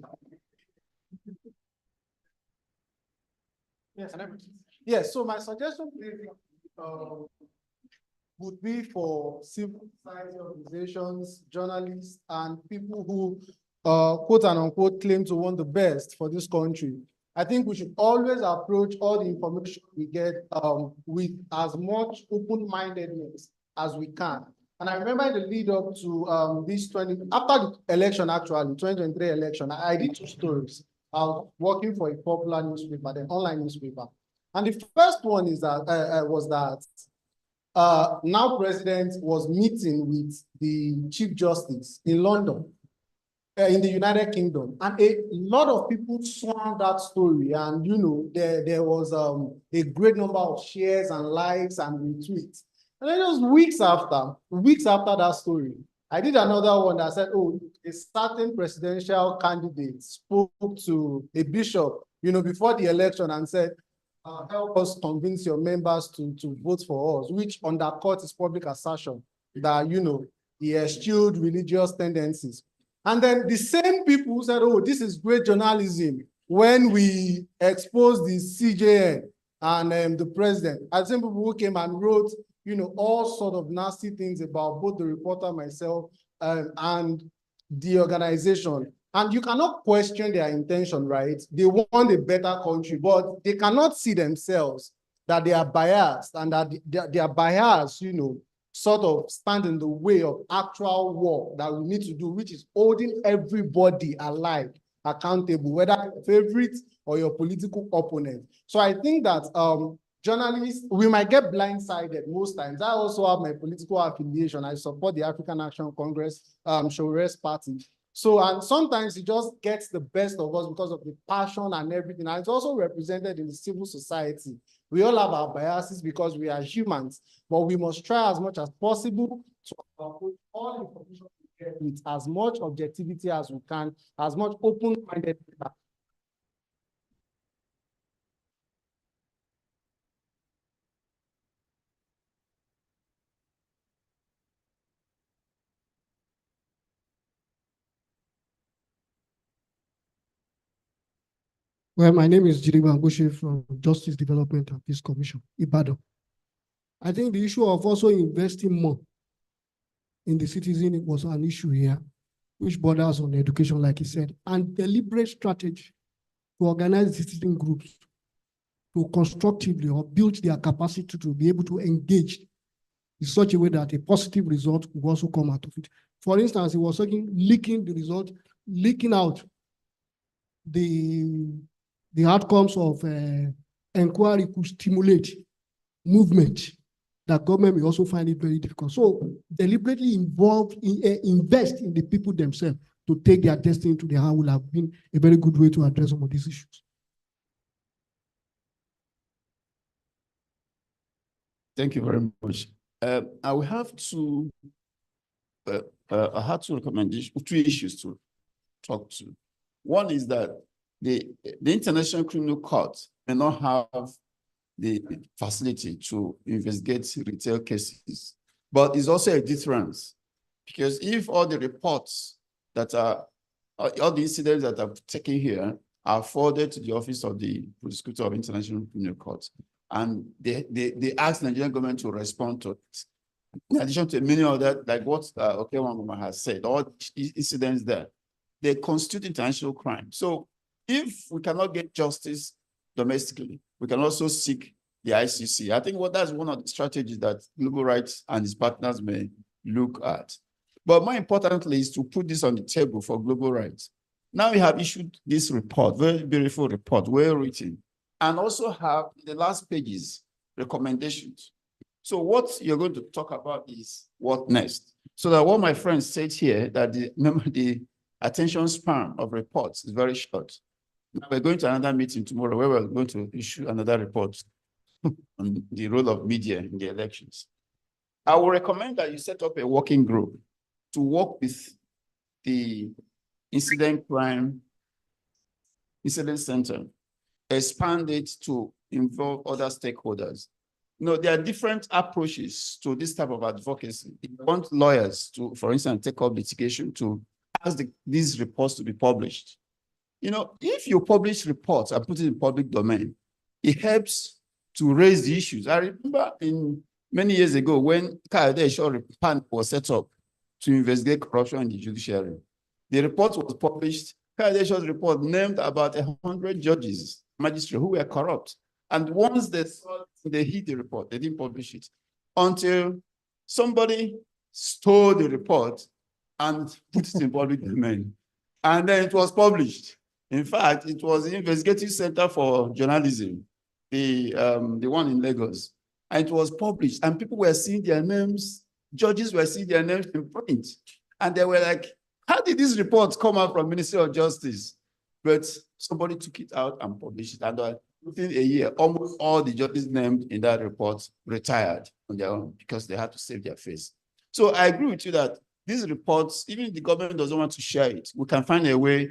N: Yes, yes. So my suggestion would be for civil society organizations, journalists, and people who quote and unquote claim to want the best for this country. I think we should always approach all the information we get with as much open-mindedness as we can. And I remember the lead up to after the election, actually, 2023 election, I did 2 stories. I was working for a popular newspaper, the online newspaper. And the first one is that was that now president was meeting with the Chief Justice in London, in the United Kingdom. And a lot of people swung that story. And, you know, there was a great number of shares and likes and retweets. And then just weeks after that story, I did another one that said, oh, a certain presidential candidate spoke to a bishop, you know, before the election and said, help us convince your members to vote for us, which undercut his public assertion that, you know, he eschewed religious tendencies. And then the same people who said, oh, this is great journalism, when we exposed the CJN and the president, and the same people who came and wrote, you know, all sort of nasty things about both the reporter, myself, and the organization. And you cannot question their intention, right? They want a better country, but they cannot see themselves that they are biased and that their bias, you know, sort of stand in the way of actual work that we need to do, which is holding everybody alive, accountable, whether your favorite or your political opponent. So I think that journalists, we might get blindsided most times. I also have my political affiliation. I support the African Action Congress, Showres Party. So, and sometimes it just gets the best of us because of the passion and everything. And it's also represented in the civil society. We all have our biases because we are humans, but we must try as much as possible to approach all information we get with as much objectivity as we can, as much open-mindedness.
O: Well, my name is Jiri Bangushi from Justice Development and Peace Commission, Ibadan. I think the issue of also investing more in the citizen was an issue here, which borders on education, like he said, and deliberate strategy to organize citizen groups to constructively or build their capacity to be able to engage in such a way that a positive result will also come out of it. For instance, he was talking, leaking the result, leaking out the outcomes of inquiry could stimulate movement that government will also find it very difficult. So deliberately invest in the people themselves to take their destiny into their hand will have been a very good way to address some of these issues.
C: Thank you very much. I will have to, I had two recommendations, 2 issues to talk to. One is that the International Criminal Court may not have the facility to investigate retail cases, but it's also a deterrence, because if all the reports that are, all the incidents that I've taken here are forwarded to the office of the prosecutor of International Criminal Court, and they ask the Nigerian government to respond to it. In addition to many other, like what Okewangoma has said, all incidents there, they constitute international crime. So if we cannot get justice domestically, we can also seek the ICC. I think that's one of the strategies that Global Rights and its partners may look at. But more importantly is to put this on the table for Global Rights Now we have issued this report, very beautiful report, well written, and also have the last pages recommendations. So what you're going to talk about is what next. So that what my friend said here, that the attention span of reports is very short. Now we're going to another meeting tomorrow where we're going to issue another report on the role of media in the elections. I will recommend that you set up a working group to work with the incident center, expand it to involve other stakeholders. You know, there are different approaches to this type of advocacy. If you want lawyers to, for instance, take up litigation to ask these reports to be published. You know, if you publish reports and put it in public domain, it helps to raise the issues. I remember many years ago when Kayode Shore panel was set up to investigate corruption in the judiciary. The report was published. Kayode Shore's report named about 100 judges, magistrates who were corrupt. And once they hid the report, they didn't publish it until somebody stole the report and put it in public domain. And then it was published. In fact, it was the Investigative Center for Journalism, the one in Lagos. And it was published, and people were seeing their names, judges were seeing their names in print. And they were like, how did this report come out from Ministry of Justice? But somebody took it out and published it. And within a year, almost all the judges named in that report retired on their own because they had to save their face. So I agree with you that these reports, even if the government doesn't want to share it, we can find a way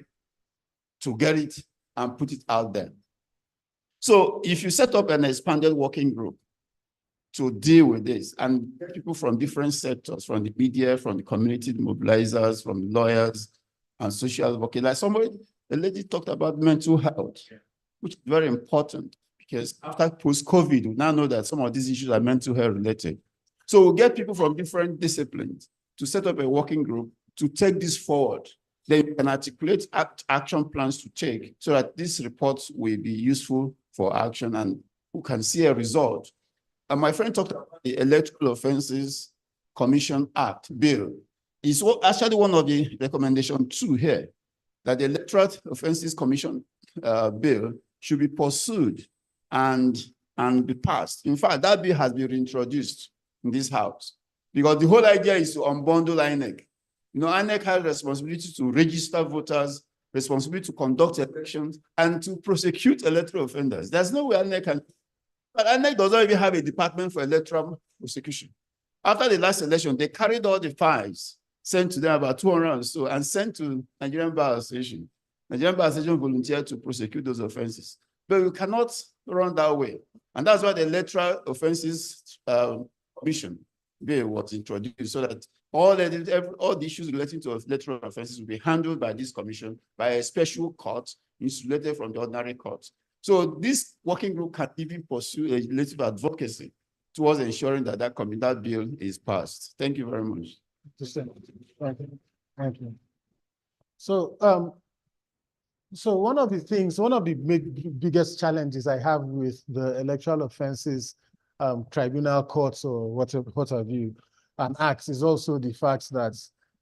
C: to get it and put it out there. So if you set up an expanded working group to deal with this and get people from different sectors, from the media, from the community mobilizers, from lawyers and social workers, like a lady talked about mental health, which is very important because after post-COVID, we now know that some of these issues are mental health related. So we'll get people from different disciplines to set up a working group to take this forward. Then you can articulate action plans to take so that these reports will be useful for action and who can see a result. And my friend talked about the Electoral Offences Commission Act bill. It's actually one of the recommendations too here, that the Electoral Offences Commission bill should be pursued and be passed. In fact, that bill has been reintroduced in this house because the whole idea is to unbundle INEC. You know, INEC has responsibility to register voters, responsibility to conduct elections, and to prosecute electoral offenders. There's no way INEC can, but INEC doesn't even have a department for electoral prosecution. After the last election, they carried all the files sent to them, about 200 or so, and sent to Nigerian Bar Association. Nigerian Bar Association volunteered to prosecute those offenses. But we cannot run that way. And that's why the Electoral Offences Commission bill was introduced, so that all the issues relating to electoral offenses will be handled by this commission, by a special court insulated from the ordinary court. So this working group can even pursue a legislative advocacy towards ensuring that that bill is passed. Thank you very much.
J: Thank you. So, one of the biggest challenges I have with the electoral offenses tribunal courts or what have you, and acts is also the fact that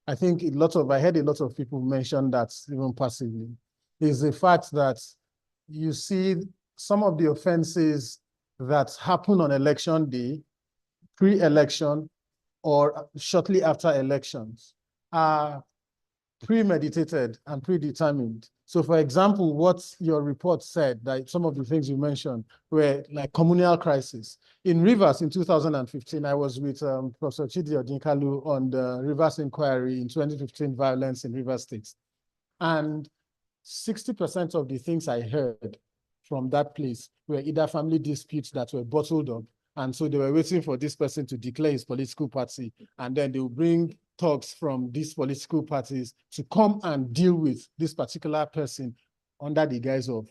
J: I think I heard a lot of people mention that even passively, is the fact that you see some of the offenses that happen on election day, pre-election, or shortly after elections are premeditated and predetermined. So for example, what your report said, like some of the things you mentioned were like communal crisis. In Rivers in 2015, I was with Professor Chidi Odinkalu on the Rivers inquiry in 2015 violence in Rivers State. And 60% of the things I heard from that place were either family disputes that were bottled up. And so they were waiting for this person to declare his political party. And then they will bring talks from these political parties to come and deal with this particular person under the guise of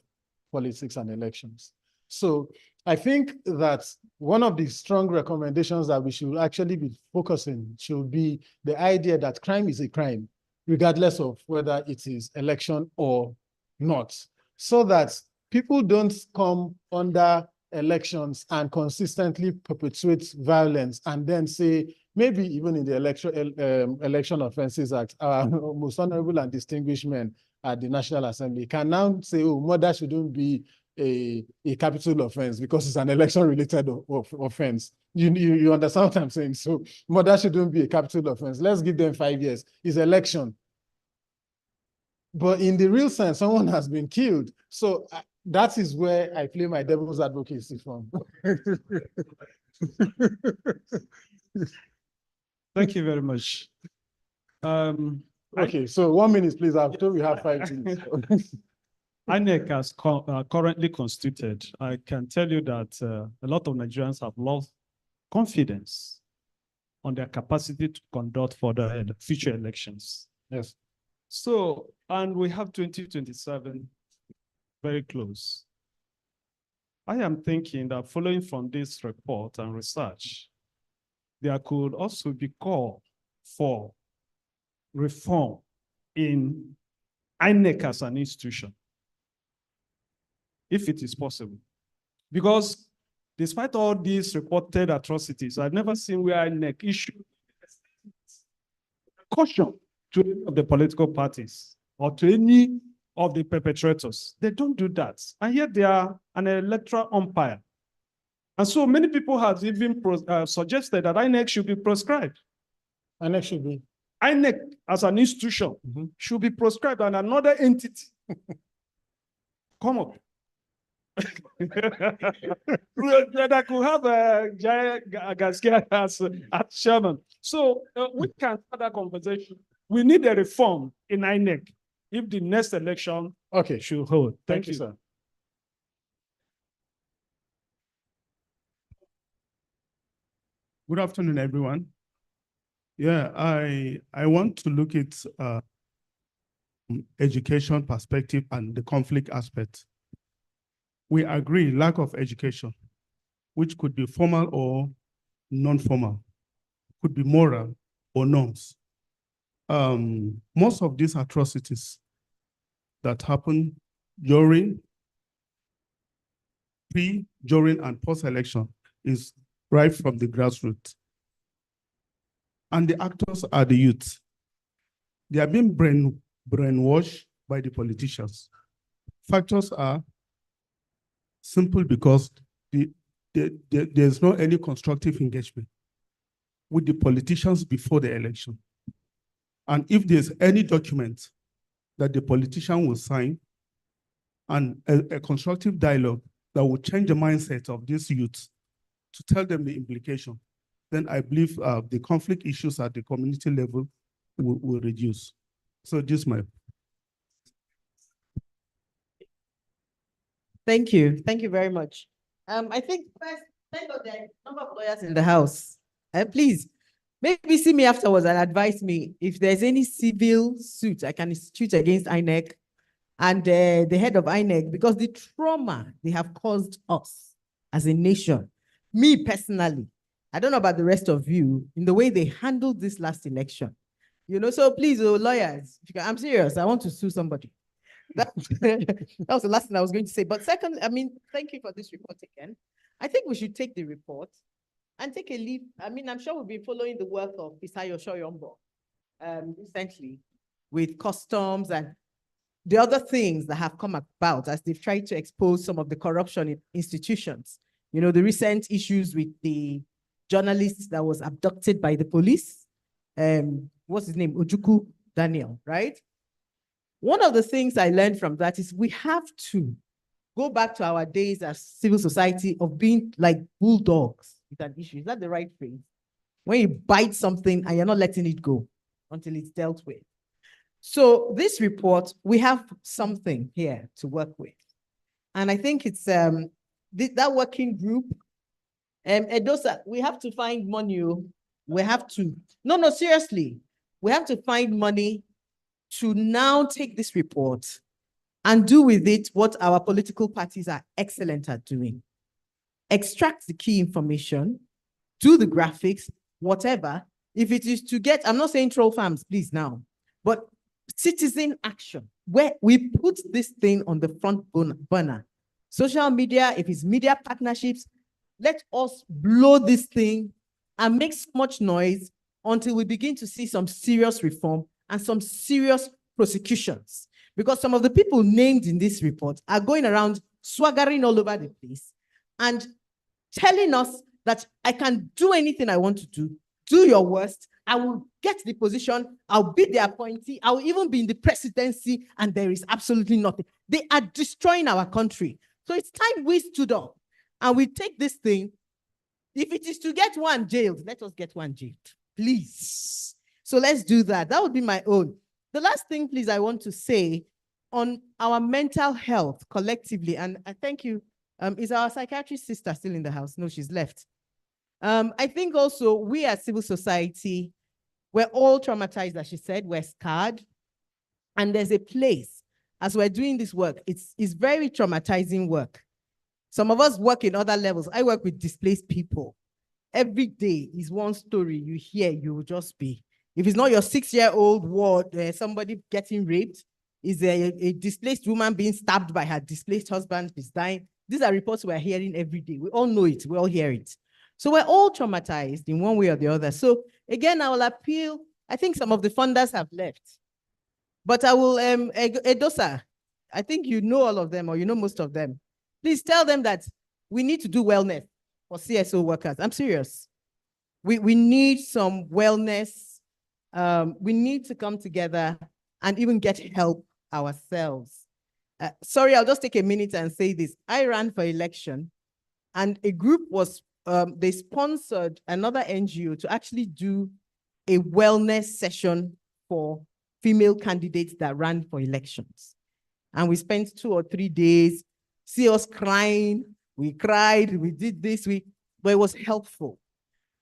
J: politics and elections. So I think that one of the strong recommendations that we should actually be focusing should be the idea that crime is a crime, regardless of whether it is election or not, so that people don't come under elections and consistently perpetuate violence and then say, maybe even in the Election Offences Act, our most honorable and distinguished men at the National Assembly can now say, oh, murder shouldn't be a capital offense because it's an election-related offense. You understand what I'm saying? So murder shouldn't be a capital offense. Let's give them 5 years. It's election. But in the real sense, someone has been killed. So that is where I play my devil's advocacy from.
P: Thank you very much.
J: Okay, so 1 minute, please. I've told we have 5 minutes.
P: INEC has currently constituted. I can tell you that a lot of Nigerians have lost confidence on their capacity to conduct further future elections.
J: Yes.
P: So, and we have 2027 very close. I am thinking that following from this report and research, there could also be call for reform in INEC as an institution, if it is possible. Because despite all these reported atrocities, I've never seen where INEC issued caution to any of the political parties or to any of the perpetrators. They don't do that. And yet they are an electoral umpire. And so many people have even suggested that INEC should be proscribed.
J: INEC should be.
P: INEC as an institution should be proscribed and another entity come up. That could have Gaskia as chairman. So we can have that conversation. We need a reform in INEC if the next election should hold. Thank you,
J: sir.
S: Good afternoon, everyone. Yeah, I want to look at education perspective and the conflict aspect. We agree lack of education, which could be formal or non-formal, could be moral or norms. Most of these atrocities that happen during, during, and post-election is right from the grassroots. And the actors are the youth. They are being brainwashed by the politicians. Factors are simple because there's no any constructive engagement with the politicians before the election. And if there's any document that the politician will sign and a constructive dialogue that will change the mindset of these youths to tell them the implication, then I believe the conflict issues at the community level will reduce. So this is my.
F: Thank you. Thank you very much. I think first, thank God there are a number of lawyers in the house. Please, maybe see me afterwards and advise me if there's any civil suit I can institute against INEC and the head of INEC, because the trauma they have caused us as a nation, me personally, I don't know about the rest of you, in the way they handled this last election. You know, so please, lawyers, I'm serious, I want to sue somebody. That was the last thing I was going to say. But second, I mean, thank you for this report again. I think we should take the report and take a leap. I mean, I'm sure we've been following the work of Fisayo Shoyombo recently with customs and the other things that have come about as they've tried to expose some of the corruption in institutions. You know, the recent issues with the journalist that was abducted by the police. What's his name? Ojukwu Daniel, right? One of the things I learned from that is we have to go back to our days as civil society of being like bulldogs with an issue. Is that the right phrase? When you bite something and you're not letting it go until it's dealt with. So this report, we have something here to work with. And I think it's that working group, Edosa, we have to find money. We have to, no, seriously. We have to find money to now take this report and do with it what our political parties are excellent at doing. Extract the key information, do the graphics, whatever. If it is to get, I'm not saying troll farms, please now, but citizen action, where we put this thing on the front burner. Social media, if it's media partnerships, let us blow this thing and make so much noise until we begin to see some serious reform and some serious prosecutions.
E: because some of the people named in this report are going around swaggering all over the place and telling us that I can do anything I want to do your worst, I will get the position, I'll be the appointee, I'll even be in the presidency, and there is absolutely nothing. They are destroying our country. So it's time we stood up and we take this thing. If it is to get one jailed, let us get one jailed, please. So let's do that. That would be my own. The last thing, please, I want to say on our mental health collectively, and I thank you. Is our psychiatrist sister still in the house? No, she's left. I think also we as civil society, we're all traumatized, as she said, we're scarred. And there's a place, as we're doing this work, it's very traumatizing work. Some of us work in other levels. I work with displaced people. Every day is one story you hear, you will just be. If it's not your 6-year-old ward, somebody getting raped, is a displaced woman being stabbed by her displaced husband, is dying. These are reports we're hearing every day. We all know it, we all hear it. So we're all traumatized in one way or the other. So again, I will appeal. I think some of the funders have left. But I will, Edosa, I think you know all of them or you know most of them. Please tell them that we need to do wellness for CSO workers. I'm serious. We need some wellness. We need to come together and even get help ourselves. Sorry, I'll just take a minute and say this. I ran for election and a group was, they sponsored another NGO to actually do a wellness session for female candidates that ran for elections. And we spent 2 or 3 days, see us crying, we cried, we did this, but it was helpful.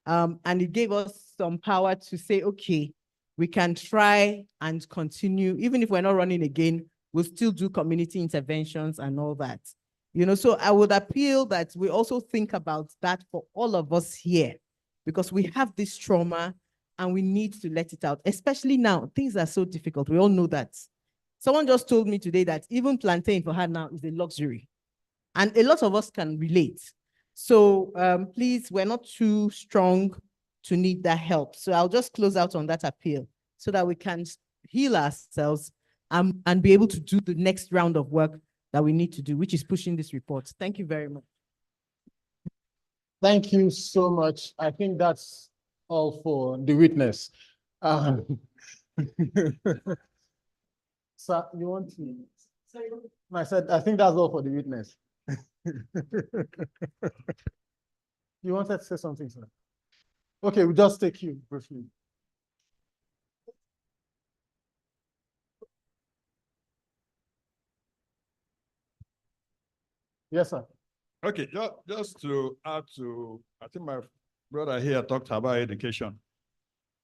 E: And it gave us some power to say, okay, we can try and continue, even if we're not running again, we'll still do community interventions and all that. You know, so I would appeal that we also think about that for all of us here, because we have this trauma and we need to let it out, especially now. Things are so difficult. We all know that. Someone just told me today that even plantain for her now is a luxury. And a lot of us can relate. So please, we're not too strong to need that help. So I'll just close out on that appeal so that we can heal ourselves and be able to do the next round of work that we need to do, which is pushing this report. Thank you very much.
J: Thank you so much. I think that's all for the witness. Sir, you want to? I said, I think that's all for the witness. You wanted to say something, sir? Okay, we'll just take you briefly. Yes, sir.
U: Okay, just to add to, I think my brother here talked about education.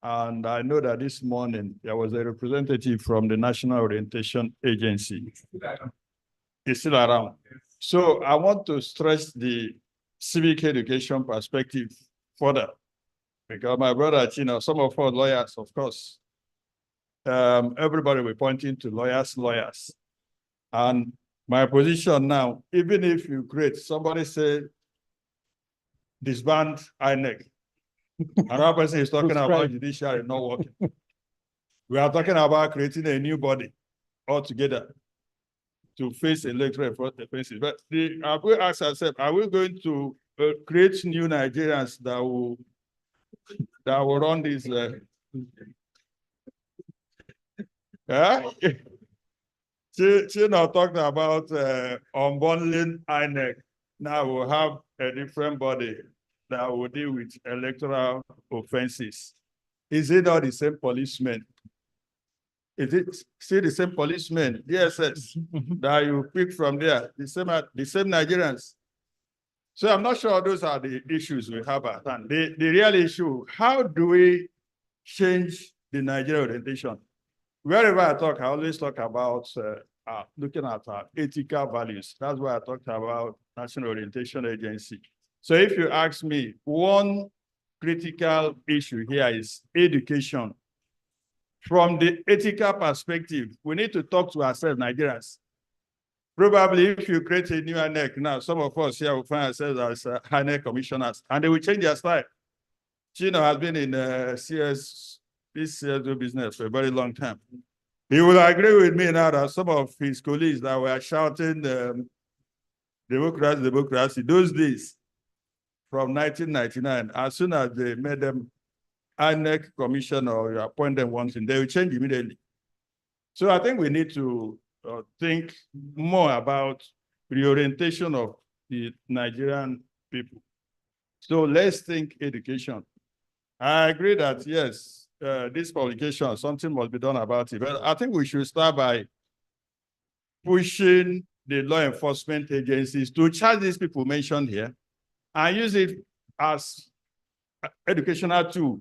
U: And I know that this morning there was a representative from the National Orientation Agency. It's still around. So I want to stress the civic education perspective further. Because my brother, you know, some of our lawyers, of course, everybody will be pointing to lawyers. And my position now, even if you create, somebody say, disband INEC. Another person is talking about judiciary not working. We are talking about creating a new body altogether to face electoral offenses. But we ask ourselves, are we going to create new Nigerians that will run this? Chino talked about unbundling INEC. Now we'll have a different body that will deal with electoral offenses. Is it not the same policemen? Is it still the same policemen, DSS, that you pick from there, the same Nigerians? So I'm not sure those are the issues we have at hand. The real issue, how do we change the Nigerian orientation? Wherever I talk, I always talk about looking at our ethical values. That's why I talked about National Orientation Agency. So if you ask me, one critical issue here is education. From the ethical perspective, we need to talk to ourselves, Nigerians. Probably if you create a new INEC now, some of us here will find ourselves as INEC commissioners, and they will change their style. Chino has been in this CSO business for a very long time. He will agree with me now that some of his colleagues that were shouting democracy, democracy, those days from 1999, as soon as they made them INEC commissioner or you appoint them once, and they will change immediately. So I think we need to think more about reorientation of the Nigerian people. So let's think education. I agree that, yes, this publication, something must be done about it. But I think we should start by pushing the law enforcement agencies to charge these people mentioned here and use it as educational tool,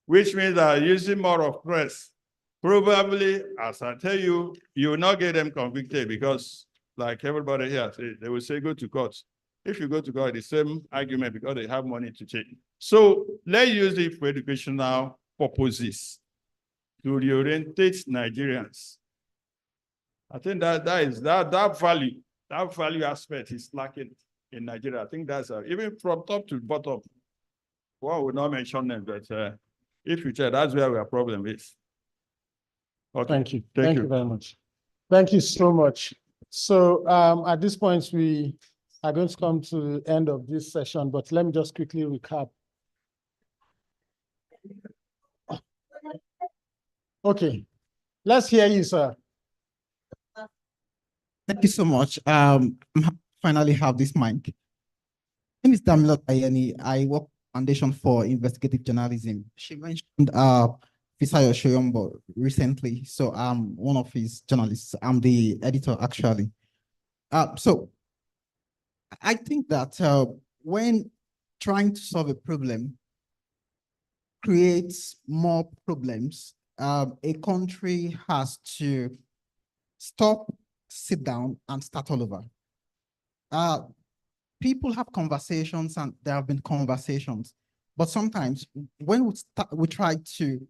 U: which means that using more of press, probably, as I tell you, you will not get them convicted because, like everybody here, they will say, go to court. If you go to court, the same argument because they have money to change. So let's use it for educational purposes to reorientate Nigerians. I think that value aspect is lacking in Nigeria. I think that's even from top to bottom. One will not mention them, but if you check, that's where our problem is. Okay.
J: Thank you. Thank you very much. Thank you so much. So at this point, we are going to come to the end of this session, but let me just quickly recap. Okay, let's hear you, sir.
D: Thank you so much. Finally have this mic. My name is Damila Ayeni. I work Foundation for Investigative Journalism. She mentioned Fisayo Shoyombo recently. So I'm one of his journalists. I'm the editor, actually. So I think that when trying to solve a problem creates more problems, a country has to stop, sit down, and start all over. People have conversations, and there have been conversations, but sometimes when we try to,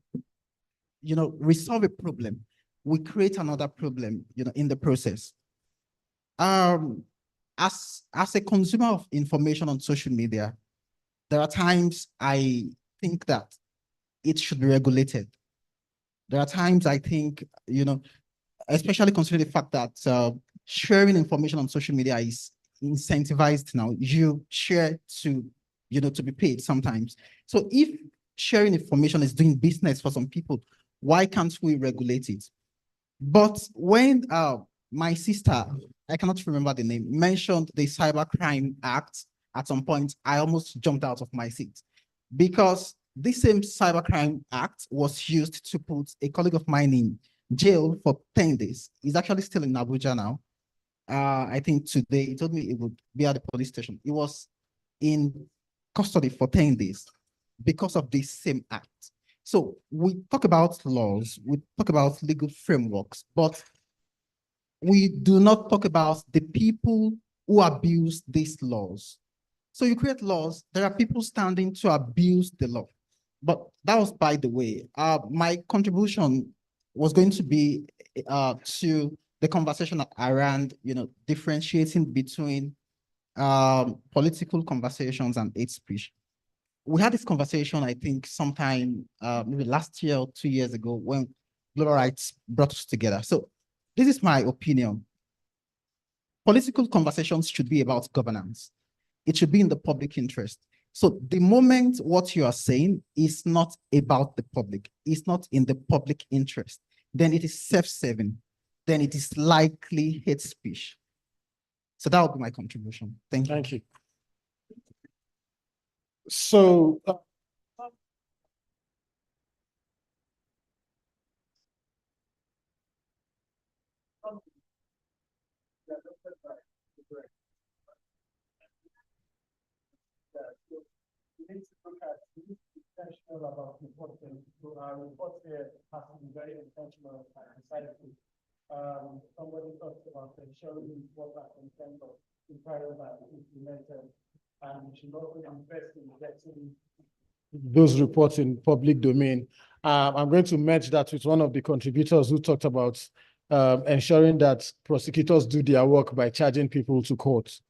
D: resolve a problem, we create another problem, in the process. As a consumer of information on social media, there are times I think that it should be regulated. There are times I think, especially considering the fact that sharing information on social media is incentivized now. You share to be paid sometimes. So if sharing information is doing business for some people, why can't we regulate it? But when my sister, I cannot remember the name, mentioned the Cybercrime Act, at some point, I almost jumped out of my seat because this same Cybercrime Act was used to put a colleague of mine in jail for 10 days. He's actually still in Abuja now. I think today, he told me it would be at the police station. He was in custody for 10 days because of this same act. So we talk about laws, we talk about legal frameworks, but we do not talk about the people who abuse these laws. So you create laws, there are people standing to abuse the law. But that was by the way. My contribution was going to be to the conversation around, differentiating between political conversations and hate speech. We had this conversation, I think, sometime maybe last year or 2 years ago when Global Rights brought us together. So this is my opinion. Political conversations should be about governance. It should be in the public interest. So the moment what you are saying is not about the public, it's not in the public interest, then it is self-serving, then it is likely hate speech. So that would be my contribution. Thank you.
J: Thank you. So, about reporting. So our report here has to be very intentional and insightful. Somebody talked about ensuring what our content of inquiries are implemented, and we should also invest in getting those reports in public domain. I'm going to merge that with one of the contributors who talked about ensuring that prosecutors do their work by charging people to court.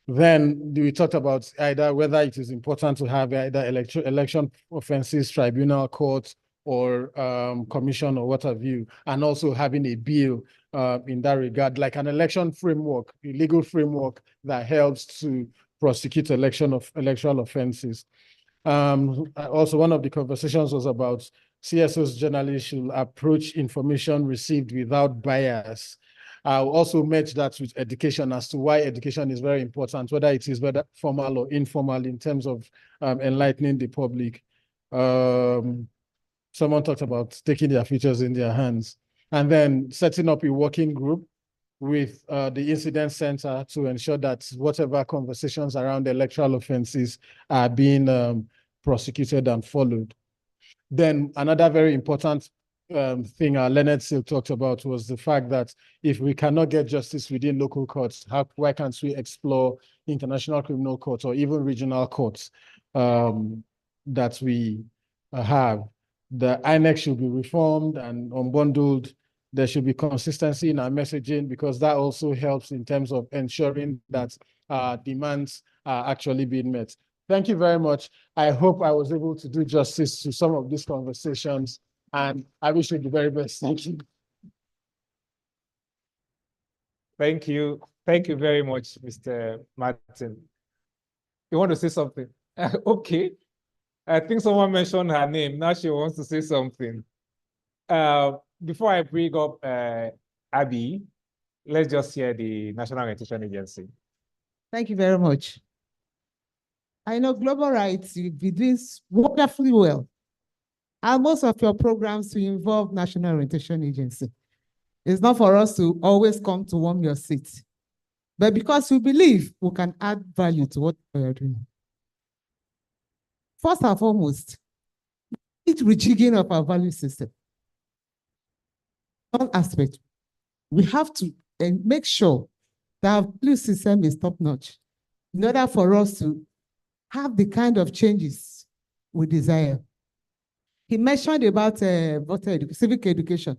J: Then we talked about either whether it is important to have either election offenses tribunal courts or commission or what have you, and also having a bill in that regard, like an election framework, a legal framework that helps to prosecute electoral offenses. Also, one of the conversations was about CSOs generally should approach information received without bias. I also met that with education as to why education is very important, whether it is whether formal or informal in terms of enlightening the public. Someone talked about taking their futures in their hands, and then setting up a working group with the incident center to ensure that whatever conversations around electoral offenses are being prosecuted and followed. Then another very important thing our Leonard Silk talked about was the fact that if we cannot get justice within local courts, why can't we explore international criminal courts or even regional courts that we have? The INEC should be reformed and unbundled. There should be consistency in our messaging, because that also helps in terms of ensuring that demands are actually being met. Thank you very much. I hope I was able to do justice to some of these conversations, and I wish you the very best. Thank you.
B: Thank you. Thank you very much, Mr. Martin. You want to say something? Okay. I think someone mentioned her name. Now she wants to say something. Before I bring up Abby, let's just hear the National Orientation Agency.
Q: Thank you very much. I know Global Rights, you've been doing wonderfully well. And most of your programs will involve National Orientation Agency. It's not for us to always come to warm your seat, but because we believe we can add value to what we are doing. First and foremost, it's rejigging of our value system. One aspect, we have to make sure that our value system is top-notch in order for us to have the kind of changes we desire. He mentioned about civic education.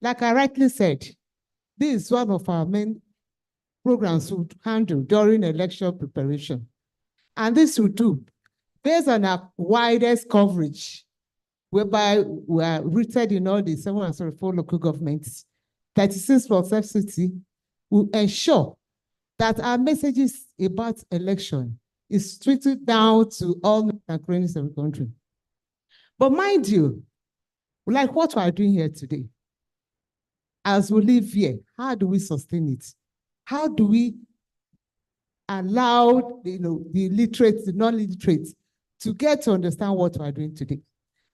Q: Like I rightly said, this is one of our main programs we handle during election preparation. And this we do based on our widest coverage, whereby we are rooted in all the 704 local governments, 36 plus FCT, will ensure that our messages about election is tweeted down to all crannies of the country. But mind you, like what we are doing here today, as we live here, how do we sustain it? How do we allow the literate, the non-literate to get to understand what we are doing today?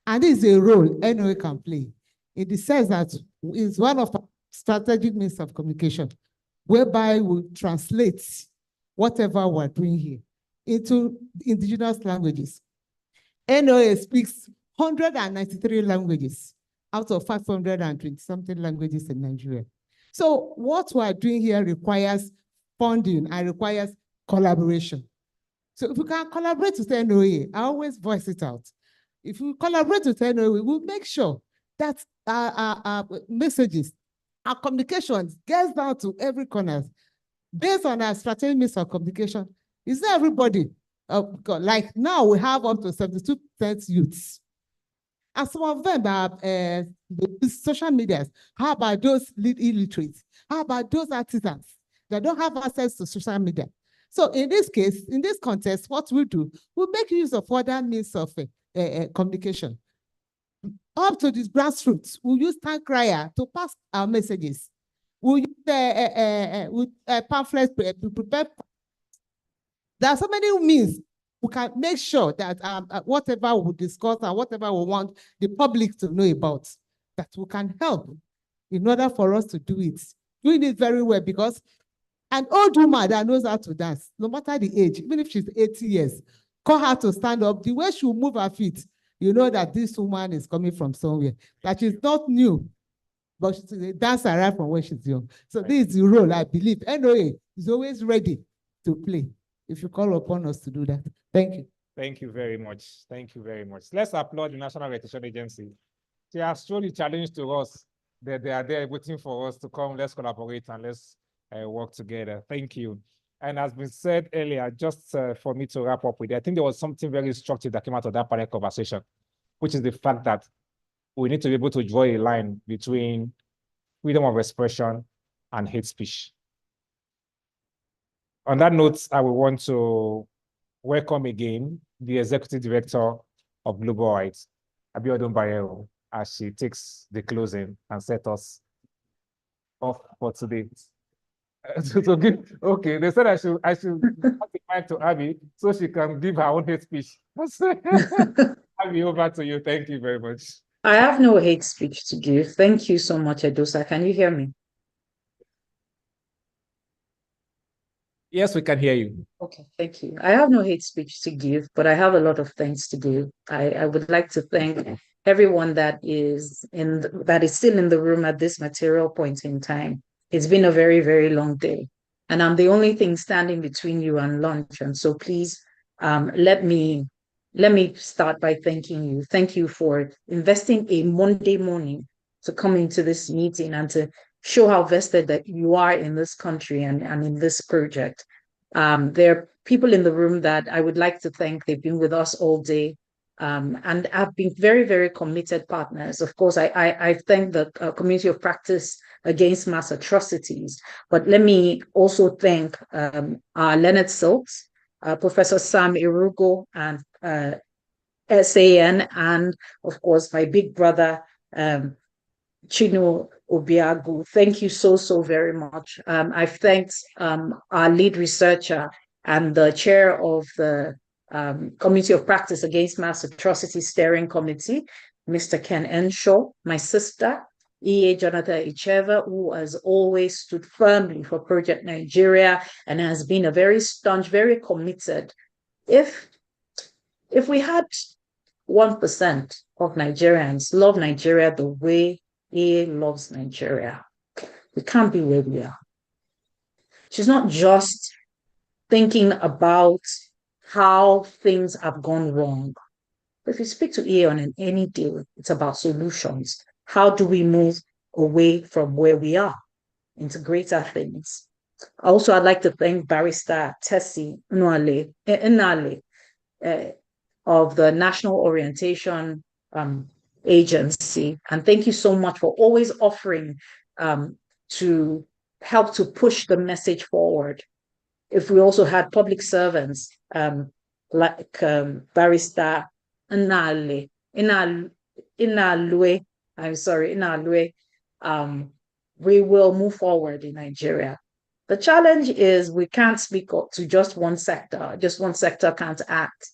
Q: And this is a role NOA can play in the sense that it's one of our strategic means of communication, whereby we translate whatever we're doing here into indigenous languages. NOA speaks 193 languages out of 520-something languages in Nigeria. So what we're doing here requires funding and requires collaboration. So if we can collaborate with NOA, I always voice it out. If we collaborate with NOA, we'll make sure that our messages, our communications gets down to every corner based on our strategic means of communication. Is not everybody, like now we have up to 72% youths. And some of them are social media. How about those illiterates? How about those artisans that don't have access to social media? So in this case, in this context, what we do, we make use of other means of communication. Up to this grassroots, we use tank crier to pass our messages. We use pamphlets to prepare. There are so many means we can make sure that whatever we discuss and whatever we want the public to know about, that we can help in order for us to do it. Doing it very well, because an old woman that knows how to dance, no matter the age, even if she's 80 years, call her to stand up, the way she will move her feet, you know that this woman is coming from somewhere, that she's not new, but she's a dancer right from when she's young. So this is the role, I believe. NOA is always ready to play if you call upon us to do that. Thank you.
B: Thank you very much. Thank you very much. Let's applaud the National Orientation Agency. They have shown the challenge to us that they are there waiting for us to come. Let's collaborate and let's work together. Thank you. And as been said earlier, just for me to wrap up with it, I think there was something very instructive that came out of that panel conversation, which is the fact that we need to be able to draw a line between freedom of expression and hate speech. On that note, I will want to welcome again the Executive Director of Global Rights, Abiodun Bayero, as she takes the closing and set us off for today. Okay, they said I should pass the mic to Abby so she can give her own hate speech. Abby, over to you. Thank you very much.
R: I have no hate speech to give. Thank you so much, Edosa. Can you hear me?
B: Yes, we can hear you.
R: Okay, thank you. I have no hate speech to give, but I have a lot of thanks to give. I would like to thank everyone that is still in the room at this material point in time. It's been a very, very long day, and I'm the only thing standing between you and lunch. And so please, let me start by thanking you. Thank you for investing a Monday morning to come into this meeting and to show how vested that you are in this country and in this project. There are people in the room that I would like to thank. They've been with us all day and have been very, very committed partners. Of course, I thank the Community of Practice Against Mass Atrocities, but let me also thank Leonard Silks, Professor Sam Irugo, and SAN, and of course, my big brother, Chino Obiagu. Thank you so, so very much. I've thanked our lead researcher and the chair of the Committee of Practice Against Mass Atrocities Steering Committee, Mr. Ken Enshaw, my sister, E.A. Jonathan Icheva, who has always stood firmly for Project Nigeria and has been a very staunch, very committed. If we had 1% of Nigerians love Nigeria the way E.A. loves Nigeria, we can't be where we are. She's not just thinking about how things have gone wrong. If you speak to E.A. on any day, it's about solutions. How do we move away from where we are into greater things? Also, I'd like to thank Barrister Tessie Inale of the National Orientation Agency. And thank you so much for always offering to help to push the message forward. If we also had public servants like Barrister Inale, we will move forward in Nigeria. The challenge is we can't speak up to just one sector. Just one sector can't act.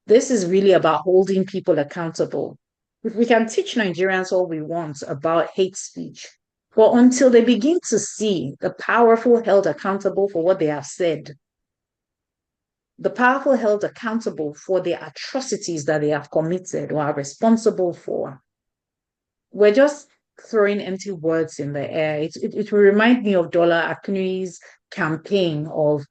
R: This is really about holding people accountable. If we can teach Nigerians all we want about hate speech, but until they begin to see the powerful held accountable for what they have said, the powerful held accountable for the atrocities that they have committed or are responsible for, we're just throwing empty words in the air. It will remind me of Dola Akuni's campaign of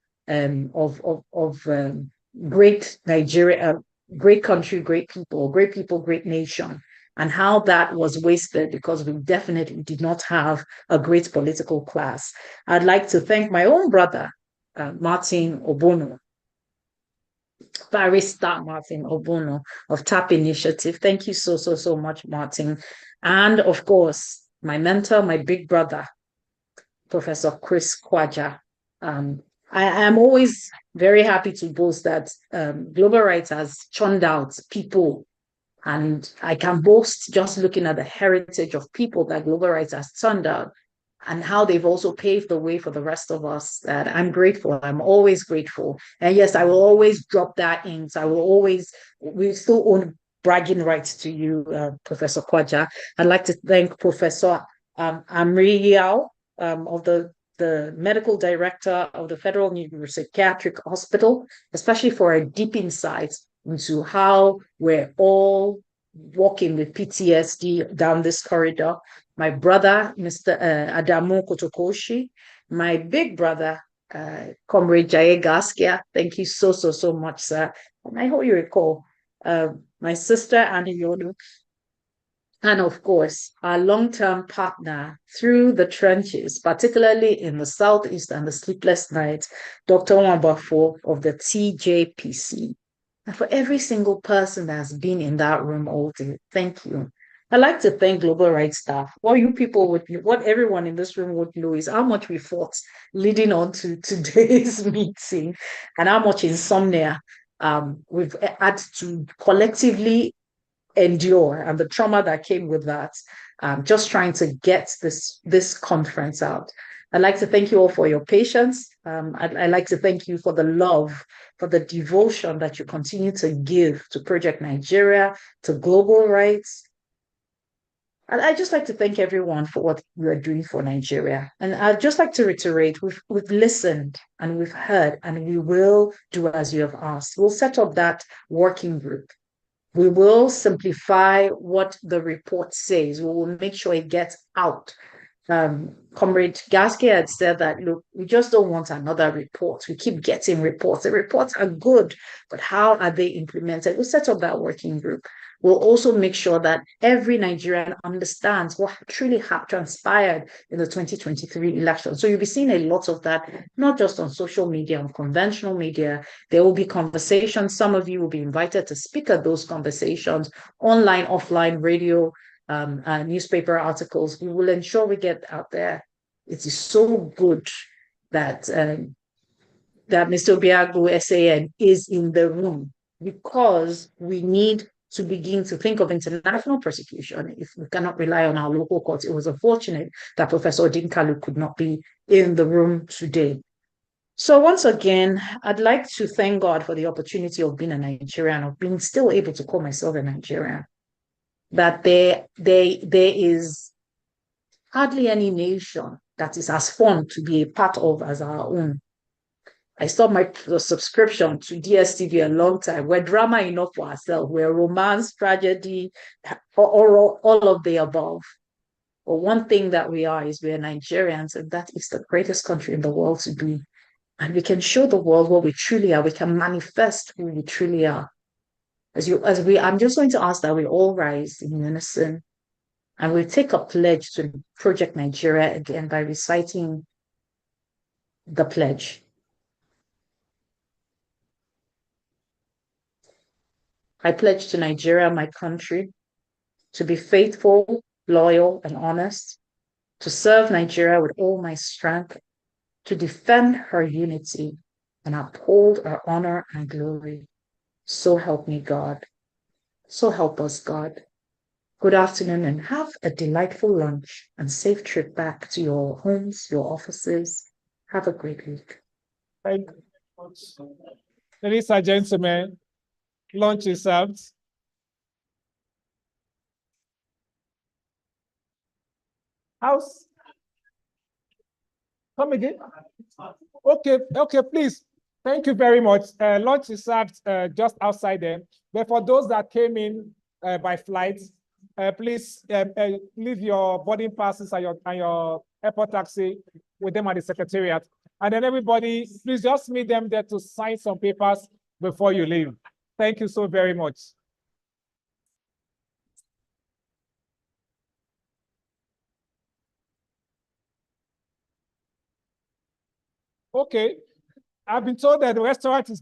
R: great Nigeria, great country, great people, great nation, and how that was wasted because we definitely did not have a great political class. I'd like to thank my own brother, Martin Obono, Barrister Martin Obono of TAP Initiative. Thank you so, so, so much, Martin. And of course, my mentor, my big brother, Professor Chris Kwaja. I am always very happy to boast that Global Rights has churned out people, and I can boast just looking at the heritage of people that Global Rights has turned out and how they've also paved the way for the rest of us. That I'm grateful. I'm always grateful. And yes, I will always drop that in. So we still own bragging rights to you, Professor Kwaja. I'd like to thank Professor Amri Yao of the medical director of the Federal Neuropsychiatric Hospital, especially for a deep insight into how we're all walking with PTSD down this corridor. My brother, Mr. Adamu Kotokoshi, my big brother, Comrade Jaye Gaskia. Thank you so, so, so much, sir. And I hope you recall my sister, Annie Yodu, and of course, our long-term partner through the trenches, particularly in the Southeast and the sleepless nights, Dr. Wambafo of the TJPC. And for every single person that has been in that room all day, thank you. I'd like to thank Global Rights staff. What you people would, what everyone in this room would know is how much we fought leading on to today's meeting, and how much insomnia we've had to collectively endure, and the trauma that came with that, just trying to get this conference out. I'd like to thank you all for your patience. I'd like to thank you for the love, for the devotion that you continue to give to Project Nigeria, to Global Rights. I'd just like to thank everyone for what you are doing for Nigeria. And I'd just like to reiterate, we've listened and we've heard, and we will do as you have asked. We'll set up that working group. We will simplify what the report says. We will make sure it gets out. Comrade Gasky had said that, look, we just don't want another report. We keep getting reports. The reports are good, but how are they implemented? We'll set up that working group. We'll also make sure that every Nigerian understands what truly transpired in the 2023 election. So you'll be seeing a lot of that, not just on social media, on conventional media. There will be conversations. Some of you will be invited to speak at those conversations, online, offline, radio, newspaper articles. We will ensure we get out there. It is so good that that Mr. Obiago SAN is in the room, because we need to begin to think of international prosecution if we cannot rely on our local courts. It was unfortunate that Professor Odinkalu could not be in the room today. So once again, I'd like to thank God for the opportunity of being a Nigerian, of being still able to call myself a Nigerian. That there is hardly any nation that is as fun to be a part of as our own. I stopped my subscription to DSTV a long time. We're drama enough for ourselves. We're romance, tragedy, all of the above. But one thing that we are is we're Nigerians, and that is the greatest country in the world to be. And we can show the world what we truly are. We can manifest who we truly are. I'm just going to ask that we all rise in unison, and we take a pledge to Project Nigeria again by reciting the pledge. I pledge to Nigeria, my country, to be faithful, loyal, and honest, to serve Nigeria with all my strength, to defend her unity, and uphold her honor and glory. So help me, God. So help us, God. Good afternoon, and have a delightful lunch and safe trip back to your homes, your offices. Have a great week.
B: Thank you. Ladies and gentlemen, lunch is served. House. Come again? Okay, please. Thank you very much. Lunch is served just outside there. But for those that came in by flight, please leave your boarding passes and your airport taxi with them at the secretariat. And then everybody, please just meet them there to sign some papers before you leave. Thank you so very much. Okay, I've been told that the restaurant is